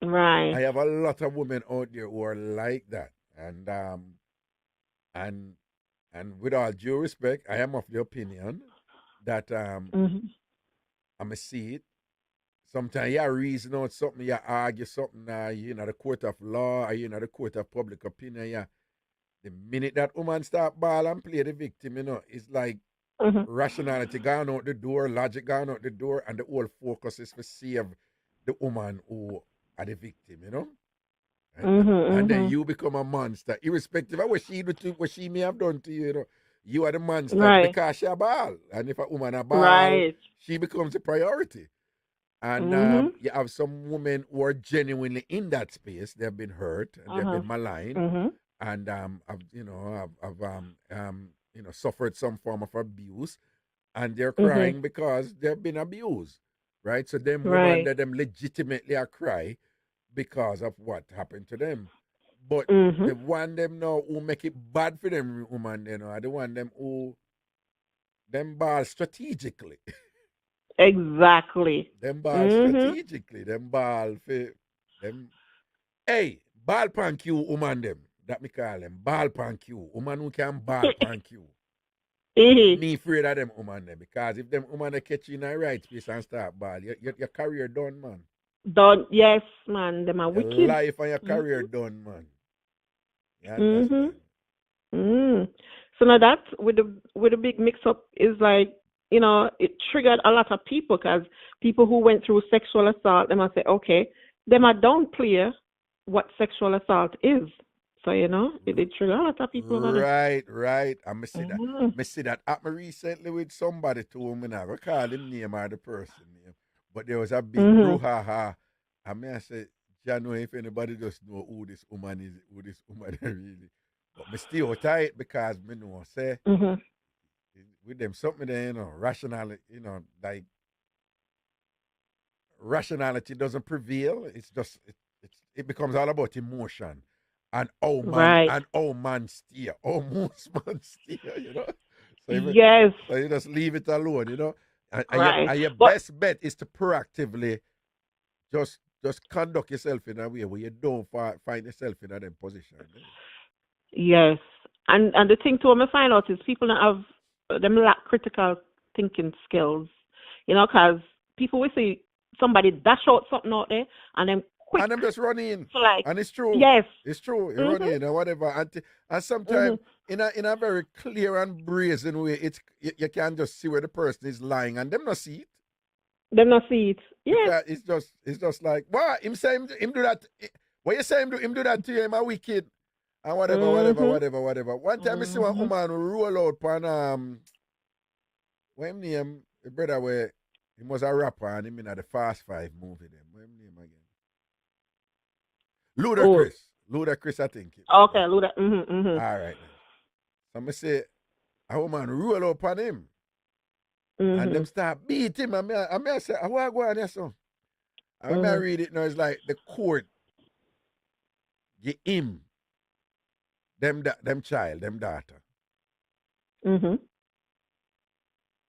A: I
G: Right.
A: have a lot of women out there who are like that. And and with all due respect, I am of the opinion that
G: Mhm.
A: I'm a see it. Sometimes you reason out something, you argue something, you the court of law, or you the court of public opinion, the minute that woman start ball and play the victim, it's like
G: Mhm.
A: rationality gone out the door, logic gone out the door, and the whole focus is to save the woman who are the victim. And then
G: Mhm.
A: you become a monster, irrespective of what she do to what she may have done to you. You are the monster
G: Right.
A: because she a ball, and if a woman a ball,
G: Right.
A: she becomes a priority. And
G: Mhm.
A: you have some women who are genuinely in that space. They've been hurt and they've
G: Mhm.
A: been maligned,
G: Mhm.
A: and have suffered some form of abuse, and they're
G: Mhm.
A: crying because they've been abused, right? So them women
G: Right.
A: that them legitimately are cry because of what happened to them. But
G: Mhm.
A: the one them now who make it bad for them woman, are the one them who them ball strategically.
G: Exactly.
A: them ball
G: Mhm.
A: strategically. Them ball for them. Hey, ball pan Q woman them. That me call them. Ball pan Q. Woman who can ball pan Q.
G: Mhm.
A: Me afraid of them woman them because if them woman they catch you in the right space and start ball, your career done, man.
G: Don't yes, man. Them are
A: Your
G: wicked.
A: life and your
G: Mhm.
A: career done, man. You
G: Mhm.
A: understand?
G: Mm. So now that with the big mix up is like it triggered a lot of people because people who went through sexual assault they must say okay them are downplay what sexual assault is. So it did trigger a lot of people over there.
A: Right. I me see that.
G: Mhm.
A: Me see that happened recently with somebody to whom I go call him name or the person name. But there was a big
G: Mhm.
A: brouhaha. I say, Jah know if anybody just know who this woman is, who this woman is really. But me still tight because me know say
G: Mhm.
A: with them something there, rationality, like rationality doesn't prevail. It's just it becomes all about emotion and
G: Right.
A: how man steer, how most man steer.
G: Yes.
A: So you just leave it alone.
G: Right.
A: And your
G: But
A: best bet is to proactively just conduct yourself in a way where you don't find yourself in a them position.
G: yes. And the thing too, I find out is people that have them lack critical thinking skills. Because people will see somebody dash out something out there and then quick
A: And I'm just running.
G: to like,
A: And it's true.
G: yes.
A: It's true. You run
G: Mhm.
A: in or whatever. And sometimes
G: Mhm.
A: in a very clear and brazen way, you can just see where the person is lying and them not see it.
G: Them not see it. Yeah.
A: Because it's just like, what? Him say him do that. What you say him do that to you? Him a wicked. And whatever. One time I see one woman roll out on what him name? The brother where he was a rapper and him in the Fast Five movie them. What him name again? Ludacris. Ludacris, I think.
G: Okay, Luda.
A: All right. So I say a woman roll up on him. And them start beat him. And I say, what go on there, son? And when I read it now, it's like the court give him them child, them daughter.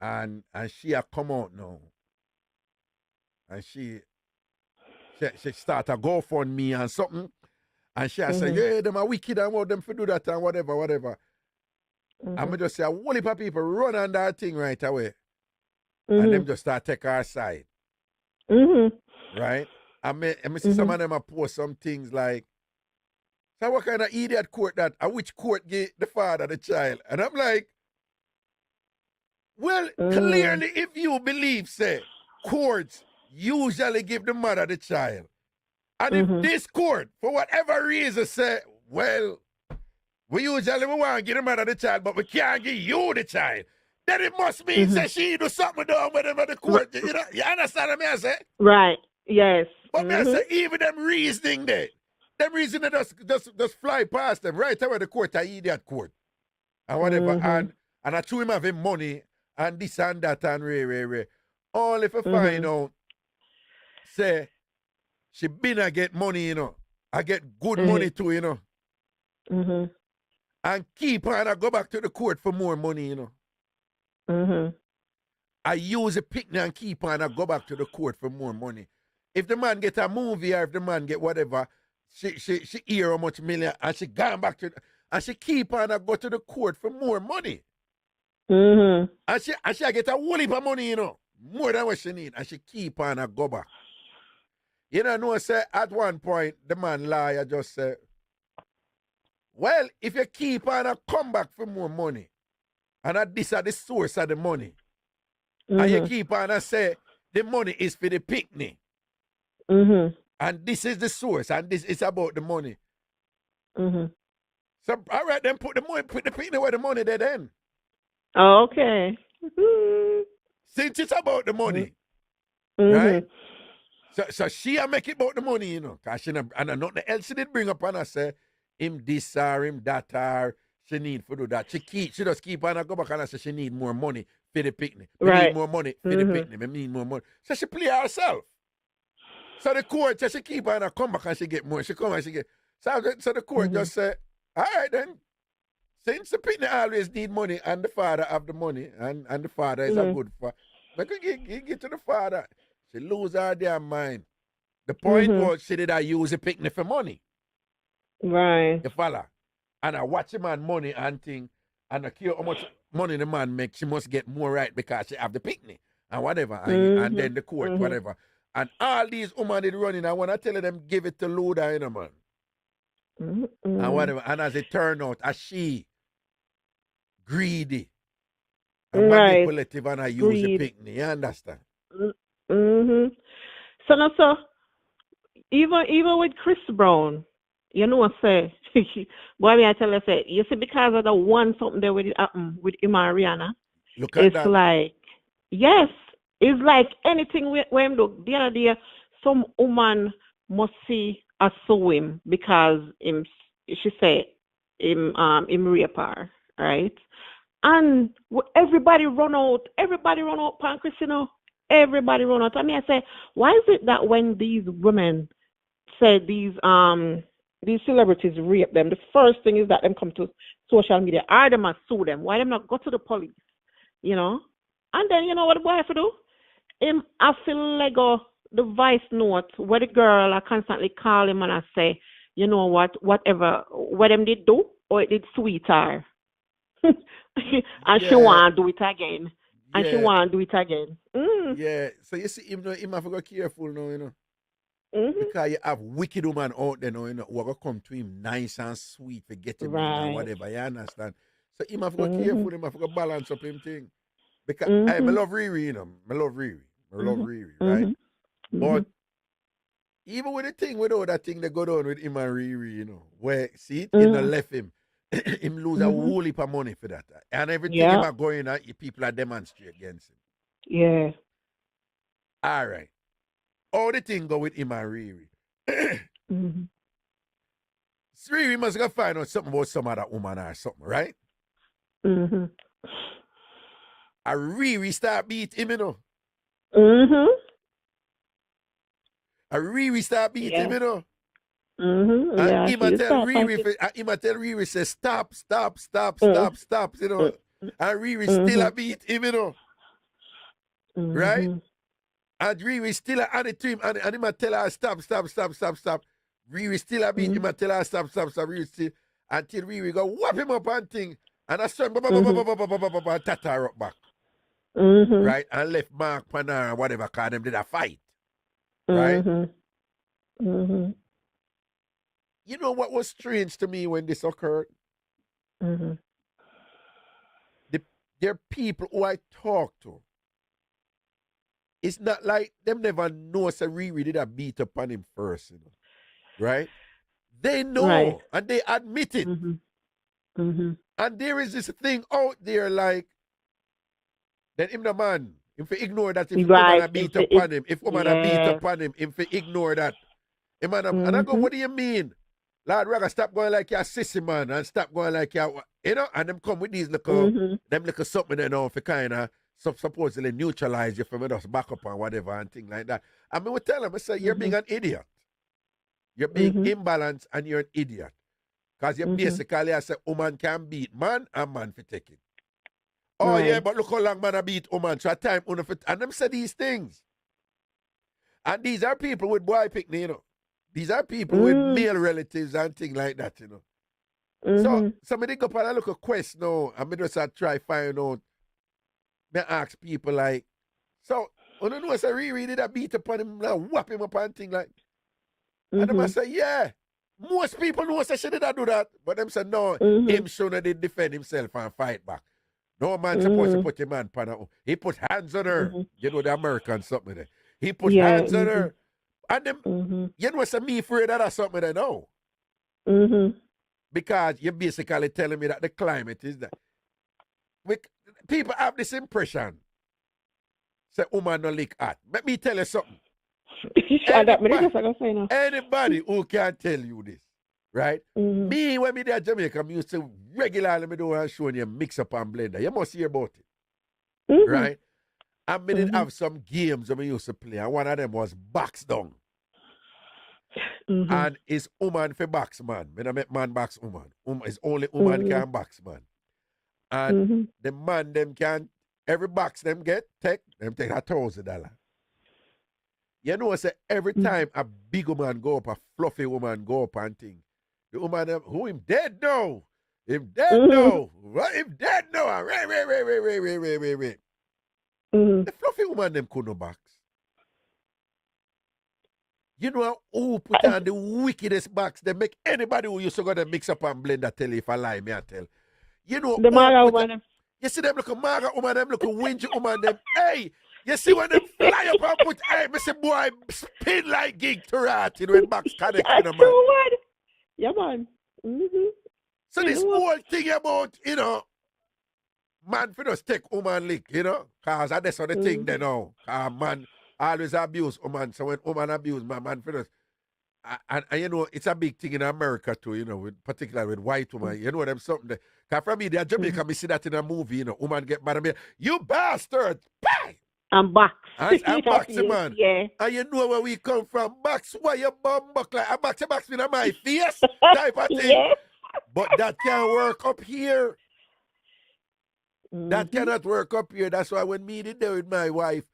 A: And she a come out now. And she start a GoFundMe and something. And she say, yeah, them are wicked and want them to do that and whatever. And I just say, a whole heap of people run on that thing right away. And them just start take our side. Right? I see some of them post some things like, so what kind of idiot court that? Which court gave the father the child? And I'm like, well, clearly if you believe, say, courts usually give the mother the child. And if this court, for whatever reason, say, well, we usually want to give the mother the child, but we can't give you the child, then it must mean that she do something down with them at the court. You know, you understand what I say?
G: Right. Yes.
A: But me I say, even them reasoning there, them reasoning just fly past them right away the court, a idiot court. And whatever. And I chew him having money and this and that and ray. All if I find out, say, she been a get money, you know. I get good money too, you know. And keep on and go back to the court for more money, you know. I use a picnic and keep on and go back to the court for more money. If the man get a movie or if the man get whatever, she hear how much million and she gone back to and she keep on and go to the court for more money. And she get a whole heap of money, you know, more than what she need, and she keep on and go back. You know, say at one point the man lawyer just said, well, if you keep on and come back for more money, and this is the source of the money, and you keep on and say the money is for the picnic, and this is the source, and this is about the money. So all right, then put the picnic where the money there then.
G: Okay.
A: Since it's about the money, right? So she make it about the money, you know, cause and nothing else she did bring up and I say him this or him that or she need to do that. She just keep on and go back and I say she need more money for the picnic. Need more money for the picnic. Need more money. So she play herself. So the court she keep on and come back and she get more. She come and she get so the court just say, all right then. Since the picnic always need money and the father have the money and the father is a good father, like get to the father. She lose her damn mind. The point was she did use the picnic for money.
G: Right.
A: The fella. And I watch him on money and thing, and I care how much money the man make, she must get more right because she have the picnic and whatever. And then the court, whatever. And all these women did running, and when I tell them give it to Luda, you know, man. And whatever. And as it turned out, as she greedy and manipulative and I use the picnic. You understand?
G: So now, so even with Chris Brown, you know, say, boy, I tell you, say, you see, because of the one something there with it happen with him and Rihanna,
A: look at
G: it's
A: that.
G: like, yes, it's like anything when look the other day, some woman must see a sue him because him, she said, him rape her, right? And everybody run out, pan Chris, you know. Everybody run out. I mean, I say, why is it that when these women say these celebrities rape them, the first thing is that them come to social media, or them must sue them. Why them not go to the police? You know? And then you know what the boy have to do? I feel like the voice note where the girl I constantly call him and I say, you know whatever what them did do, or it did sweet her. And she want to do it again. And she want to do it again.
A: Yeah, so you see, him have to go careful now, you know. Because you have wicked woman out there now, you know, who are going to come to him nice and sweet for getting him and whatever, you understand? So him have to go careful, him have to go balance up him thing. Because I love Riri, you know. I love Riri. I love Riri, right?
G: Mm-hmm.
A: But even with the thing, with all that thing that go on with him and Riri, you know, where, see it, him not left him. Him lose a whole heap of money for that. And everything him are going on, people are demonstrate against him.
G: Yeah.
A: All right. All the thing go with him and Riri. Riri must go find out something about some other woman or something, right? And Riri start beat him, you know. And Riri start beat him, you know. And him tell Riri, say, stop, you know. And Riri still a beat him, you know. Right? And Riri still a hand it to him, and him a tell her, stop. Riri still a beat him and tell her, stop. Riri still, until Riri go whap him up and thing, and a son, and tata her up back. Right? And left Mark Panar and whatever, cause them did a fight. Right? You know what was strange to me when this occurred? There are people who I talk to. It's not like them never know so Riri did a beat up on him first, you know. Right? They know and they admit it. And there is this thing out there like that him the man, if he ignore that, if woman a beat up on him, if woman a beat up on him, if he ignore that. And I go, what do you mean? Lord Raga, stop going like you're a sissy man and stop going like you're, you know, and them come with these little, them little something they know for kind of supposedly neutralize you from us back up and whatever and things like that. I mean, we tell them, I say, you're being an idiot. You're being imbalanced and you're an idiot. Because you basically, I say, woman can beat man and man for take it. Oh, yeah, but look how long man a beat woman. So at time, and them say these things. And these are people with boy picnic, you know. These are people with male relatives and things like that, you know. So somebody go up and look a quest now, and me just try find out. Me ask people like, so, you know, say Riri did a beat upon him, now whap him up and thing like. And them say, yeah. Most people know say she did not do that. But them say, no, him shouldn't did defend himself and fight back. No man supposed to put him on pan. He put hands on her. You know, the American something there. He put hands on her. And them, you know, say me afraid of that something there now. Because you're basically telling me that the climate is that. People have this impression. Say, woman no lick hot. Let me tell you something. Anybody who can tell you this, right? Me, when me there in Jamaica, I used to regularly me do and show you Mixup and Blenda. You must hear about it. Right? And me did have some games that we used to play, and one of them was box down. And it's woman for box man. Me don't make man box woman. It's only woman can box man. And the man them can, every box them take $1,000. You know, say every time a big woman go up, a fluffy woman go up and thing, the woman, who him dead now? Him dead now. What him dead now? Wait. The fluffy woman them couldn't box. You know who put on the wickedest box? They make anybody who used to go to Mixup and Blenda tell you if I lie, me I tell. You know,
G: the Mara woman.
A: You see them look a Mara woman, them look a Wingy woman, them, hey, you see when them fly up and put, hey, me say, boy, spin like gig to rat, you know, when box connect, you know, man.
G: Yeah, man.
A: So this whole thing about, you know, man for us take woman lick, you know, because that's the thing they know. Man always abuse woman, so when woman abuse man for us. And you know, it's a big thing in America too, you know, particularly with white women. You know them something there. Because from me, they're Jamaica, me see that in a movie, you know, woman get mad at me, you bastard! Bang!
G: And box.
A: And box, man. Yeah. And you know where we come from. Box, why you bum buck like a box me in my face type of thing. Yeah. But that can't work up here. That cannot work up here. That's why when me did there with my wife,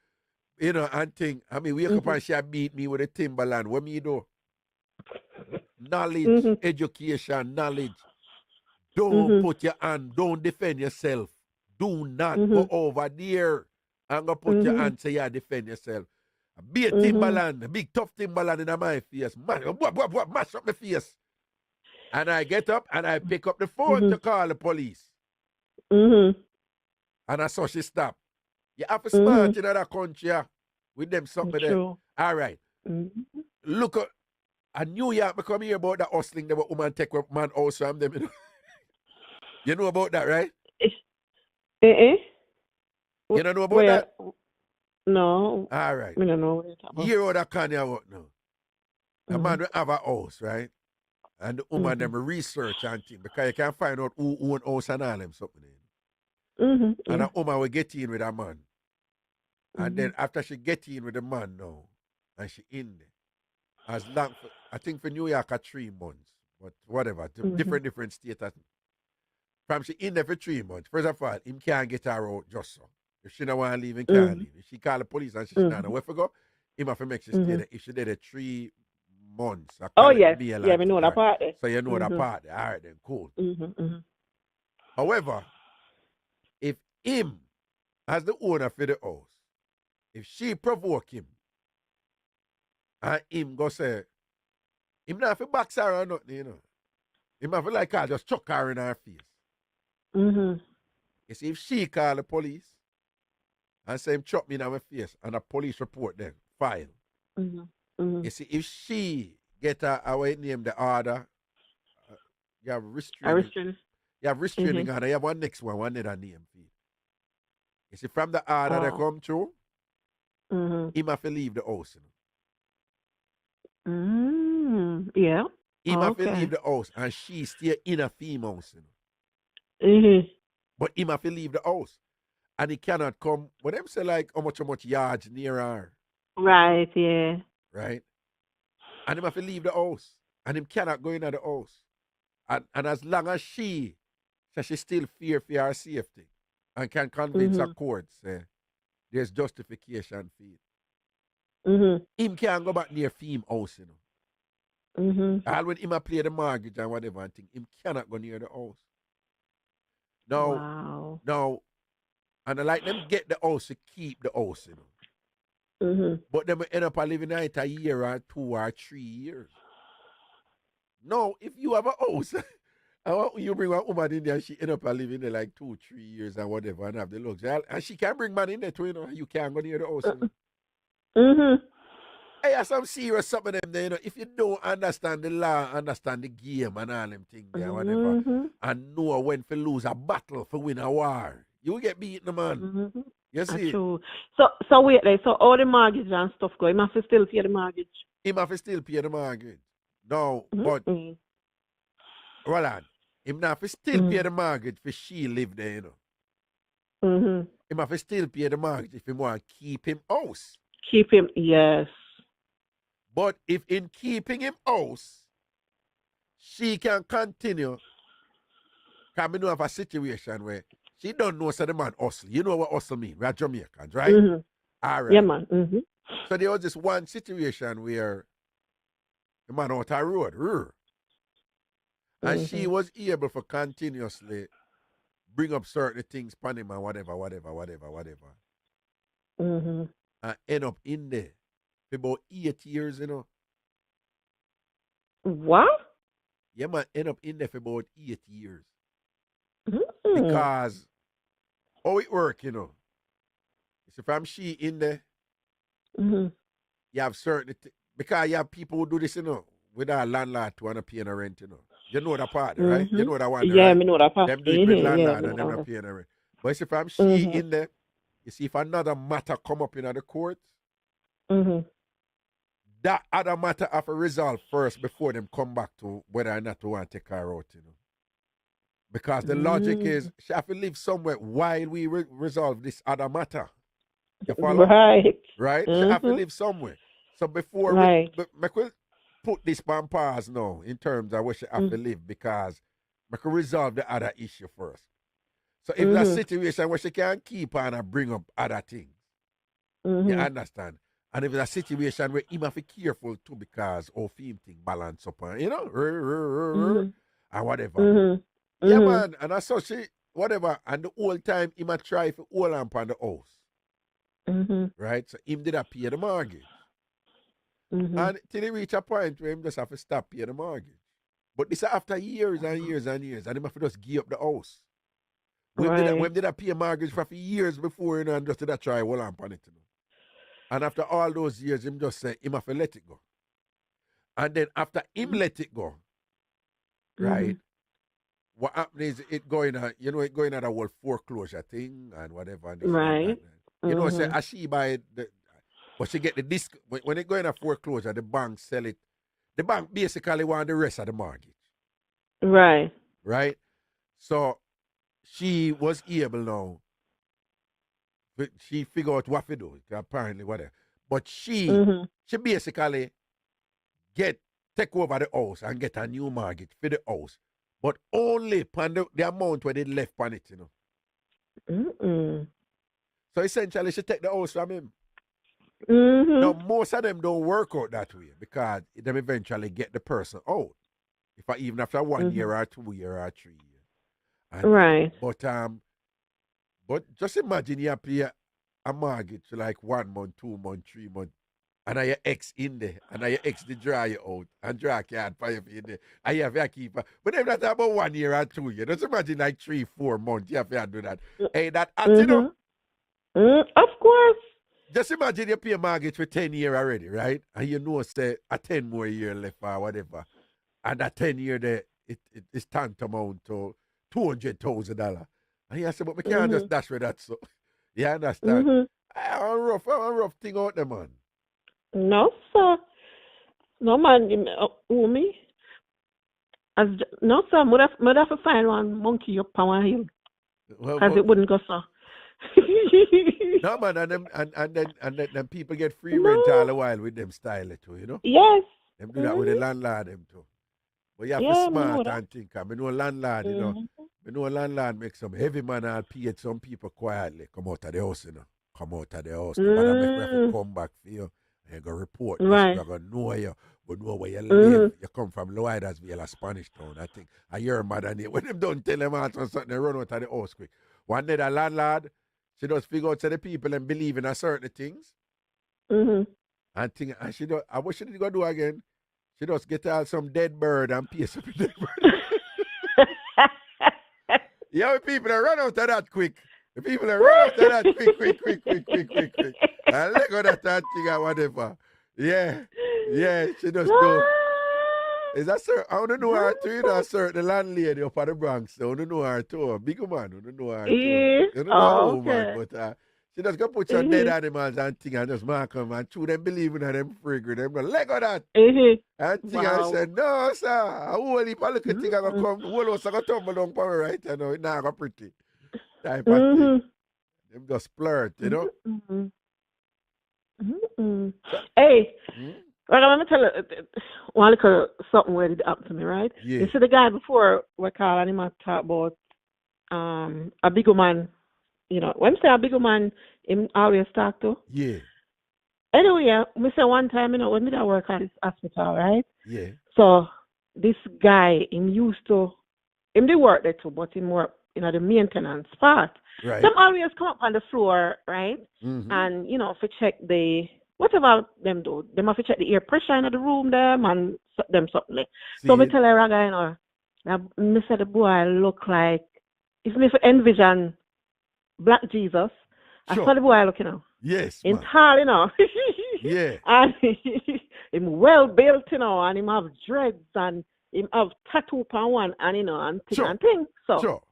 A: you know, and thing, I mean, wake up and she beat me with a Timberland. What me do? Knowledge, education, knowledge. Don't put your hand, don't defend yourself. Do not go over there and go put your hand say you defend yourself. Be a Timberland, a big tough Timberland in my face. Mash up my face. And I get up and I pick up the phone to call the police. And I saw she stop. You have to smart in that country. with them something there.
G: True.
A: All right.
G: Mm-hmm.
A: Look at New York, I come here about the hustling that woman take with man house from them. You know about that, right?
G: Eh?
A: You don't know about
G: Where?
A: that?
G: No.
A: All right.
G: I don't know what you're talking about.
A: Year old that can you what now? A man will have a house, right? And the woman them research and things because you can find out who own house and all them something. And a woman will get in with a man. And then after she get in with the man now, and she in there, as long for, I think for New York 3 months, but whatever, different states. From she in there for 3 months, first of all, him can't get her out just so. If she don't want to leave, he can't leave. If she call the police and she not know where to go, him have to make she stay there. If she did it 3 months,
G: yes. Yeah, we know that part.
A: So you know that part. All right, then, cool. However, if him, as the owner for the house, if she provoke him, and him go say, him not have to box her or nothing, you know. Him have to like her, just chuck her in her face. You see, if she call the police and say him chuck me in my face and a police report then, file. You see, if she get our name, the order, you have restraining. You have restraining order. You have one next one other name. You see, from the order that come through, him have to leave the house.
G: Yeah.
A: Him have to leave the house and she stay in a female house. But him have to leave the house. And he cannot come, when them say like how much yards near her.
G: Right, yeah.
A: Right? And him have to leave the house. And him cannot go into the house. And as long as she still fear for her safety and can convince a court, say, there's justification for it. Him can't go back near Feme house, you know. All when him a play the mortgage and whatever and thing, him cannot go near the house. Now, and I like them get the house to keep the house, you know. But them end up living in it a year or 2 or 3 years. No, if you have a house, you bring one woman in there, she end up living there like 2, 3 years and whatever and have the luxury. And she can bring man in there too, you know. You can't go near the house. You know? Hey, that's some serious something them there, you know. If you don't understand the law, understand the game and all them things there, whatever, and know when to lose a battle for win a war, you will get beaten, man. You see?
G: True. So wait, like, so all the mortgage and stuff go, he must still pay the mortgage.
A: He must still pay the mortgage. No, but hold on. He must still pay the mortgage for she live there, you know. He must still pay the mortgage if he want to keep him house.
G: Keep him, yes.
A: But if in keeping him house, she can continue. Because we know of a situation where she don't know so the man hustle. You know what hustle mean? We are Jamaicans, right? All right.
G: Yeah, man.
A: So there was this one situation where the man out a road. And she was able to continuously bring up certain things upon him and whatever. And end up in there for about 8 years, you know.
G: What?
A: Yeah, man, end up in there for about 8 years. Because how it work, you know. So from she in there, you have certain because you have people who do this, you know, with our landlord to want to pay the rent, you know. You know that part, right? You know that one,
G: yeah,
A: right?
G: me know that part.
A: Them do it with landlord and them not paying the rent. But you see, from she in there, you see, if another matter come up in the court, that other matter have to resolve first before them come back to whether or not to want to take her out, you know. Because the logic is she have to live somewhere while we resolve this other matter. You follow?
G: Right.
A: Right? She have to live somewhere. So before we put this on pause now in terms of where she have to live because we can resolve the other issue first. So if there's a situation where she can keep on and bring up other things, you understand? And if there's a situation where he must be careful too because all film thing balance up and, you know, and whatever. Yeah, man. And that's so she, whatever. And the whole time, he might try to hold on the house. Right? So him did pay the mortgage. And till he reach a point where him just have to stop paying the mortgage. But this after years and years and years. And him have to just give up the house. When did I pay a mortgage for years before, you know, and just did I try hold on it, you know. And after all those years, him just say, him have to let it go. And then after him let it go, right, what happened is it going at, it going at a whole foreclosure thing and whatever. And this and
G: Right.
A: that. You know, say, as she buy the, but she get the disc, when it go in a foreclosure, the bank sell it. The bank basically want the rest of the mortgage.
G: Right.
A: Right? So she was able now, but she figured out what to do, apparently, whatever. But she basically take over the house and get a new mortgage for the house. But only upon the amount where they left on it, So essentially, she take the house from him. Now, most of them don't work out that way because them eventually get the person out. Even after 1 year or 2 year or 3 years.
G: Right.
A: But just imagine you pay a mortgage for like 1 month, 2 months, 3 months, and your ex in there, and your ex they draw you out and draw a card for you in there, and you have to keep her. But if that's about 1 year or 2 years, just imagine like 3, 4 months, you have to do that. Hey, that
G: of course.
A: Just imagine you pay a mortgage for 10 years already, right? And you know, say, a 10 more year left or whatever. And that 10 year there, it's tantamount to $200,000. And you say, but we can't just dash with that. So, you understand? A rough thing out there, man.
G: No, sir. No, man. Who me? No, sir. I'd have to find one monkey up on one hill. Because it wouldn't go so.
A: No, man. And then people get free rent all the while with them style too, you know?
G: Yes.
A: Them do that with the landlord, them too. But you have to smart and think. I know a landlord, you know. I know a landlord make some heavy man and pay some people quietly. Come out of the house, you know. Come out of the house. But I make have to come back for you. And you go report this.
G: Right.
A: You're going to know you. But know where you live. You come from Loydasville, a Spanish town, I think. I hear mad and when them don't tell them out on something, they run out of the house quick. One day the landlord, she does figure out to the people and believe in a certain things. And she do, I wish she did go do again. She just get out some dead bird and piece up a dead bird. Yeah, people that run out of that quick. The people that run out of that quick. And let go that thing or whatever. Yeah, she just do. Is that sir? I don't know her too, you know, sir, the landlady up at the Bronx. I don't know her too. Big man, I don't know her too. You don't know her woman, but she just go put some dead animals and thing and just mark them and chew them believing in them fragrant. Them like, let go that. And thing I said, no, sir. I whole heap of little thing I go come, the whole house I go tumble down for me right, you know, it now go pretty. Type of thing. Them just flirt, you know?
G: Hey, well, let me tell you one little something where it happened to me, right?
A: Yeah.
G: You see the guy before we call him and talk about a big man, you know, when I say a big man, him always talk to.
A: Yeah.
G: Anyway, we say one time, you know, when I work at this hospital, right?
A: Yeah.
G: So this guy, him did work there too, but him work, you know, the maintenance part.
A: Right.
G: Them always come up on the floor, right? And, you know, for check whatever them do, them have to check the air pressure in the room them and them something like. So me tell her, Raga, you know, me say the boy look like, if me envision Black Jesus, I saw the boy looking now.
A: Yes.
G: In tall, you know.
A: Yeah.
G: And him well built, you know, and him have dreads and him have tattoo on one and, you know, and thing. So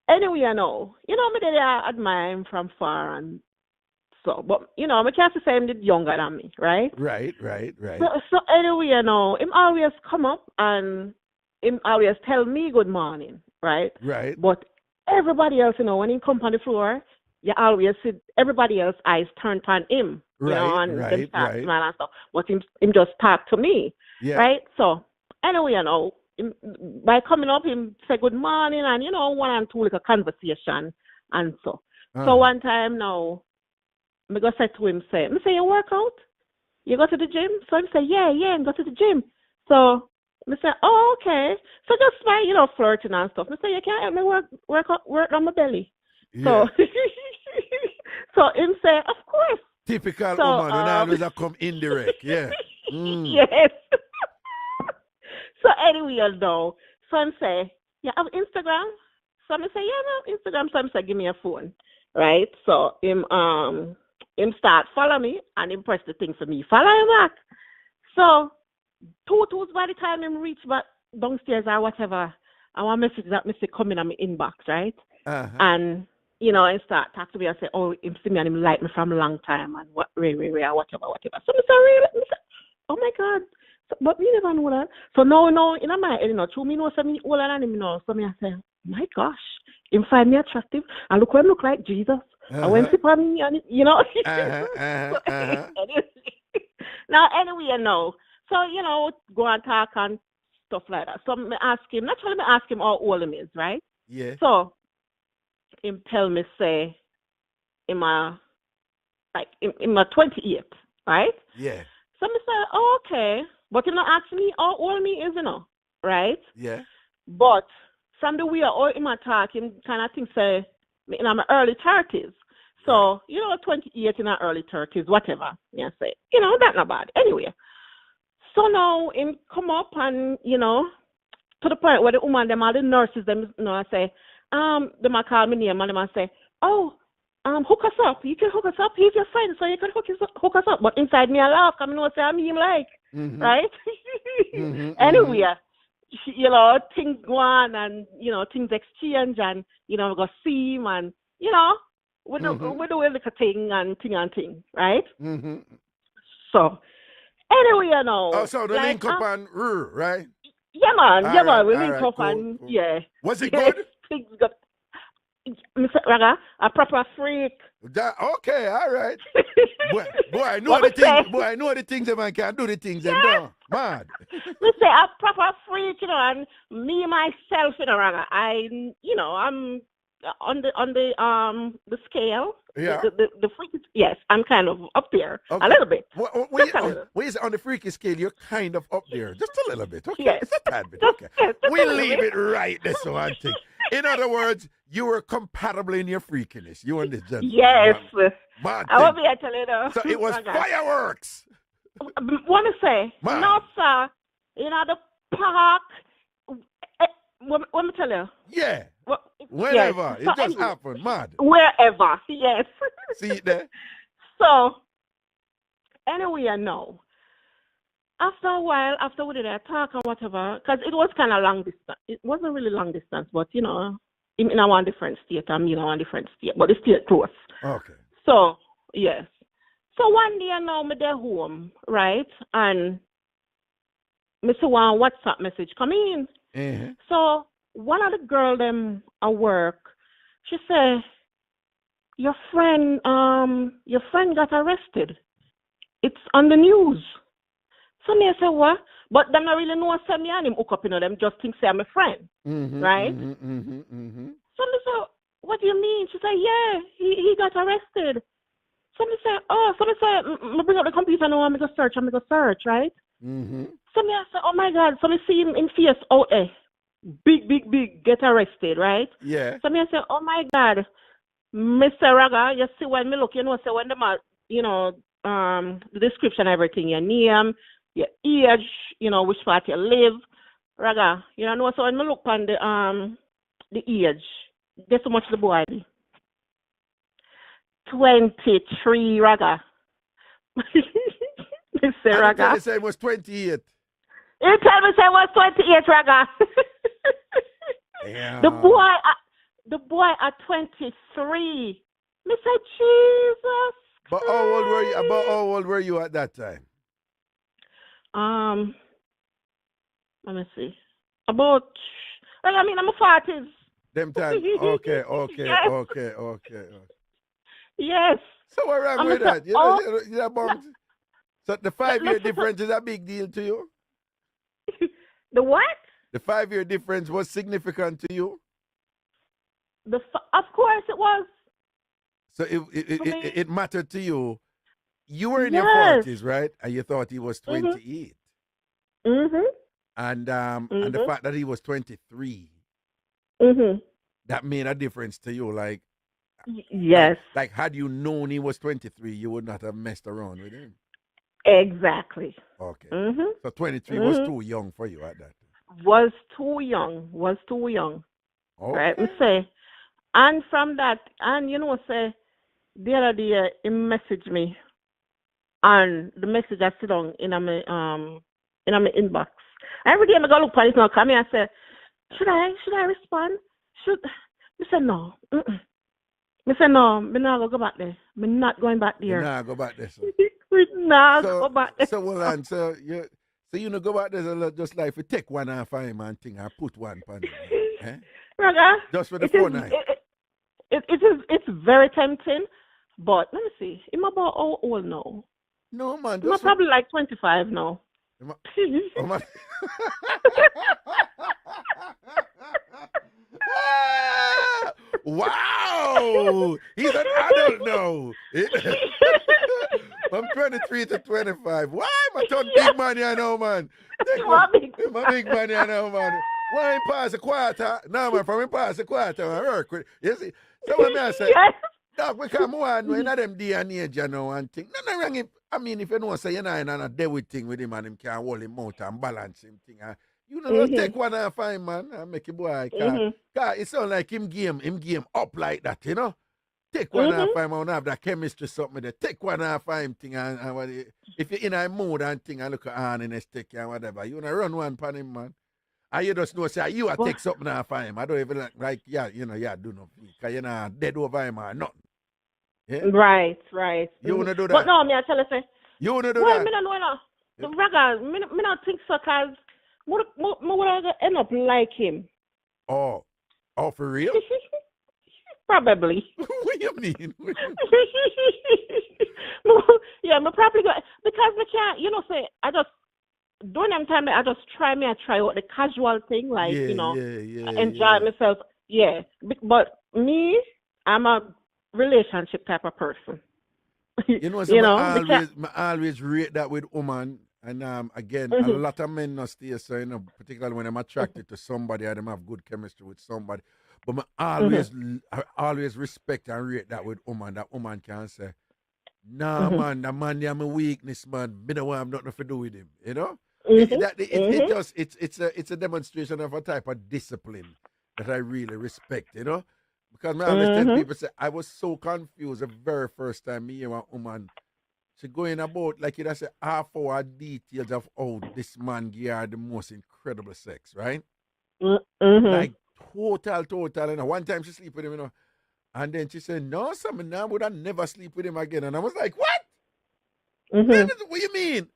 G: anyway, you know, me did admire him from far and so, but you know, I can't say him did younger than me, right?
A: Right.
G: So anyway, you know, him always come up and him always tell me good morning, right?
A: Right.
G: But everybody else, you know, when he come on the floor, you always see everybody else eyes turned on him, you know, and them start smile and stuff. But him just talk to me, right? So anyway, you know, by coming up, him say good morning and, you know, 1 and 2 like a conversation and so. So one time now, I go say to him, say you work out? You go to the gym? So him say, yeah, and go to the gym. So I say, oh, okay. So just by, you know, flirting and stuff. I say, you can't help me work on my belly.
A: Yeah.
G: So him say, of course.
A: Typical woman, when always come indirect, yeah.
G: Yes. So anyway, you know, so him say, you have Instagram? So I say, yeah, no, Instagram. So him say, give me a phone. Right? So him him start follow me and him press the thing for me. Follow him back. So, two by the time him reach back downstairs or whatever, I want message that Mr. come in on my inbox, right? And, and start talk to me and say, oh, him see me and him like me from a long time and whatever. So, I say, really? I say, oh, my God. So, but we never know that. So, no, in my head, through me know something older than him, So, I say, my gosh, him find me attractive. And look what him look like, Jesus. I went to me and, Now, anyway, So, go and talk and stuff like that. So, I ask him, naturally, I ask him how old him is, right?
A: Yeah.
G: So, him tell me, say, in my 28th, right?
A: Yeah.
G: So, I say, oh, okay. But him not ask me how old me is, right?
A: Yeah.
G: But from the way all him talk, him kind of think, say, in my early 30s. So, 28 in our early 30s, whatever. Yeah, say, that's not bad. Anyway. So now him come up and, to the point where the woman, them all the nurses, them, I say, they might call me name and they might say, oh, hook us up. You can hook us up. He's your friend, so you can hook us up. But inside me, I laugh. I know say I'm him like, right? Anyway, things go on and, things exchange and, we go see him and, we do a little thing, right? So, anyway,
A: Oh, so the link up on right?
G: Yeah, man.
A: Right,
G: We link up and,
A: cool.
G: yeah.
A: Was it good?
G: Things got, Mr. Raga, a proper freak.
A: Okay, all right. boy, I know the things. Boy, I know the things that man can do the things them down. Mad.
G: We say a proper freak, and me myself, Raga. I'm on the scale.
A: Yeah.
G: The freak. Yes, I'm kind of up there a little bit.
A: Where is it on the freaky scale? You're kind of up there, just a little bit. Okay,
G: yes.
A: Just a tad bit. Okay, we'll leave it right. That's one thing. In other words, you were compatible in your freakiness. You and this gentleman.
G: Yes.
A: I
G: will be a tell you though.
A: So it was fireworks.
G: Want to say, no, sir. The park. Let me tell you.
A: Yeah.
G: Yes.
A: Whenever. It just happened. Mad.
G: Wherever. Yes.
A: See it there?
G: So, anyway, I know. After a while, after we did a talk or whatever, because it was kind of long distance. It wasn't really long distance, but, in a one different state, I'm in one different state, but it's still close.
A: Okay.
G: So, yes. So, one day, I know me there home, right? And me see one WhatsApp message come in.
A: Mm-hmm.
G: So, one of the girls them at work, she said, your friend got arrested. It's on the news. So me say what? But them not really know say me and him hook up, them just think say I'm a friend. Right? So me say, what do you mean? She said, yeah, he got arrested. So me say, me bring up the computer now and me go search, right? So me I say, oh my God, so me see him in face out there. Big, get arrested, right?
A: Yeah.
G: So me I say, oh my God, Mr. Raga, you see when me look, say when them are, the description, everything, your name, your age, which part you live, Raga, so when me look on the age, guess how much the boy be? 23, Raga. Mr. Raga.
A: You say it was 28.
G: You tell me say it was 28, Raga.
A: Yeah.
G: The boy at 23. Me say, Jesus.
A: But how old were you at that time?
G: Let me see. I'm a 40s.
A: Them time. Okay.
G: Yes.
A: Okay.
G: Yes.
A: So what wrong with that? So the 5-year difference is a big deal to you?
G: The what?
A: The 5-year difference was significant to you?
G: Of course it was.
A: So it mattered to you. You were in your
G: Yes.
A: 40s, right? And you thought he was 28.
G: Mm-hmm.
A: And the fact that he was 23, that made a difference to you. Like,
G: yes.
A: Like had you known he was 23, you would not have messed around with him.
G: Exactly.
A: Okay.
G: Mm-hmm.
A: So 23 was too young for you at that time.
G: Was too young.
A: Okay.
G: Right? We say. And from that, and say, the other day he messaged me, and the message I sit down in my inbox. Every day I go look for it now, come here and say, should I respond? Should I say no? I said no, I'm not go back there. I'm not going back there.
A: You not go back there, so.
G: We not go back there.
A: So hold on, so you know go back there so just like we take one and find man thing and put one pan it, eh?
G: Raga,
A: Just for the phone night.
G: It's very tempting, but let me see. I'm about how old now?
A: No man,
G: I'm probably like 25 now.
A: Oh, man. Wow! He's an adult now. From 23 to 25. Why? My turn big money, I know, man. My big money, I know, man. Why pass a quarter? No, man, from him pass a quarter, I work with. You see? So when I say, dog, we come on, we know them day and age, you know, and thing. Nothing wrong him. I mean, if you know, say, you're not in a devil thing with him and him can hold him out and balance him thing. You know, take one and find, man, and make a boy. Cause it sound like him game up like that, you know. Take one and find, man, have that chemistry something there. Take one and find thing, and if you're in a mood and thing, and look at on in his stick and whatever, you wanna run one pan him, man. And you just know, say, you a take something and find him. I don't even like, yeah, you know, yeah, do nothing. Because you're not dead over him or nothing. Yeah?
G: Right.
A: You wanna do that?
G: But no, me I tell you, say,
A: you wanna do
G: well,
A: that?
G: Me don't know, no. The Raga, me not think so, cause me would end up like him.
A: Oh, for real?
G: Probably.
A: What do you mean?
G: Yeah, me probably go because me can't, you know, say I just during them time I just try out the casual thing, like enjoy myself. Yeah, but me, I'm a relationship type of person.
A: You know, so I always rate that with woman. And again, a lot of men not stay so, you know, particularly when I'm attracted to somebody and them have good chemistry with somebody. But I always respect and rate that with woman. That woman can say, nah, man, that man, they're my weakness, man. Me don't have nothing to do with him. You know? It's a demonstration of a type of discipline that I really respect, you know? Because I always tell people, say, I was so confused the very first time me and a woman, she going about, like you say, half hour details of how this man gave her the most incredible sex, right? Like, total, you know. One time she sleep with him, you know, and then she said, no, some now would I never sleep with him again. And I was like, what? What do you mean?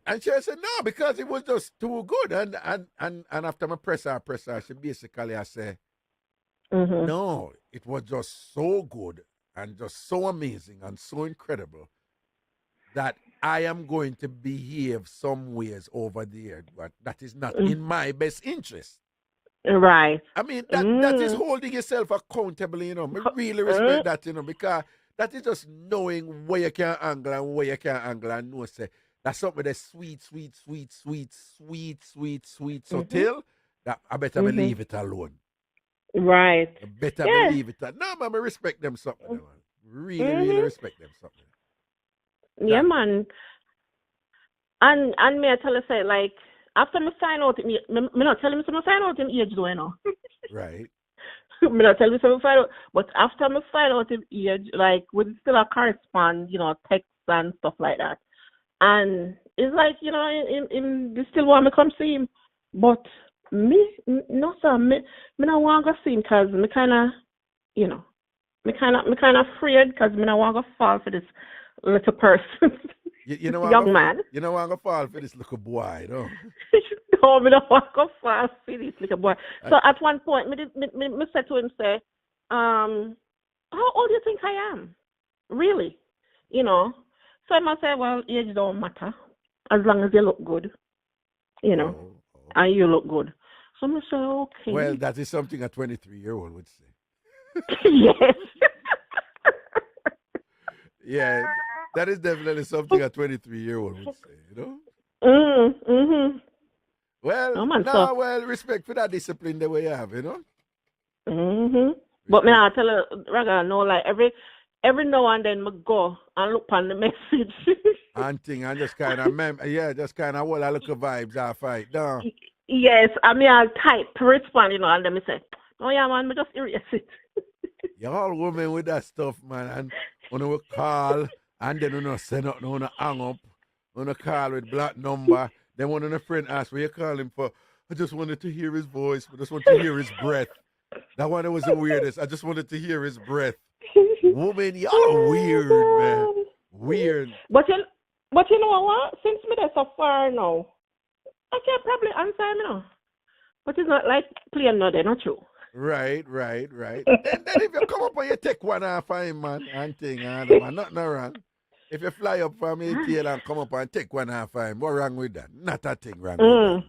A: And she said, no, because it was just too good. And after I press her, she basically I say, no, it was just so good and just so amazing and so incredible that I am going to behave some ways over there, but that is not in my best interest.
G: Right.
A: I mean, that is holding yourself accountable, you know. I really respect that, you know, because that is just knowing where you can angle and where you can't angle and know, say, that's something that's sweet, so till that I better leave it alone.
G: Right.
A: I better believe it. No, man, I respect them something, man. Really respect them something.
G: Yeah, man. And me I tell you, say, like, after me find out, me not telling me so me find out him age though, you know.
A: Right.
G: Me not telling me so me find out, but after me find out him age, like, we still a correspond, you know, text and stuff like that. And it's like, you know, they still want me come see him, but me, no sir, me not want to go see him because me kind of, you know, me kind of afraid because me not want to fall for this little person.
A: You know,
G: young man.
A: You know, I'm going to fall for this little boy, no?
G: No, me don't want to fall for this little boy. So at one point, me said to him, say, how old do you think I am? Really? You know? So I must say, well, age don't matter. As long as you look good. You know? And you look good. So I say, okay.
A: Well, that is something a 23-year-old would say.
G: Yes.
A: Yeah, that is definitely something a 23-year-old would say, you know? Well, well, respect for that discipline the way you have, you know?
G: But me, I tell you, Raga, no, like, every now and then, I go and look on the message.
A: And thing, and just kind of, just kind of all I look at vibes I fight, no?
G: Yes, I mean, I'll type, respond, you know, and then I say, oh, yeah, man, I just erase it.
A: You're all women with that stuff, man. And when we call, and then when we send up, when we hang up, when we call with black number, then one of the friend asks, what you call him for? I just wanted to hear his voice. I just want to hear his breath. That one was the weirdest. I just wanted to hear his breath. Woman, y'all are weird, man. Weird.
G: But you know what? Since me there so far now, I can probably answer him now. But it's not like playing no, they're not true.
A: Right. then if you come up and you take one off of him, man, and thing, and nothing wrong. If you fly up from your tail and come up and take one off of him, what wrong with that? Not a thing wrong with that, man.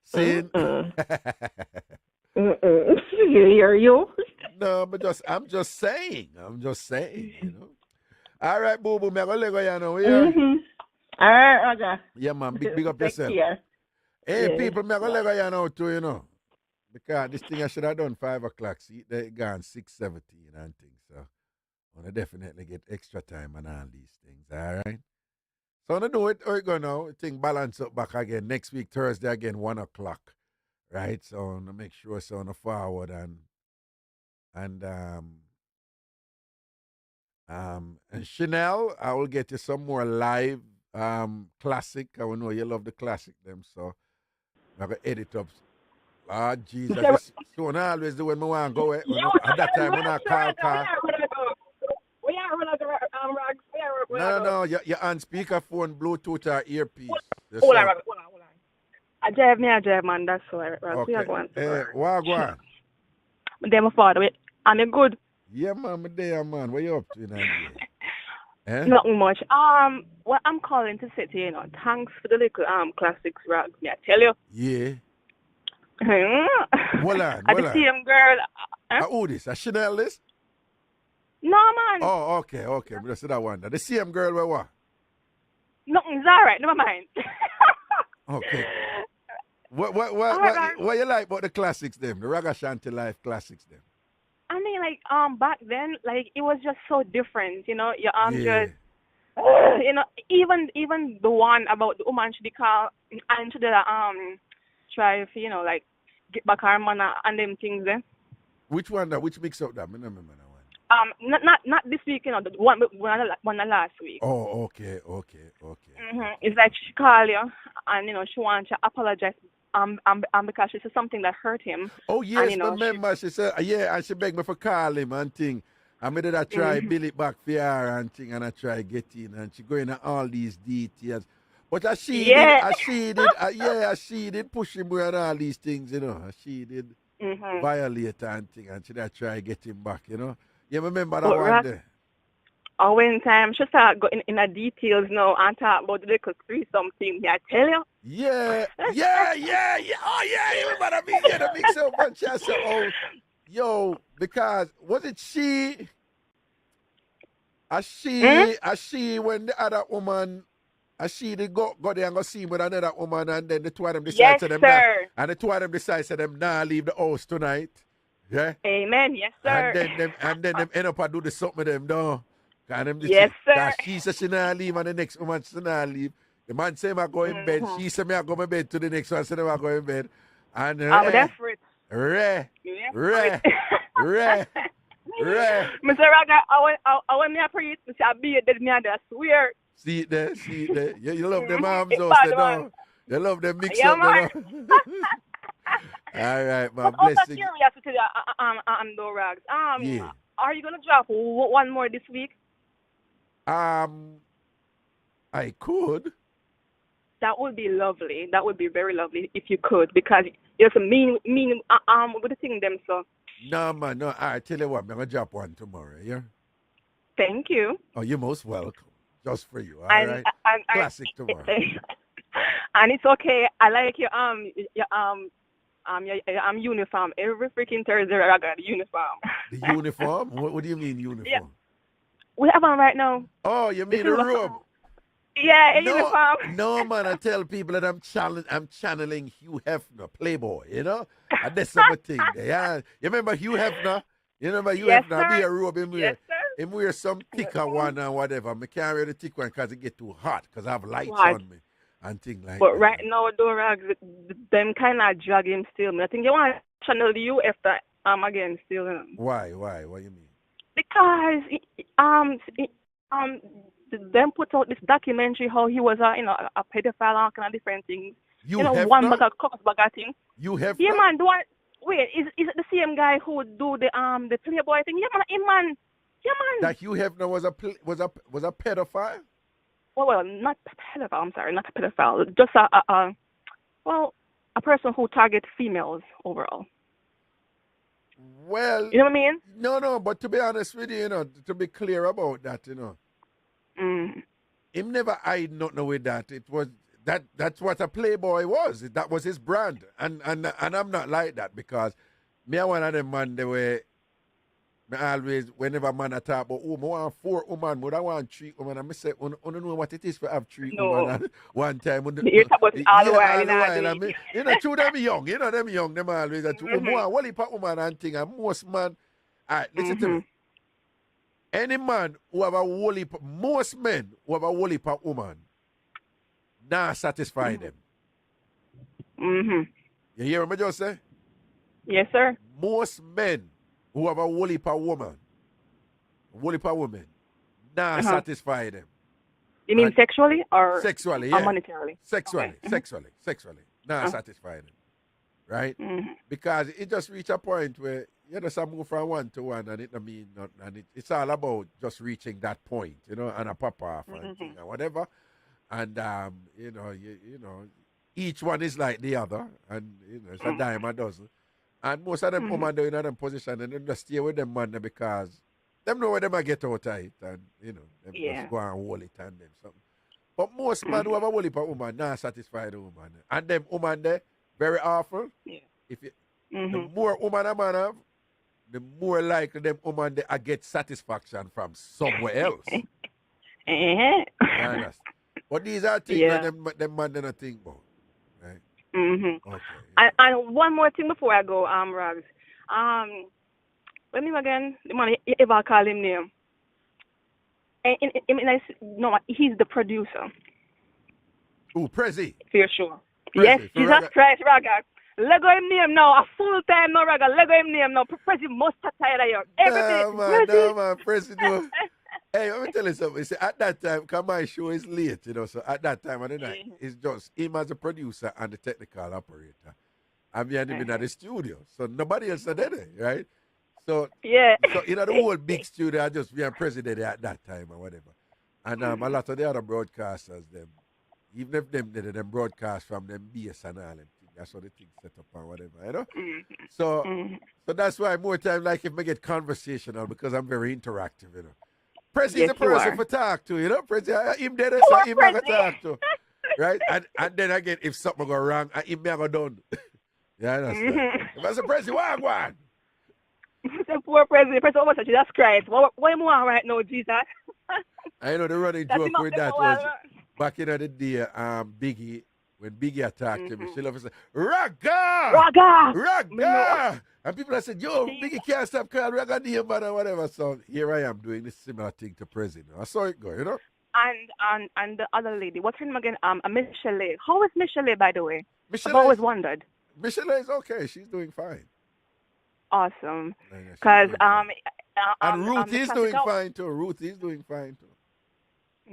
A: See?
G: Hear you?
A: No, but I'm just saying, you know. All right, boo boo, me go lego you know. Yeah.
G: All right, Roger.
A: Yeah, man, big up yourself.
G: Care.
A: Hey,
G: Yeah.
A: people, me go lego you know too, you know. Because this thing I should have done 5 o'clock. See, they gone 6:17 and things. So I wanna definitely get extra time on all these things. All right. So I know it. How it go now? Thing balance up back again next week Thursday again 1 o'clock. Right. So I wanna make sure so on the forward and Chanel, I will get you some more live classic. I will know you love the classic them, so I'm gonna edit up. Ah, Jesus. So I always do when I want to go. At that time when I call.
G: We are one of the Rags.
A: No. You're on speakerphone, Bluetooth, or earpiece.
G: Hold on. I drive, man. That's why.
A: Okay.
G: We are going to
A: Wagwan.
G: Then my father, and you're good.
A: Yeah, man, I'm there, man. What you up to now?
G: Nothing much. What I'm calling to say to you, thanks for the little classics Rags. Me, I tell you.
A: Yeah. Hold on.
G: The same girl.
A: Who this? A Chanel this?
G: No, man.
A: Oh, okay. But I said that one. The same girl where what?
G: Nothing's all right. Never mind.
A: Okay. What you like about the classics them? The Ragashanti Life classics them?
G: I mean, like, back then, like, it was just so different, you know.
A: Yeah.
G: Just, you know, even the one about the woman should call and should try if, you know, like, get back her man and them things then.
A: Which one that? Which mix up that? I don't remember that one.
G: Not this week, you know, the one last week.
A: Oh, okay.
G: It's like she called you and, you know, she wants to apologize because she said something that hurt him.
A: Oh, yes,
G: and, you know,
A: remember, she said, yeah, and she begged me for call him and thing. I made her try bill it back for her and thing, and I try get in, and she going into all these details. But she did push him and all these things, you know. She did violate and thing, and she did try get him back, you know. You remember that one there?
G: Oh, when time she start going in the details now and talk about the little three something, I tell you.
A: Yeah. Oh, yeah, you remember that the mix up and she said, oh, yo, because was it she? She when the other woman, she did go there and go see with another woman, and then the two of them decide to them and the two of them decide to them leave the house tonight. Yeah.
G: Amen. Yes, sir.
A: And then them end up and do the something with them, no.
G: Yes, sir.
A: She said she not leave and the next woman she not leave. The man say I go in bed. She said me I go in bed to the next one. Say I go in bed. And
G: that's for it.
A: Mr.
G: Raga, I want me to pray. I be dead me and I swear.
A: See it there. You love them arms also, no. You love them mix up,
G: man.
A: All right, my
G: blessing.
A: blessing.
G: I'm curious to the Rags.
A: Yeah.
G: Are you gonna drop one more this week?
A: I could.
G: That would be lovely. That would be very lovely if you could, because it's a mean with the thing them so.
A: No, man, no. I tell you what, I'm gonna drop one tomorrow. Yeah.
G: Thank you.
A: Oh, you're most welcome. Just for you. All right. Classic tomorrow.
G: And it's okay. I like your uniform. Every freaking Thursday I got the uniform.
A: The uniform? What do you mean uniform?
G: Yeah. We have one right now.
A: Oh, you mean a robe?
G: Yeah, a uniform.
A: No, man, I tell people that I'm channeling Hugh Hefner, Playboy, you know? And that's something. Yeah. You remember Hugh Hefner? You remember Hugh Hefner? I be a robe in
G: Yes, sir.
A: Him wear some thicker one and whatever. I can't wear the thick one because it get too hot because I have lights on me and things like that.
G: But right now, Rags, them kind of drag him still. I think you want to channel you after again still.
A: Why? What you mean?
G: Because them put out this documentary how he was a pedophile and kind of different things.
A: You
G: You know,
A: have
G: one
A: not?
G: bag of cock bag of thing.
A: You have
G: Yeah,
A: not?
G: man. Do I wait? Is it the same guy who do the Playboy thing? Yeah, man. Him, man. Yeah, man.
A: That Hugh Hefner was a pedophile?
G: Well, not pedophile. I'm sorry, not a pedophile. Just a person who targets females overall.
A: Well,
G: You know what I mean?
A: no, but to be honest with you, to be clear about that,
G: Mm.
A: him never hide nothing with that. It was that's what a playboy was. That was his brand. And I'm not like that because me are one of them man the way me always whenever man a talk about I want 4 women, but I want 3 women. And I say, you know what it is for have 3
G: No.
A: women and one time.
G: You talk about all the while,
A: all the while.
G: you
A: I mean, true them young, them young, them always that more wally pa woman and thing and most man. Alright, listen to me. Any man who have a wally most men who have a wally pa woman nah satisfy them.
G: Mhm.
A: You hear me just say?
G: Yes, sir.
A: Most men who have a wally pa woman, nah satisfy them.
G: You mean
A: And
G: sexually or
A: sexually,
G: or
A: yeah.
G: monetarily?
A: Sexually,
G: Okay.
A: sexually. Nah satisfy them. Right?
G: Mhm.
A: Because it just reach a point where you just move from one to one and it don't mean nothing. And it's all about just reaching that point, and a pop off and thing and whatever. And you know, each one is like the other, and it's a dime a dozen. And most of them women in them position and they just stay with them man because them know where them a get out of it and them just go and hold it and them something. But most men who have a whole heap of woman not satisfy the woman. And them woman there very awful.
G: Yeah.
A: If you the more woman a man have, the more likely them woman there get satisfaction from somewhere else. You understand? But these are things that them man don't think about. Right? Okay.
G: And one more thing before I go, Rags. What name again? The man you ever call him name? No, he's the producer.
A: Ooh, Prezi.
G: For sure.
A: Prezi,
G: Yes,
A: for
G: Jesus
A: Raga.
G: Christ, Raga. Lego him name now, a full time no Raga. Lego him name now. Prezi must have tired of you. Everything.
A: No, man, Prezi do. Hey, let me tell you something. See, at that time, because my show is late, so at that time of the night, it's just him as a producer and the technical operator. And me and him in the studio. So nobody else are there, right? So, so the whole big studio, I just be a president at that time or whatever. And a lot of the other broadcasters, them, even if them broadcast from them base and all them things, that's what the thing set up and whatever, So that's why more time like if I get conversational because I'm very interactive, Prezi is the person for talk to, Prezi, him there, so him I talk to. Right? And then again, if something go wrong, him me go done. You understand? If I say Prezi, what go on?
G: The poor president, almost said, Jesus Christ. What you want right now, Jesus?
A: I know the running joke with that was back in the day, Biggie, when Biggie attacked him, she loved to say, Raga! And people have said, yo, Biggie can't stop calling Raga name, man, or whatever. So here I am doing this similar thing to President. I saw it go,
G: And the other lady, what's her name again? Michelle. How is Michelle, by the way?
A: Michelle
G: I've always wondered.
A: Michelle is okay. She's doing fine.
G: Awesome. Because
A: and Ruth is doing fine too. Ruth is doing fine too.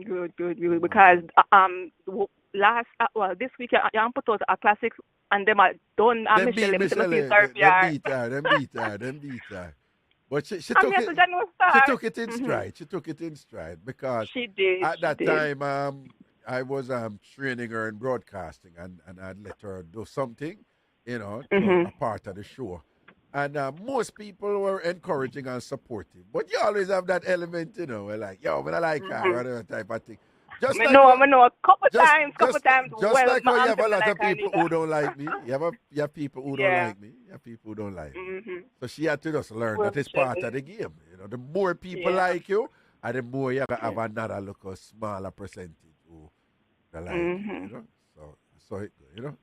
G: Good. Because this week you put out a classic and them are done.
A: Them beat her. But she took it in stride. She took it in stride because
G: she did.
A: At that time, I was training her in broadcasting and I'd let her do something, a part of the show. And most people were encouraging and supportive. But you always have that element, we're like, yo, I like her, whatever type of thing. I know. A couple times. Just like how you have a lot of people who don't like me. You have people who don't like me. You have people who don't like me. So she had to just learn that it's part of the game. The more people like you, and the more you have another look smaller percentage who like you. So it go,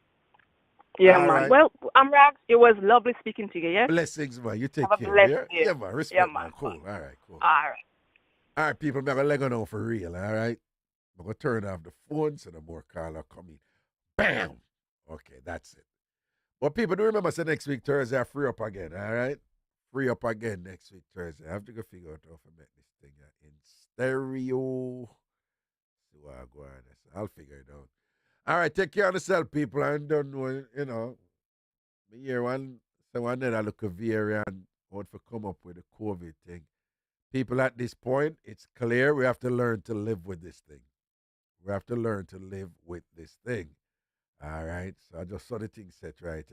G: Yeah,
A: all
G: man.
A: right.
G: Well, Rags, it was lovely speaking to you, yeah?
A: Blessings, man. You take
G: Have a
A: care.
G: blessed
A: Yeah?
G: day.
A: Yeah, man. Respect,
G: Yeah,
A: man. Cool. All right, cool.
G: All
A: right, people. I'm going to let you know for real, all right? I'm going to turn off the phone so the more caller come in. Bam! Okay, that's it. But people, do remember, so next week, Thursday, I free up again, all right? free up again next week, Thursday. I have to go figure out how to make this thing in stereo. See what I go on. I'll figure it out. All right, take care of yourself, people. I don't know, me hear one that I look a variant what for come up with the COVID thing. People at this point, it's clear we have to learn to live with this thing. We have to learn to live with this thing. All right. So I just saw the thing set right,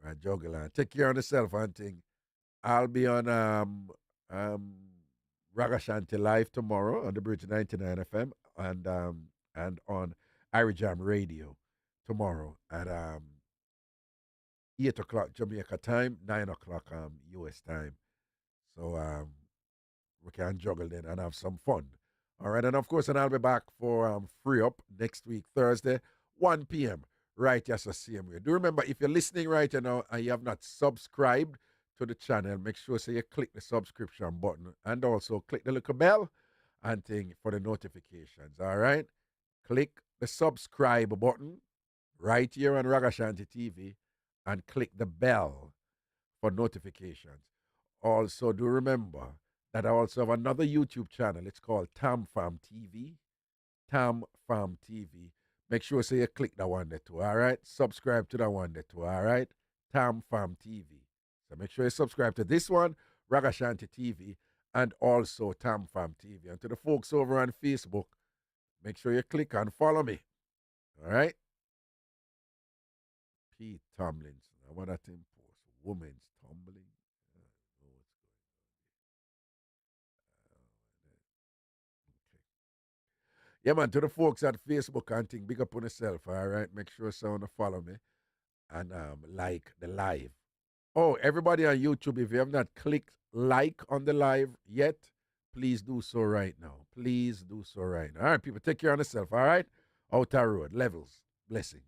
A: Right, juggle on. Take care of yourself and thing. I'll be on Ragashanti live tomorrow on the Bridge 99 FM and on IrieJam Radio tomorrow at 8 o'clock Jamaica time, 9 o'clock US time. So we can juggle then and have some fun. All right, and of course, and I'll be back for Free Up next week, Thursday, 1 p.m. Right, yes, the same way. Do remember, if you're listening right now and you have not subscribed to the channel, make sure so you click the subscription button and also click the little bell and thing for the notifications. All right, click the subscribe button right here on Ragashanti TV and click the bell for notifications. Also, do remember that I also have another YouTube channel. It's called TamFam TV. TamFam TV. Make sure so you click that one there too, all right? Subscribe to that one there too, all right? TamFam TV. So make sure you subscribe to this one, Ragashanti TV, and also TamFam TV. And to the folks over on Facebook, make sure you click and follow me, all right? Pete Tomlinson. I want that thing post. Women's tumbling. Yeah, man, to the folks at Facebook and thing, big up on yourself, all right? Make sure someone follow me and like the live. Oh, everybody on YouTube, if you have not clicked like on the live yet, please do so right now. Please do so right now. All right, people, take care of yourself, all right? Outer road, levels, blessings.